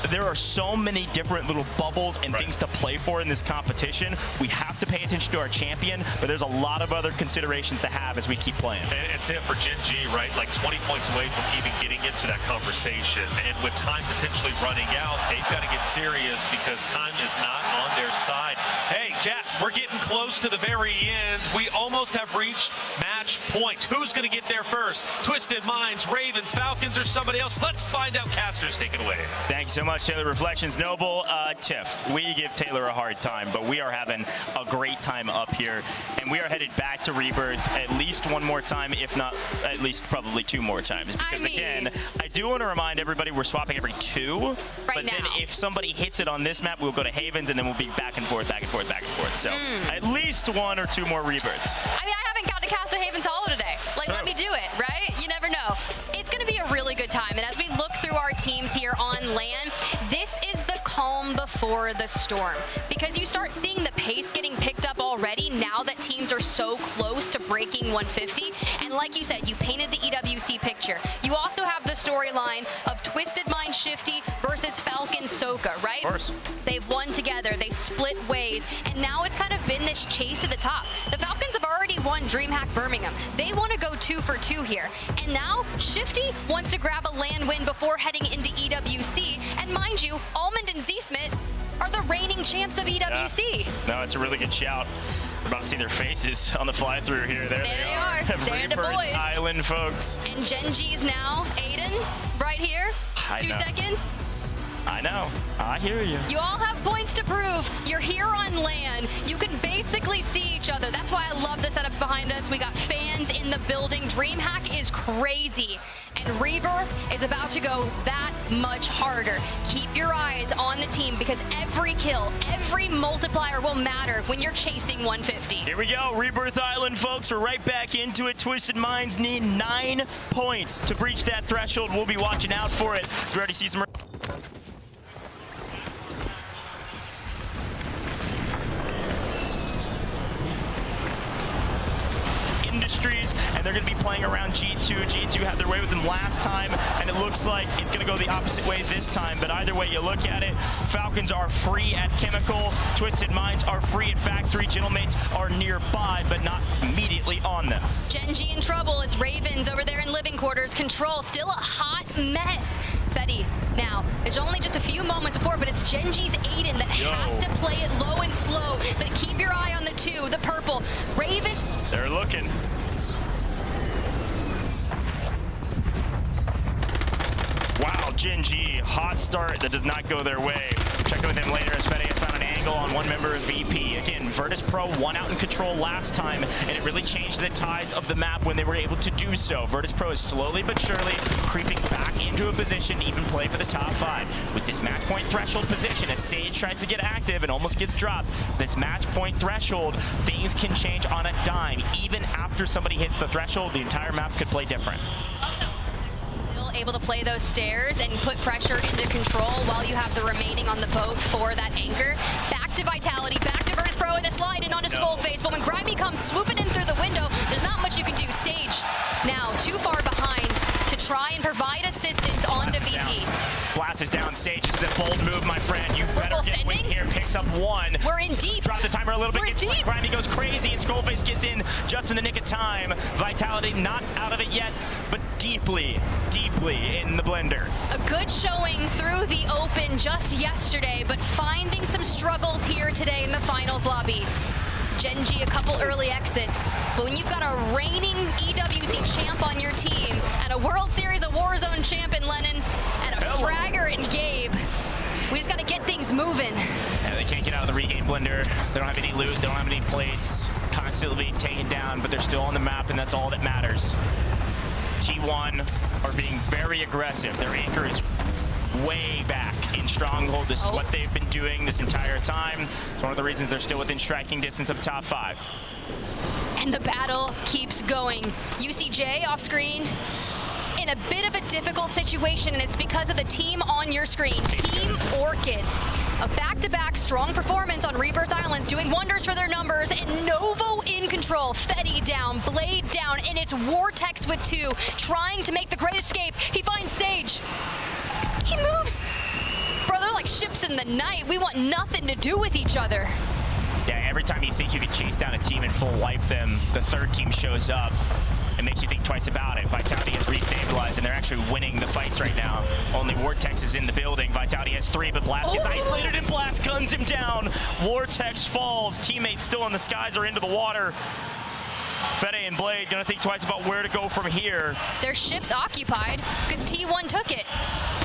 S14: There are so many different little bubbles and things to play for in this competition. We have to pay attention to our champion, but there's a lot of other considerations to have as we keep playing.
S2: And it's it for Gen G, right? Like 20 points away from even getting into that conversation. And with time potentially running out, they've got to get serious, because time is not on their side. Hey, chat, we're getting close to the very end. We almost have reached match point. Who's going to get there first? Twisted Minds, Ravens, Falcons, or somebody else? Let's find out. Casters, take it away.
S14: Thank you so much, Taylor. Reflections, Noble, Tiff. We give Taylor a hard time, but we are having a great time up here, and we are headed back to Rebirth at least one more time, if not at least probably 2 more times. Because again, I do want to remind everybody we're swapping every 2. But then if somebody hits it on this map, we'll go to Havens, and then we'll be back and forth, back and forth, back and forth. So at least 1 or 2 more Rebirths.
S12: I mean, I haven't got to cast a Havens Hollow today. Like, let me do it, right? You never know. It's going to be a really good time. And as we look through our teams here on LAN, this is the calm before the storm, because you start seeing the pace getting picked up already now that teams are so close to breaking 150. And like you said, you painted the EWC picture. You also have the storyline of Twisted Mind Shifty versus Falcon Soka, right?
S14: Of course.
S12: They've won together, they split ways, and now it's kind of been this chase to the top. The Falcons have already won DreamHack Birmingham. They want to go 2 for 2 here. And now Shifty wants to grab a LAN win before heading into EWC. And mind you, Almond and Z-Smith are the reigning champs of EWC.
S14: Yeah. No, it's a really good shout. We're about to see their faces on the fly-through here. There they are.
S12: They're the boys.
S14: Island, folks.
S12: And Gen G's now Aiden, right here. 2 seconds.
S14: I know. I hear you.
S12: You all have points to prove. You're here on LAN. You can basically see each other. That's why I love the setups behind us. We got fans in the building. DreamHack is crazy. And Rebirth is about to go that much harder. Keep your eyes on the team, because every kill, every multiplier will matter when you're chasing 150.
S14: Here we go. Rebirth Island, folks. We're right back into it. Twisted Minds need 9 points to breach that threshold. We'll be watching out for it. So we already see some... industries, and They're going to be playing around G2. G2 had their way with them last time, and it looks like it's going to go the opposite way this time. But either way you look at it, Falcons are free at Chemical. Twisted Minds are free at Factory. Gentlemates are nearby, but not immediately on them.
S12: Gen G in trouble. It's Ravens over there in living quarters. Control still a hot mess. Fetty now, it's only just a few moments before, but it's Gen G's Aiden that has to play it low and slow. But keep your eye on the two, the purple. Raven.
S14: They're looking. Wow, Gen G, hot start that does not go their way. Check in with him later as Fetty has found an angle on one member of VP. Again, Virtus Pro won out in control last time, and it really changed the tides of the map when they were able to do so. Virtus Pro is slowly but surely creeping back into a position to even play for the top 5. With this match point threshold position, as Sage tries to get active and almost gets dropped, this match point threshold, things can change on a dime. Even after somebody hits the threshold, the entire map could play different.
S12: Able to play those stairs and put pressure into control while you have the remaining on the boat for that anchor. Back to Vitality, back to Virtus Pro, and a slide in onto Skullface. But when Grimy comes swooping in through the window, there's not much you can do. Sage now too far behind to try and provide assistance onto VP.
S14: Blast is down. Sage, this is a bold move, my friend. You better get win here. Picks up one.
S12: We're in deep.
S14: Drop the timer a little bit.
S12: We're
S14: gets
S12: deep.
S14: Grimy goes crazy, and Skullface gets in just in the nick of time. Vitality not out of it yet, but deeply in the blender.
S12: A good showing through the open just yesterday, but finding some struggles here today in the finals lobby. Gen G, a couple early exits, but when you've got a reigning EWC champ on your team, and a World Series of Warzone champ in Lennon, and a fragger in Gabe, we just got to get things moving.
S14: Yeah, they can't get out of the regain blender. They don't have any loot, they don't have any plates. Constantly being taken down, but they're still on the map, and that's all that matters. T1 are being very aggressive. Their anchor is way back in Stronghold. This is what they've been doing this entire time. It's one of the reasons they're still within striking distance of top 5.
S12: And the battle keeps going. UCJ off screen in a bit of a difficult situation, and it's because of the team on your screen, Team Orchid. A back-to-back strong performance on Rebirth Islands, doing wonders for their numbers, and Novo in control. Fetty down, Blade down, and it's Vortex with 2, trying to make the great escape. He finds Sage. He moves. Bro, they're like ships in the night. We want nothing to do with each other.
S14: Yeah, every time you think you can chase down a team and full wipe them, the third team shows up. It makes you think twice about it. Vitality has restabilized, and they're actually winning the fights right now. Only Vortex is in the building. Vitality has 3, but Blast gets isolated, and Blast guns him down. Vortex falls. Teammates still in the skies are into the water. Fede and Blade gonna think twice about where to go from here.
S12: Their ship's occupied because T1 took it.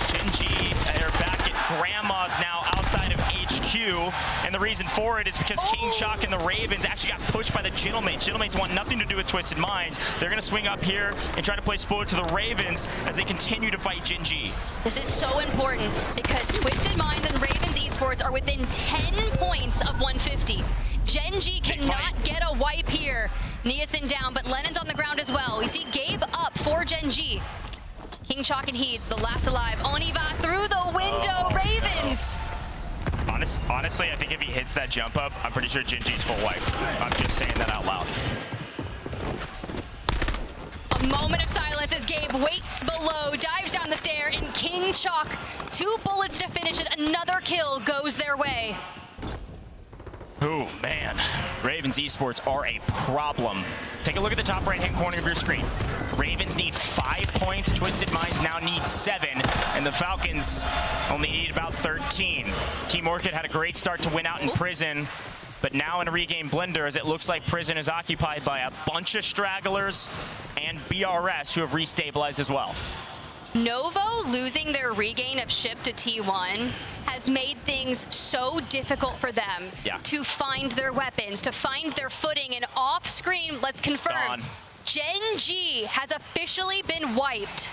S14: Gen G, they're back at Grandma's now outside of HQ, and the reason for it is because King Chalk and the Ravens actually got pushed by the Gentlemates. Gentlemates want nothing to do with Twisted Minds. They're going to swing up here and try to play spoiler to the Ravens as they continue to fight Gen G.
S12: This is so important because Twisted Minds and Ravens Esports are within 10 points of 150. Gen G cannot get a wipe here. Niasen down, but Lennon's on the ground as well. We see Gabe up for Gen G. King Chalk and Heeds, the last alive. Oniva through the window, Ravens!
S14: Honestly, I think if he hits that jump up, I'm pretty sure Gen G's full wiped. I'm just saying that out loud.
S12: A moment of silence as Gabe waits below, dives down the stair, and King Chalk, 2 bullets to finish it. Another kill goes their way.
S14: Oh, man. Ravens Esports are a problem. Take a look at the top right-hand corner of your screen. Ravens need 5 points. Twisted Minds now need 7. And the Falcons only need about 13. Team Orchid had a great start to win out in Prison. But now in a regain blender, as it looks like Prison is occupied by a bunch of stragglers and BRS who have restabilized as well.
S12: Novo losing their regain of ship to T1 has made things so difficult for them to find their weapons, to find their footing, and off screen, let's confirm, Gen G has officially been wiped.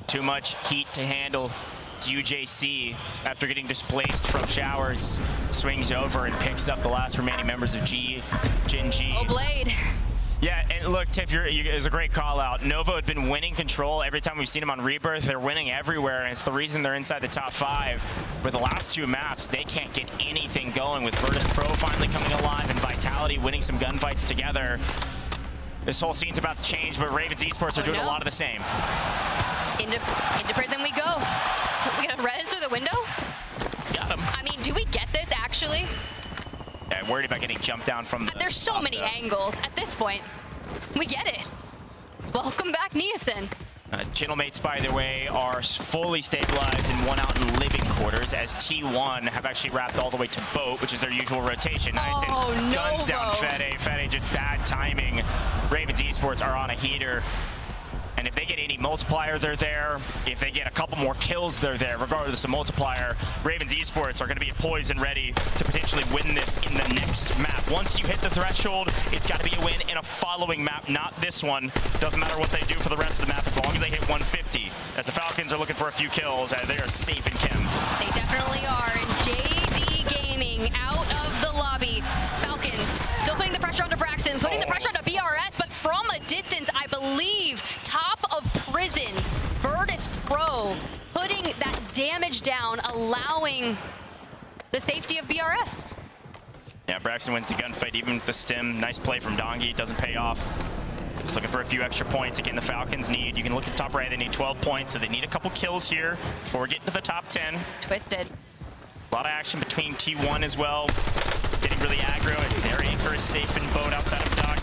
S14: Too much heat to handle. It's UJC, after getting displaced from showers, swings over and picks up the last remaining members of Gen G.
S12: Oh, Blade.
S14: Yeah, and look, Tiff, it was a great call out. Novo had been winning control every time we've seen them on Rebirth. They're winning everywhere, and it's the reason they're inside the top 5. With the last 2 maps, they can't get anything going, with Virtus Pro finally coming alive and Vitality winning some gunfights together. This whole scene's about to change, but Ravens Esports are doing a lot of the same.
S12: Into prison we go. We gonna res through the window?
S14: Got him.
S12: I mean, do we get this actually?
S14: Yeah, I'm worried about getting jumped down from the
S12: There's so many angles at this point. We get it. Welcome back, Niacin.
S14: Gentlemates, by the way, are fully stabilized and one out in living quarters, as T1 have actually wrapped all the way to boat, which is their usual rotation. Nice and guns down Fede. Fede just bad timing. Ravens Esports are on a heater. And if they get any multiplier, they're there. If they get a couple more kills, they're there. Regardless of multiplier, Ravens Esports are going to be poised and ready to potentially win this in the next map. Once you hit the threshold, it's got to be a win in a following map, not this one. Doesn't matter what they do for the rest of the map, as long as they hit 150. As the Falcons are looking for a few kills, they are safe in Kim.
S12: They definitely are. And JD Gaming out of the lobby. Falcons still putting the pressure onto Braxton, putting the pressure onto BRS, but from a distance, I believe, top of prison, Virtus Pro putting that damage down, allowing the safety of BRS.
S14: Yeah, Braxton wins the gunfight, even with the stim. Nice play from Dongi, doesn't pay off. Just looking for a few extra points. Again, the Falcons need, you can look at top right, they need 12 points, so they need a couple kills here before we get to the top 10.
S12: Twisted.
S14: A lot of action between T1 as well. Getting really aggro as their anchor is safe in boat outside of dock,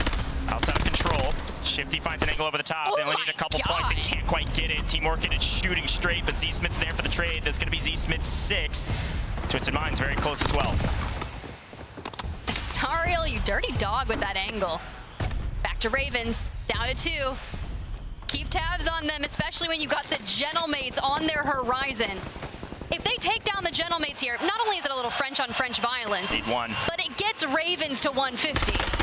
S14: outside of control. Shifty finds an angle over the top. They only need a couple points and can't quite get it. Team Orchid is shooting straight, but Z-Smith's there for the trade. That's going to be Z-Smith's 6th. Twisted Mind's very close as well.
S12: Sariel, you dirty dog with that angle. Back to Ravens, down to 2. Keep tabs on them, especially when you got the Gentlemates on their horizon. If they take down the Gentlemates here, not only is it a little French on French violence,
S14: need one,
S12: but it gets Ravens to 150.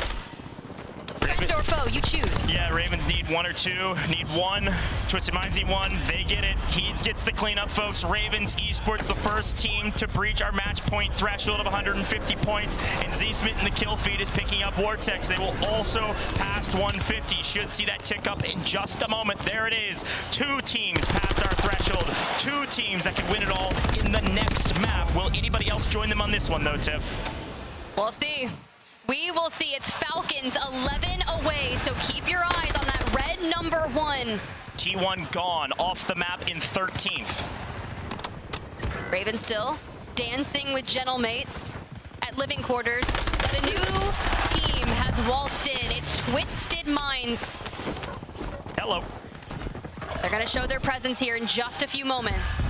S12: Friend or foe, you choose.
S14: Yeah, Ravens need 1 or 2, need 1. Twisted Minds need 1, they get it. Heeds gets the cleanup, folks. Ravens Esports, the first team to breach our match point threshold of 150 points. And Z-Smith in the kill feed is picking up Vortex. They will also pass 150. Should see that tick up in just a moment. There it is. 2 teams past our threshold. 2 teams that can win it all in the next map. Will anybody else join them on this one, though, Tiff?
S12: We'll see. We will see. It's Falcons 11 away, so keep your eyes on that red number 1.
S14: T1 gone, off the map in 13th.
S12: Raven still dancing with Gentlemates at living quarters, but a new team has waltzed in. It's Twisted Minds.
S14: Hello.
S12: They're going to show their presence here in just a few moments.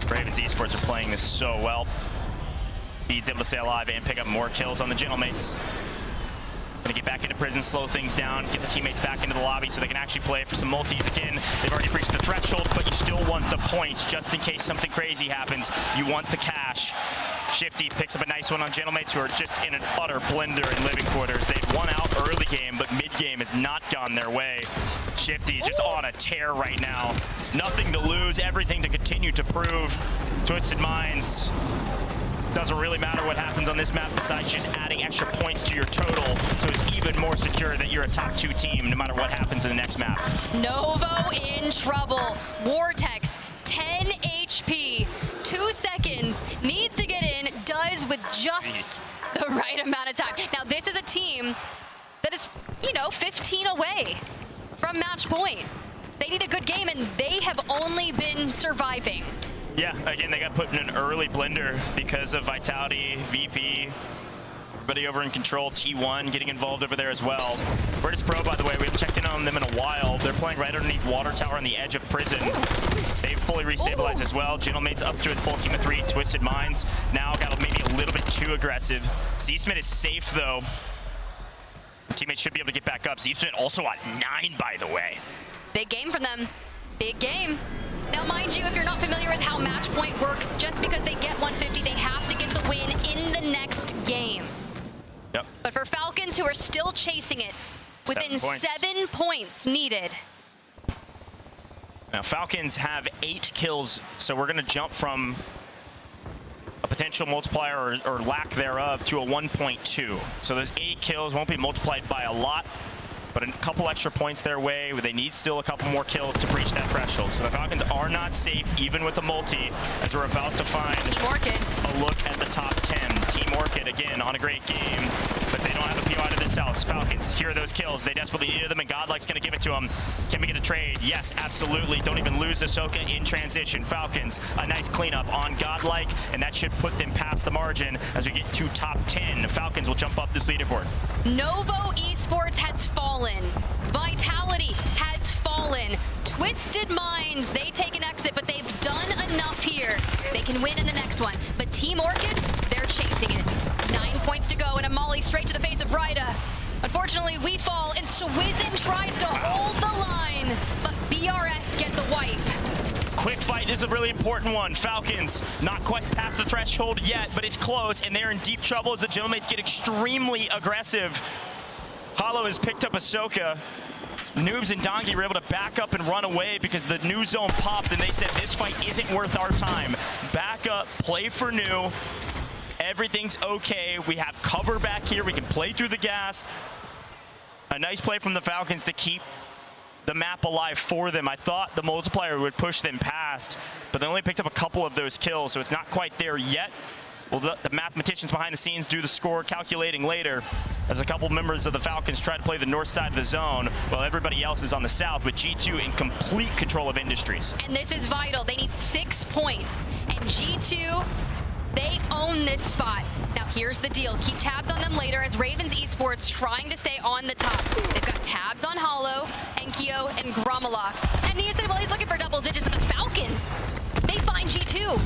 S14: Ravens Esports are playing this so well. He's able to stay alive and pick up more kills on the Gentlemates. Gonna get back into prison, slow things down, get the teammates back into the lobby so they can actually play for some multis again. They've already breached the threshold, but you still want the points just in case something crazy happens. You want the cash. Shifty picks up a nice one on Gentlemates, who are just in an utter blender in living quarters. They've won out early game, but mid game has not gone their way. Shifty just on a tear right now. Nothing to lose, everything to continue to prove. Twisted Minds. Doesn't really matter what happens on this map besides just adding extra points to your total, so it's even more secure that you're a top 2 team no matter what happens in the next map.
S12: Novo in trouble. Vortex, 10 HP, 2 seconds, needs to get in, does with just the right amount of time. Now this is a team that is, 15 away from match point. They need a good game and they have only been surviving.
S14: Yeah, again, they got put in an early blender because of Vitality, VP, everybody over in control, T1 getting involved over there as well. Virtus Pro, by the way, we haven't checked in on them in a while. They're playing right underneath Water Tower on the edge of prison. They've fully restabilized as well. Gentlemates up to a full team of 3. Twisted Minds now got maybe a little bit too aggressive. Z-Smith is safe, though. Teammates should be able to get back up. Z-Smith also at 9, by the way.
S12: Big game for them. Big game. Now, mind you, if you're not familiar with how match point works, just because they get 150, they have to get the win in the next game.
S14: Yep.
S12: But for Falcons, who are still chasing it, within 7 points needed.
S14: Now, Falcons have 8 kills, so we're going to jump from a potential multiplier or lack thereof to a 1.2. So those 8 kills won't be multiplied by a lot, but but a couple extra points their way. They need still a couple more kills to breach that threshold. So the Falcons are not safe, even with the multi, as we're about to find a look at the top 10. Team Orchid, again, on a great game, but they don't have a PO out of themselves. Falcons, here are those kills. They desperately need them, and Godlike's going to give it to them. Can we get a trade? Yes, absolutely. Don't even lose Ahsoka in transition. Falcons, a nice cleanup on Godlike, and that should put them past the margin as we get to top 10. Falcons will jump up this leaderboard.
S12: Novo Esports has fallen. Vitality has fallen. Twisted Minds, they take an exit, but they've done enough here. They can win in the next one. But Team Orchid, they're chasing it. 9 points to go, and a molly straight to the face of Ryda. Unfortunately, we fall, and Swizzin tries to hold the line, but BRS get the wipe.
S14: Quick fight is a really important one. Falcons not quite past the threshold yet, but it's close, and they're in deep trouble as the Gentleman's get extremely aggressive. Hollow has picked up Ahsoka. Noobs and Dongi were able to back up and run away because the new zone popped, and they said this fight isn't worth our time. Back up, play for new. Everything's okay. We have cover back here. We can play through the gas. A nice play from the Falcons to keep the map alive for them. I thought the multiplier would push them past, but they only picked up a couple of those kills, so it's not quite there yet. Well, the mathematicians behind the scenes do the score calculating later as a couple members of the Falcons try to play the north side of the zone while everybody else is on the south, with G2 in complete control of Industries.
S12: And this is vital. They need 6 points, and G2, they own this spot. Now here's the deal. Keep tabs on them later as Ravens Esports trying to stay on the top. They've got tabs on Hollow, Enkyo, and Gromalok. And Nia said, well, he's looking for double digits, but the Falcons, they find G2.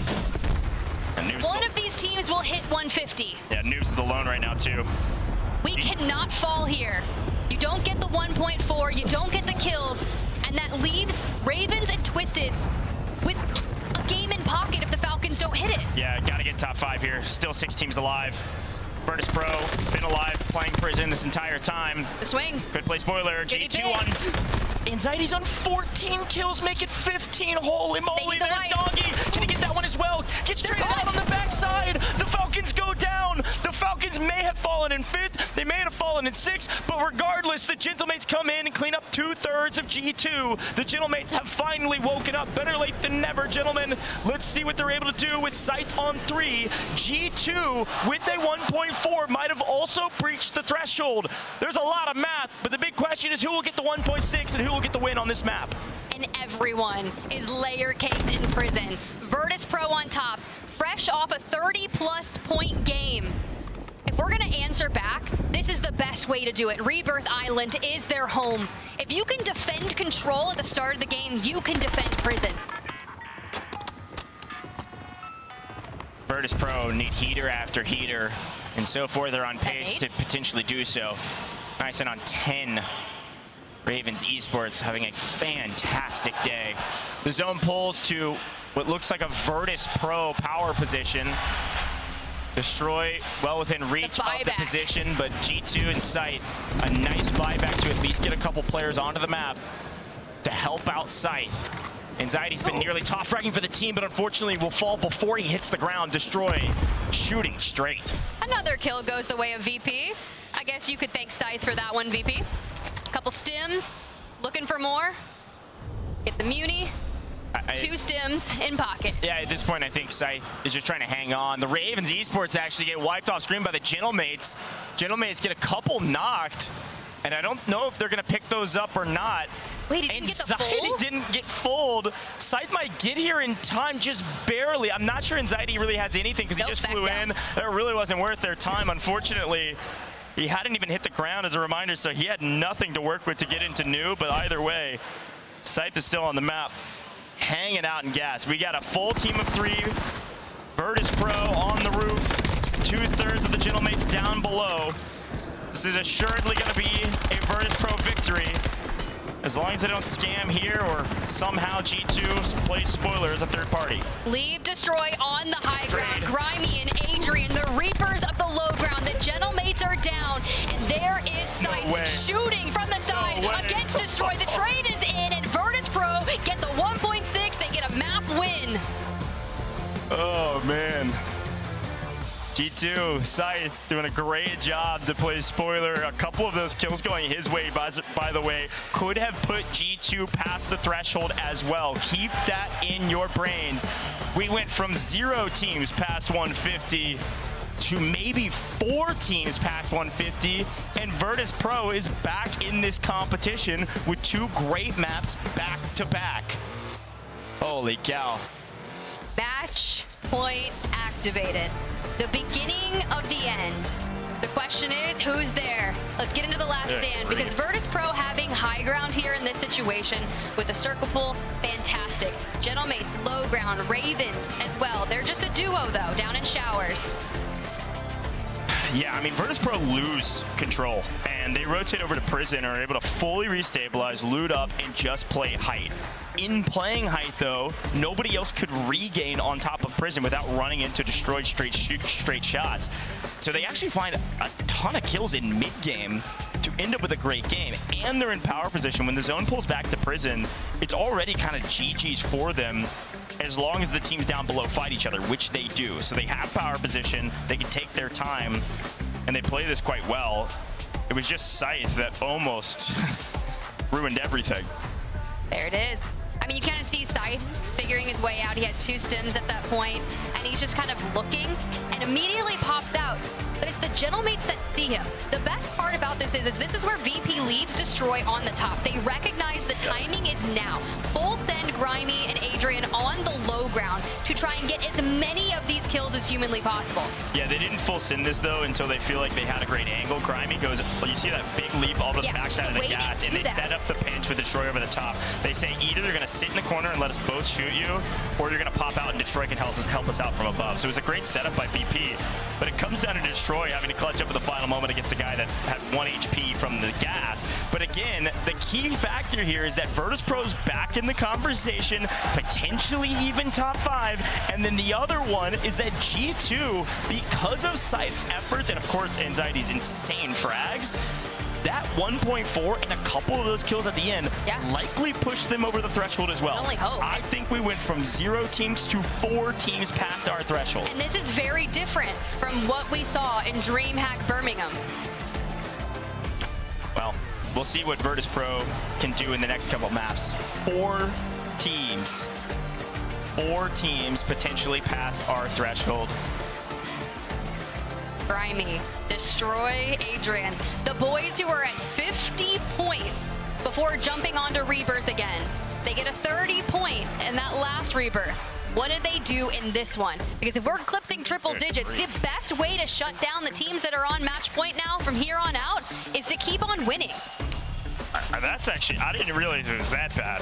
S12: One of these teams will hit 150.
S14: Yeah, Noobs is alone right now, too.
S12: We cannot fall here. You don't get the 1.4, you don't get the kills, and that leaves Ravens and Twisteds with a game in pocket if the Falcons don't hit it.
S14: Yeah, gotta get top 5 here. Still 6 teams alive. Virtus Pro, been alive, playing Prison this entire time.
S12: The swing.
S14: Good play, spoiler. G2 on. Anxiety's on 14 kills, make it 15. Holy moly, there's Dongi. Can he get that one as well? Gets traded out on the backside. The Falcons go down. The Falcons may have fallen in 5th. They may have fallen in 6th, but regardless, the Gentlemates come in and clean up 2/3 of G2. The Gentlemates have finally woken up. Better late than never, gentlemen. Let's see what they're able to do with Scythe on 3. G2 with a 1.4 might have also breached the threshold. There's a lot of math, but the big question is who will get the 1.6 and who will get the win on this map.
S12: And everyone is layer caked in Prison. Virtus Pro on top, fresh off a 30+ point game. If we're gonna answer back, this is the best way to do it. Rebirth Island is their home. If you can defend control at the start of the game, you can defend Prison.
S14: Virtus Pro need heater after heater, and so forth. They're on pace to potentially do so. Nice, and on 10. Ravens Esports having a fantastic day. The zone pulls to what looks like a Virtus Pro power position. Destroy well within reach of the position, but G2 in sight. A nice buyback to at least get a couple players onto the map to help out Scythe. Anxiety's been nearly top fragging for the team, but unfortunately will fall before he hits the ground. Destroy, shooting straight.
S12: Another kill goes the way of VP. I guess you could thank Scythe for that one, VP. Couple stims, looking for more. Get the Muni, 2 stims in pocket.
S14: Yeah, at this point, I think Scythe is just trying to hang on. The Ravens Esports actually get wiped off screen by the Gentlemates. Gentlemates get a couple knocked, and I don't know if they're going to pick those up or not.
S12: Wait, he didn't get the full?
S14: Anxiety didn't get fulled. Scythe might get here in time, just barely. I'm not sure Anxiety really has anything because he just flew in. It really wasn't worth their time, unfortunately. He hadn't even hit the ground as a reminder, so he had nothing to work with to get into new, but either way, Scythe is still on the map, hanging out in gas. We got a full team of 3, Virtus Pro on the roof, 2/3 of the Gentlemates down below. This is assuredly going to be a Virtus Pro victory, as long as they don't scam here or somehow G2 plays spoiler as a third party.
S12: Leave Destroy on the high ground. Grimy and Adrian, the Reapers of the low ground. The Gentlemates are down, and there is Scythe shooting from the side against Destroy. The trade is in, and Virtus Pro get the 1.6. They get a map win.
S14: Oh, man. G2, Scythe doing a great job to play spoiler. A couple of those kills going his way, by the way, could have put G2 past the threshold as well. Keep that in your brains. We went from 0 teams past 150 to maybe 4 teams past 150, and Virtus Pro is back in this competition with 2 great maps back to back. Holy cow.
S12: Match point activated. The beginning of the end. The question is, who's there? Let's get into the last stand, because Virtus Pro having high ground here in this situation with the circle pull, fantastic. Gentlemates, low ground, Ravens as well. They're just a duo though, down in showers.
S14: Yeah, I mean, Virtus Pro lose control, and they rotate over to Prison and are able to fully restabilize, loot up, and just play height. In playing height, though, nobody else could regain on top of Prison without running into destroyed straight shots. So they actually find a ton of kills in mid-game to end up with a great game, and they're in power position. When the zone pulls back to Prison, it's already kind of GG's for them, as long as the teams down below fight each other, which they do. So they have power position, they can take their time, and they play this quite well. It was just Scythe that almost ruined everything.
S12: There it is. I mean, you kind of see Scythe figuring his way out. He had 2 stims at that point, and he's just kind of looking and immediately pops out. But it's the Gentlemates that see him. The best part about this is this is where VP leaves Destroy on the top. They recognize the timing is now. Full send Grimy and Adrian on the low ground to try and get as many of these kills as humanly possible.
S14: Yeah, they didn't full send this though until they feel like they had a great angle. Grimy goes, well, you see that big leap all to the backside of the gas, and they set up the pinch with Destroy over the top. They say either they're going to sit in the corner and let us both shoot you, or you're going to pop out and Destroy can help us out from above. So it was a great setup by VP, but it comes down to Destroy having to clutch up at the final moment against a guy that had 1 HP from the gas. But again, the key factor here is that Virtus Pro's back in the conversation, potentially even top 5, and then the other one is that G2, because of Scythe's efforts, and of course Anxiety's insane frags, that 1.4 and a couple of those kills at the end likely pushed them over the threshold as well.
S12: Only hope.
S14: I think we went from 0 teams to 4 teams past our threshold.
S12: And this is very different from what we saw in DreamHack Birmingham.
S14: Well, we'll see what Virtus Pro can do in the next couple maps. 4 teams. 4 teams potentially past our threshold.
S12: Grimy, Destroy, Adrian. The boys who are at 50 points before jumping onto Rebirth again. They get a 30 point in that last Rebirth. What did they do in this one? Because if we're eclipsing triple digits, the best way to shut down the teams that are on match point now from here on out is to keep on winning.
S14: That's actually, I didn't realize it was that bad.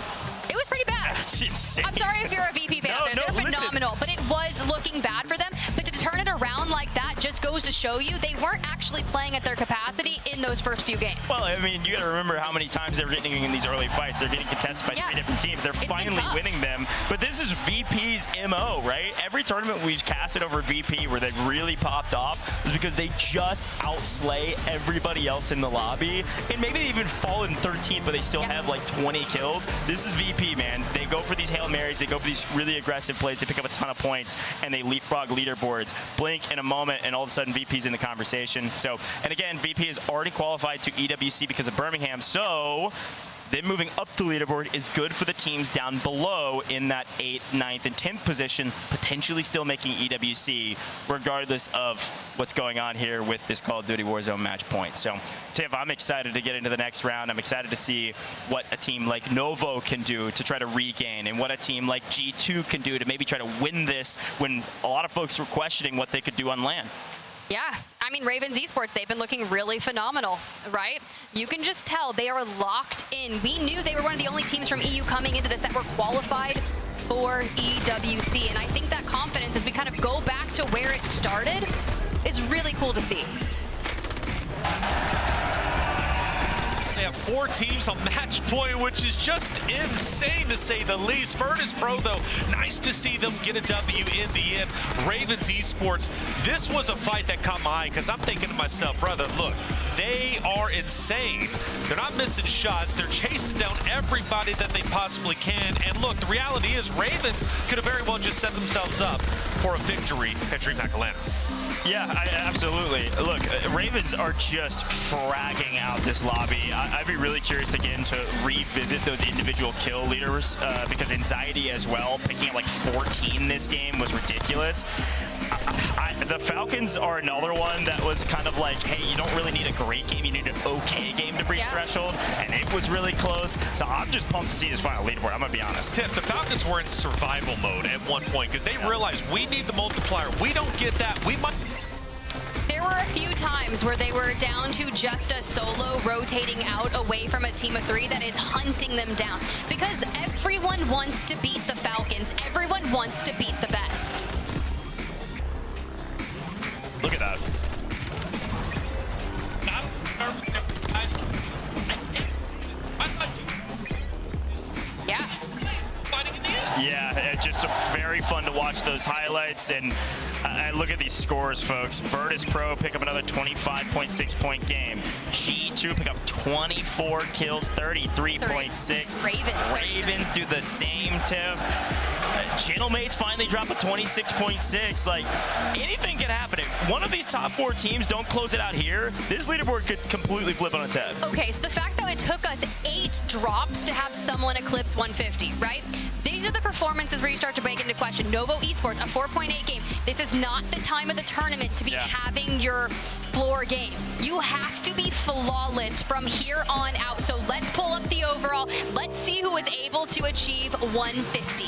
S12: It was pretty bad.
S14: That's insane.
S12: I'm sorry if you're a VP fan. They're phenomenal, but it was looking bad for them. But to turn it around like that just goes to show you they weren't actually playing at their capacity in those first few games.
S14: Well, I mean, you got to remember how many times they were getting in these early fights. They're getting contested by 3 different teams. They're finally winning them. But this is VP's MO, right? Every tournament we've casted over VP where they've really popped off is because they just outslay everybody else in the lobby. And maybe they even fall in 13th, but they still have like 20 kills. This is VP, man. They go for these Hail Marys. They go for these really aggressive plays. They pick up a ton of points, and they leapfrog leaderboards. Blink in a moment, and all of a sudden VP's in the conversation. So, and again, VP is already qualified to EWC because of Birmingham. So them moving up the leaderboard is good for the teams down below in that 8th, 9th, and 10th position, potentially still making EWC, regardless of what's going on here with this Call of Duty Warzone match point. So, Tiff, I'm excited to get into the next round. I'm excited to see what a team like Novo can do to try to regain, and what a team like G2 can do to maybe try to win this when a lot of folks were questioning what they could do on LAN.
S12: Yeah, I mean, Ravens Esports, they've been looking really phenomenal, right? You can just tell they are locked in. We knew they were one of the only teams from EU coming into this that were qualified for EWC. And I think that confidence, as we kind of go back to where it started, is really cool to see.
S2: They have 4 teams on match point, which is just insane to say the least. Virtus Pro, though, nice to see them get a W in the end. Ravens Esports, this was a fight that caught my eye, because I'm thinking to myself, brother, look, they are insane. They're not missing shots. They're chasing down everybody that they possibly can. And look, the reality is Ravens could have very well just set themselves up for a victory at DreamHack Atlanta.
S14: Yeah, absolutely. Look, Ravens are just fragging out this lobby. I'd be really curious again to revisit those individual kill leaders because Anxiety as well, picking up like 14 this game was ridiculous. The Falcons are another one that was kind of like, hey, you don't really need a great game, you need an okay game to breach threshold, and it was really close. So I'm just pumped to see this final leaderboard, I'm gonna be honest.
S2: Tip, the Falcons were in survival mode at one point because they realized we need the multiplier. We don't get that. We might.
S12: There were a few times where they were down to just a solo rotating out away from a team of 3 that is hunting them down because everyone wants to beat the Falcons. Everyone wants to beat the best.
S14: Look at that.
S12: Yeah.
S14: Yeah, just very fun to watch those highlights, and I look at these scores, folks. Virtus Pro pick up another 25.6 point game. G2 pick up 24 kills, 33.6. Ravens do the same, Tiff. Channelmates finally drop a 26.6. Like, anything can happen. If one of these top 4 teams don't close it out here, this leaderboard could completely flip on its head.
S12: Okay, so the fact that it took us 8 drops to have someone eclipse 150, right? These are the performances where you start to break into question. Novo Esports, a 4.8 game. This is not the time of the tournament to be having your floor game. You have to be flawless from here on out. So let's pull up the overall. Let's see who is able to achieve 150.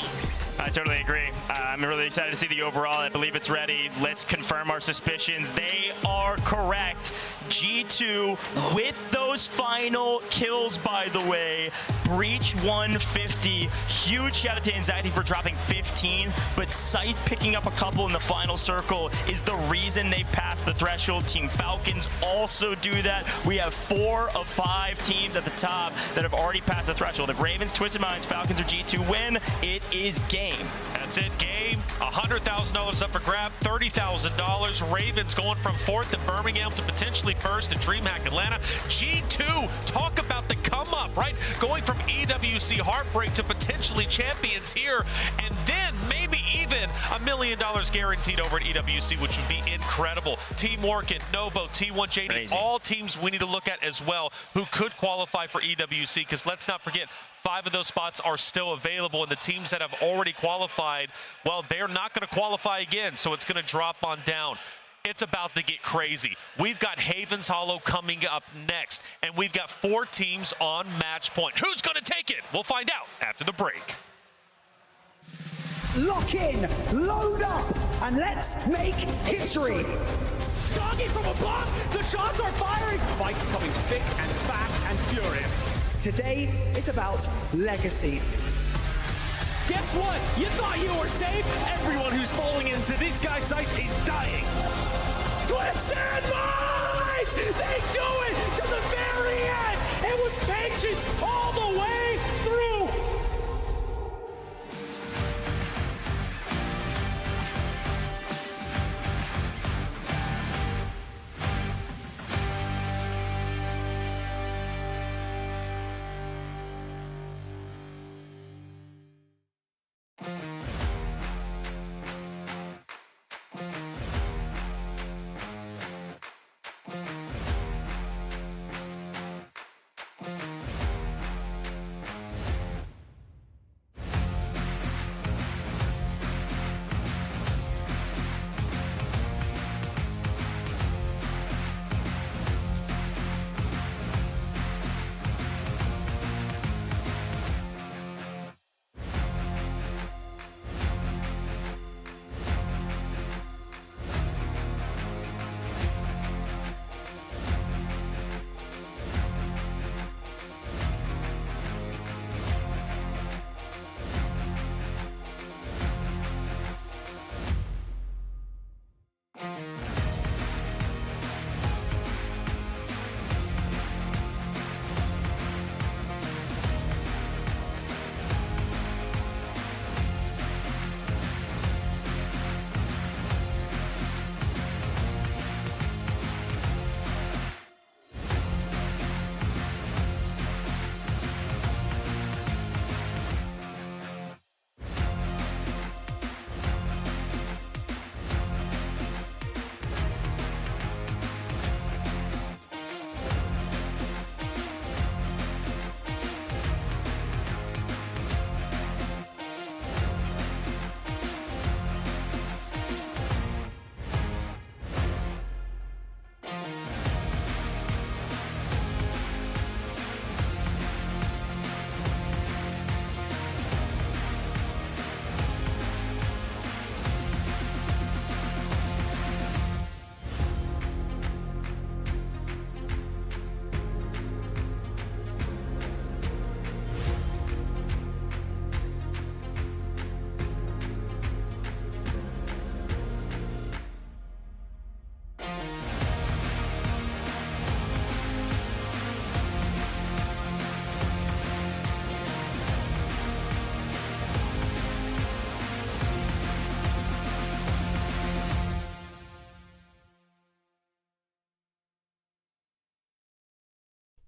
S14: I totally agree. I'm really excited to see the overall. I believe it's ready. Let's confirm our suspicions. They are correct. G2 with those final kills, by the way, breach 150. Huge shout out to Anxiety for dropping 15, but Scythe picking up a couple in the final circle is the reason they passed the threshold. Team Falcons also do that. We have 4 of 5 teams at the top that have already passed the threshold. If Ravens, Twisted Minds, Falcons, or G2 win, it is game.
S2: That's it, game. $100,000 up for grab, $30,000. Ravens going from 4th at Birmingham to potentially 1st at DreamHack Atlanta. G2, talk about the come up, right? Going from EWC heartbreak to potentially champions here, and then maybe even $1 million guaranteed over at EWC, which would be incredible. Team Orchid, Novo, T1 JD,
S14: Crazy.
S2: All teams we need to look at as well who could qualify for EWC, because let's not forget, 5 of those spots are still available, and the teams that have already qualified, well, they're not going to qualify again, so it's going to drop on down. It's about to get crazy. We've got Haven's Hollow coming up next, and we've got 4 teams on match point. Who's going to take it? We'll find out after the break.
S1: Lock in, load up, and let's make history.
S9: Doggy from above, the shots are firing. Fights coming thick and fast and furious.
S1: Today is about legacy.
S9: Guess what? You thought you were safe? Everyone who's falling into this guy's sights is dying. Twisted Minds! They do it to the very end! It was patience all the way through!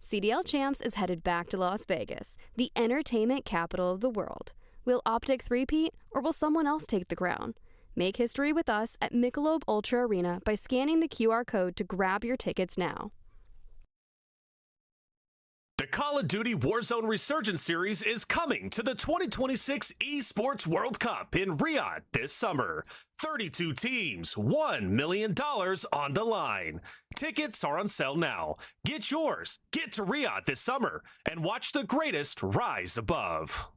S10: CDL Champs is headed back to Las Vegas, the entertainment capital of the world. Will Optic three-peat, or will someone else take the crown? Make history with us at Michelob Ultra Arena by scanning the QR code to grab your tickets now.
S11: The Call of Duty Warzone Resurgence series is coming to the 2026 Esports World Cup in Riyadh this summer. 32 teams, $1 million on the line. Tickets are on sale now. Get yours. Get to Riyadh this summer and watch the greatest rise above.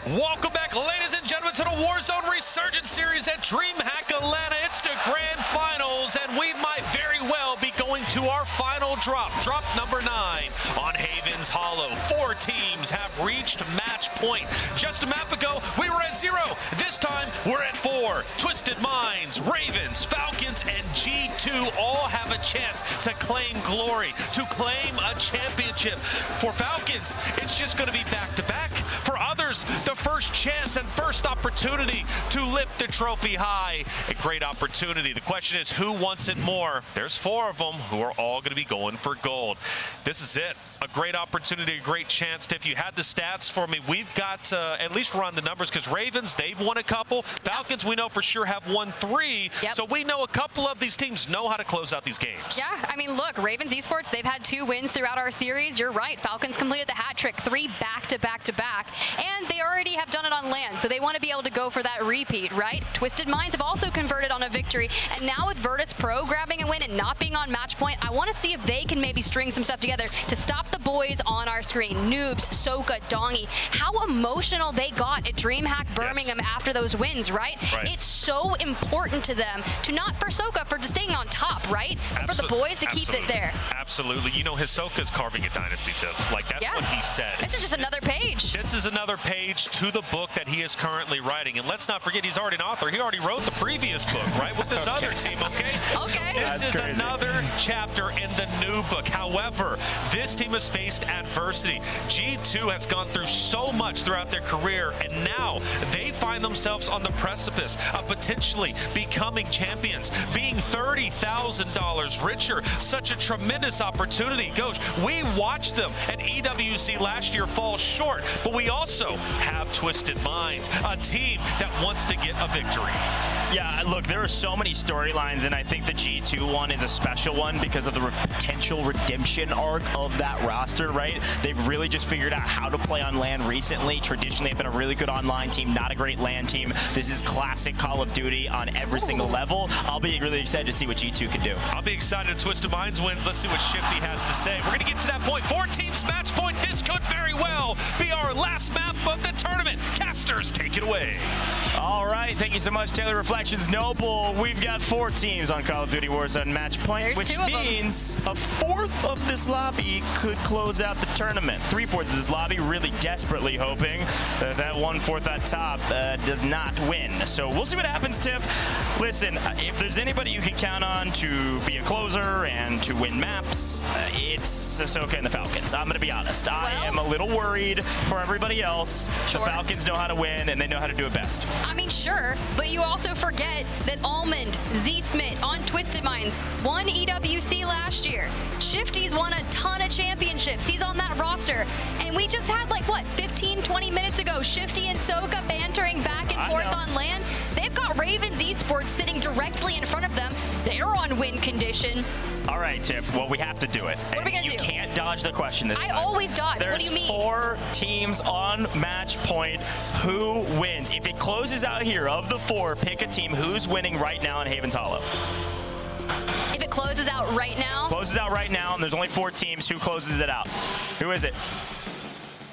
S2: Welcome back, ladies and gentlemen, to the Warzone Resurgence series at DreamHack Atlanta. It's the grand finals, and we might very well be going to our final drop number 9 on Haven's Hollow. 4 teams have reached match point. Just a map ago, we were at 0. This time, we're at 4. Twisted Minds, Ravens, Falcons, and G2 all have a chance to claim glory, to claim a championship. For Falcons, it's just going to be back-to-back. For others, the first chance and first opportunity to lift the trophy high. A great opportunity. The question is, who wants it more? There's 4 of them who are all going to be going for gold. This is it. A great opportunity, a great chance. If you had the stats for me, we've got at least run the numbers, because Ravens, they've won a couple. Falcons, we know for sure, have won 3.
S12: Yep.
S2: So we know a couple of these teams know how to close out these games.
S12: Yeah, I mean, look, Ravens Esports, they've had 2 wins throughout our series. You're right. Falcons completed the hat trick, 3 back-to-back-to-back. And they already have done it on land, so they want to be able to go for that repeat, right? Twisted Minds have also converted on a victory. And now with Virtus Pro grabbing a win and not being on match point, I want to see if they can maybe string some stuff together to stop the boys on our screen. Noobs, Soka, Dongy. How emotional they got at DreamHack Birmingham after those wins, right? It's so important to them to not for Soka for just staying on top, right? But for the boys to keep it there.
S2: Absolutely. You know, Hisoka's carving a dynasty too. Like, that's what he said.
S12: This is just another page.
S2: This is another page to the book that he is currently writing. And let's not forget, he's already an author. He already wrote the previous book, right? With this other team, okay?
S12: Okay.
S2: This is another chapter in the new book. However, this team has faced adversity. G2 has gone through so much throughout their career, and now they find themselves on the precipice of potentially becoming champions, being $30,000 richer. Such a tremendous opportunity. Gosh, we watched them at EWC last year fall short, but we also have Twisted Minds, a team that wants to get a victory.
S14: Yeah, look, there are so many storylines, and I think the G2 one is a special one because of the potential redemption arc of that roster, right? They've really just figured out how to play on LAN recently. Traditionally, they've been a really good online team, not a great LAN team. This is classic Call of Duty on every single level. I'll be really excited to see what G2 can do.
S2: I'll be excited if Twisted Minds wins. Let's see what Shifty has to say. We're going to get to that point. 4 teams match point. This could very well be our last map of the tournament. Casters, take it away.
S14: All right, thank you so much, Taylor Reflections Noble. We've got 4 teams on Call of Duty Warzone match point, which means a 4th of this lobby could close out the tournament. 3/4 of this lobby really desperately hoping that that 1/4 at top does not win. So we'll see what happens, Tiff. Listen, if there's anybody you can count on to be a closer and to win maps, it's Ahsoka and the Falcons. I'm going to be honest. I am a little worried for everybody else. The Falcons know how to win, and they know how to do it best.
S12: I mean, sure, but you also forget that Almond, Z-Smith on Twisted Minds won EWC last year. Shifty's won a ton of championships. He's on that roster. And we just had, like, what, 15, 20 minutes ago, Shifty and Soka bantering back and forth on LAN. They've got Ravens Esports sitting directly in front of them. They're on win condition.
S14: All right, Tiff. Well, we have to do it.
S12: What are we going to do?
S14: You can't dodge the question this time.
S12: I always dodge. What do you mean?
S14: There's 4 teams on match point. Who wins? If it closes out here, of the 4, pick a team who's winning right now in Haven's Hollow.
S12: If it closes out right now?
S14: Closes out right now, and there's only 4 teams. Who closes it out? Who is it?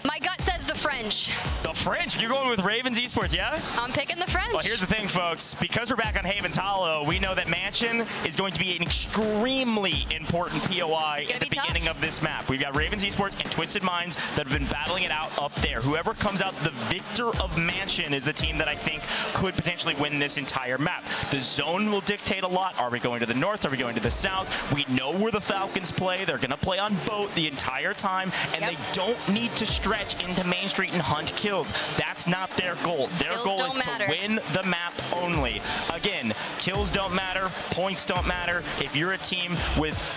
S12: My gut says the French.
S14: The French? You're going with Ravens Esports, yeah?
S12: I'm picking the French.
S14: Well, here's the thing, folks. Because we're back on Haven's Hollow, we know that Mansion is going to be an extremely important POI at the beginning of this map. We've got Ravens Esports and Twisted Minds that have been battling it out up there. Whoever comes out the victor of Mansion is the team that I think could potentially win this entire map. The zone will dictate a lot. Are we going to the north? Are we going to the south? We know where the Falcons play. They're going to play on boat the entire time, and they don't need to stretch into main main street and hunt kills. That's not their goal. Their goal is to win the map only. Again, kills don't matter, points don't matter. If you're a team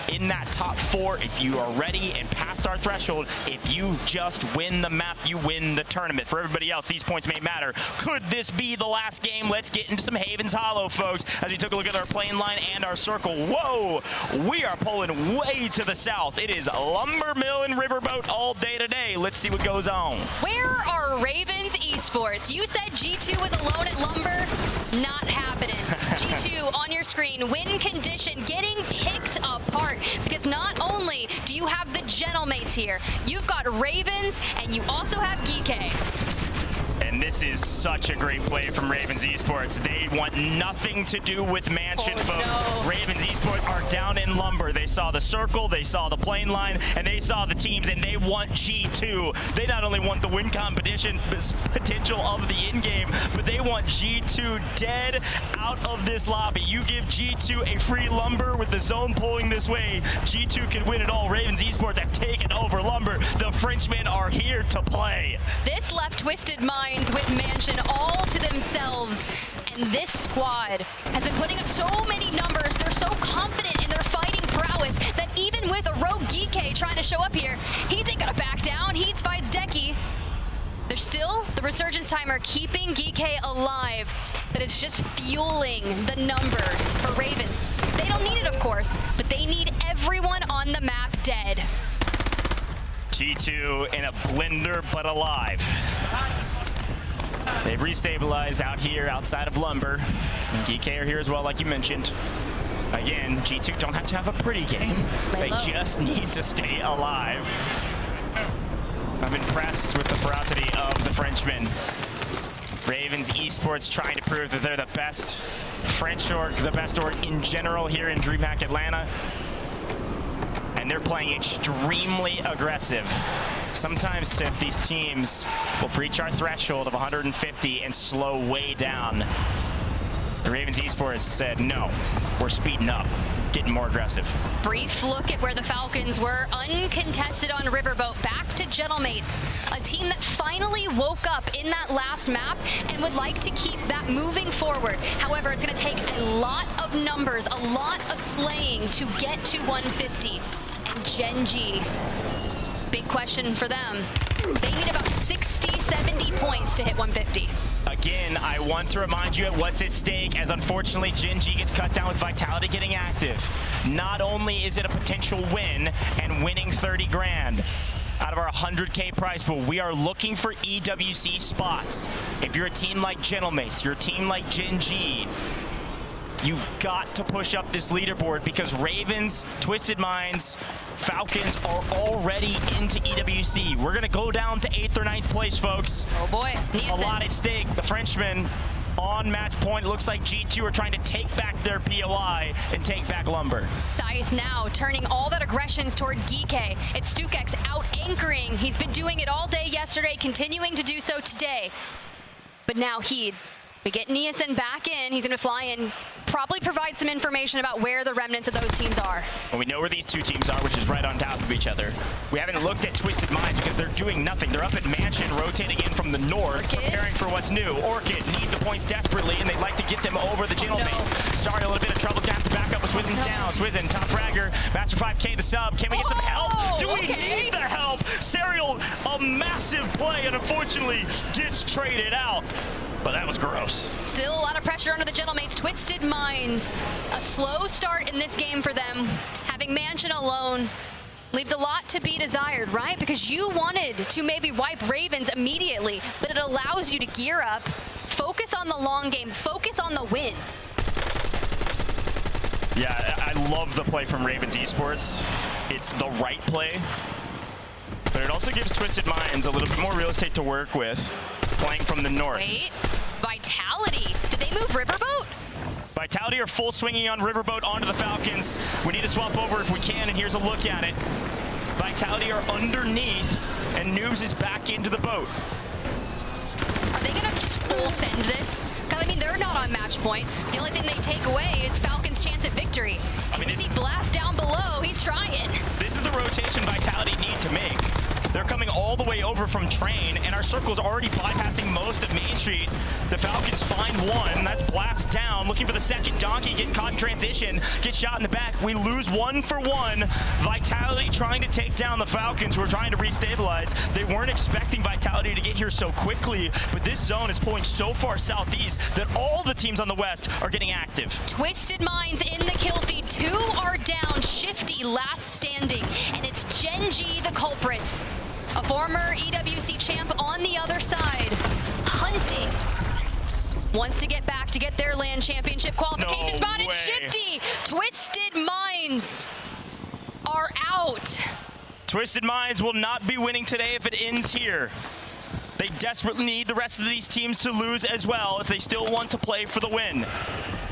S14: in that top 4, if you are ready and past our threshold, if you just win the map, you win the tournament. For everybody else, these points may matter. Could this be the last game? Let's get into some Havens Hollow, folks, as we took a look at our plane line and our circle. Whoa! We are pulling way to the south. It is Lumber Mill and Riverboat all day today. Let's see what goes on.
S12: Where are Ravens Esports? You said G2 was alone at Lumber. Not happening. G2 on your screen, win condition, getting picked apart, because not only do you have the Gentlemates here, you've got Ravens, and you also have Geeky.
S14: And this is such a great play from Ravens Esports. They want nothing to do with Mansion, folks. No. Ravens Esports are down in Lumber. They saw the circle, they saw the plane line, and they saw the teams, and they want G2. They not only want the win competition potential of the in-game, but they want G2 dead out of this lobby. You give G2 a free Lumber with the zone pulling this way, G2 can win it all. Ravens Esports have taken over Lumber. The Frenchmen are here to play.
S12: This left Twisted Minds with Mansion all to themselves, and this squad has been putting up so many numbers. They're so confident in their fighting prowess that even with a rogue Geeky trying to show up here, Heats ain't gonna back down. Heats fights Decky. There's still the Resurgence timer keeping Geeky alive, but it's just fueling the numbers for Ravens. They don't need it, of course, but they need everyone on the map dead.
S14: G2 in a blender, but alive. They've restabilized out here outside of Lumber. And Geeky are here as well, like you mentioned. Again, G2 don't have to have a pretty game. They just need to stay alive. I'm impressed with the ferocity of the Frenchmen. Ravens Esports trying to prove that they're the best French org, the best org in general here in DreamHack Atlanta. And they're playing extremely aggressive. Sometimes, Tiff, these teams will breach our threshold of 150 and slow way down. The Ravens Esports said, no, we're speeding up, getting more aggressive.
S12: Brief look at where the Falcons were, uncontested on Riverboat, back to Gentlemates, a team that finally woke up in that last map and would like to keep that moving forward. However, it's going to take a lot of numbers, a lot of slaying to get to 150. And Gen G, big question for them. They need about 60, 70 points to hit 150.
S14: Again, I want to remind you at what's at stake, as unfortunately Gen G gets cut down with Vitality getting active. Not only is it a potential win and winning 30 grand out of our 100K prize pool, we are looking for EWC spots. If you're a team like Gentlemates, you're a team like Gen G, you've got to push up this leaderboard, because Ravens, Twisted Minds, Falcons are already into EWC. We're going to go down to 8th or 9th place, folks.
S12: Oh boy.
S14: A lot at stake. The Frenchmen on match point. It looks like G2 are trying to take back their POI and take back Lumber.
S12: Scythe now turning all that aggressions toward Geeky. It's Stukex out anchoring. He's been doing it all day yesterday, continuing to do so today. But now Heeds. We get Niasen back in. He's going to fly in, probably provide some information about where the remnants of those teams are.
S14: Well, we know where these two teams are, which is right on top of each other. We haven't looked at Twisted Minds because they're doing nothing. They're up at Mansion, rotating in from the north, preparing for what's new. Orchid need the points desperately, and they'd like to get them over the Gentlemates. Sorry, a little bit of trouble's going to have to back up with Swizzen down. Swizzen, top fragger, Master 5K the sub. Can we get some help? Do we need the help? Serial, a massive play, and unfortunately gets traded out. But that was gross.
S12: Still a lot of pressure under the Gentlemates. Twisted Minds, a slow start in this game for them. Having Mansion alone leaves a lot to be desired, right? Because you wanted to maybe wipe Ravens immediately, but it allows you to gear up, focus on the long game, focus on the win.
S14: Yeah, I love the play from Ravens Esports. It's the right play, but it also gives Twisted Minds a little bit more real estate to work with, playing from the north.
S12: Wait, Vitality, did they move Riverboat?
S14: Vitality are full swinging on Riverboat onto the Falcons. We need to swap over if we can, and here's a look at it. Vitality are underneath, and Noobs is back into the boat.
S12: Are they gonna just full send this? Because I mean, they're not on match point. The only thing they take away is Falcon's chance at victory. And we see Blast down below, he's trying.
S14: This is the rotation Vitality need to make. They're coming all the way over from Train, and our circle's already bypassing most of Main Street. The Falcons find one. That's Blast down. Looking for the second. Donkey getting caught in transition. Gets shot in the back. We lose 1 for 1. Vitality trying to take down the Falcons, who are trying to restabilize. They weren't expecting Vitality to get here so quickly, but this zone is pulling so far southeast that all the teams on the west are getting active.
S12: Twisted Minds in the kill feed. 2 are down. Shifty last standing, and it's Gen G the culprits. A former EWC champ on the other side, hunting. Wants to get back to get their LAN championship qualification spot. And Shifty, Twisted Minds are out.
S14: Twisted Minds will not be winning today if it ends here. They desperately need the rest of these teams to lose as well if they still want to play for the win.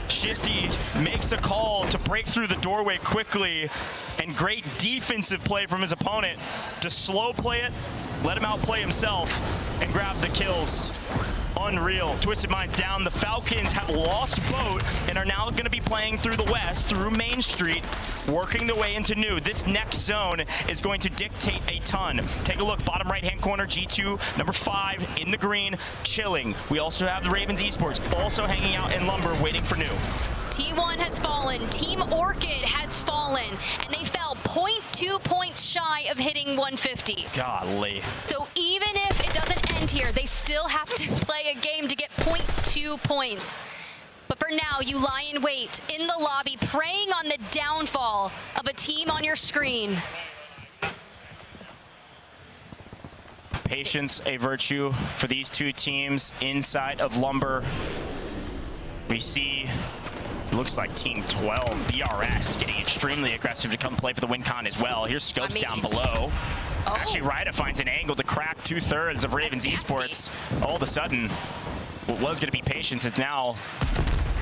S14: Shifty makes a call to break through the doorway quickly, and great defensive play from his opponent to slow play it, let him outplay himself, and grab the kills. Unreal. Twisted Minds down. The Falcons have lost boat and are now going to be playing through the west, through Main Street, working their way into new. This next zone is going to dictate a ton. Take a look, bottom right-hand corner, G2, number 5 in the green, chilling. We also have the Ravens Esports also hanging out in Lumber, waiting for new.
S12: T1 has fallen, Team Orchid has fallen, and they fell 0.2 points shy of hitting 150.
S14: Golly.
S12: So even if it doesn't end here, they still have to play a game to get 0.2 points. But for now, you lie in wait in the lobby, preying on the downfall of a team on your screen.
S14: Patience, a virtue for these two teams inside of Lumber. We see, looks like Team 12, BRS, getting extremely aggressive to come play for the win con as well. Here's Scopes down below.
S12: Oh.
S14: Actually, Ryda finds an angle to crack 2/3 of Ravens Esports. All of a sudden, what was going to be patience is now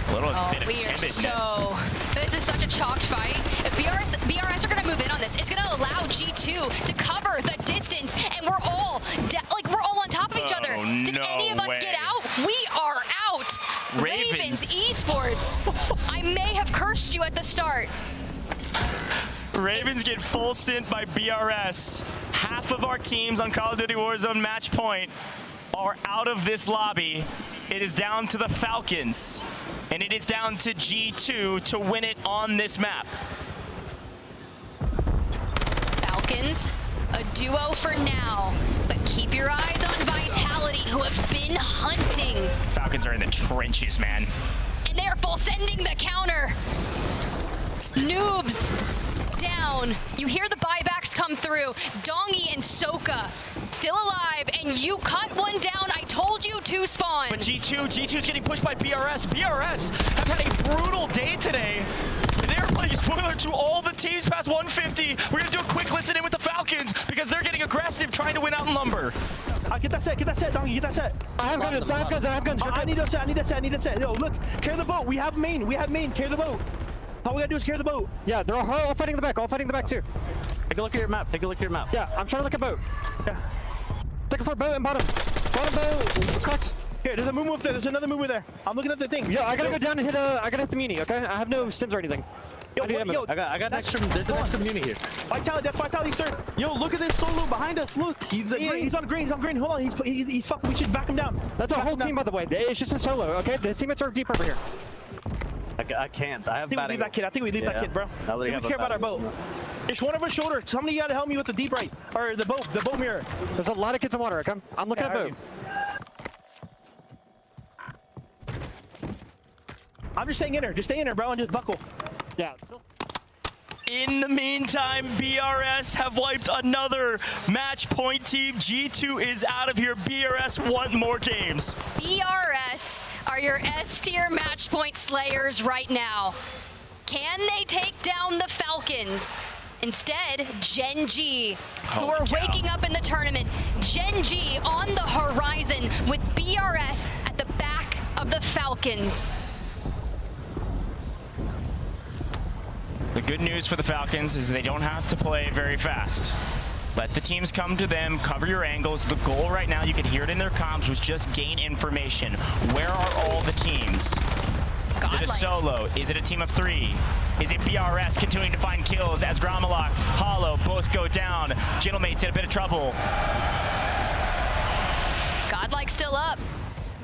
S14: a little bit of timidness.
S12: This is such a chalked fight. If BRS are going to move in on this, it's going to allow G2 to cover the distance, and we're all on top of each other. Did any of us get out? We are out. Ravens Esports. I may have cursed you at the start.
S14: Ravens get full sent by BRS. Half of our teams on Call of Duty Warzone match point are out of this lobby. It is down to the Falcons, and it is down to G2 to win it on this map.
S12: Falcons, a duo for now, but keep your eyes on Vitality, who have been hunting.
S14: Falcons are in the trenches, man.
S12: And they are full sending the counter. Noobs down. You hear the buybacks come through. Dongi and Soka still alive, and you cut one down. I told you to spawn.
S14: But G2's getting pushed by BRS. BRS have had a brutal day today. They're playing spoiler to all the teams past 150. We're gonna do a quick listen in with the Falcons because they're getting aggressive, trying to win out in Lumber.
S13: Get that set, Dongi, get that set. I have guns. I need a set. Yo, look, carry the boat. We have main, carry the boat. All we gotta do is carry the boat.
S7: Yeah, they're all fighting in the back, too.
S13: Take a look at your map,
S7: Yeah, I'm trying to look at boat. Yeah. Take a for boat and bottom. Bottom boat, cracked.
S13: Here, there's a move there, there's another mover there. I'm looking at the thing.
S7: Yeah, I gotta go down and hit I gotta hit the muni, okay? I have no stims or anything.
S6: Yo, I got an extra, there's an extra muni here.
S13: Vitality, that's Vitality, sir. Yo, look at this solo behind us, look. He's on green, hold on, he's fucking, we should back him down.
S7: That's a whole team, by the way. It's just a solo, okay? The teammates are deep over here.
S6: I can't. I have bad
S13: leave that kid. I think we leave that kid, bro. We care about our boat. There's one over his shoulder. Somebody gotta help me with the deep right. Or the boat mirror.
S7: There's a lot of kids in water, okay? I'm looking at boat.
S13: I'm just staying in there. Just stay in there, bro, and just buckle.
S7: Yeah.
S14: In the meantime, BRS have wiped another match point team. G2 is out of here. BRS want more games.
S12: BRS are your S-tier match point slayers right now. Can they take down the Falcons? Instead, Gen G, who are waking up in the tournament. Gen G on the horizon with BRS at the back of the Falcons.
S14: The good news for the Falcons is they don't have to play very fast. Let the teams come to them, cover your angles. The goal right now, you can hear it in their comms, was just gain information. Where are all the teams?
S12: Godlike.
S14: Is it a solo? Is it a team of 3? Is it BRS continuing to find kills as Gromalok, Hollow both go down? Gentlemate's in a bit of trouble.
S12: Godlike still up.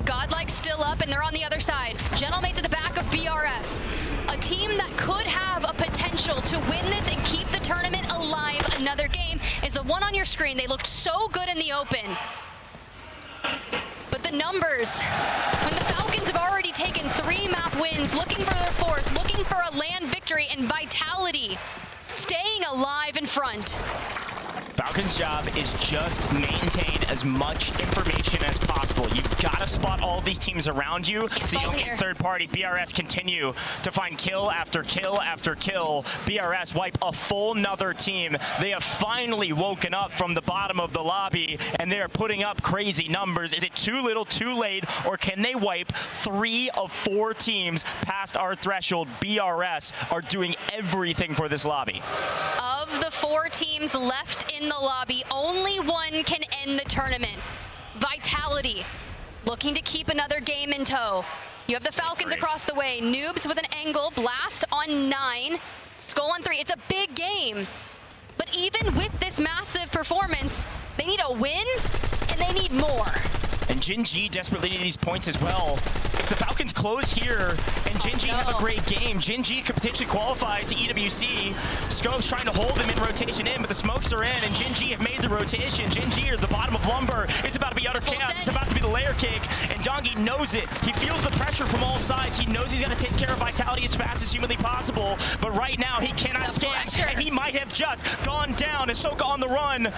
S12: Godlike still up, and they're on the other side. Gentlemate's at the back of BRS. A team that could have a potential to win this and keep the tournament alive another game is the one on your screen. They looked so good in the open. But the numbers, when the Falcons have already taken 3 map wins, looking for their 4th, looking for a land victory, and Vitality staying alive in front.
S14: Falcon's job is just maintain as much information as possible. You've got to spot all these teams around you so you don't get third party. BRS continue to find kill after kill after kill. BRS wipe a full nother team. They have finally woken up from the bottom of the lobby and they are putting up crazy numbers. Is it too little, too late, or can they wipe 3 of 4 teams past our threshold? BRS are doing everything for this lobby.
S12: Of the 4 teams left in the lobby, only one can end the tournament. Vitality, looking to keep another game in tow. You have the Falcons across the way. Noobs with an angle, Blast on 9, Skull on 3. It's a big game. But even with this massive performance, they need a win, and they need more.
S14: And Gen G desperately need these points as well. If the Falcons close here and Gen G have a great game, Gen G could potentially qualify to EWC. Scope's trying to hold them in rotation in, but the smokes are in, and Gen G have made the rotation. Gen G are at the bottom of Lumber. It's about to be utter chaos. It's about to be the layer cake, and Dongi knows it. He feels the pressure from all sides. He knows he's got to take care of Vitality as fast as humanly possible, but right now he cannot scan, and he might have just gone down. Ahsoka on the run.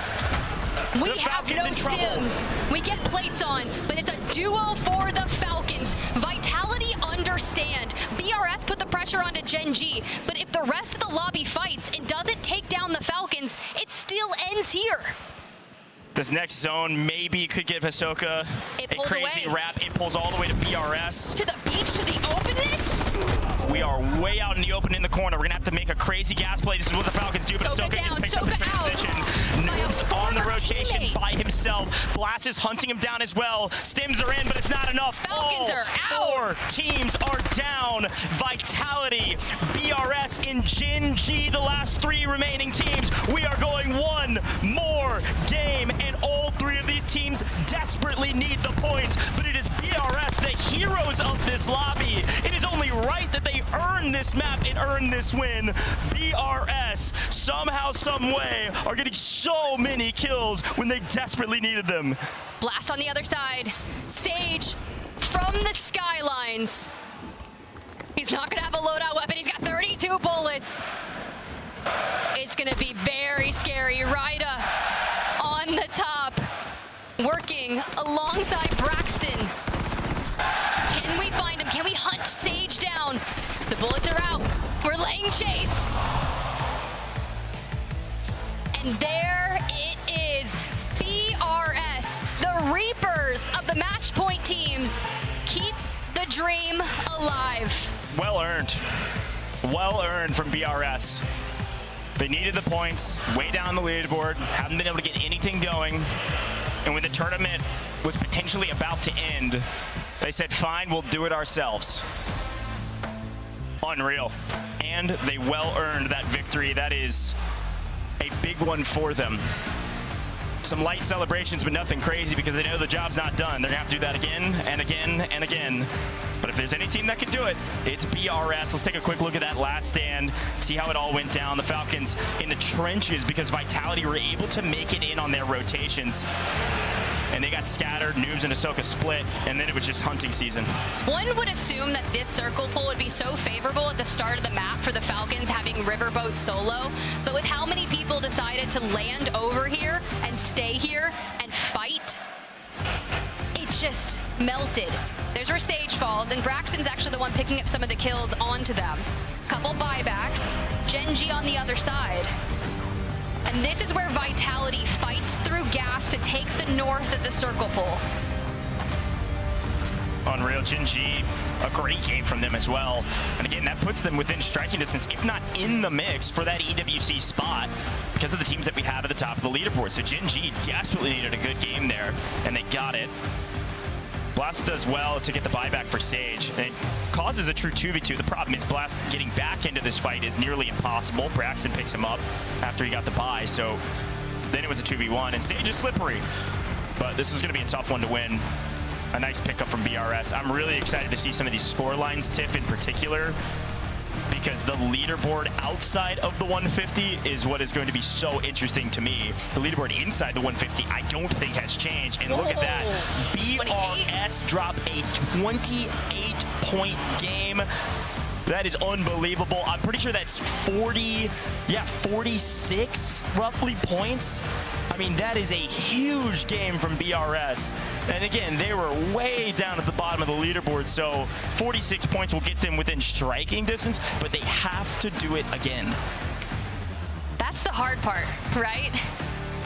S12: We have no stims. We get plates on, but it's a duo for the Falcons. Vitality understand. BRS put the pressure onto Gen G, but if the rest of the lobby fights and doesn't take down the Falcons, it still ends here.
S14: This next zone maybe could give Ahsoka a crazy wrap. It pulls all the way to BRS.
S12: To the beach, to the openness.
S14: We are way out in the open in the corner. We're gonna have to make a crazy gas play. This is what the Falcons do, but Ahsoka is picked up in transition. Noobs on the rotation by himself. Blast is hunting him down as well. Stims are in, but it's not enough.
S12: Falcons are out.
S14: 4 teams are down. Vitality, BRS, and Gen G, the last 3 remaining teams. We are going one more game, and all 3 of these teams desperately need the points, but it is BRS, the heroes of this lobby. It is only right that they earn this map and earn this win. BRS, somehow, some way, are getting so many kills when they desperately needed them.
S12: Blast on the other side. Sage from the skylines. He's not gonna have a loadout weapon. He's got 32 bullets. It's gonna be very scary. Ryda on the top, working alongside Braxton. Can we find him? Can we hunt Sage down? The bullets are out. We're laying chase. And there it is. BRS, the Reapers of the match point teams, keep the dream alive.
S14: Well earned. Well earned from BRS. They needed the points, way down the leaderboard, haven't been able to get anything going. And when the tournament was potentially about to end, they said, fine, we'll do it ourselves. Unreal. And they well earned that victory. That is a big one for them. Some light celebrations, but nothing crazy because they know the job's not done. They're gonna have to do that again and again and again. But if there's any team that can do it, it's BRS. Let's take a quick look at that last stand, see how it all went down. The Falcons in the trenches because Vitality were able to make it in on their rotations. And they got scattered, Noobs and Ahsoka split, and then it was just hunting season.
S12: One would assume that this circle pull would be so favorable at the start of the map for the Falcons having Riverboat solo, but with how many people decided to land over here and stay here and fight, it just melted. There's where Sage falls, and Braxton's actually the one picking up some of the kills onto them. Couple buybacks, Gen G on the other side. And this is where Vitality fights through gas to take the north at the circle pull.
S14: Unreal. Gen G, a great game from them as well. And again, that puts them within striking distance, if not in the mix, for that EWC spot because of the teams that we have at the top of the leaderboard. So Gen G desperately needed a good game there, and they got it. Blast does well to get the buyback for Sage, and it causes a true 2v2. The problem is Blast getting back into this fight is nearly impossible. Braxton picks him up after he got the buy, so then it was a 2v1, and Sage is slippery. But this is going to be a tough one to win. A nice pickup from BRS. I'm really excited to see some of these score lines, Tiff in particular, because the leaderboard outside of the 150 is what is going to be so interesting to me. The leaderboard inside the 150 I don't think has changed. And look at that. BRS drop a 28-point game. That is unbelievable. I'm pretty sure that's 46 roughly points. I mean, that is a huge game from BRS. And again, they were way down at the bottom of the leaderboard, so 46 points will get them within striking distance, but they have to do it again.
S12: That's the hard part, right?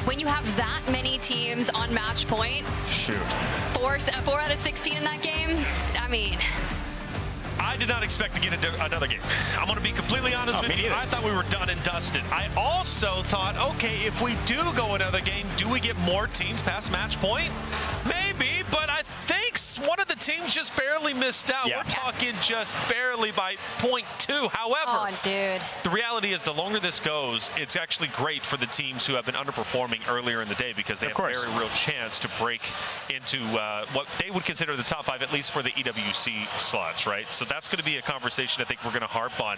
S12: When you have that many teams on match point.
S14: Shoot.
S12: 4 out of 16 in that game, I mean.
S2: I did not expect to get another game. I'm going to be completely honest with you. I thought we were done and dusted. I also thought, okay, if we do go another game, do we get more teams past match point? Maybe, but I think one of the teams just barely missed out.
S12: Yeah.
S2: We're talking just barely by 0.2. However, the reality is the longer this goes, it's actually great for the teams who have been underperforming earlier in the day because they have a very real chance to break into what they would consider the top 5, at least for the EWC slots, right? So that's going to be a conversation I think we're going to harp on.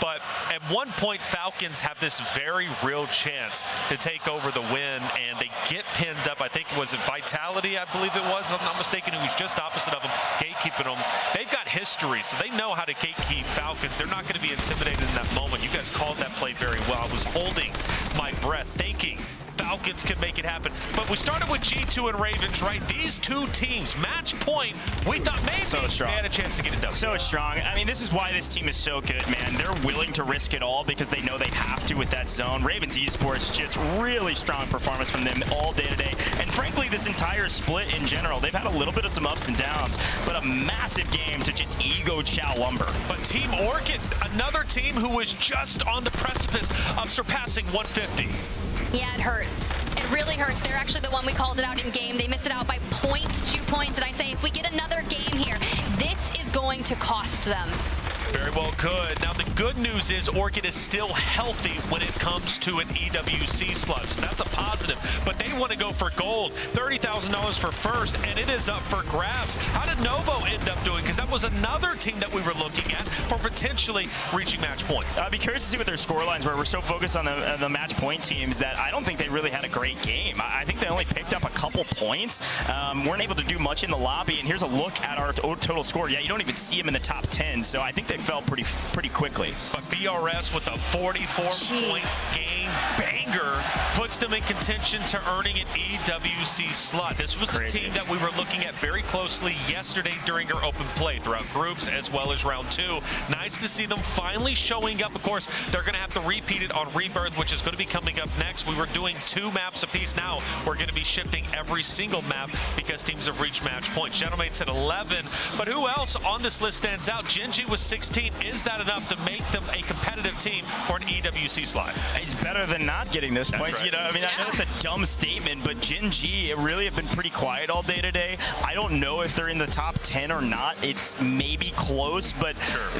S2: But at one point, Falcons have this very real chance to take over the win, and they get pinned up. I think it was Vitality, I believe it was, if I'm not mistaken, who was just opposite of them, gatekeeping them. They've got history, so they know how to gatekeep Falcons. They're not going to be intimidated in that moment. You guys called that play very well. I was holding my breath, thinking Falcons could make it happen. But we started with G2 and Ravens, right? These two teams, match point, we thought maybe they had a chance to get it done.
S14: So strong. I mean, this is why this team is so good, man. They're willing to risk it all because they know they have to with that zone. Ravens Esports, just really strong performance from them all day today. And frankly, this entire split in general, they've had a little bit of some ups and downs, but a massive game to just ego chow lumber.
S2: But Team Orchid, another team who was just on the precipice of surpassing 150.
S12: Yeah, it hurts. It really hurts. They're actually the one we called it out in game. They missed it out by 0.2 points. And I say, if we get another game here, this is going to cost them.
S2: Very well could. Now, the good news is Orchid is still healthy when it comes to an EWC slot. So that's a positive. But they want to go for gold. $30,000 for first, and it is up for grabs. How did Novo end up doing? Because that was another team that we were looking at for potentially reaching match point.
S14: I'd be curious to see what their score lines were. We're so focused on the match point teams that I don't think they really had a great game. I think they only picked up a couple points. Weren't able to do much in the lobby. And here's a look at our total score. Yeah, you don't even see them in the top 10. So I think they fell pretty quickly.
S2: But BRS with a 44 points game banger puts them in contention to earning an EWC slot. This was a team that we were looking at very closely yesterday during our open play throughout groups as well as round 2. Nice to see them finally showing up. Of course, they're going to have to repeat it on Rebirth, which is going to be coming up next. We were doing 2 maps apiece. Now we're going to be shifting every single map because teams have reached match point. Gentleman's at 11, but who else on this list stands out? Genji was 16. Is that enough to make them a competitive team for an EWC slot?
S14: It's better than not getting this points.
S2: Right.
S14: You know, I mean, I know it's a dumb statement, but Gen G really have been pretty quiet all day today. I don't know if they're in the top 10 or not. It's maybe close, but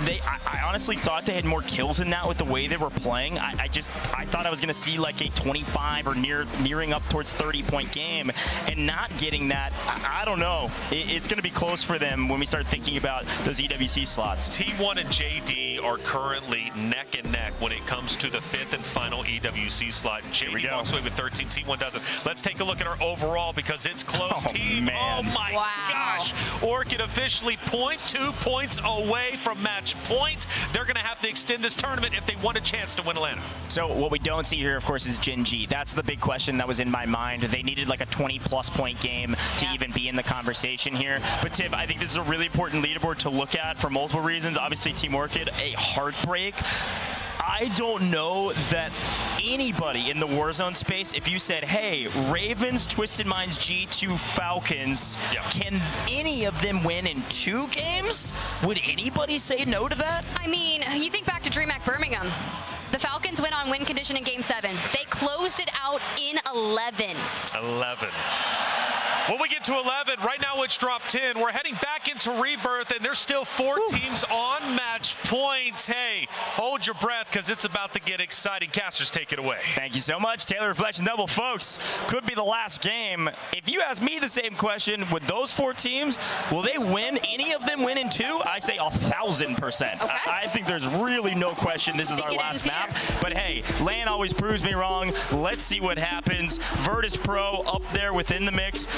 S14: I honestly thought they had more kills than that with the way they were playing. I thought I was going to see like a 25 or nearing up towards 30-point game, and not getting that. I don't know. It's going to be close for them when we start thinking about those EWC slots.
S2: T1 and JD are currently neck and neck when it comes to the 5th and final EWC slot. JD walks away with 13, T1 doesn't. Let's take a look at our overall because it's close. Oh my gosh. Orchid officially 0.2 points away from match point. They're going to have to extend this tournament if they want a chance to win Atlanta.
S14: So what we don't see here, of course, is Gen G. That's the big question that was in my mind. They needed like a 20-plus point game to even be in the conversation here. But Tiff, I think this is a really important leaderboard to look at for multiple reasons. Obviously, Team Orchid, a heartbreak. I don't know that anybody in the Warzone space, if you said, hey, Ravens, Twisted Minds, G2, Falcons, can any of them win in 2 games? Would anybody say no to that?
S12: I mean, you think back to DreamHack Birmingham. The Falcons went on win condition in Game 7. They closed it out in 11.
S2: 11. When we get to 11, right now it's drop 10. We're heading back into Rebirth, and there's still 4 teams on match points. Hey, hold your breath, because it's about to get exciting. Casters, take it away.
S14: Thank you so much, Taylor Reflection Double. Folks, could be the last game. If you ask me the same question, with those 4 teams, will they win? Any of them win in 2? I say 1,000%.
S12: Okay.
S14: I think there's really no question this is our last map. But hey, LAN always proves me wrong. Let's see what happens. Virtus Pro up there within the mix.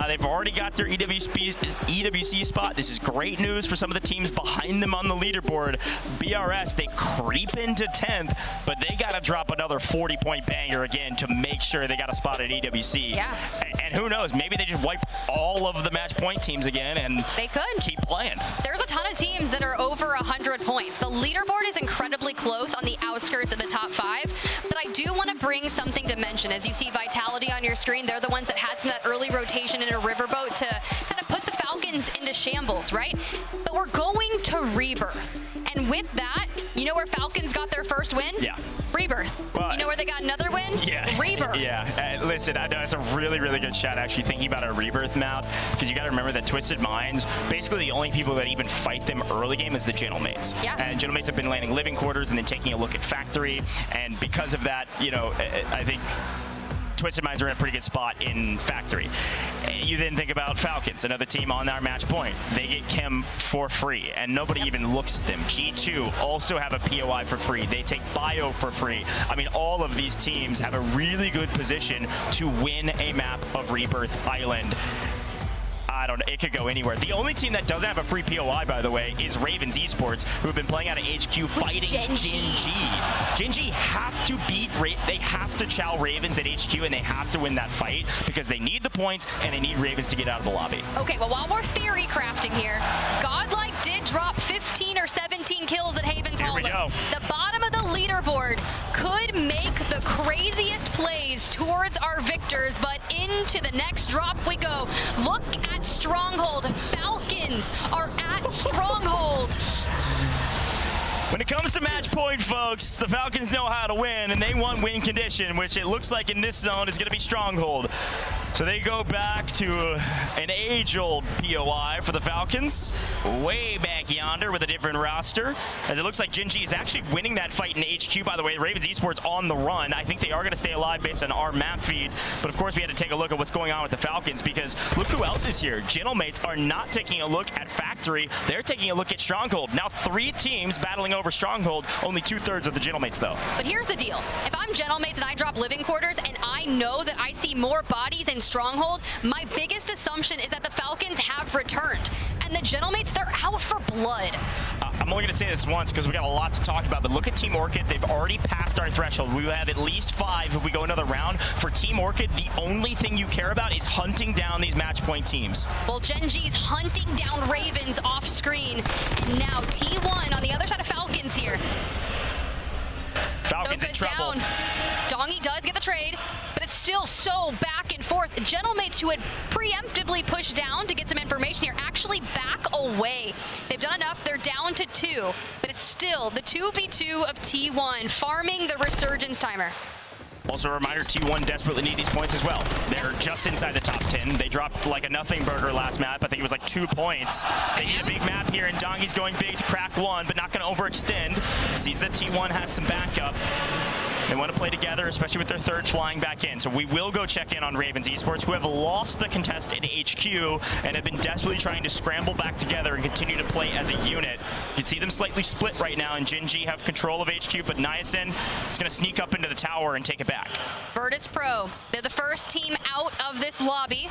S14: They've already got their EWC spot. This is great news for some of the teams behind them on the leaderboard. BRS, they creep into 10th, but they got to drop another 40-point banger again to make sure they got a spot at EWC.
S12: Yeah.
S14: And who knows, maybe they just wipe all of the match point teams again and
S12: they could
S14: keep playing.
S12: There's a ton of teams that are over 100 points. The leaderboard is incredibly close on the outskirts of the top 5, but I do want to bring something to mention. As you see Vitality on your screen, they're the ones that had some of that early rotation in a riverboat to kind of put the Falcons into shambles, right? But we're going to Rebirth. And with that, you know where Falcons got their first win?
S14: Yeah.
S12: Rebirth.
S14: Well,
S12: you know where they got another win?
S14: Yeah.
S12: Rebirth.
S14: Yeah. Listen, I know it's a really, really good shot actually thinking about our Rebirth map, because you got to remember that Twisted Minds, basically the only people that even fight them early game is the Gentlemates.
S12: Yeah.
S14: And Gentlemates have been landing living quarters and then taking a look at Factory. And because of that, you know, I think Twisted Minds are in a pretty good spot in Factory. You then think about Falcons, another team on our match point. They get Chem for free, and nobody even looks at them. G2 also have a POI for free. They take Bio for free. I mean, all of these teams have a really good position to win a map of Rebirth Island. I don't know, it could go anywhere. The only team that doesn't have a free POI, by the way, is Ravens Esports, who have been playing out of HQ fighting Gen.G. Gen.G have to beat, they have to chow Ravens at HQ, and they have to win that fight because they need the points and they need Ravens to get out of the lobby.
S12: Okay, well, while we're theory crafting here, Godlike did drop 15 or 17 kills at Haven's Hall. The bottom of the leaderboard could make the craziest plays towards our victors, but into the next drop we go. Look at Stronghold. Falcons are at Stronghold.
S14: When it comes to match point, folks, the Falcons know how to win, and they want win condition, which it looks like in this zone is going to be Stronghold. So they go back to an age-old POI for the Falcons, way back yonder with a different roster, as it looks like Gen.G is actually winning that fight in HQ, by the way. Ravens Esports on the run. I think they are going to stay alive based on our map feed, but of course we had to take a look at what's going on with the Falcons, because look who else is here. Gentlemates are not taking a look at Factory. They're taking a look at Stronghold. Now 3 teams battling over Stronghold, only 2/3 of the Gentlemates though.
S12: But here's the deal. If I'm Gentlemates and I drop living quarters and I know that I see more bodies in Stronghold, my biggest assumption is that the Falcons have returned. And the Gentlemates, they're out for blood.
S14: I'm only going to say this once because we got a lot to talk about, but look at Team Orchid. They've already passed our threshold. We will have at least 5 if we go another round. For Team Orchid, the only thing you care about is hunting down these match point teams.
S12: Well, Gen.G's hunting down Ravens off screen. And now T1 on the other side of Falcons here.
S14: Falcons in trouble.
S12: Down. Dongy does get the trade, but it's still so back and forth. Gentlemates, who had preemptively pushed down to get some information here, actually back away. They've done enough. They're down to 2, but it's still the 2v2 of T1 farming the Resurgence timer.
S14: Also a reminder, T1 desperately need these points as well. They're just inside the top 10. They dropped like a nothing burger last map. I think it was like 2 points. They need a big map here, and Dongy's going big to crack 1, but not going to overextend. Sees that T1 has some backup. They want to play together, especially with their 3rd flying back in. So we will go check in on Ravens Esports, who have lost the contest in HQ and have been desperately trying to scramble back together and continue to play as a unit. You can see them slightly split right now, and Gen.G have control of HQ, but Niacin is going to sneak up into the tower and take it back.
S12: Virtus Pro, they're the first team out of this lobby.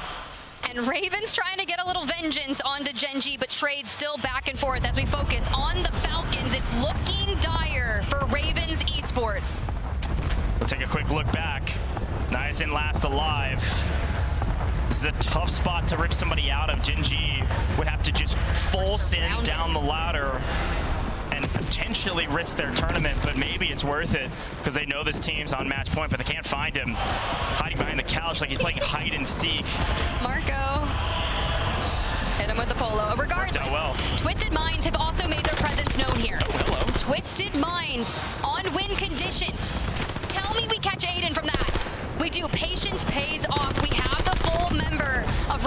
S12: And Ravens trying to get a little vengeance onto Gen.G, but trade still back and forth as we focus on the Falcons. It's looking dire for Ravens Esports.
S14: We'll take a quick look back. Niacin last alive. This is a tough spot to rip somebody out of. Gen.G would have to just full send down the ladder and potentially risk their tournament, but maybe it's worth it because they know this team's on match point, but they can't find him. Hiding behind the couch like he's playing hide and seek.
S12: Marco. Hit him with the polo. Regardless, well. Twisted Minds have also made their presence known here.
S14: Oh, hello.
S12: Twisted Minds on win condition. Tell me we catch Aiden from that. We do. Patience pays off. We have the full member of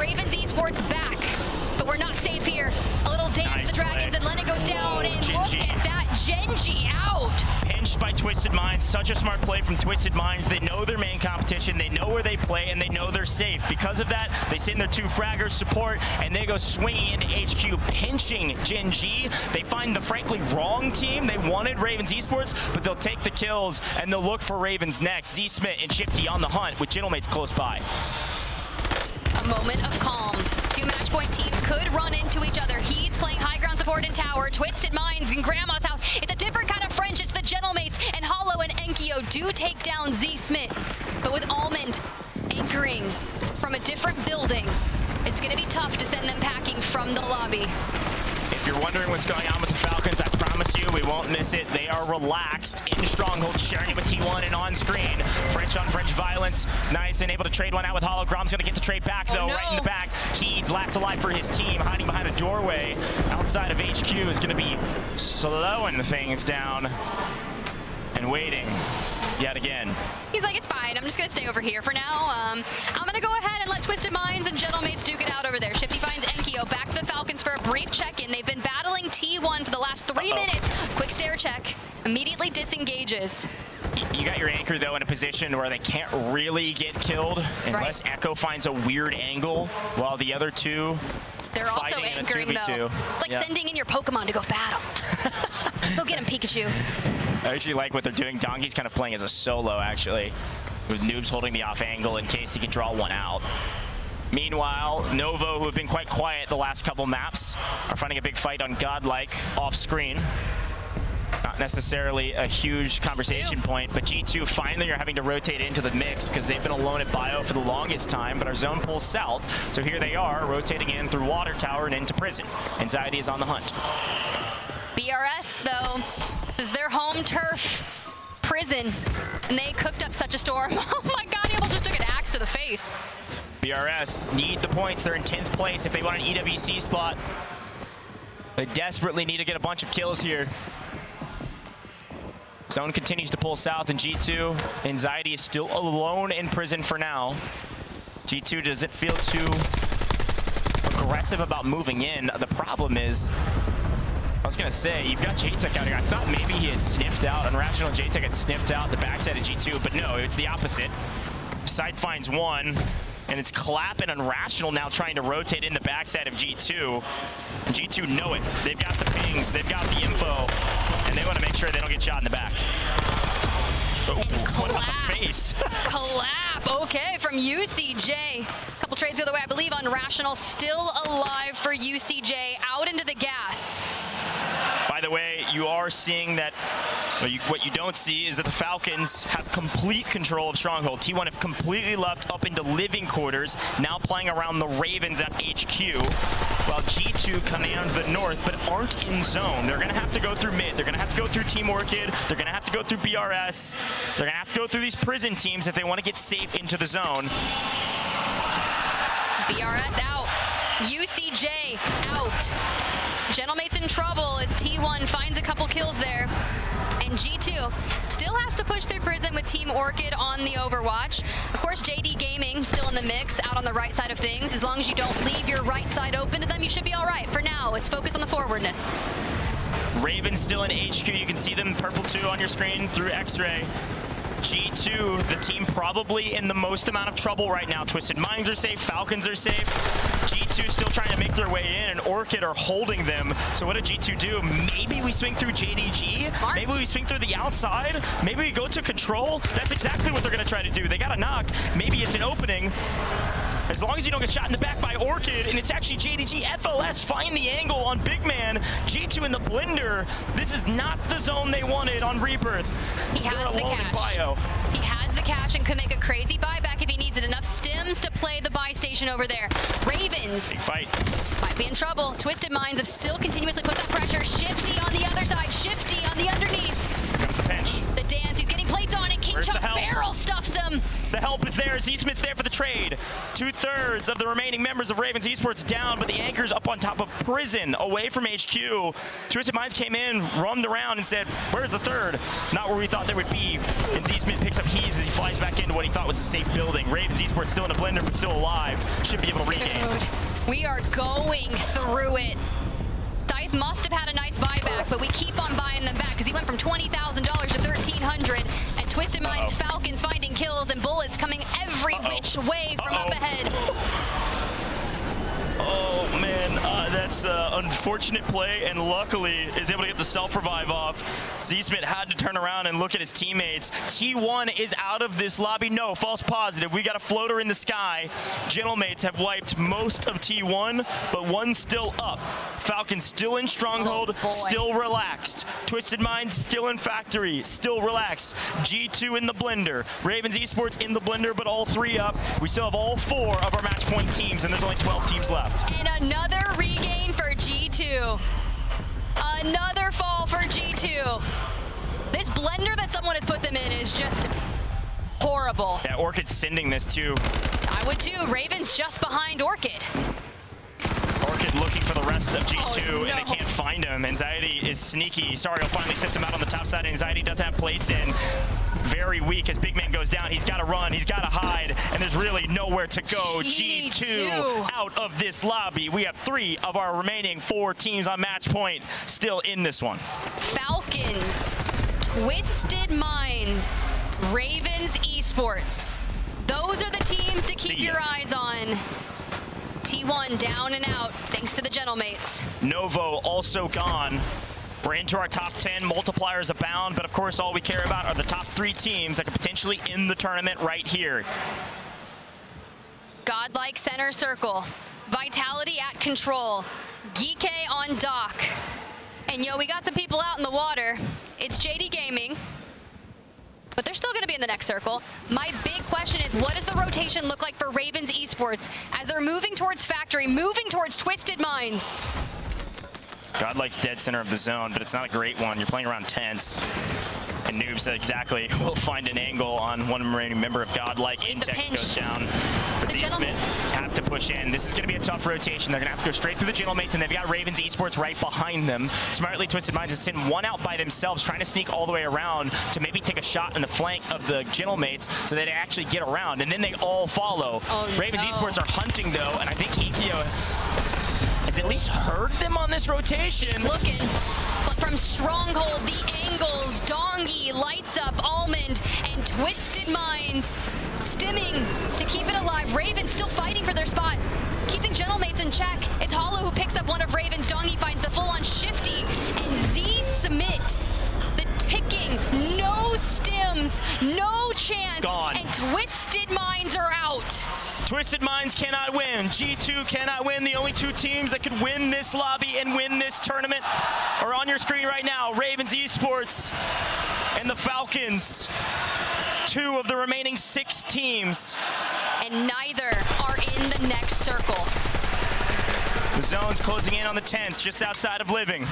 S14: Twisted Minds. Such a smart play from Twisted Minds. They know their main competition, they know where they play, and they know they're safe. Because of that, they send their 2 fraggers support, and they go swinging into HQ, pinching Gen G. They find the frankly wrong team. They wanted Ravens Esports, but they'll take the kills, and they'll look for Ravens next. Z-Smith and Shifty on the hunt with Gentlemates close by.
S12: A moment of calm. 2 match point teams could run into each other. Heat's playing high ground support in tower. Twisted Minds in Grandma's house. It's a different kind of French. It's the Gentlemates, and Hollow and Enkyo do take down Z-Smith. But with Almond anchoring from a different building, it's going to be tough to send them packing from the lobby.
S14: If you're wondering what's going on with the Falcons, I promise you we won't miss it. They are relaxed in Stronghold, sharing it with T1 and on screen. French on French violence. Nice and able to trade one out with Hologrom's going to get the trade back, though, right in the back. He's last alive for his team, hiding behind a doorway outside of HQ is going to be slowing things down and waiting yet again.
S12: He's like, it's fine. I'm just going to stay over here for now. I'm going to go ahead and let Twisted Minds and Gentlemates duke it out over there. Shifty finds Enkyo back to the Falcons for a brief check-in. They've been battling T1 for the last 3 minutes. Quick stare check. Immediately disengages.
S14: You got your anchor, though, in a position where they can't really get killed unless Echo finds a weird angle, while the other 2
S12: they're also anchoring, though. It's like sending in your Pokemon to go battle. Go get him, Pikachu.
S14: I actually like what they're doing. Donkey's kind of playing as a solo, actually, with Noobs holding the off angle in case he can draw one out. Meanwhile, Novo, who have been quite quiet the last couple maps, are finding a big fight on Godlike off screen. Not necessarily a huge conversation point, but G2 finally are having to rotate into the mix because they've been alone at Bio for the longest time, but our zone pulls south, so here they are rotating in through Water Tower and into Prison. Anxiety is on the hunt.
S12: BRS, though, this is their home turf, Prison, and they cooked up such a storm. Oh my god, he almost just took an axe to the face.
S14: BRS need the points. They're in 10th place if they want an EWC spot. They desperately need to get a bunch of kills here. Zone continues to pull south, and G2, Anxiety is still alone in Prison for now. G2 doesn't feel too aggressive about moving in. The problem is, I was gonna say, you've got JTech out here. I thought maybe he had sniffed out, Unrational and JTech had sniffed out the backside of G2, but no, it's the opposite. Scythe finds one, and it's Clap and Unrational now trying to rotate in the backside of G2. And G2 know it. They've got the pings, they've got the info, and they want to make sure they don't get shot in the back. Oh, what about the face?
S12: Clap, okay, from UCJ. Couple trades the other way, I believe Unrational still alive for UCJ, out into the gas.
S14: By the way, you are seeing that, what you don't see is that the Falcons have complete control of Stronghold. T1 have completely left up into living quarters, now playing around the Ravens at HQ, while G2 command the north, but aren't in zone. They're gonna have to go through mid, they're gonna have to go through Team Orchid, they're gonna have to go through BRS, they're gonna have to go through these Prison teams if they want to get safe into the zone.
S12: BRS out, UCJ out. Gentlemates in trouble as T1 finds a couple kills there. And G2 still has to push through Prison with Team Orchid on the Overwatch. Of course, JD Gaming still in the mix, out on the right side of things. As long as you don't leave your right side open to them, you should be all right. For now, it's focused on the forwardness.
S14: Ravens still in HQ. You can see them, purple 2 on your screen through X-Ray. G2, the team probably in the most amount of trouble right now. Twisted Minds are safe, Falcons are safe. G2 still trying to make their way in, and Orchid are holding them. So what did G2 do? Maybe we swing through JDG?
S12: Smart.
S14: Maybe we swing through the outside? Maybe we go to control? That's exactly what they're gonna try to do. They got a knock. Maybe it's an opening. As long as you don't get shot in the back by Orchid, and it's actually JDG. FLS find the angle on Big Man. G2 in the blender. This is not the zone they wanted on Rebirth.
S12: He has the cash. He has the cash and could make a crazy buyback if he needs it. Enough stims to play the buy station over there. Ravens
S14: big fight.
S12: Might be in trouble. Twisted Minds have still continuously put that pressure. Shifty on the other side. Shifty on the underneath.
S14: Here comes the pinch.
S12: The dance. He's getting plates on it. King Chuck barrel stuffs him.
S14: The help is there. Z-Smith's there for the trade. 2/3 of the remaining members of Ravens Esports down, but the anchor's up on top of Prison, away from HQ. Twisted Minds came in, roamed around, and said, where's the third? Not where we thought they would be. And Z-Smith picks up He's as he flies back into what he thought was a safe building. Ravens Esports still in a blender, but still alive. Should be able to regain.
S12: We are going through it. Life must have had a nice buyback, but we keep on buying them back because he went from $20,000 to $1,300. And Twisted Minds Falcons finding kills and bullets coming every which way from up ahead.
S14: Oh man, that's an unfortunate play, and luckily is able to get the self-revive off. Z-Smith had to turn around and look at his teammates. T1 is out of this lobby. No, false positive. We got a floater in the sky. Gentlemates have wiped most of T1, but one's still up. Falcons still in Stronghold, still relaxed. Twisted Minds still in Factory, still relaxed. G2 in the blender. Ravens Esports in the blender, but all three up. We still have all 4 of our match point teams, and there's only 12 teams left.
S12: And another regain for G2. Another fall for G2. This blender that someone has put them in is just horrible.
S14: Yeah, Orchid's sending this too.
S12: I would too. Raven's just behind Orchid.
S14: Orchid looking for the rest of G2, and they can't find him. Anxiety is sneaky. Sario finally snips him out on the top side. Anxiety does have plates in. Very weak as Big Man goes down. He's got to run. He's got to hide. And there's really nowhere to go. G2 out of this lobby. We have 3 of our remaining 4 teams on match point still in this one.
S12: Falcons, Twisted Minds, Ravens Esports. Those are the teams to keep your eyes on. T1 down and out thanks to the Gentlemates.
S14: Novo also gone. We're into our top 10, multipliers abound, but of course all we care about are the top 3 teams that could potentially end the tournament right here.
S12: Godlike center circle, Vitality at control, Geeke on dock. And yo, we got some people out in the water. It's JD Gaming, but they're still gonna be in the next circle. My big question is, what does the rotation look like for Ravens Esports as they're moving towards Factory, moving towards Twisted Minds?
S14: Godlike's dead center of the zone, but it's not a great one. You're playing around tents. And Noob said exactly, we'll find an angle on one remaining member of Godlike. Intex goes down. But Z-Smiths have to push in. This is going to be a tough rotation. They're going to have to go straight through the Gentlemates, and they've got Ravens Esports right behind them. Smartly, Twisted Minds has sent one out by themselves, trying to sneak all the way around to maybe take a shot in the flank of the Gentlemates so that they actually get around, and then they all follow. Ravens Esports are hunting, though, and I think Ikio has at least heard them on this rotation.
S12: Looking, but from Stronghold, the angles, Dongi lights up Almond, and Twisted Minds stimming to keep it alive. Ravens still fighting for their spot, keeping Gentlemates in check. It's Hollow who picks up one of Ravens. Dongi finds the full-on Shifty, and Z-Smith, the ticking, no stims, no chance,
S14: gone.
S12: And Twisted Minds are out.
S14: Twisted Minds cannot win. G2 cannot win. The only 2 teams that could win this lobby and win this tournament are on your screen right now. Ravens Esports and the Falcons. 2 of the remaining 6 teams.
S12: And neither are in the next circle.
S14: The zone's closing in on the tents, just outside of Living.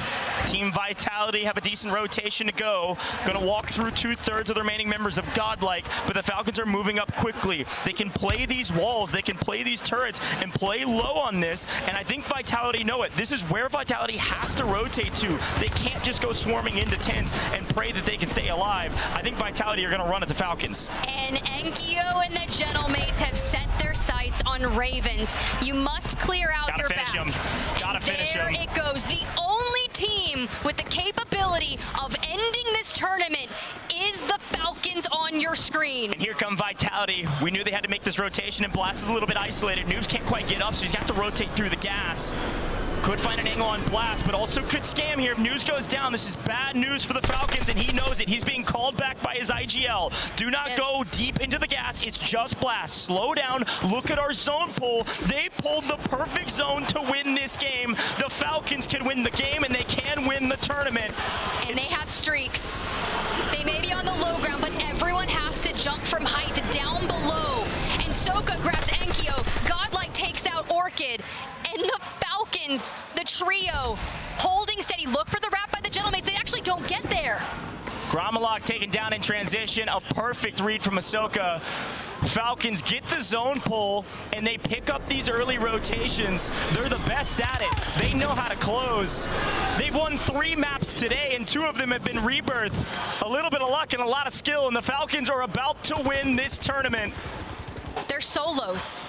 S14: Team Vitality have a decent rotation to go. Gonna walk through 2/3 of the remaining members of Godlike, but the Falcons are moving up quickly. They can play these walls, they can play these turrets, and play low on this, and I think Vitality know it. This is where Vitality has to rotate to. They can't just go swarming into tents and pray that they can stay alive. I think Vitality are gonna run at the Falcons.
S12: And Enkyo and the Gentlemates have set their sights on Ravens. You must clear out your back.
S14: Gotta finish him.
S12: There it goes. The only team with the capability of ending this tournament is the Falcons on your screen.
S14: And here come Vitality. We knew they had to make this rotation, and Blast is a little bit isolated. Noobs can't quite get up, so he's got to rotate through the gas. Could find an angle on Blast, but also could scam here. If News goes down, this is bad news for the Falcons, and he knows it. He's being called back by his IGL. Do not go deep into the gas. It's just Blast. Slow down. Look at our zone pull. They pulled the perfect zone to win this game. The Falcons can win the game, and they can win the tournament.
S12: And they have streaks. They may be on the low ground, but everyone has to jump from height to down below. And Soka grabs Enkyo. Godlike takes out Orchid. And the Falcons, the trio, holding steady. Look for the wrap by the Gentlemates. They actually don't get there.
S14: Gromalok taken down in transition. A perfect read from Ahsoka. Falcons get the zone pull, and they pick up these early rotations. They're the best at it. They know how to close. They've won 3 maps today, and 2 of them have been Rebirth. A little bit of luck and a lot of skill, and the Falcons are about to win this tournament.
S12: They're solos.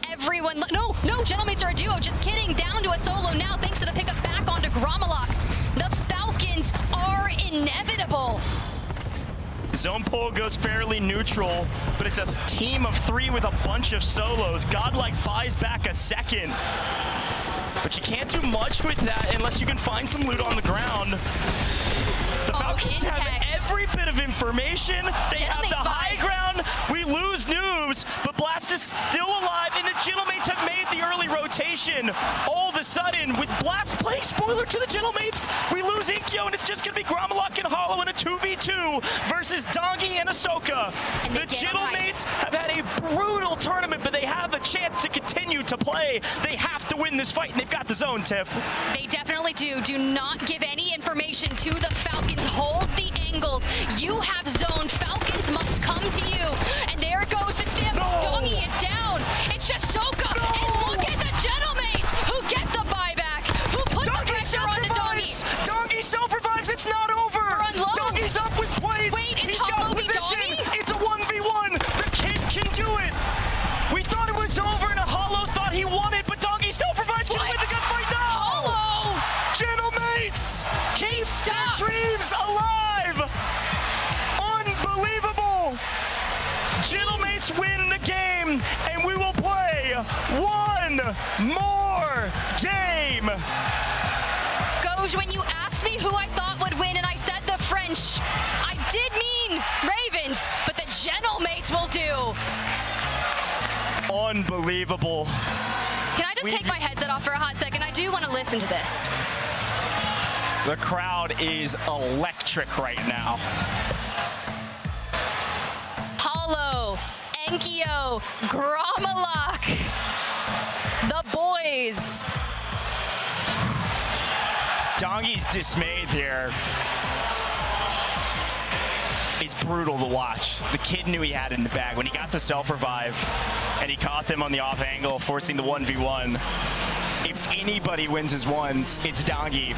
S12: Everyone, no, Gentlemates are a duo. Just kidding. Down to a solo now, thanks to the pickup back onto Gromalok. The Falcons are inevitable.
S14: Zone pull goes fairly neutral, but it's a team of 3 with a bunch of solos. Godlike buys back a second, but you can't do much with that unless you can find some loot on the ground. The Falcons have every bit of information. They have the high ground. We lose Noobs, but Blast is still alive, and the Gentlemates have made the early rotation. All of a sudden, with Blast playing spoiler to the Gentlemates, we lose Inkyo, and it's just going to be Gromalok and Hollow in a 2v2 versus Dongi and Ahsoka. The Gentlemates have had a brutal tournament, but they have a chance to continue to play. They have to win this fight, and they've got the zone, Tiff.
S12: They definitely do. Do not give any information to the Falcons. Hold the angles. You have zone. Falcons must come to you. And there goes the stim. Dongi is down. It's just Ahsoka. And look at the Gentlemates who get the buyback. Who put the pressure on the Dongi.
S14: Dongi self-revives. It's not over. Dongi's up with plates.
S12: Wait,
S14: He's got position. It's a 1v1. The kid can do it. We thought it was over, and Hollow thought he won it, but Dongi self-revives. Can he win the gunfight now?
S12: Hollow!
S14: Gentlemates! Keep their dreams alive! Unbelievable! Gentlemates win the game, and we will play one more game!
S12: Goj, when you asked me who I thought would win and I said the French, I did mean Ravens, but the Gentlemates will do.
S14: Unbelievable.
S12: Can I just take my headset off for a hot second? I do want to listen to this.
S14: The crowd is electric right now.
S12: Hollow, Enkyo, Gromalok, the boys.
S14: Dongi's dismayed here. It's brutal to watch. The kid knew he had it in the bag. When he got the self-revive and he caught them on the off angle, forcing the 1v1, if anybody wins his ones, it's Dongi.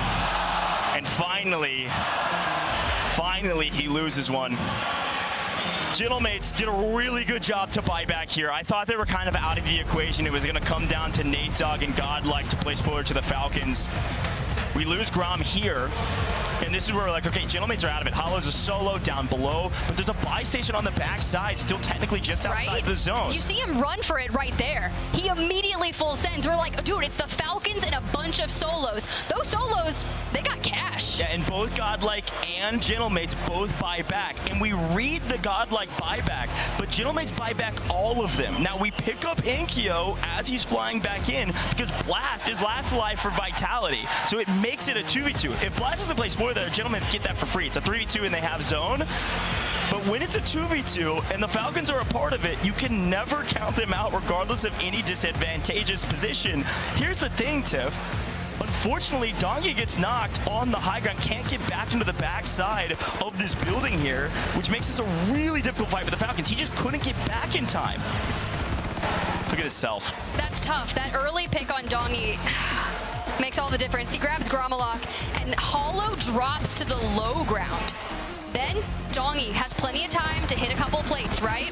S14: And finally, he loses one. Gentlemates did a really good job to buy back here. I thought they were kind of out of the equation. It was going to come down to Nate Dogg and Godlike to play spoiler to the Falcons. We lose Grom here, and this is where we're like, okay, Gentlemates are out of it. Hollow's a solo down below, but there's a buy station on the backside, still technically just outside the zone.
S12: You see him run for it right there. He immediately full sends. We're like, dude, it's the Falcons and a bunch of solos. Those solos, they got cash.
S14: Yeah, and both Godlike and Gentlemates both buy back, and we read the Godlike buyback, but Gentlemates buy back all of them. Now we pick up Inkyo as he's flying back in because Blast is last alive for Vitality, so it makes it a 2v2. If Blast doesn't play spoiler there, Gentlemates get that for free. It's a 3v2 and they have zone. But when it's a 2v2 and the Falcons are a part of it, you can never count them out regardless of any disadvantageous position. Here's the thing, Tiff. Unfortunately, Dongi gets knocked on the high ground, can't get back into the backside of this building here, which makes this a really difficult fight for the Falcons. He just couldn't get back in time. Look at himself.
S12: That's tough. That early pick on Dongi makes all the difference. He grabs Gromalok, and Hollow drops to the low ground. Then Dongi has plenty of time to hit a couple plates, right?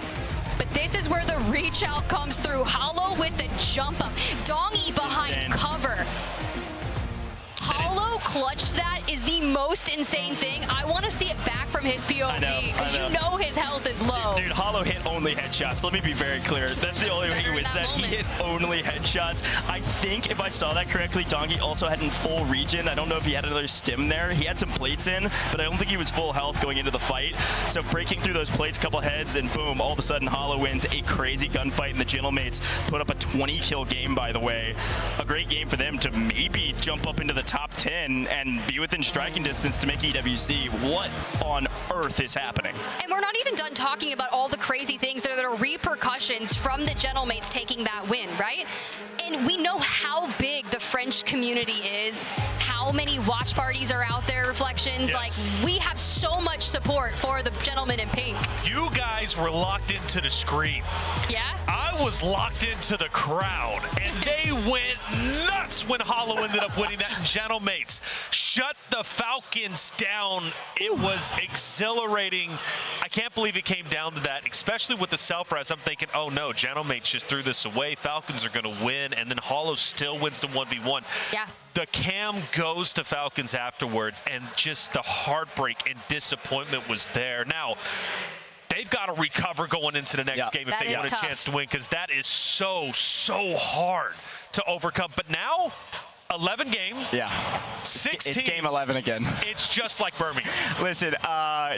S12: But this is where the reach out comes through. Hollow with the jump up. Dongi behind cover. Hollow clutched that is the most insane thing. I want to see it back from his POV because you know his health is low.
S14: Dude, Hollow hit only headshots. Let me be very clear. That's the only way he wins that. He hit only headshots. I think if I saw that correctly, Dongi also had in full regen. I don't know if he had another stim there. He had some plates in, but I don't think he was full health going into the fight. So breaking through those plates, couple heads, and boom, all of a sudden Hollow wins a crazy gunfight, and the Gentlemates put up a 20-kill game, by the way. A great game for them to maybe jump up into the top 10 and be within striking distance to make EWC. What on earth is happening?
S12: And we're not even done talking about all the crazy things that are the repercussions from the Gentlemates taking that win, right? And we know how big the French community is, how many watch parties are out there, Reflections. Like, we have so much support for the gentleman in pink.
S2: You guys were locked into the screen.
S12: Yeah?
S2: I was locked into the crowd, and they went nuts when Hollow ended up winning that. Gentlemates shut the Falcons down. It was exhilarating. I can't believe it came down to that, especially with the self-res. I'm thinking, oh no, Gentlemates just threw this away. Falcons are going to win, and then Hollow still wins the 1v1.
S12: Yeah.
S2: the cam goes to Falcons afterwards, and just the heartbreak and disappointment was there. Now, they've got to recover going into the next game if they want a chance to win, because that is so hard to overcome. But now, 11 game.
S14: Yeah.
S2: 6
S14: It's
S2: teams.
S14: game 11 again.
S2: It's just like Birmingham.
S14: Listen,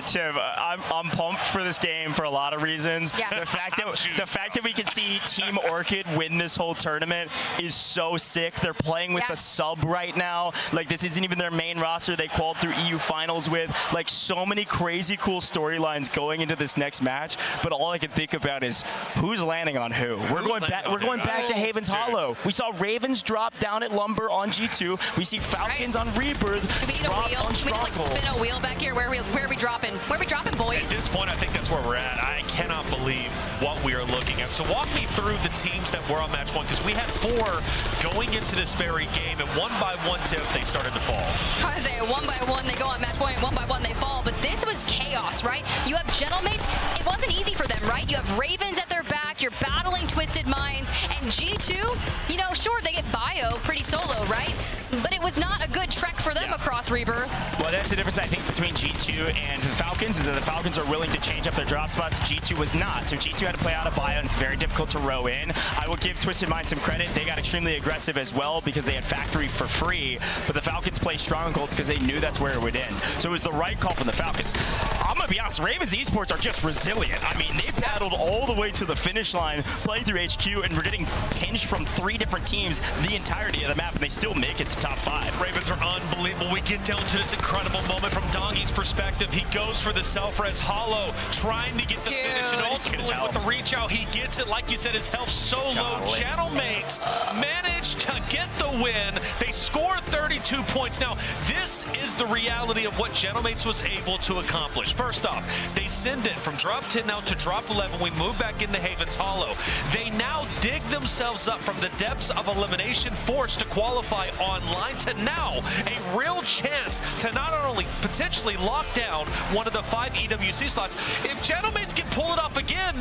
S14: Tim, I'm pumped for this game for a lot of reasons.
S12: Yeah.
S14: The fact that we can see Team Orchid win this whole tournament is so sick. They're playing with a sub right now. Like, this isn't even their main roster they qualified through EU finals with. Like, so many crazy cool storylines going into this next match. But all I can think about is who's landing on who. We're going back to Haven's Hollow. We saw Ravens drop down at Lumber on G2. We see Falcons on Rebirth.
S12: Do we need a wheel? We need like spin a wheel back here. Where are we dropping? Where are we dropping, boys?
S2: At this point, I think that's where we're at. I cannot believe what we are looking at. So walk me through the teams that were on match point, because we had 4 going into this very game, and one by one, Tiff, they started to fall.
S12: I was saying, one by one they go on match point, one by one they fall. But this was chaos, right? You have Gentlemates. It wasn't easy for them, right? You have Ravens at their back. You're battling Twisted Minds, and G2. You know, sure they get bio pretty solo, right? But it was not a good trek for them across Rebirth.
S14: Well, that's the difference, I think, between G2 and the Falcons, is that the Falcons are willing to change up their drop spots. G2 was not. So G2 had to play out of bio, and it's very difficult to row in. I will give Twisted Mind some credit. They got extremely aggressive as well because they had Factory for free, but the Falcons played Stronghold because they knew that's where it would end. So it was the right call from the Falcons. I'm going to be honest, Ravens Esports are just resilient. I mean, they battled all the way to the finish line, playing through HQ, and we're getting pinched from 3 different teams the entirety of the map, and they still make it to top 5.
S2: Ravens are unbelievable. We get down to this incredible moment from Dongy's perspective. He goes for the self-res Hollow, trying to get the finish, and ultimately with the reach out, he gets it. Like you said, his health so low. Gentlemates managed to get the win. They score 32 points. Now, this is the reality of what Gentlemates was able to accomplish. First off, they send it from drop 10 now to drop 11. We move back into Haven's Hollow. They now dig themselves up from the depths of elimination, forced to qualify online, to now a real chance to not only potentially lock down one of the 5 EWC slots. If Gentlemates can pull it off again,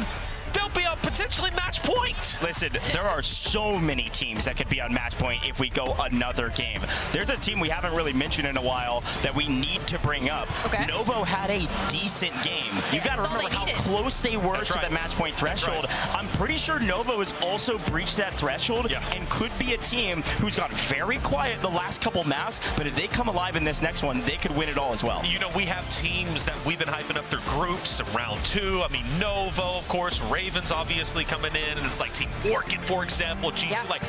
S2: they'll be on potentially match point.
S14: Listen, there are so many teams that could be on match point if we go another game. There's a team we haven't really mentioned in a while that we need to bring up. Novo had a decent game. You got to remember how close they were to the match point threshold. I'm pretty sure Novo has also breached that threshold and could be a team who's gone very quiet the last couple maps, but if they come alive in this next one, they could win it all as well.
S2: You know, we have teams that we've been hyping up their groups in round 2. I mean, Novo, of course, Ravens obviously coming in, and it's like Team Orchid, for example. Like,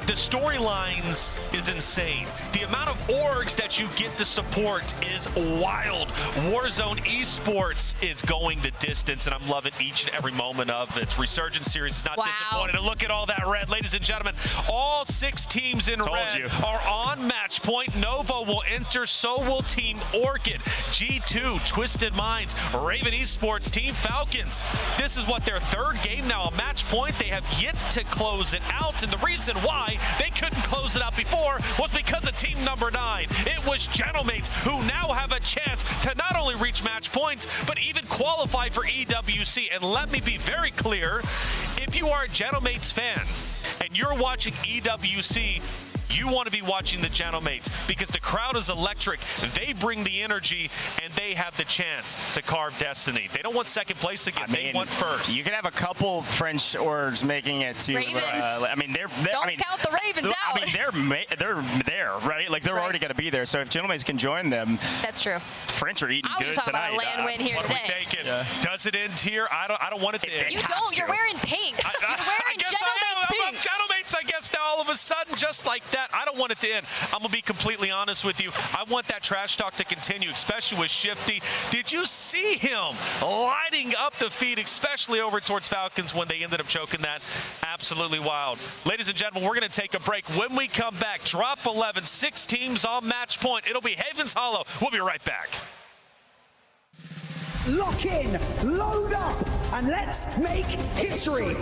S2: the storylines is insane. The amount of orgs that you get to support is wild. Warzone Esports is going the distance, and I'm loving each and every moment of it. Resurgence series is not disappointed. And look at all that red. Ladies and gentlemen, all 6 teams in red are on match point. Novo will enter, so will Team Orchid. G2, Twisted Minds, Raven Esports, Team Falcons. This is what, their 3rd game now, a match point. They have yet to close it out, and the reason why they couldn't close it out before was because of team number 9. It was Gentlemates, who now have a chance to not only reach match points, but even qualify for EWC. And let me be very clear, if you are a Gentlemates fan and you're watching EWC, you want to be watching the Gentlemates, because the crowd is electric. They bring the energy, and they have the chance to carve destiny. They don't want 2nd place again. They want 1st.
S14: You can have a couple French orgs making it to.
S12: Ravens.
S14: I mean,
S12: Don't count the Ravens out.
S14: I mean, they're there, right? Like, they're already going to be there. So if Gentlemates can join them,
S12: that's true.
S14: French are eating
S12: good tonight. I was just talking about a land win here today.
S2: What are we thinking? Does it end here? I don't want it to end.
S12: You don't. You're wearing pink. You're wearing Gentlemates pink.
S2: I'm Gentlemates, I guess, now all of a sudden, just like that. I don't want it to end. I'm going to be completely honest with you. I want that trash talk to continue, especially with Shifty. Did you see him lighting up the feed, especially over towards Falcons when they ended up choking that? Absolutely wild. Ladies and gentlemen, we're going to take a break. When we come back, drop 11, 6 teams on match point. It'll be Haven's Hollow. We'll be right back.
S1: Lock in, load up, and let's make history.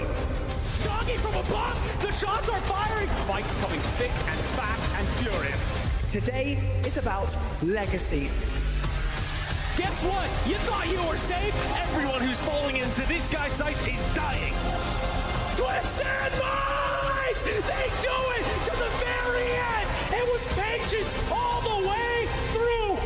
S9: Doggy from above! The shots are firing! Fights coming thick and fast and furious.
S1: Today is about legacy.
S9: Guess what? You thought you were safe? Everyone who's falling into this guy's sights is dying. Twisted Minds! They do it to the very end. It was patience all the way through.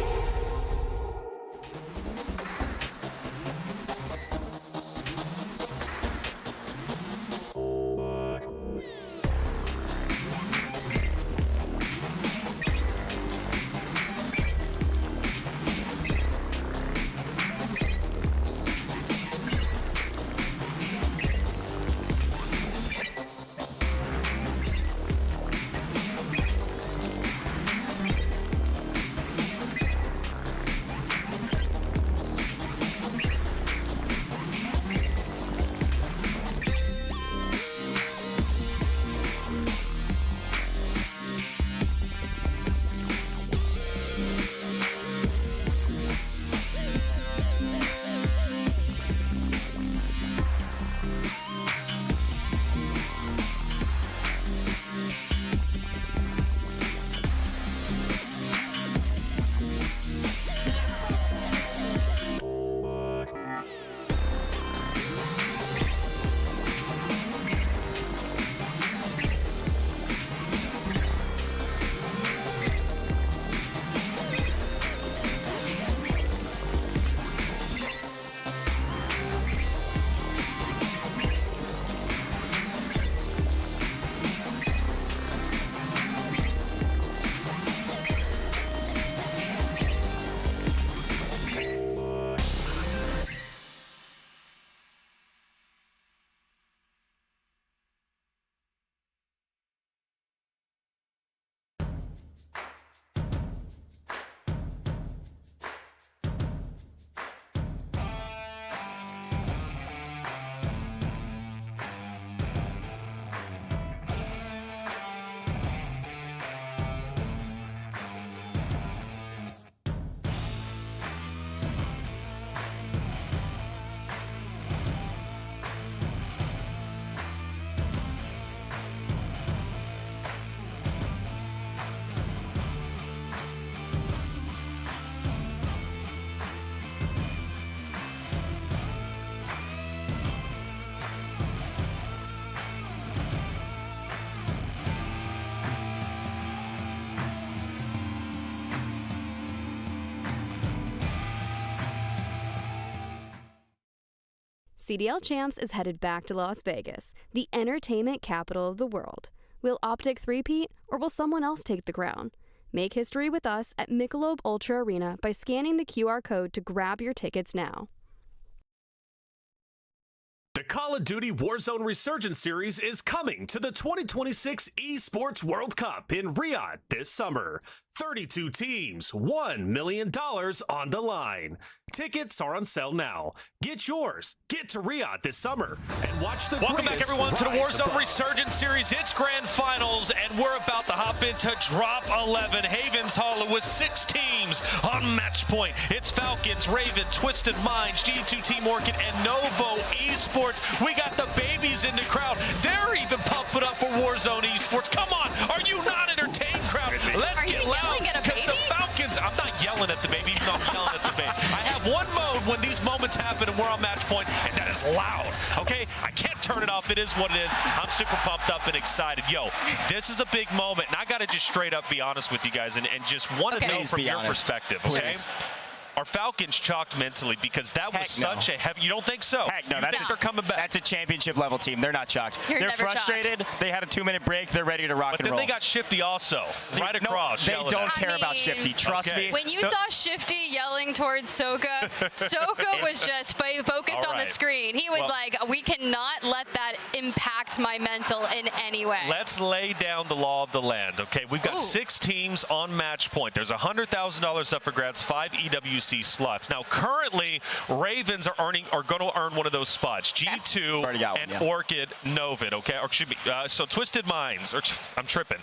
S10: CDL Champs is headed back to Las Vegas, the entertainment capital of the world. Will Optic three-peat, or will someone else take the crown? Make history with us at Michelob Ultra Arena by scanning the QR code to grab your tickets now.
S11: The Call of Duty Warzone Resurgence series is coming to the 2026 Esports World Cup in Riyadh this summer. 32 teams, $1 million on the line. Tickets are on sale now. Get yours. Get to Riyadh this summer and watch the
S2: Welcome back, everyone, to the Warzone Resurgence series. It's grand finals, and we're about to hop into Drop 11. Havens Hollow with 6 teams on match point. It's Falcons, Raven, Twisted Minds, G2 Team Orchid, and Novo Esports. We got the babies in the crowd. They're even pumping up for Warzone Esports. Come on, are you not entertained, crowd? Let's get loud. Because the Falcons, I'm not yelling at the baby, even though I'm yelling at the baby. I have one mode when these moments happen and we're on match point, and that is loud, okay? I can't turn it off. It is what it is. I'm super pumped up and excited. Yo, this is a big moment, and I got to just straight up be honest with you guys and just want to know from your perspective, okay? Are Falcons chalked mentally? Because that was such a heavy. You don't think so?
S14: Heck no.
S2: They're coming back.
S14: That's a championship level team. They're not chalked. They're frustrated. Chocked. They had a 2-minute break. They're ready to rock and roll.
S2: But then they got Shifty also, right across.
S14: They don't care about Shifty. Trust me.
S12: When you saw Shifty yelling towards Soka, Soka was just focused on the screen. He was like, we cannot let that impact my mental in any way.
S2: Let's lay down the law of the land, okay? We've got 6 teams on match point. There's $100,000 up for grabs, 5 EWC slots. Now, currently, Ravens are going to earn one of those spots. G2 and Orchid Novid, okay? Or should be, so Twisted Minds. I'm tripping.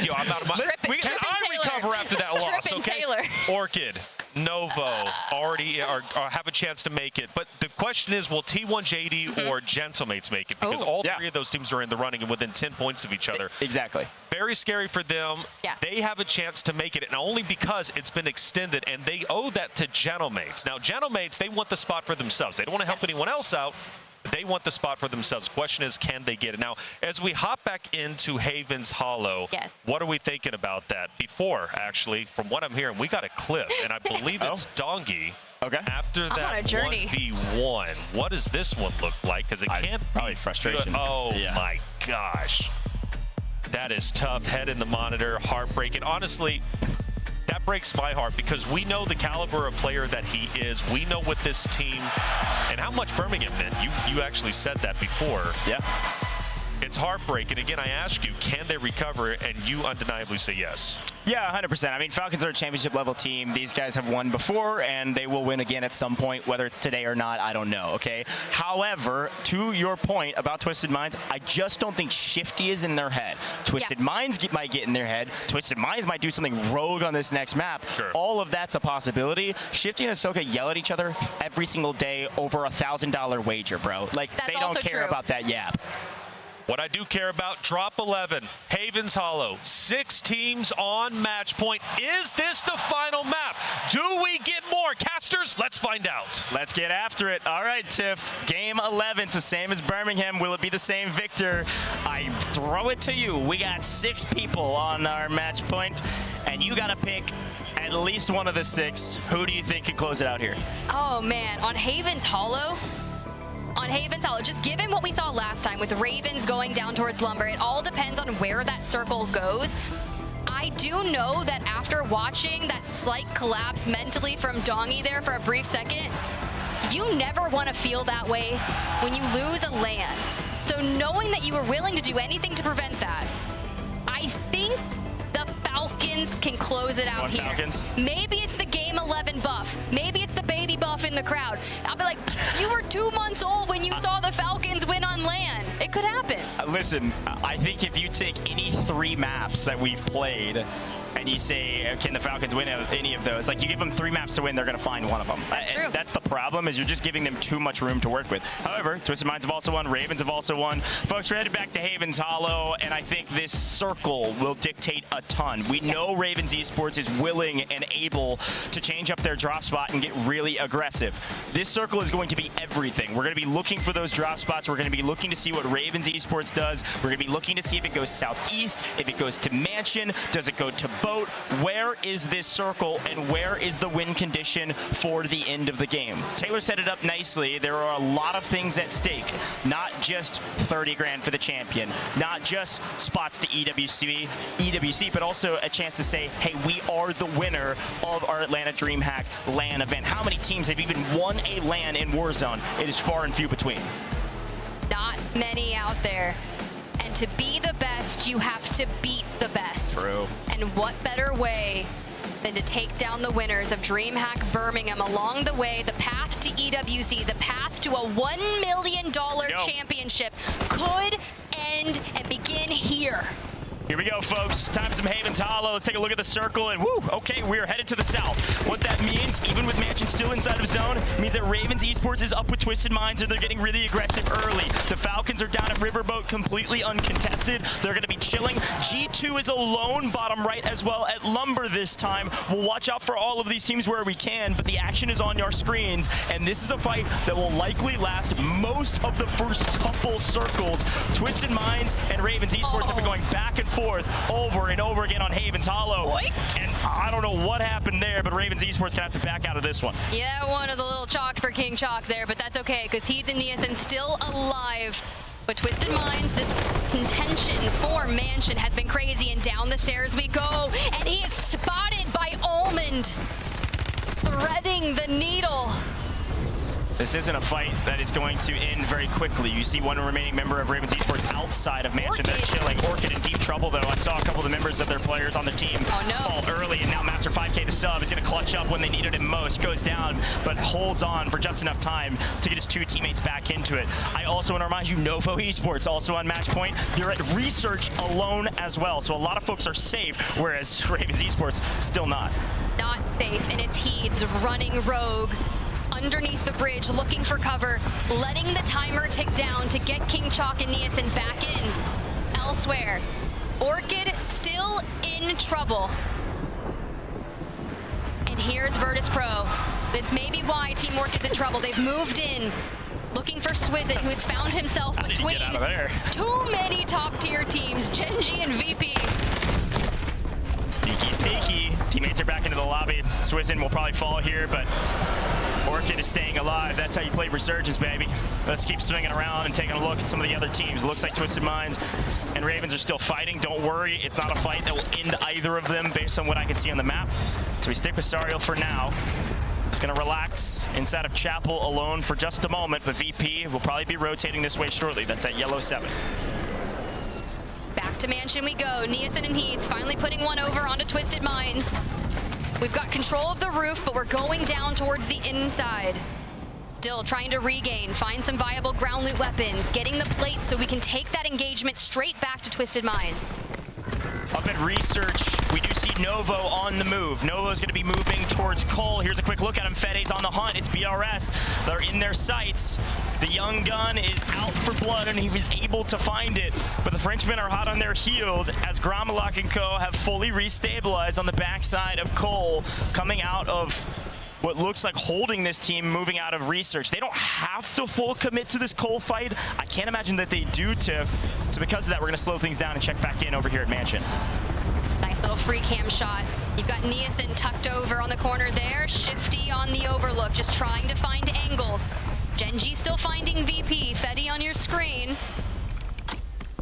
S2: Yo, I'm out of my. Can I recover after that loss? Okay.
S12: Taylor.
S2: Orchid, Novo already have a chance to make it. But the question is, will T1JD or Gentlemates make it? Because all 3 of those teams are in the running and within 10 points of each other.
S14: Exactly.
S2: Very scary for them.
S12: Yeah.
S2: They have a chance to make it, and only because it's been extended, and they owe that to Gentlemates. Now, Gentlemates, they want the spot for themselves. They don't want to help anyone else out. They want the spot for themselves. The question is, can they get it? Now, as we hop back into Haven's Hollow, what are we thinking about that? Before, actually, from what I'm hearing, we got a clip, and I believe it's Dongi.
S14: Okay.
S2: After that 1v1, what does this one look like? Because it can't
S14: probably frustration.
S2: Oh my gosh. That is tough. Head in the monitor, heartbreaking. Honestly, that breaks my heart because we know the caliber of player that he is. We know what this team and how much Birmingham meant. You actually said that before.
S14: Yeah.
S2: It's heartbreaking. Again, I ask you, can they recover? And you undeniably say yes.
S14: Yeah, 100%. I mean, Falcons are a championship level team. These guys have won before, and they will win again at some point. Whether it's today or not, I don't know, okay? However, to your point about Twisted Minds, I just don't think Shifty is in their head. Twisted Minds might get in their head. Twisted Minds might do something rogue on this next map.
S2: Sure.
S14: All of that's a possibility. Shifty and Ahsoka yell at each other every single day over $1,000 wager, bro. Like, they don't care about that yap.
S2: What I do care about, drop 11, Haven's Hollow, 6 teams on match point. Is this the final map? Do we get more? Casters, let's find out.
S14: Let's get after it. All right, Tiff, game 11, it's the same as Birmingham. Will it be the same victor? I throw it to you. We got 6 people on our match point, and you got to pick at least one of the 6. Who do you think can close it out here?
S12: Oh, man, on Haven's Hollow, just given what we saw last time with Ravens going down towards Lumber, it all depends on where that circle goes. I do know that after watching that slight collapse mentally from Dongi there for a brief second, you never want to feel that way when you lose a LAN. So knowing that you were willing to do anything to prevent that, I think the Falcons can close it out here.
S14: Falcons?
S12: Maybe it's the game 11 buff. Maybe it's the baby buff in the crowd. I'll be like, you were 2 months old when you saw the Falcons win on LAN. It could happen.
S14: Listen, I think if you take any 3 maps that we've played and you say, can the Falcons win any of those? Like, you give them 3 maps to win, they're going to find one of them.
S12: That's true.
S14: That's the problem, is you're just giving them too much room to work with. However, Twisted Minds have also won. Ravens have also won. Folks, we're headed back to Haven's Hollow, and I think this circle will dictate a ton. We know Ravens Esports is willing and able to change up their drop spot and get really aggressive. This circle is going to be everything. We're going to be looking for those drop spots. We're going to be looking to see what Ravens Esports does. We're going to be looking to see if it goes southeast, if it goes to Mansion, does it go to Boat? Where is this circle, and where is the win condition for the end of the game? Taylor set it up nicely. There are a lot of things at stake, not just 30 grand for the champion, not just spots to EWC, but also a chance to say, hey, we are the winner of our Atlanta DreamHack LAN event. How many teams have even won a LAN in Warzone? It is far and few between.
S12: Not many out there. And to be the best, you have to beat the best.
S14: True. And
S12: what better way than to take down the winners of DreamHack Birmingham along the way? The path to EWC, the path to a $1 million championship could end and begin here.
S14: Here we go, folks. Time for some Haven's Hollow. Let's take a look at the circle, and woo, okay, we are headed to the south. What that means, even with Mansion still inside of zone, means that Ravens Esports is up with Twisted Minds, and they're getting really aggressive early. The Falcons are down at Riverboat, completely uncontested. They're going to be chilling. G2 is alone, bottom right as well at Lumber this time. We'll watch out for all of these teams where we can, but the action is on your screens, and this is a fight that will likely last most of the first couple circles. Twisted Minds and Ravens Esports have been going back and forth over and over again on Haven's Hollow. And I don't know what happened there, but Ravens Esports gonna have to back out of this one.
S12: Yeah, one of the little chalk for King Chalk there, but that's okay, because Heeds and Niasen still alive. But Twisted Minds, this contention for Mansion has been crazy, and down the stairs we go, and he is spotted by Almond, threading the needle.
S14: This isn't a fight that is going to end very quickly. You see one remaining member of Ravens Esports outside of Mansion. They're chilling. Orchid in deep trouble, though. I saw a couple of the members of their players on the team fall early, and now Master 5K, the sub, is going to clutch up when they needed him most. Goes down, but holds on for just enough time to get his 2 teammates back into it. I also want to remind you, Novo Esports also on match point. They're at Research alone as well, so a lot of folks are safe, whereas Ravens Esports still not.
S12: Not safe, and it's Heeds running rogue underneath the bridge, looking for cover, letting the timer tick down to get King Chalk and Niasen back in. Elsewhere, Orchid still in trouble. And here's Virtus Pro. This may be why Team Orchid's in trouble. They've moved in Looking for Swizzin, who has found himself between too many top-tier teams, Genji and VP.
S14: Sneaky, sneaky. Teammates are back into the lobby. Swizzin will probably fall here, but Orchid is staying alive. That's how you play Resurgence, baby. Let's keep swinging around and taking a look at some of the other teams. It looks like Twisted Minds and Ravens are still fighting. Don't worry, it's not a fight that will end either of them based on what I can see on the map. So we stick with Sariel for now. Just gonna relax inside of Chapel alone for just a moment, but VP will probably be rotating this way shortly. That's at yellow 7.
S12: Back to Mansion we go. Neason and Heats finally putting one over onto Twisted Minds. We've got control of the roof, but we're going down towards the inside. Still trying to regain, find some viable ground loot weapons, getting the plates so we can take that engagement straight back to Twisted Minds.
S14: Up at Research, we do see Novo on the move. Novo's going to be moving towards Cole. Here's a quick look at him. Fede's on the hunt. It's BRS. They're in their sights. The young gun is out for blood, and he was able to find it. But the Frenchmen are hot on their heels as Gromelach and co. have fully restabilized on the backside of Cole, coming out of what looks like holding this team moving out of Research. They don't have to full commit to this Cole fight. I can't imagine that they do, Tiff. So because of that, we're going to slow things down and check back in over here at Mansion.
S12: Nice little free cam shot. You've got Neason tucked over on the corner there. Shifty on the overlook, just trying to find angles. Genji still finding VP. Fede on your screen.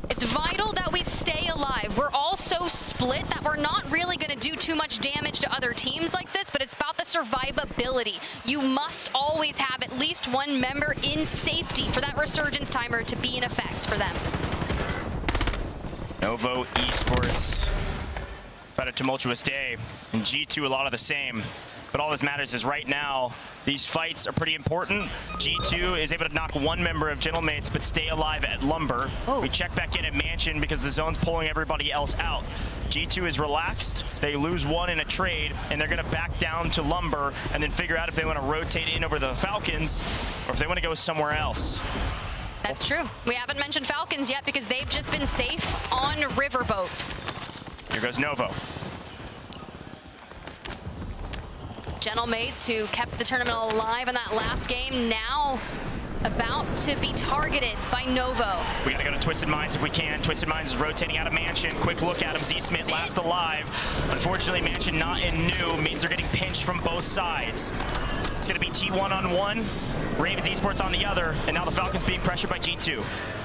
S12: It's vital that we stay alive. We're all so split that we're not really going to do too much damage to other teams like this, but it's about the survivability. You must always have at least one member in safety for that Resurgence timer to be in effect for them.
S14: Novo Esports had a tumultuous day, and G2 a lot of the same. But all this matters is right now, these fights are pretty important. G2 is able to knock one member of Gentlemates, but stay alive at Lumber. We check back in at Mansion because the zone's pulling everybody else out. G2 is relaxed. They lose one in a trade, and they're going to back down to Lumber and then figure out if they want to rotate in over the Falcons or if they want to go somewhere else.
S12: That's true. We haven't mentioned Falcons yet because they've just been safe on Riverboat.
S14: Here goes Novo.
S12: Gentlemates, who kept the tournament alive in that last game, now about to be targeted by Novo.
S14: We gotta go to Twisted Minds if we can. Twisted Minds is rotating out of Mansion. Quick look at him. Z-Smith last alive. Unfortunately, Mansion not in new means they're getting pinched from both sides. It's gonna be T1 on one, Ravens Esports on the other, and now the Falcons being pressured by G2.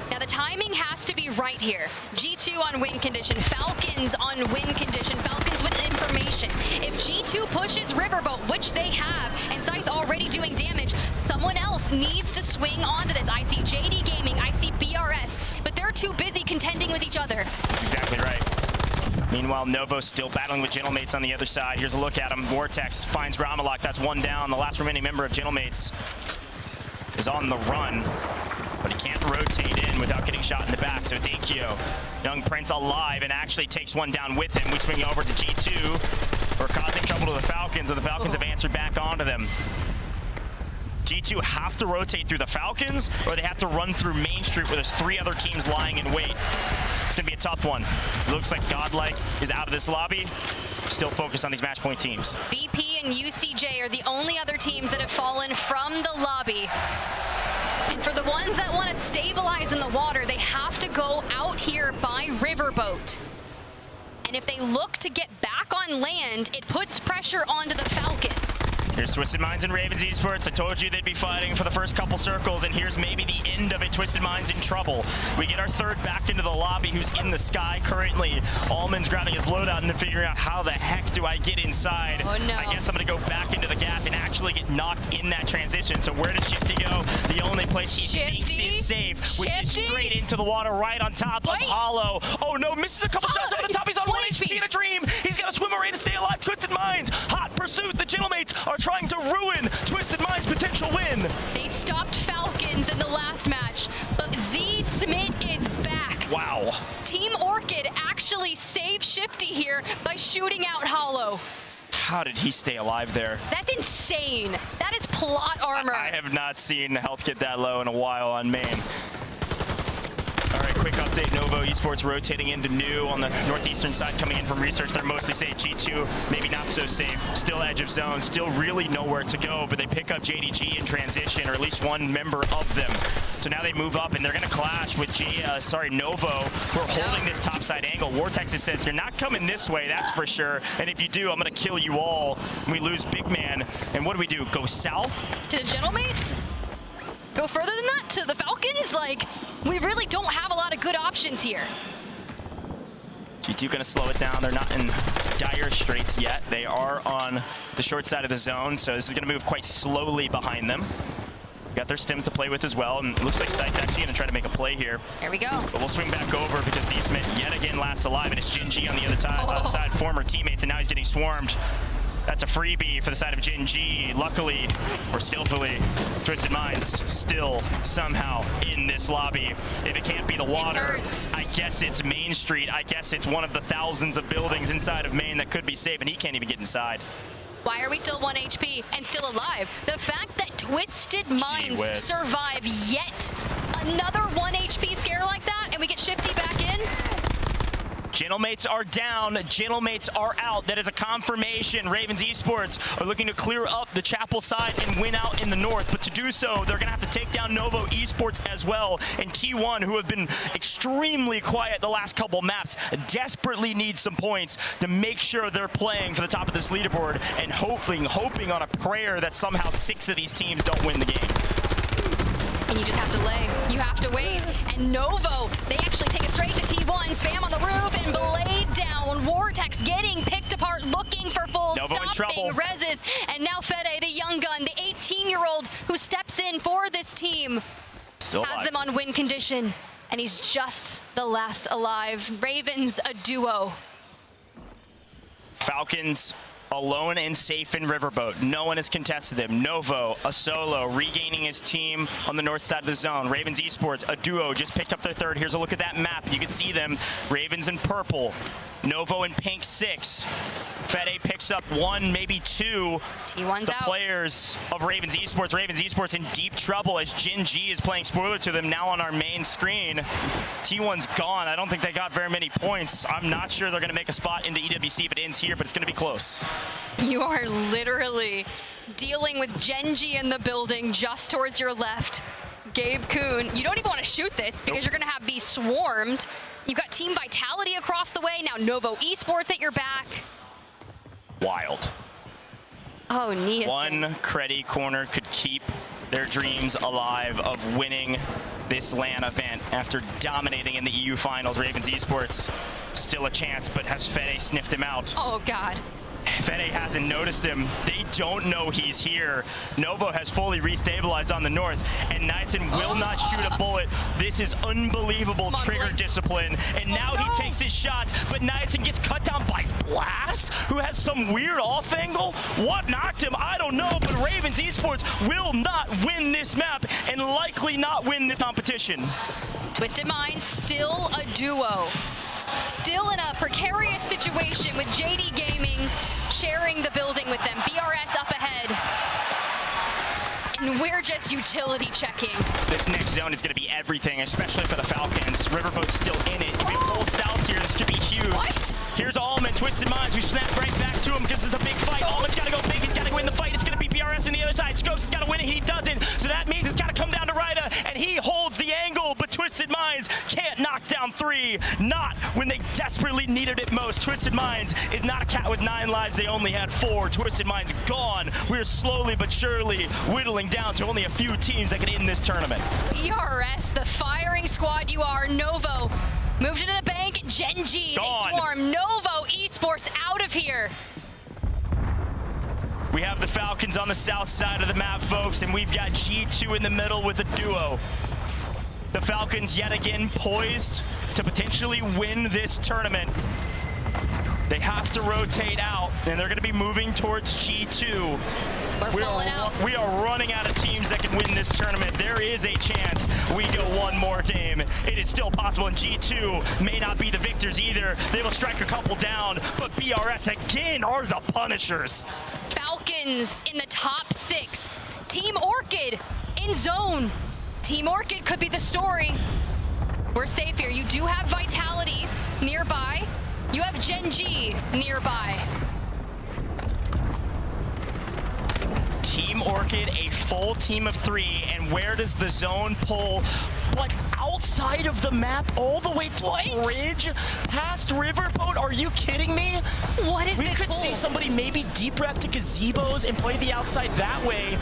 S12: Now the timing has to be right here. G2 on win condition, Falcons on win condition, Falcons with information. If G2 pushes Riverboat, which they have, and Scythe already doing damage, someone else needs to swing onto this. I see JD Gaming, I see BRS, but they're too busy contending with each other.
S14: That's exactly right. Meanwhile, Novo still battling with Gentlemates on the other side. Here's a look at him. Vortex finds Gromelach. That's one down. The last remaining member of Gentlemates is on the run, but he can't rotate in without getting shot in the back, so it's Akio. Young Prince alive and actually takes one down with him. We swing over to G2. We're causing trouble to the Falcons, and the Falcons have answered back onto them. G2 have to rotate through the Falcons, or they have to run through Main Street where there's 3 other teams lying in wait. It's going to be a tough one. It looks like Godlike is out of this lobby. Still focused on these match point teams.
S12: VP and UCJ are the only other teams that have fallen from the lobby. And for the ones that want to stabilize in the water, they have to go out here by Riverboat. And if they look to get back on land, it puts pressure onto the Falcons.
S14: Here's Twisted Minds and Ravens Esports. I told you they'd be fighting for the first couple circles, and here's maybe the end of it. Twisted Minds in trouble. We get our third back into the lobby, who's in the sky currently. Allman's grabbing his loadout and then figuring out how the heck do I get inside.
S12: Oh, no.
S14: I guess I'm going to go back into the gas and actually get knocked in that transition. So where does Shifty go? The only place he thinks is safe, which is straight into the water right on top of Hollow. Oh no, misses a couple shots over the top. He's on 1 HP in a dream. He's got to swim away to stay alive. Twisted Minds, hot pursuit. The Gentlemates are trying to ruin Twisted Minds' potential win.
S12: They stopped Falcons in the last match, but Z-Smith is back.
S14: Wow.
S12: Team Orchid actually saved Shifty here by shooting out Hollow.
S14: How did he stay alive there?
S12: That's insane. That is plot armor.
S14: I have not seen health get that low in a while on main. All right, quick quick update. Novo Esports rotating into new on the northeastern side, coming in from research. They're mostly safe. G2, maybe not so safe. Still edge of zone, still really nowhere to go, but they pick up JDG in transition, or at least one member of them. So now they move up, and they're going to clash with Novo, who are holding this topside angle. Vortex says, you're not coming this way, that's for sure. And if you do, I'm going to kill you all. We lose big man. And what do? Go south?
S12: To the Gentlemates? Go further than that? To the Falcons? Like, we really don't have a lot of good options here.
S14: G2 going to slow it down. They're not in dire straits yet. They are on the short side of the zone, so this is going to move quite slowly behind them. Got their stims to play with as well, and it looks like Sight's actually going to try to make a play here.
S12: There we go.
S14: But we'll swing back over because Eastman yet again lasts alive, and it's Jin G on the other side, former teammates, and now he's getting swarmed. That's a freebie for the side of Jin G. Luckily, or skillfully, Twisted Minds still somehow in this lobby. If it can't be the water, I guess it's Main Street. I guess it's one of the thousands of buildings inside of Main that could be safe, and he can't even get inside.
S12: Why are we still 1 HP and still alive? The fact that Twisted Minds survive yet another 1 HP scare like that, and we get Shifty back in?
S14: Gentlemates are down, Gentlemates are out. That is a confirmation. Ravens Esports are looking to clear up the Chapel side and win out in the north. But to do so, they're going to have to take down Novo Esports as well. And T1, who have been extremely quiet the last couple maps, desperately need some points to make sure they're playing for the top of this leaderboard and hoping on a prayer that somehow 6 of these teams don't win the game.
S12: And you just have to lay. You have to wait. And Novo, they actually take it straight to T1. Spam on the roof and blade down. Vortex getting picked apart, looking for full stopping reses. And now Fede, the young gun, the 18-year-old who steps in for this team,
S14: still
S12: has them on win condition. And he's just the last alive. Ravens, a duo.
S14: Falcons alone and safe in Riverboat. No one has contested them. Novo, a solo, regaining his team on the north side of the zone. Ravens Esports, a duo, just picked up their third. Here's a look at that map. You can see them. Ravens in purple. Novo in pink 6. Fede picks up 1, maybe 2.
S12: T1's out.
S14: Players of Ravens Esports. Ravens Esports in deep trouble as Jin G is playing spoiler to them now on our main screen. T1's gone. I don't think they got very many points. I'm not sure they're going to make a spot into EWC if it ends here, but it's going to be close.
S12: You are literally dealing with Genji in the building just towards your left. Gabe Kuhn, you don't even want to shoot this because you're going to be swarmed. You've got Team Vitality across the way. Now Novo Esports at your back.
S14: Wild.
S12: Oh, Nia.
S14: One Creddy corner could keep their dreams alive of winning this LAN event after dominating in the EU finals. Ravens Esports still a chance, but has Fede sniffed him out?
S12: Oh, God.
S14: Fede hasn't noticed him. They don't know he's here. Novo has fully restabilized on the north, and Nyson will not shoot a bullet. This is unbelievable trigger discipline. And now he takes his shots, but Nyson gets cut down by Blast, who has some weird off angle. What knocked him? I don't know, but Ravens Esports will not win this map and likely not win this competition.
S12: Twisted Minds still a duo. Still in a precarious situation with JD Gaming sharing the building with them. BRS up ahead. And we're just utility checking.
S14: This next zone is going to be everything, especially for the Falcons. Riverboat's still in it. If we pull south here, this could be huge.
S12: What?
S14: Here's Allman, Twisted Minds. We snap right back to him because it's a big fight. Allman's got to go big. He's got to win the fight. It's going to be BRS on the other side. Scopes has got to win it. He doesn't. So that means it's got to come down to Ryda, and he holds the angle. But Twisted Minds can't knock down 3. Not when they desperately needed it most. Twisted Minds is not a cat with 9 lives. They only had 4. Twisted Minds gone. We're slowly but surely whittling down to only a few teams that can end this tournament.
S12: BRS, the firing squad you are. Novo moves into the bank. Genji, they swarm. Novo Esports out of here.
S14: We have the Falcons on the south side of the map, folks, and we've got G2 in the middle with a duo. The Falcons yet again poised to potentially win this tournament. They have to rotate out, and they're going to be moving towards G2. We are running out of teams that can win this tournament. There is a chance we go one more game. It is still possible, and G2 may not be the victors either. They will strike a couple down, but BRS again are the punishers.
S12: Falcons in the top 6. Team Orchid in zone. Team Orchid could be the story. We're safe here. You do have Vitality nearby. You have Gen G nearby.
S14: Team Orchid, a full team of 3, and where does the zone pull? But outside of the map, all the way to the bridge, past Riverboat. Are you kidding me?
S12: What is
S14: we
S12: this
S14: could
S12: pull?
S14: see somebody maybe deep rep to gazebos and play the outside that way.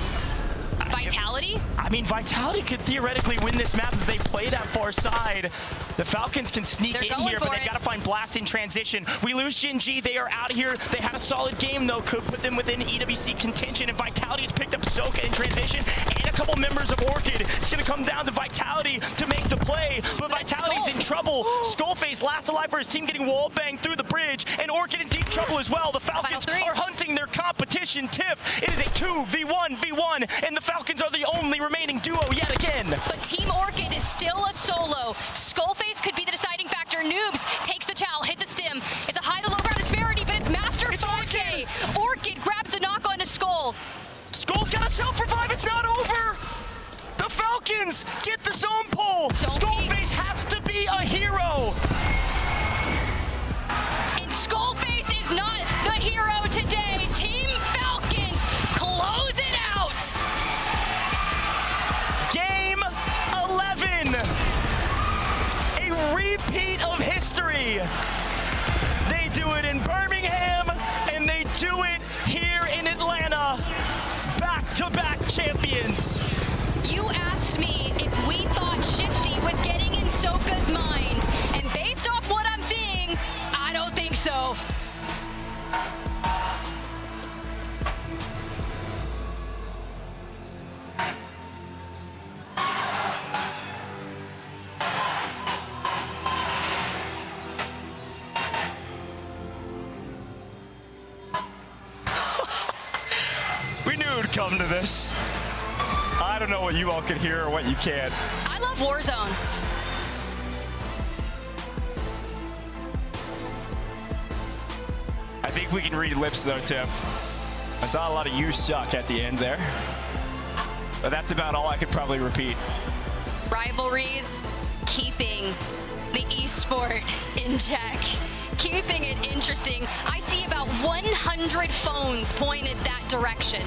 S12: Vitality?
S14: I mean, Vitality could theoretically win this map if they play that far side. The Falcons can sneak in here, but they've got to find Blast in transition. We lose Gen G. They are out of here. They had a solid game, though. Could put them within EWC contention. And Vitality has picked up Ahsoka in transition and a couple members of Orchid. It's going to come down to Vitality to make the play. But Vitality's in trouble. Skullface last alive for his team, getting wall banged through the bridge. And Orchid in deep trouble as well. The Falcons are hunting their competition. Tiff, it is a 2v1v1. And the Falcons are the only remaining duo yet again.
S12: But Team Orchid is still a solo. Skullface could be the deciding factor. Noobs takes the chow, hits a stim. It's a high to low ground disparity, but it's Master 5K. Orchid grabs the knock on to Skull.
S14: Skull's got a self-revive. It's not over. The Falcons get the zone pull. Skullface has to be a hero.
S12: And Skullface is not the hero today. Team Falcons close it out.
S14: Game 11. A repeat of history. They do it in Birmingham, and they do it here in Atlanta. Back-to-back champions.
S12: You asked me if we thought Shifty was getting in Soka's mind, and based off what I'm seeing, I don't think so.
S14: We knew it would come to this. I don't know what you all can hear or what you can't.
S12: I love Warzone.
S14: I think we can read lips though, Tiff. I saw a lot of "you suck" at the end there. But that's about all I could probably repeat.
S12: Rivalries, keeping the esport in check, keeping it interesting. I see about 100 phones pointed that direction.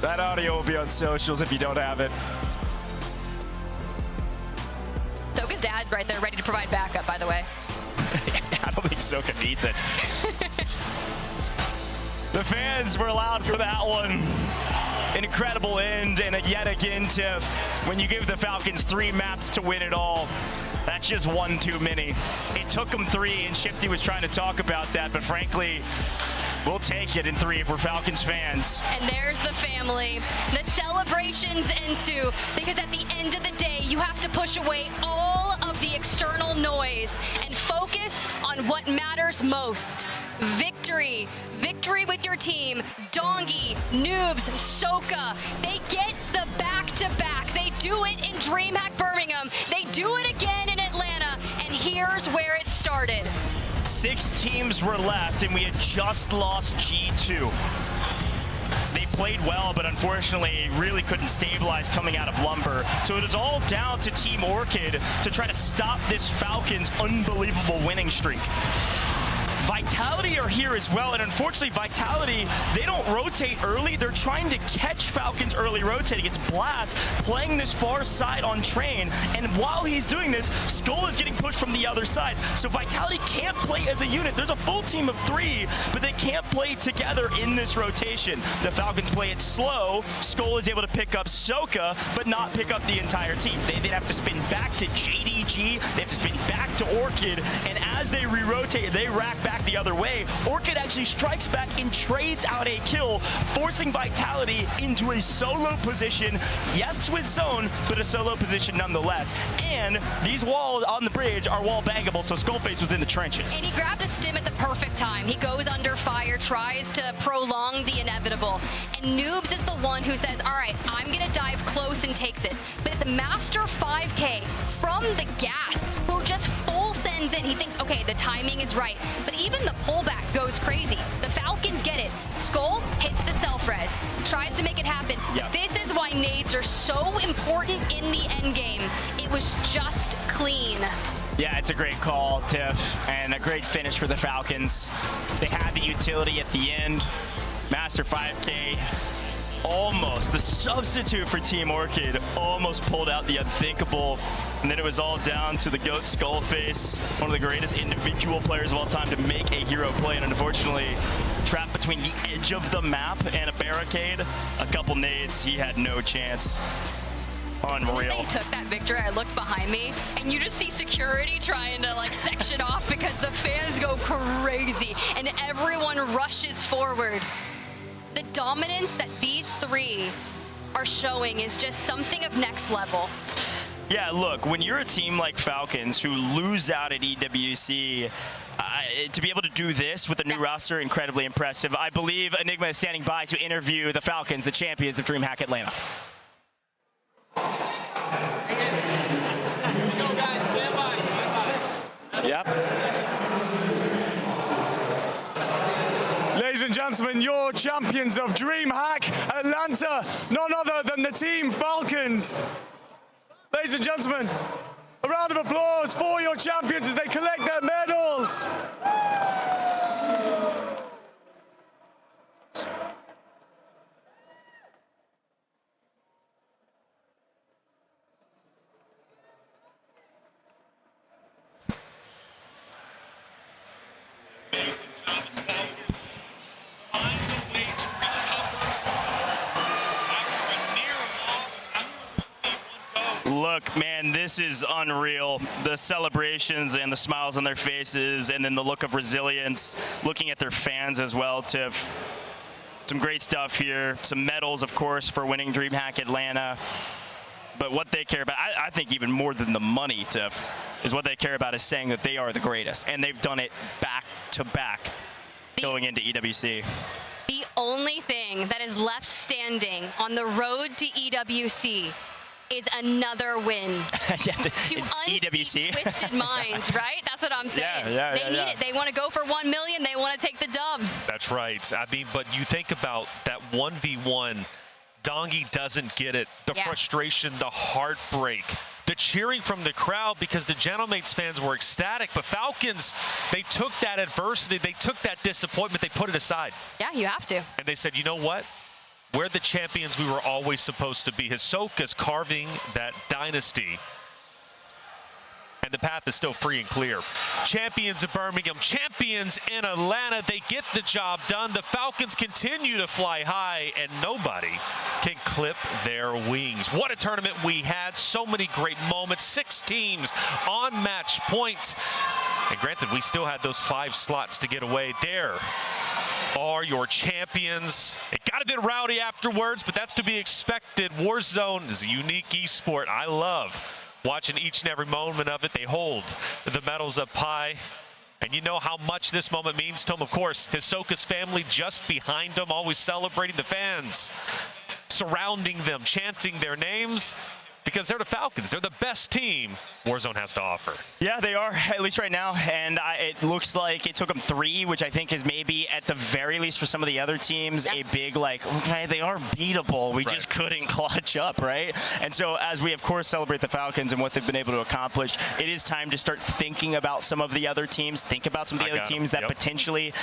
S14: That audio will be on socials if you don't have it.
S12: Soka's dad's right there ready to provide backup, by the way.
S14: I don't think Soka needs it. The fans were loud for that one. An incredible end, and yet again, Tiff, when you give the Falcons 3 maps to win it all, that's just one too many. It took them 3, and Shifty was trying to talk about that, but frankly, we'll take it in 3 if we're Falcons fans.
S12: And there's the family. The celebrations ensue, because at the end of the day, you have to push away all of the external noise and focus on what matters most. Victory. Victory with your team. Dongi, Noobs, Soka. They get the back-to-back. They do it in DreamHack Birmingham. They do it again in Atlanta. And here's where it started.
S14: 6 teams were left, and we had just lost G2. They played well, but unfortunately really couldn't stabilize coming out of Lumber. So it is all down to Team Orchid to try to stop this Falcons' unbelievable winning streak. Vitality are here as well, and unfortunately Vitality, they don't rotate early. They're trying to catch Falcons early rotating. It's Blast playing this far side on Train, and while he's doing this, Skull is getting pushed from the other side. So Vitality can't play as a unit. There's a full team of 3, but they can't play together in this rotation. The Falcons play it slow. Skull is able to pick up Soka, but not pick up the entire team. They then have to spin back to JDG. They have to spin back to Orchid, and as they re-rotate, they rack back the other way. Orchid actually strikes back and trades out a kill, forcing Vitality into a solo position. Yes, with zone, but a solo position nonetheless. And these walls on the bridge are wall bangable, so Skullface was in the trenches.
S12: And he grabbed a stim at the perfect time. He goes under fire, tries to prolong the inevitable. And Noobs is the one who says, all right, I'm gonna dive close and take this. But it's Master 5K from the gas who just full sends runs in. He thinks, okay, the timing is right. But even the pullback goes crazy. The Falcons get it. Skull hits the self-res, tries to make it happen.
S14: Yep.
S12: This is why nades are so important in the end game. It was just clean.
S14: Yeah, it's a great call, Tiff, and a great finish for the Falcons. They had the utility at the end. Master 5K, almost, the substitute for Team Orchid, almost pulled out the unthinkable. And then it was all down to the GOAT Skullface, one of the greatest individual players of all time to make a hero play. And unfortunately, trapped between the edge of the map and a barricade, a couple nades, he had no chance. Unreal.
S12: When they took that victory, I looked behind me, and you just see security trying to like section off because the fans go crazy, and everyone rushes forward. The dominance that these three are showing is just something of next level.
S14: Yeah, look, when you're a team like Falcons who lose out at EWC, to be able to do this with a new roster, incredibly impressive. I believe Enigma is standing by to interview the Falcons, the champions of DreamHack Atlanta.
S3: Yep. Ladies and gentlemen, your champions of DreamHack Atlanta, none other than the Team Falcons. Ladies and gentlemen, a round of applause for your champions as they collect their medals.
S14: Look, man, this is unreal. The celebrations and the smiles on their faces, and then the look of resilience, looking at their fans as well, Tiff. Some great stuff here. Some medals, of course, for winning DreamHack Atlanta. But what they care about, I think even more than the money, Tiff, is what they care about is saying that they are the greatest. And they've done it back to back going into EWC.
S12: The only thing that is left standing on the road to EWC is another win.
S14: Yeah,
S12: to unseat Twisted Minds, right? That's what I'm saying. They need it. They want to go for 1 million. They want to take the dub.
S2: That's right. I mean, but you think about that 1v1. Dongi doesn't get it. The frustration, the heartbreak, the cheering from the crowd because the Gentlemates fans were ecstatic. But Falcons, they took that adversity, they took that disappointment, they put it aside.
S12: Yeah, you have to.
S2: And they said, you know what? We're the champions we were always supposed to be. Hisoka's carving that dynasty. And the path is still free and clear. Champions of Birmingham, champions in Atlanta. They get the job done. The Falcons continue to fly high, and nobody can clip their wings. What a tournament we had. So many great moments. 6 teams on match point. And granted, we still had those 5 slots to get away. There are your champions. It got a bit rowdy afterwards, but that's to be expected. Warzone is a unique esport. I love watching each and every moment of it. They hold the medals up high. And you know how much this moment means to them. Of course, Hisoka's family just behind them, always celebrating the fans, surrounding them, chanting their names. Because they're the Falcons. They're the best team Warzone has to offer.
S14: Yeah, they are, at least right now. And it looks like it took them 3, which I think is maybe, at the very least for some of the other teams, a big, like, okay, they are beatable. We just couldn't clutch up, right? And so as we, of course, celebrate the Falcons and what they've been able to accomplish, it is time to start thinking about some of the other teams. Think about some of the other teams that potentially,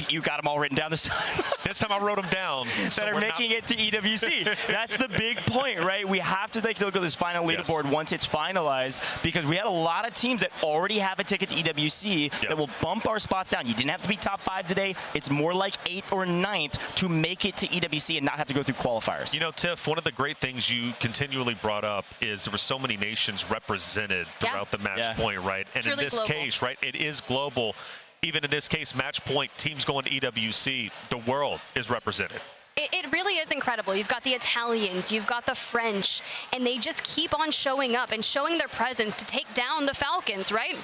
S14: you got them all written down this time.
S2: This time I wrote them down.
S14: That are making it to EWC. That's the big point, right? We have to take a look at this final leaderboard once it's finalized, because we had a lot of teams that already have a ticket to EWC that will bump our spots down. You didn't have to be top 5 today. It's more like 8th or 9th to make it to EWC and not have to go through qualifiers.
S2: You know, Tiff, one of the great things you continually brought up is there were so many nations represented throughout the match point, right? And
S12: Truly
S2: in this
S12: global.
S2: case, right, it is global. Even in this case, match point, teams going to EWC, the world is represented.
S12: It really is incredible. You've got the Italians, you've got the French, and they just keep on showing up and showing their presence to take down the Falcons, right?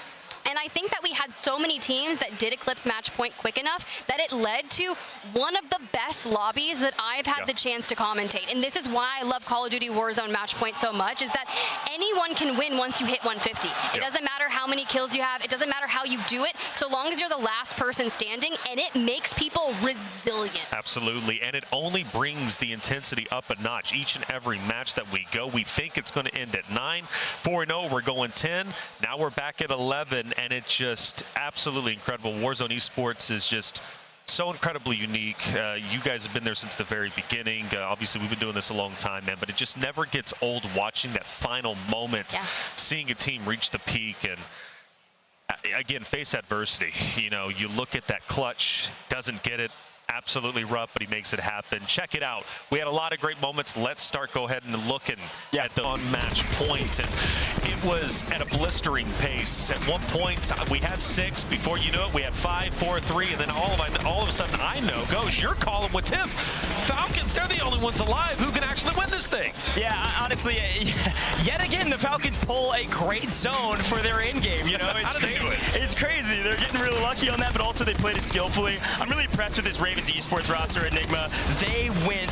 S12: And And I think that we had so many teams that did eclipse match point quick enough that it led to one of the best lobbies that I've had the chance to commentate. And this is why I love Call of Duty Warzone match point so much, is that anyone can win once you hit 150. It doesn't matter how many kills you have. It doesn't matter how you do it, so long as you're the last person standing, and it makes people resilient.
S2: Absolutely, and it only brings the intensity up a notch each and every match that we go. We think it's going to end at 9. 4-0, we're going 10. Now we're back at 11, and it's just absolutely incredible. Warzone Esports is just so incredibly unique. You guys have been there since the very beginning. Obviously, we've been doing this a long time, man, but it just never gets old watching that final moment, seeing a team reach the peak and again, face adversity. You know, you look at that clutch, doesn't get it. Absolutely rough, but he makes it happen. Check it out. We had a lot of great moments. Let's go ahead and looking at the on-match point. And it was at a blistering pace. At one point, we had 6. Before you know it, we had 5, 4, 3, and then all of a sudden, I know, Ghost, you're calling with Tiff. Falcons, they're the only ones alive who can actually win this thing.
S14: Yeah, honestly, yet again, the Falcons pull a great zone for their end game. You know, it's crazy. It's crazy. They're getting really lucky on that, but also they played it skillfully. I'm really impressed with this Ravens Esports roster, Enigma. They went,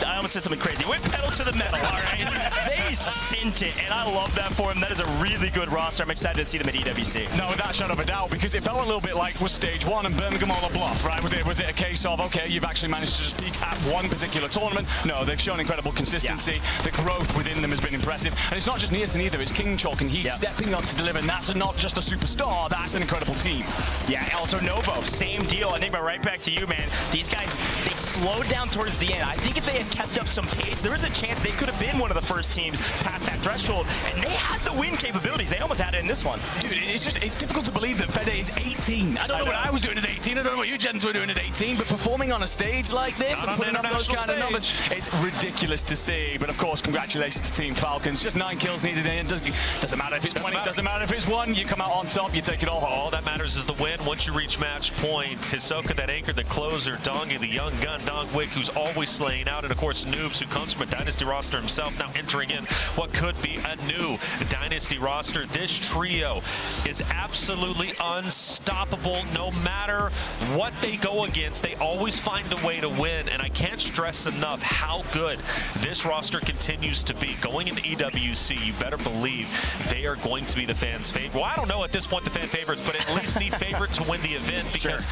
S14: I almost said something crazy. Went pedal to the metal, all right? They sent it, and I love that for them. That is a really good roster. I'm excited to see them at EWC.
S3: No, without a shadow of a doubt, because it felt a little bit like was stage 1 and Birmingham on a bluff, right? Was it a case of, okay, you've actually managed to just peak at one particular tournament? No, they've shown incredible consistency. The growth within them has been impressive. And it's not just Nielsen either, it's King Chalk and Heat stepping up to deliver, and that's not just a superstar, that's an incredible team.
S14: Yeah, also Novo, same deal. Enigma, right back to you, man. These guys, they slowed down towards the end. I think if they had kept up some pace, there was a chance they could have been one of the first teams past that threshold, and they had the win capabilities. They almost had it in this one.
S3: Dude, it's difficult to believe that Fede is 18. I don't know what I was doing at 18. I don't know what you gents were doing at 18, but performing on a stage like this and putting up those kind of numbers, it's ridiculous to see. But of course, congratulations to Team Falcons. Just 9 kills needed in. Doesn't matter if it's 20, doesn't matter if it's 1. You come out on top, you take it all home.
S2: All that matters is the win. Once you reach match point, Hisoka, that anchor, the closer, Dongi, the young gun, Dongwick, who's always slaying out, and of course Noobs, who comes from a Dynasty roster himself, now entering in what could be a new Dynasty roster. This trio is absolutely unstoppable. No matter what they go against, they always find a way to win, and I can't stress enough how good this roster continues to be. Going into EWC, you better believe they are going to be the fans' favorite. Well, I don't know at this point the fan favorites, but at least the favorite to win the event, because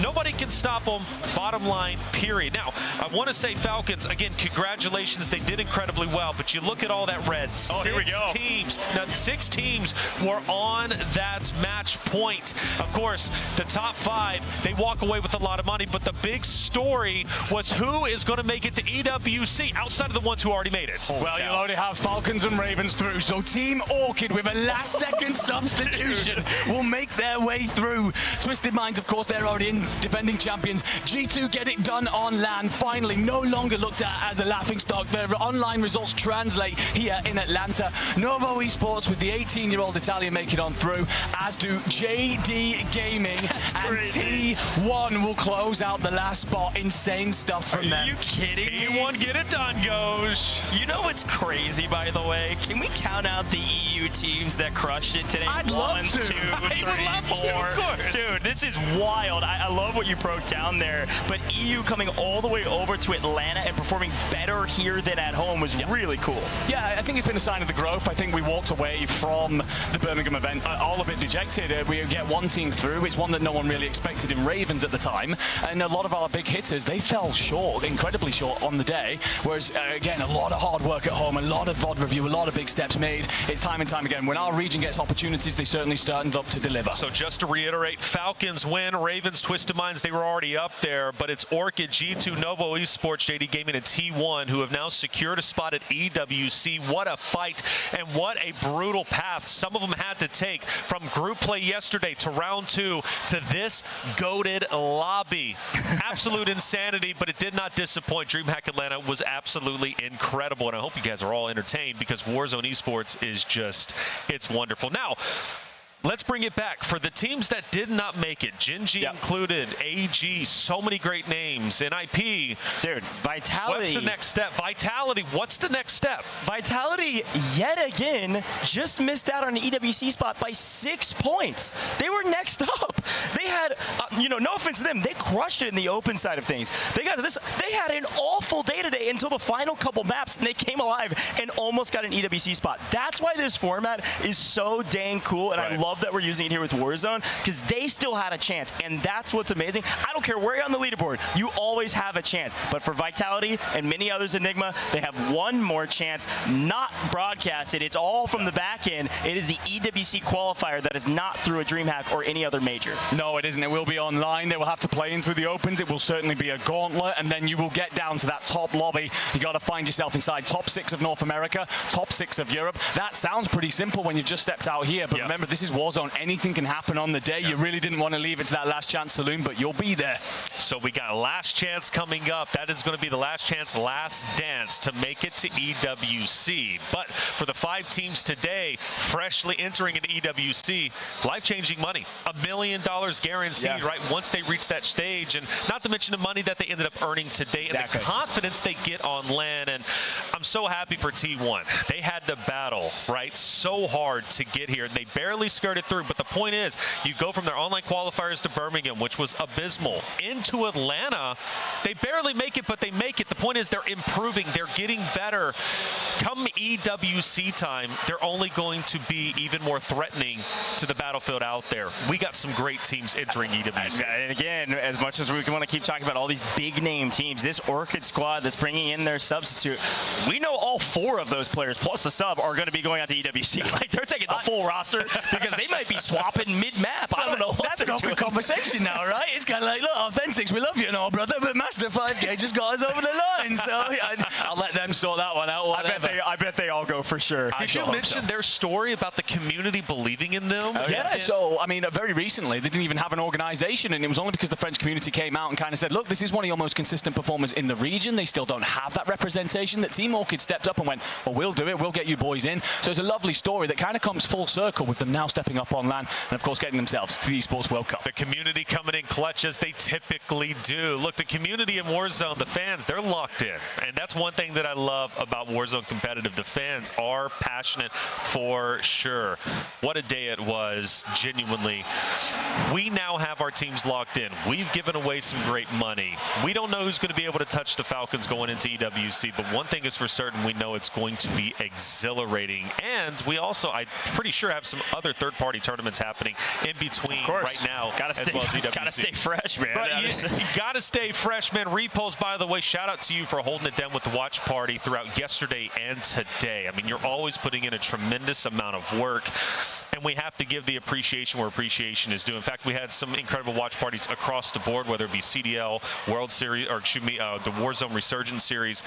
S2: nobody can stop them, bottom line, period. Now, I want to say Falcons, again, congratulations. They did incredibly well, but you look at all that red.
S14: Here we go.
S2: Now, 6 teams were on that match point. Of course, the top 5, they walk away with a lot of money, but the big story was who is going to make it to EWC outside of the ones who already made it.
S3: Well, you'll already have Falcons and Ravens through, so Team Orchid with a last-second substitution will make their way through. Twisted Minds, of course, they're already in, defending champions. G2 get it done on LAN, finally, no longer looked at as a laughingstock. Their online results translate here in Atlanta. Novo Esports with the 18-year-old Italian make it on through, as do JD Gaming. And T1 will close out the last spot. Insane stuff from them.
S14: Are you kidding me?
S2: T1 get it done, goes.
S14: You know what's crazy, by the way? Can we count out the EU teams that crushed it today?
S3: I'd love to.
S14: 1, 2, 3, 4. Dude, this is wild. I love what you broke down there, but EU coming all the way over to Atlanta and performing better here than at home was really cool.
S3: Yeah, I think it's been a sign of the growth. I think we walked away from the Birmingham event all a bit dejected. We get one team through. It's one that no one really expected in Ravens at the time, and a lot of our big hitters, they fell short, incredibly short on the day, whereas again, a lot of hard work at home, a lot of VOD review, a lot of big steps made. It's time and time again. When our region gets opportunities, they certainly stand up to deliver.
S2: So just to reiterate, Falcons win, Ravens, Twisted Minds, they were already up there, but it's Orchid, G2, Novo Esports, JD Gaming, and T1 who have now secured a spot at EWC. What a fight and what a brutal path some of them had to take from group play yesterday to round 2 to this goated lobby. Absolute insanity, but it did not disappoint. DreamHack Atlanta was absolutely incredible, and I hope you guys are all entertained because Warzone Esports is just, it's wonderful. Now, Let's bring it back for the teams that did not make it. Gen.G included, AG, so many great names. NIP.
S15: Dude, Vitality.
S2: What's the next step? Vitality, what's the next step?
S15: Vitality, yet again, just missed out on an EWC spot by 6 points. They were next up. They had, no offense to them, they crushed it in the open side of things. They got to this. They had an awful day today until the final couple maps, and they came alive and almost got an EWC spot. That's why this format is so dang cool, and I love that we're using it here with Warzone, because they still had a chance, and that's what's amazing. I don't care where you're on the leaderboard, you always have a chance. But for Vitality and many others, Enigma, they have one more chance, not broadcasted. It's all from the back end. It is the EWC qualifier that is not through a DreamHack or any other major.
S3: No, it isn't. It will be online. They will have to play in through the opens. It will certainly be a gauntlet, and then you will get down to that top lobby. You got to find yourself inside top 6 of North America, top 6 of Europe. That sounds pretty simple when you've just stepped out here, but remember, this is Warzone. Anything can happen on the day. You really didn't want to leave it to that last chance saloon, but you'll be there.
S2: So we got last chance coming up. That is going to be the last chance, last dance to make it to EWC. But for the 5 teams today, freshly entering into EWC, life-changing money. $1 million guaranteed, right, once they reach that stage. And not to mention the money that they ended up earning today and the confidence they get on LAN. And I'm so happy for T1. They had to battle, right, so hard to get here. They barely skirted through. But the point is, you go from their online qualifiers to Birmingham, which was abysmal, into Atlanta. They barely make it, but they make it. The point is they're improving. They're getting better. Come EWC time, they're only going to be even more threatening to the battlefield out there. We got some great teams entering EWC.
S15: And again, as much as we want to keep talking about all these big name teams, this Orchid squad that's bringing in their substitute, we know all 4 of those players plus the sub are going to be going out to EWC. Like, they're taking the full roster because they might be swapping mid-map. I don't know.
S3: That's an awkward conversation now, right? It's kind of like, look, Authentics, we love you and all, brother, but Master 5K just got us over the line. So I'll let them sort that one out.
S15: I bet they all go for sure.
S2: Did you mention their story about the community believing in them?
S3: So, I mean, very recently, they didn't even have an organization, and it was only because the French community came out and kind of said, look, this is one of your most consistent performers in the region. They still don't have that representation. That Team Orchid stepped up and went, well, we'll do it. We'll get you boys in. So it's a lovely story that kind of comes full circle with them now stepping up on LAN and, of course, getting themselves to the Esports World Cup.
S2: The community coming in clutch as they typically do. Look, the community in Warzone, the fans, they're locked in. And that's one thing that I love about Warzone competitive. The fans are passionate for sure. What a day it was, genuinely. We now have our teams locked in. We've given away some great money. We don't know who's going to be able to touch the Falcons going into EWC, but one thing is for certain, we know it's going to be exhilarating. And we also, I'm pretty sure, have some other third-party tournaments happening in between right now, as well as EWC.
S15: Gotta stay fresh, man.
S2: But you gotta stay fresh, man. Repos, by the way, shout out to you for holding it down with the watch party throughout yesterday and today. I mean, you're always putting in a tremendous amount of work, and we have to give the appreciation where appreciation is due. In fact, we had some incredible watch parties across the board, whether it be CDL, World Series, or excuse me, the Warzone Resurgence Series.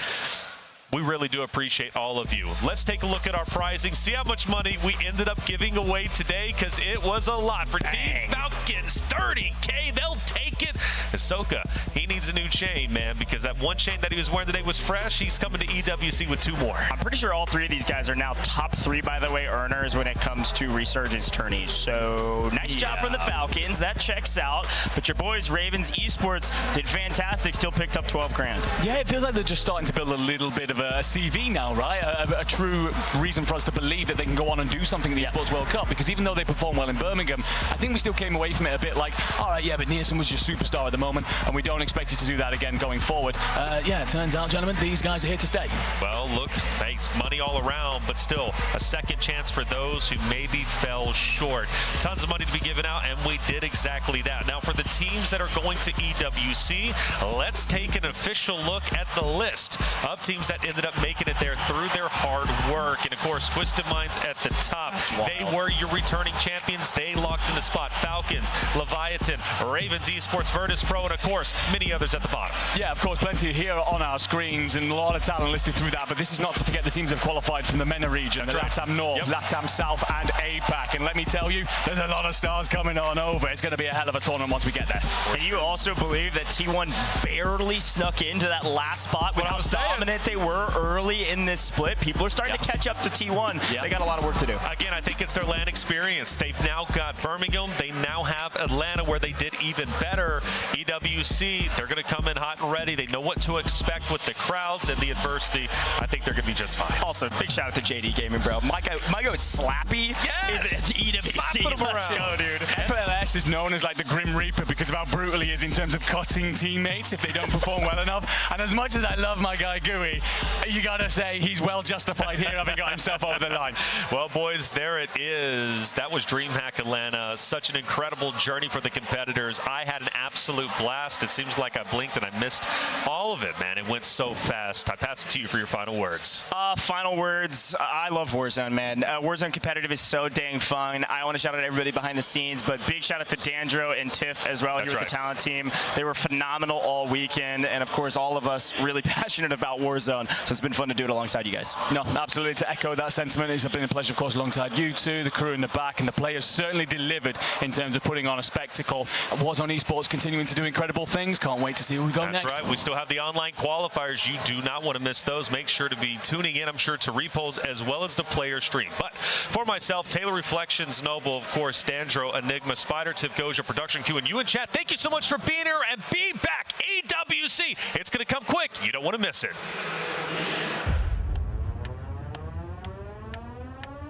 S2: We really do appreciate all of you. Let's take a look at our prizing, see how much money we ended up giving away today, because it was a lot. For Team Falcons, 30K, they'll take it. Ahsoka, he needs a new chain, man, because that one chain that he was wearing today was fresh. He's coming to EWC with 2 more.
S15: I'm pretty sure all 3 of these guys are now top 3, by the way, earners when it comes to Resurgence tourneys. So nice job from the Falcons. That checks out. But your boys, Ravens Esports, did fantastic. Still picked up 12 grand.
S3: Yeah, it feels like they're just starting to build a little bit of a CV now, right? A true reason for us to believe that they can go on and do something in the Esports World Cup, because even though they performed well in Birmingham, I think we still came away from it a bit like, all right, yeah, but Nearson was your superstar at the moment, and we don't expect you to do that again going forward. Yeah, it turns out, gentlemen, these guys are here to stay.
S2: Well, look, thanks, money all around, but still a second chance for those who maybe fell short. Tons of money to be given out, and we did exactly that. Now, for the teams that are going to EWC, let's take an official look at the list of teams that ended up making it there through their hard work. And of course, Twisted Minds at the top. They were your returning champions. They locked in the spot. Falcons, Leviathan, Ravens Esports, Virtus Pro, and of course, many others at the bottom.
S3: Yeah, of course, plenty here on our screens and a lot of talent listed through that. But this is not to forget the teams that have qualified from the MENA region, the LATAM North, LATAM South, and APAC. And let me tell you, there's a lot of stars coming on over. It's going to be a hell of a tournament once we get there.
S15: And you also believe that T1 barely snuck into that last spot without dominant they were early in this split, people are starting to catch up to T1. They got a lot of work to do.
S2: Again, I think it's their LAN experience. They've now got Birmingham. They now have Atlanta, where they did even better. EWC, they're going to come in hot and ready. They know what to expect with the crowds and the adversity. I think they're going to be just fine.
S15: Also, big shout out to JD Gaming, bro. My guy Slappy is at EWC. Let's go, dude.
S3: FLS is known as like the Grim Reaper because of how brutal he is in terms of cutting teammates if they don't perform well enough. And as much as I love my guy Gooey, you gotta say he's well justified here having got himself over the line.
S2: Well, boys, there it is. That was DreamHack Atlanta. Such an incredible journey for the competitors. I had an absolute blast. It seems like I blinked and I missed all of it, man. It went so fast. I pass it to you for your final words.
S15: Final words. I love Warzone, man. Warzone competitive is so dang fun. I want to shout out everybody behind the scenes, but big shout out to Dandro and Tiff as well here with the talent team. They were phenomenal all weekend, and of course all of us really passionate about Warzone, so it's been fun to do it alongside you guys.
S3: No, absolutely. To echo that sentiment, it's been a pleasure, of course, alongside you two, the crew in the back, and the players certainly delivered in terms of putting on a spectacle. Warzone Esports continuing to do incredible things. Can't wait to see who we go next.
S2: That's right. We still have the online qualifiers. You do not want to miss those. Make sure to be tuning in, I'm sure, to repos as well as the player stream. But for myself, Taylor Reflections, Noble, of course, Dandro, Enigma, Spider, Tiff, Goja, Production Q, and you in chat, thank you so much for being here and be back. EWC, it's going to come quick. You don't want to miss it.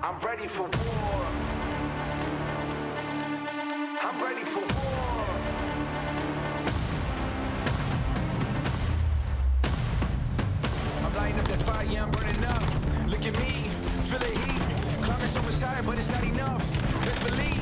S16: I'm ready for war. I'm ready for war. I'm lighting up that fire, yeah, I'm burning up. Look at me, feel the heat. Climbing so much higher, but it's not enough. Let's believe.